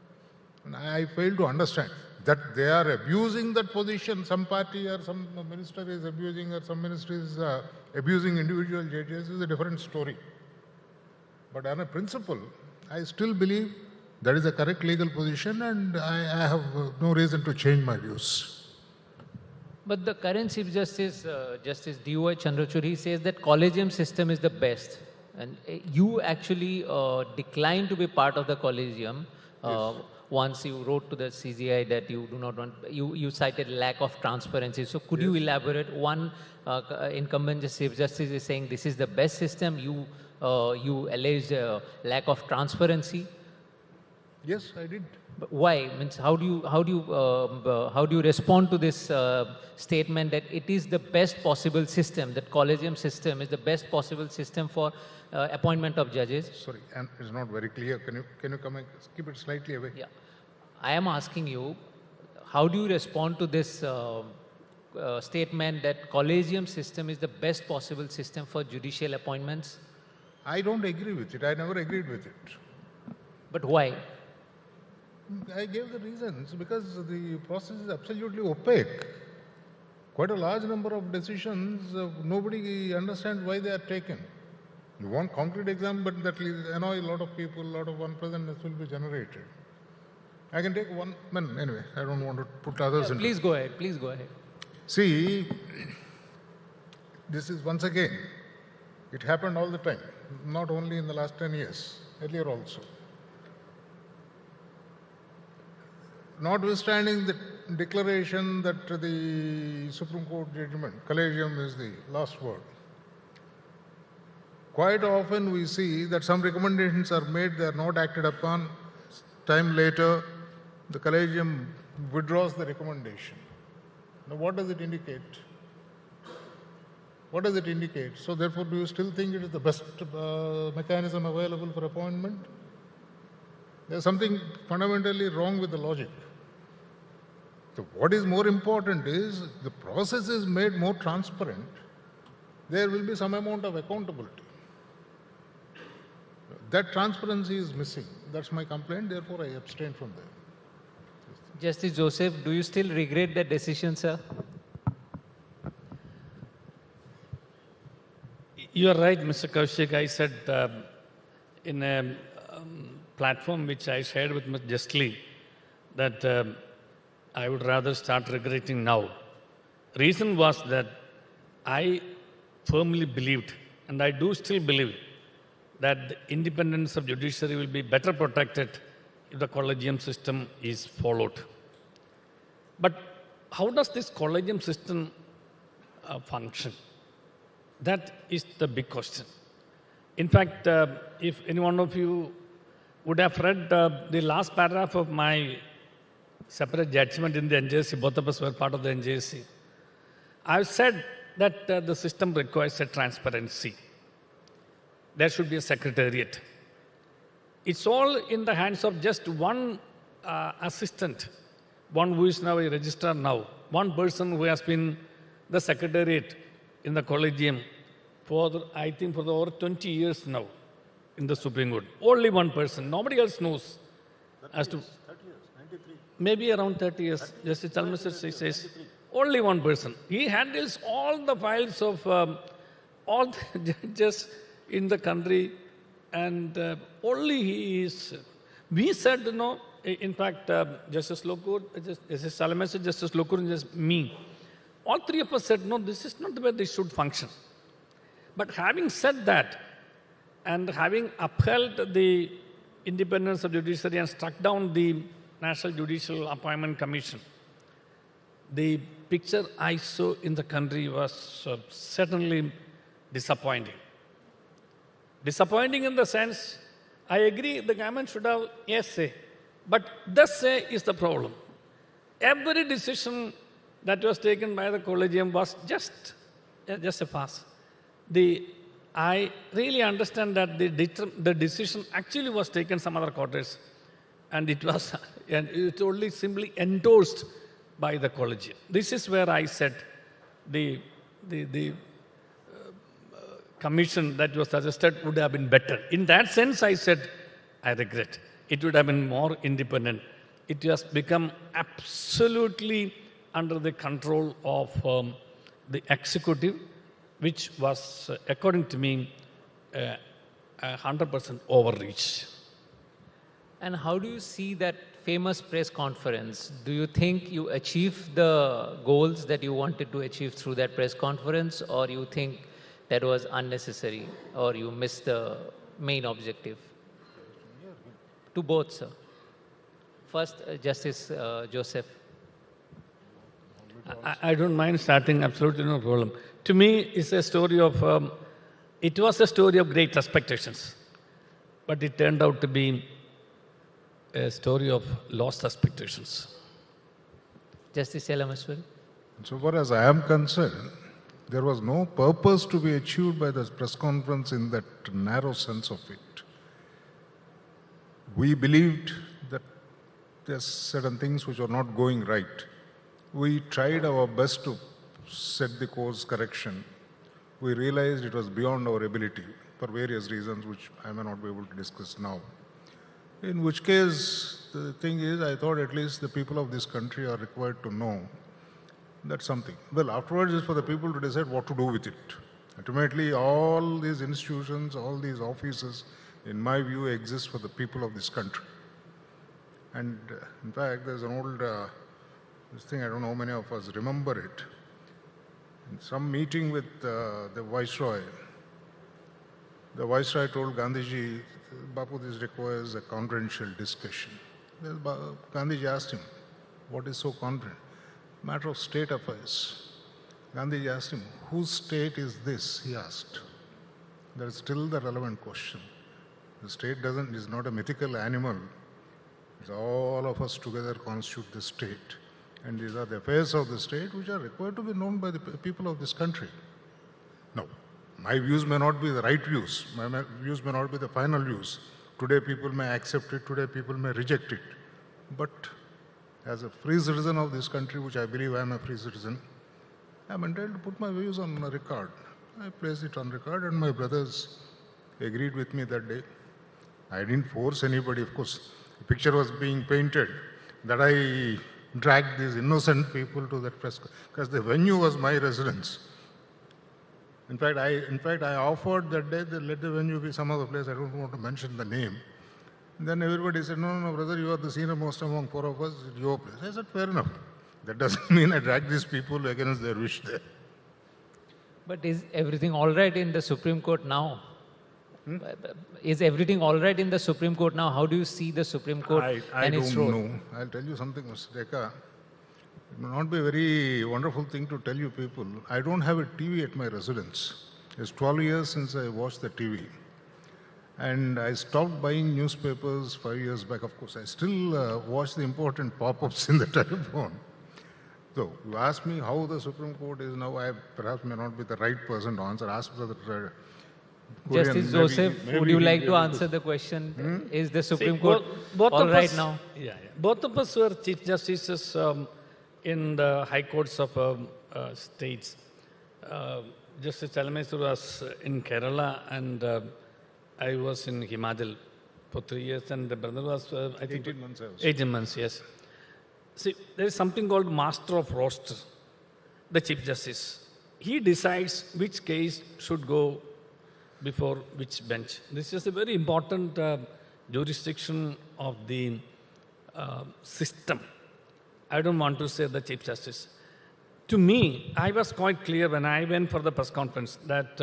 and I fail to understand that they are abusing that position. Some party or some minister is abusing or some minister is abusing individual judges is a different story. But on a principle, I still believe that is a correct legal position and I have no reason to change my views. But the current Chief Justice, Justice D.Y. Chandrachud, he says that collegium system is the best. And you actually declined to be part of the collegium. Yes. Once you wrote to the CGI that you do not want, you cited lack of transparency. So could you elaborate? One incumbent Chief Justice is saying this is the best system. You alleged lack of transparency. Yes, I did. But why? Means how do you respond to this statement that it is the best possible system, that collegium system is the best possible system for appointment of judges? Sorry, and it's not very clear. Can you come and keep it slightly away? Yeah, I am asking you, how do you respond to this statement that collegium system is the best possible system for judicial appointments? I don't agree with it. I never agreed with it. But why? I gave the reasons because the process is absolutely opaque. Quite a large number of decisions, nobody understands why they are taken. You want concrete example, but that will annoy a lot of people, a lot of unpleasantness will be generated. I can take one, anyway, I don't want to put others in. Please go ahead, please go ahead. See, this is once again, it happened all the time, not only in the last 10 years, earlier also. Notwithstanding the declaration that the Supreme Court judgment, collegium is the last word, quite often we see that some recommendations are made, they are not acted upon. Time later, the collegium withdraws the recommendation. Now what does it indicate? What does it indicate? So therefore, do you still think it is the best mechanism available for appointment? There's something fundamentally wrong with the logic. So what is more important is the process is made more transparent. There will be some amount of accountability. That transparency is missing. That's my complaint. Therefore, I abstain from that. Justice Joseph, do you still regret that decision, sir? You are right, Mr. Kaushik. I said in a platform which I shared with Ms. Justly that I would rather start regretting now. Reason was that I firmly believed, and I do still believe, that the independence of judiciary will be better protected if the collegium system is followed. But how does this collegium system function? That is the big question. In fact, if any one of you would have read the last paragraph of my separate judgment in the NJC, both of us were part of the NJC, I've said that the system requires a transparency. There should be a secretariat. It's all in the hands of just one assistant, one who is now a registrar now, one person who has been the secretariat in the collegium I think, for over 20 years now in the Supreme Court. Only one person. Nobody else knows. As to 30 years, 93. maybe around 30 years. Justice Chalmers says, only one person. He handles all the files of all the judges in the country, and only he is. We said, in fact, Justice Lokur, Justice Chalmers, Justice Lokur, and just me, all three of us said, no, this is not the way they should function. But having said that, and having upheld the independence of judiciary and struck down the National Judicial Appointment Commission, the picture I saw in the country was certainly disappointing. Disappointing in the sense, I agree the government should have yes say, but the say is the problem. Every decision that was taken by the collegium was just a farce. I really understand that the decision actually was taken some other quarters, and it only simply endorsed by the collegium. This is where I said the commission that was suggested would have been better. In that sense, I said, I regret. It would have been more independent. It has become absolutely under the control of the executive, which was, according to me, 100% overreach. And how do you see that famous press conference? Do you think you achieved the goals that you wanted to achieve through that press conference, or you think that was unnecessary, or you missed the main objective? To both, sir. First, Justice Joseph. I don't mind starting, absolutely no problem. To me, it's a story of, it was a story of great expectations, but it turned out to be a story of lost expectations. Justice Yalamaswari. So far as I am concerned, there was no purpose to be achieved by this press conference in that narrow sense of it. We believed that there are certain things which are not going right. We tried our best to set the course correction. We realized it was beyond our ability for various reasons which I may not be able to discuss now. In which case, the thing is, I thought at least the people of this country are required to know that something. Well, afterwards it's for the people to decide what to do with it. Ultimately, all these institutions, all these offices, in my view, exist for the people of this country. And in fact, there's an old this thing, I don't know how many of us remember it. In some meeting with the Viceroy told Gandhiji, Bapu, this requires a confidential discussion. Gandhiji asked him, what is so confident? Matter of state affairs. Gandhiji asked him, whose state is this? He asked. That is still the relevant question. The state is not a mythical animal. It's all of us together constitute the state. And these are the affairs of the state which are required to be known by the people of this country. Now, my views may not be the right views. My views may not be the final views. Today people may accept it, today people may reject it. But as a free citizen of this country, which I believe I am a free citizen, I am entitled to put my views on record. I placed it on record, and my brothers agreed with me that day. I didn't force anybody, of course. The picture was being painted that I dragged these innocent people to that press conference, because the venue was my residence. In fact, I offered that day that let the venue be some other place. I don't want to mention the name. And then everybody said, no, brother, you are the senior most among four of us. It's your place. I said, fair enough. That doesn't mean I drag these people against their wish there. But is everything all right in the Supreme Court now? Is everything all right in the Supreme Court now? How do you see the Supreme Court and its role? I don't know. I'll tell you something, Mr. Dekha. It may not be a very wonderful thing to tell you people. I don't have a TV at my residence. It's 12 years since I watched the TV. And I stopped buying newspapers 5 years back. Of course, I still watch the important pop-ups in the telephone. So, you ask me how the Supreme Court is now, I perhaps may not be the right person to answer. Ask the Justice Joseph, would you like to answer the question? Is the Supreme Court all right now? Yeah. Both of us were Chief Justices in the High Courts of states. Justice Chalameswar was in Kerala and I was in Himachal for 3 years, and the brother was, I think, 18 months. 18 months, yes. See, there is something called Master of Roster, the Chief Justice. He decides which case should go before which bench. This is a very important jurisdiction of the system. I don't want to say the Chief Justice. To me, I was quite clear when I went for the press conference that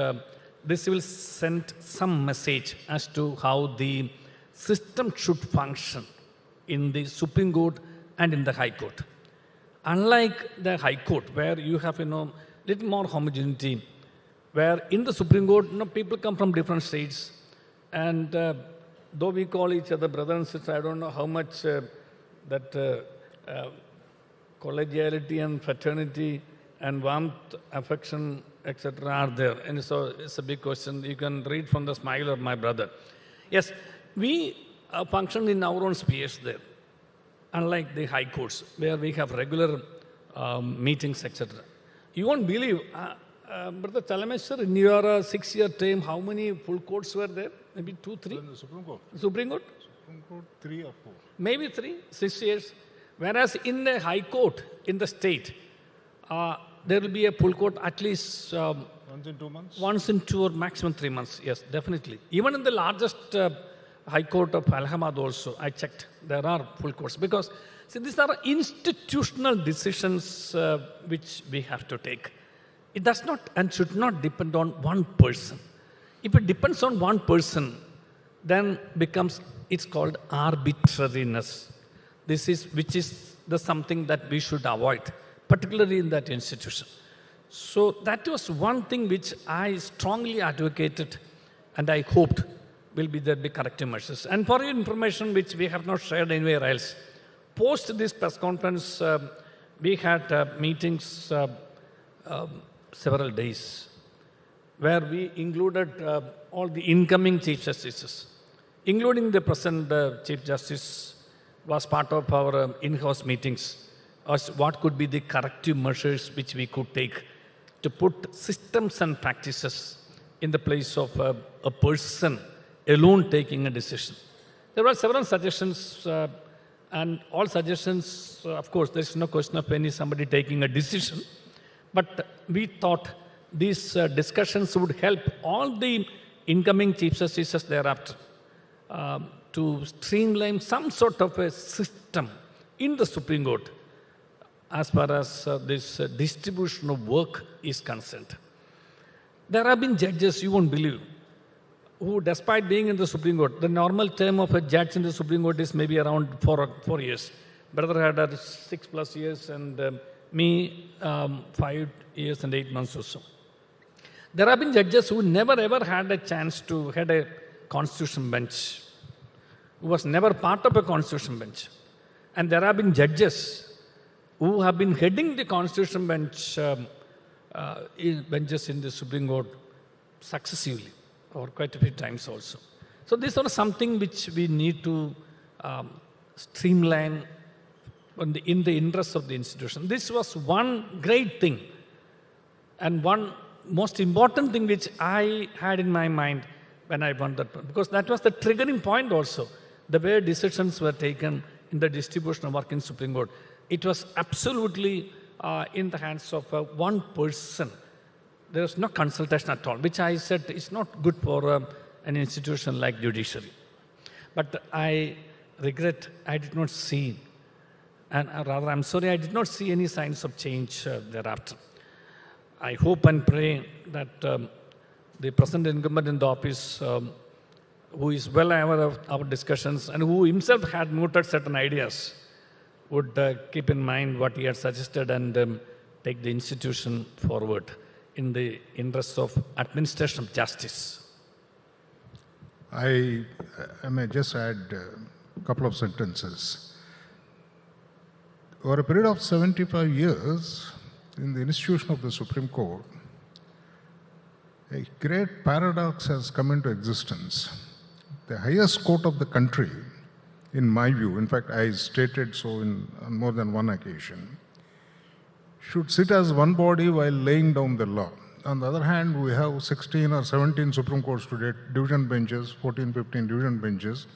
this will send some message as to how the system should function in the Supreme Court and in the High Court. Unlike the High Court, where you have, little more homogeneity, where in the Supreme Court, people come from different states, and though we call each other brother and sister, I don't know how much that collegiality and fraternity and warmth, affection, etc. are there. And so it's a big question. You can read from the smile of my brother. Yes, we function in our own spheres there, unlike the high courts, where we have regular meetings, etc. You won't believe, Brother Chalameswar, in your 6-year term, how many full courts were there? Maybe 2, 3? In the Supreme Court. Supreme Court? Supreme Court, 3 or 4. Maybe 3, 6 years. Whereas in the High Court, in the state, there will be a full court at least Once in 2 months? Once in 2 or maximum 3 months, yes, definitely. Even in the largest High Court of Allahabad also, I checked, there are full courts. Because, see, these are institutional decisions which we have to take. It does not and should not depend on one person. If it depends on one person, then it's called arbitrariness. Which is something that we should avoid, particularly in that institution. So that was one thing which I strongly advocated, and I hoped will be there be corrective measures. And for your information, which we have not shared anywhere else, post this press conference, we had meetings several days, where we included all the incoming Chief Justices, including the present Chief Justice was part of our in-house meetings as what could be the corrective measures which we could take to put systems and practices in the place of a person alone taking a decision. There were several suggestions, and all suggestions, of course, there's no question of somebody taking a decision, but we thought these discussions would help all the incoming Chief Justices thereafter to streamline some sort of a system in the Supreme Court as far as this distribution of work is concerned. There have been judges, you won't believe, who, despite being in the Supreme Court, the normal term of a judge in the Supreme Court is maybe around 4 years. Brother had 6+ years, and me 5 years and 8 months or so. There have been judges who never ever had a chance to head a constitution bench, who was never part of a constitution bench. And there have been judges who have been heading the constitution bench, benches in the Supreme Court successively, or quite a few times also. So this was something which we need to streamline in the interest of the institution. This was one great thing, and one most important thing which I had in my mind when I won that, because that was the triggering point also. The way decisions were taken in the distribution of work in Supreme Court, it was absolutely in the hands of one person. There was no consultation at all, which I said is not good for an institution like judiciary. But I regret I did not see, and rather I'm sorry, I did not see any signs of change thereafter. I hope and pray that the present incumbent in the office, who is well aware of our discussions and who himself had mooted certain ideas, would keep in mind what he had suggested and take the institution forward in the interest of administration of justice. I may just add a couple of sentences. Over a period of 75 years in the institution of the Supreme Court, a great paradox has come into existence. The highest court of the country, in my view, in fact I stated so on more than one occasion, should sit as one body while laying down the law. on the other hand, we have 16 or 17 Supreme Courts today, division benches, 14, 15 division benches.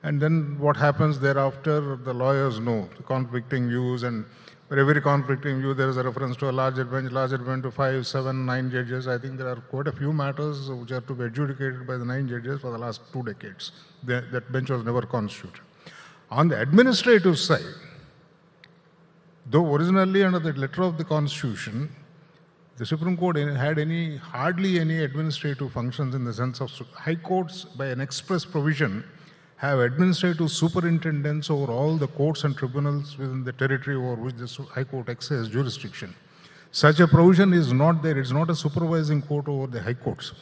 And then what happens thereafter, the lawyers know the conflicting views, and for every conflicting view, there is a reference to a larger bench to 5, 7, 9 judges. I think there are quite a few matters which are to be adjudicated by the 9 judges for the last 2 decades. That bench was never constituted. On the administrative side, though originally under the letter of the Constitution, the Supreme Court had hardly any administrative functions in the sense of high courts by an express provision have administrative superintendents over all the courts and tribunals within the territory over which the High Court exercises jurisdiction. Such a provision is not there. It's not a supervising court over the High Courts.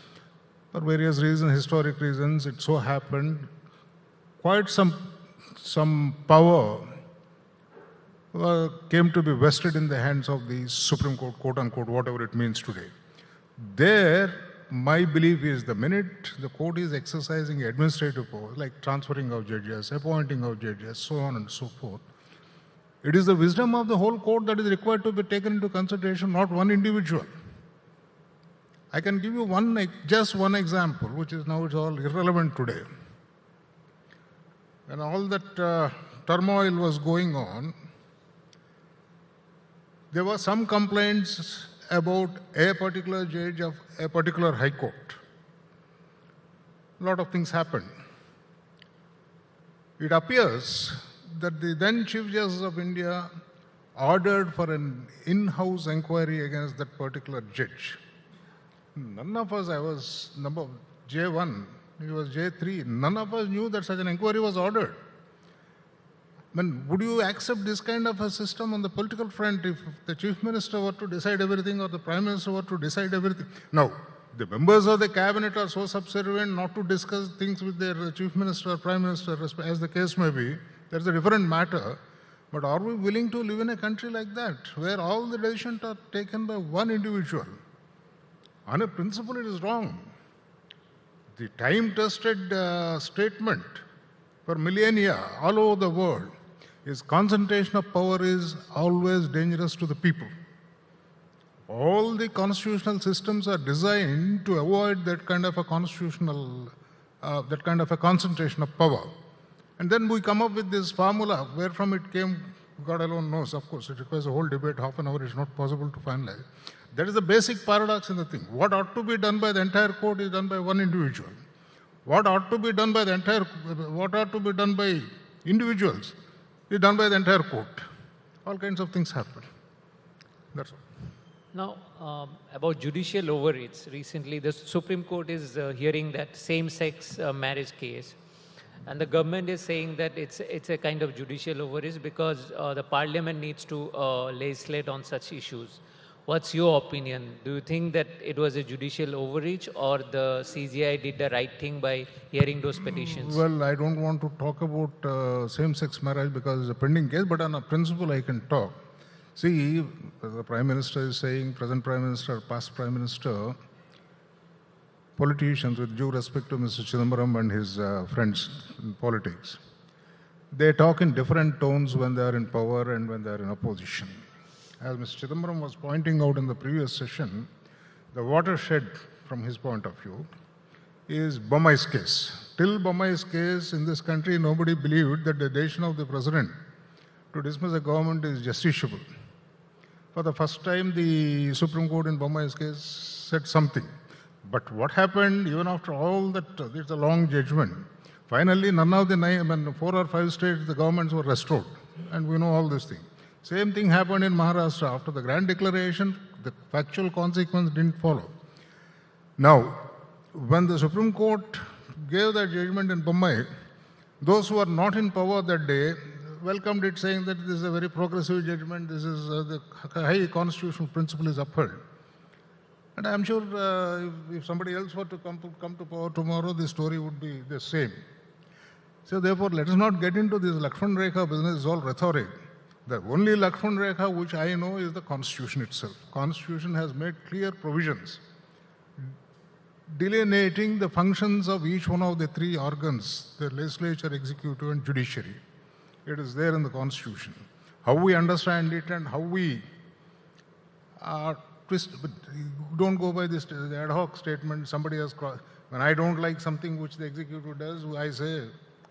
For various reasons, historic reasons, it so happened quite some power came to be vested in the hands of the Supreme Court, quote unquote, whatever it means today. There, my belief is the minute the court is exercising administrative powers, like transferring of judges, appointing of judges, so on and so forth, it is the wisdom of the whole court that is required to be taken into consideration, not one individual. I can give you just one example, which is now it's all irrelevant today. When all that turmoil was going on, there were some complaints about a particular judge of a particular high court. A lot of things happened. It appears that the then Chief Justice of India ordered for an in-house inquiry against that particular judge. None of us, I was number J1, he was J3, none of us knew that such an inquiry was ordered. Would you accept this kind of a system on the political front if the Chief Minister were to decide everything or the Prime Minister were to decide everything? Now, the members of the cabinet are so subservient not to discuss things with their Chief Minister or Prime Minister, as the case may be. That's a different matter. But are we willing to live in a country like that, where all the decisions are taken by one individual? On a principle, it is wrong. The time-tested statement for millennia all over the world is concentration of power is always dangerous to the people. All the constitutional systems are designed to avoid that kind of a concentration of power. And then we come up with this formula, where from it came, God alone knows. Of course, it requires a whole debate, half an hour is not possible to finalize. That is the basic paradox in the thing. What ought to be done by the entire court is done by one individual. What ought to be done by individuals is done by the entire court. All kinds of things happen. That's all. Now, about judicial overreach, recently the Supreme Court is hearing that same-sex marriage case, and the government is saying that it's a kind of judicial overreach because the parliament needs to legislate on such issues. What's your opinion? Do you think that it was a judicial overreach, or the CGI did the right thing by hearing those petitions? Well, I don't want to talk about same-sex marriage because it's a pending case, but on a principle I can talk. See, the Prime Minister is saying, present Prime Minister, past Prime Minister, politicians, with due respect to Mr. Chidambaram and his friends in politics, they talk in different tones when they are in power and when they are in opposition. As Mr. Chidambaram was pointing out in the previous session, the watershed, from his point of view, is Bommai's case. Till Bommai's case in this country, nobody believed that the decision of the President to dismiss a government is justiciable. For the first time, the Supreme Court in Bommai's case said something. But what happened, even after all that, it's a long judgment. Finally, none of the 4 or 5 states, the governments were restored. And we know all this thing. Same thing happened in Maharashtra. After the grand declaration, the factual consequence didn't follow. Now, when the Supreme Court gave that judgment in Bommai, those who were not in power that day welcomed it, saying that this is a very progressive judgment, this is the high constitutional principle is upheld. And I'm sure if somebody else were to come to power tomorrow, the story would be the same. So therefore, let us not get into this Lakshman Rekha business, it's all rhetoric. The only Lakshman Rekha which I know is the Constitution itself. Constitution has made clear provisions delineating the functions of each one of the 3 organs, the legislature, executive and judiciary. It is there in the Constitution. How we understand it and how we twist, but you don't go by this ad hoc statement, somebody has crossed. When I don't like something which the executive does, I say,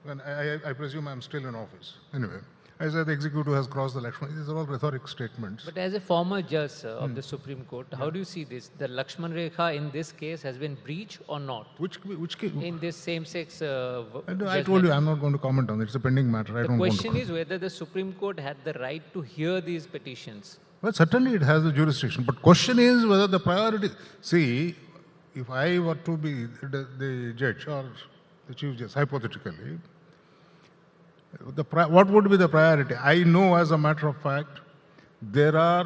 when I presume I'm still in office. Anyway, I say the executive has crossed the Lakshman. These are all rhetoric statements. But as a former judge of the Supreme Court, how do you see this? The Lakshman Rekha in this case has been breached or not? Which case? In this same-sex I told you I'm not going to comment on it. It's a pending matter. I The don't want to question is whether the Supreme Court had the right to hear these petitions. Well, certainly it has the jurisdiction. But question is whether the priority... See, if I were to be the judge or the chief justice, hypothetically, what would be the priority? I know as a matter of fact, there are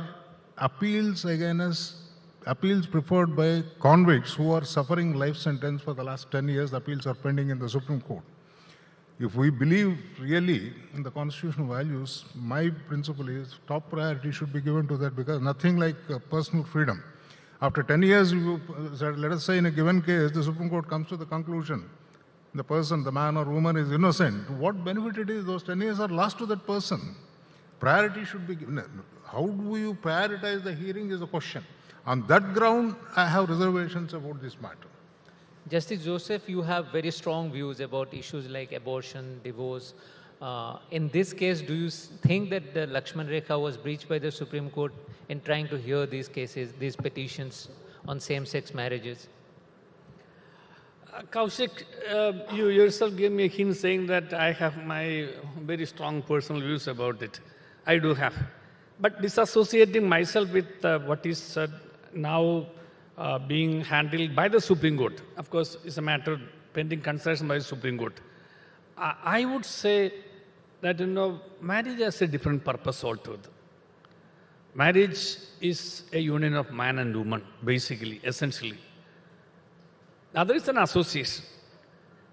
appeals preferred by convicts who are suffering life sentence for the last 10 years. The appeals are pending in the Supreme Court. If we believe really in the constitutional values, my principle is top priority should be given to that, because nothing like personal freedom. After 10 years, let us say in a given case, the Supreme Court comes to the conclusion the person, the man or woman is innocent. What benefit it is, those 10 years are lost to that person. Priority should be given. How do you prioritize the hearing is a question. On that ground, I have reservations about this matter. Justice Joseph, you have very strong views about issues like abortion, divorce. In this case, do you think that the Lakshman Rekha was breached by the Supreme Court in trying to hear these cases, these petitions on same-sex marriages? Kaushik, you yourself gave me a hint saying that I have my very strong personal views about it. I do have. But disassociating myself with what is now being handled by the Supreme Court, of course, is a matter pending consideration by the Supreme Court. I would say that, marriage has a different purpose altogether. Marriage is a union of man and woman, basically, essentially. Now, there is an association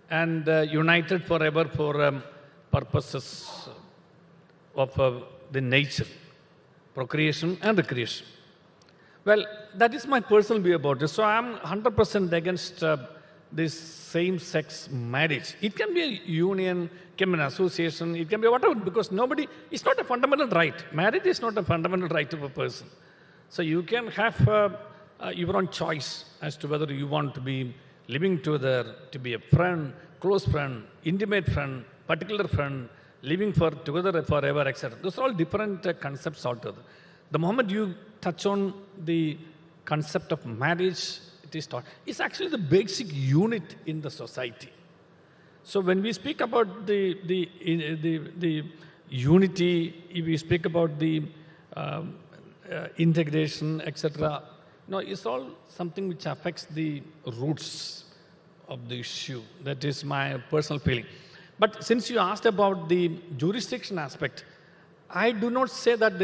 and united forever for purposes of the nature, procreation and recreation. Well, that is my personal view about it. So I'm 100% against this same-sex marriage. It can be a union, it can be an association, it can be whatever, because it's not a fundamental right. Marriage is not a fundamental right of a person. So you can have your own choice as to whether you want to be living together, to be a friend, close friend, intimate friend, particular friend, living together forever, etc. Those are all different concepts altogether. The moment you touch on the concept of marriage, it is taught. It's actually the basic unit in the society. So when we speak about the unity, if we speak about the integration, etc., it's all something which affects the roots of the issue. That is my personal feeling. But since you asked about the jurisdiction aspect, I do not say that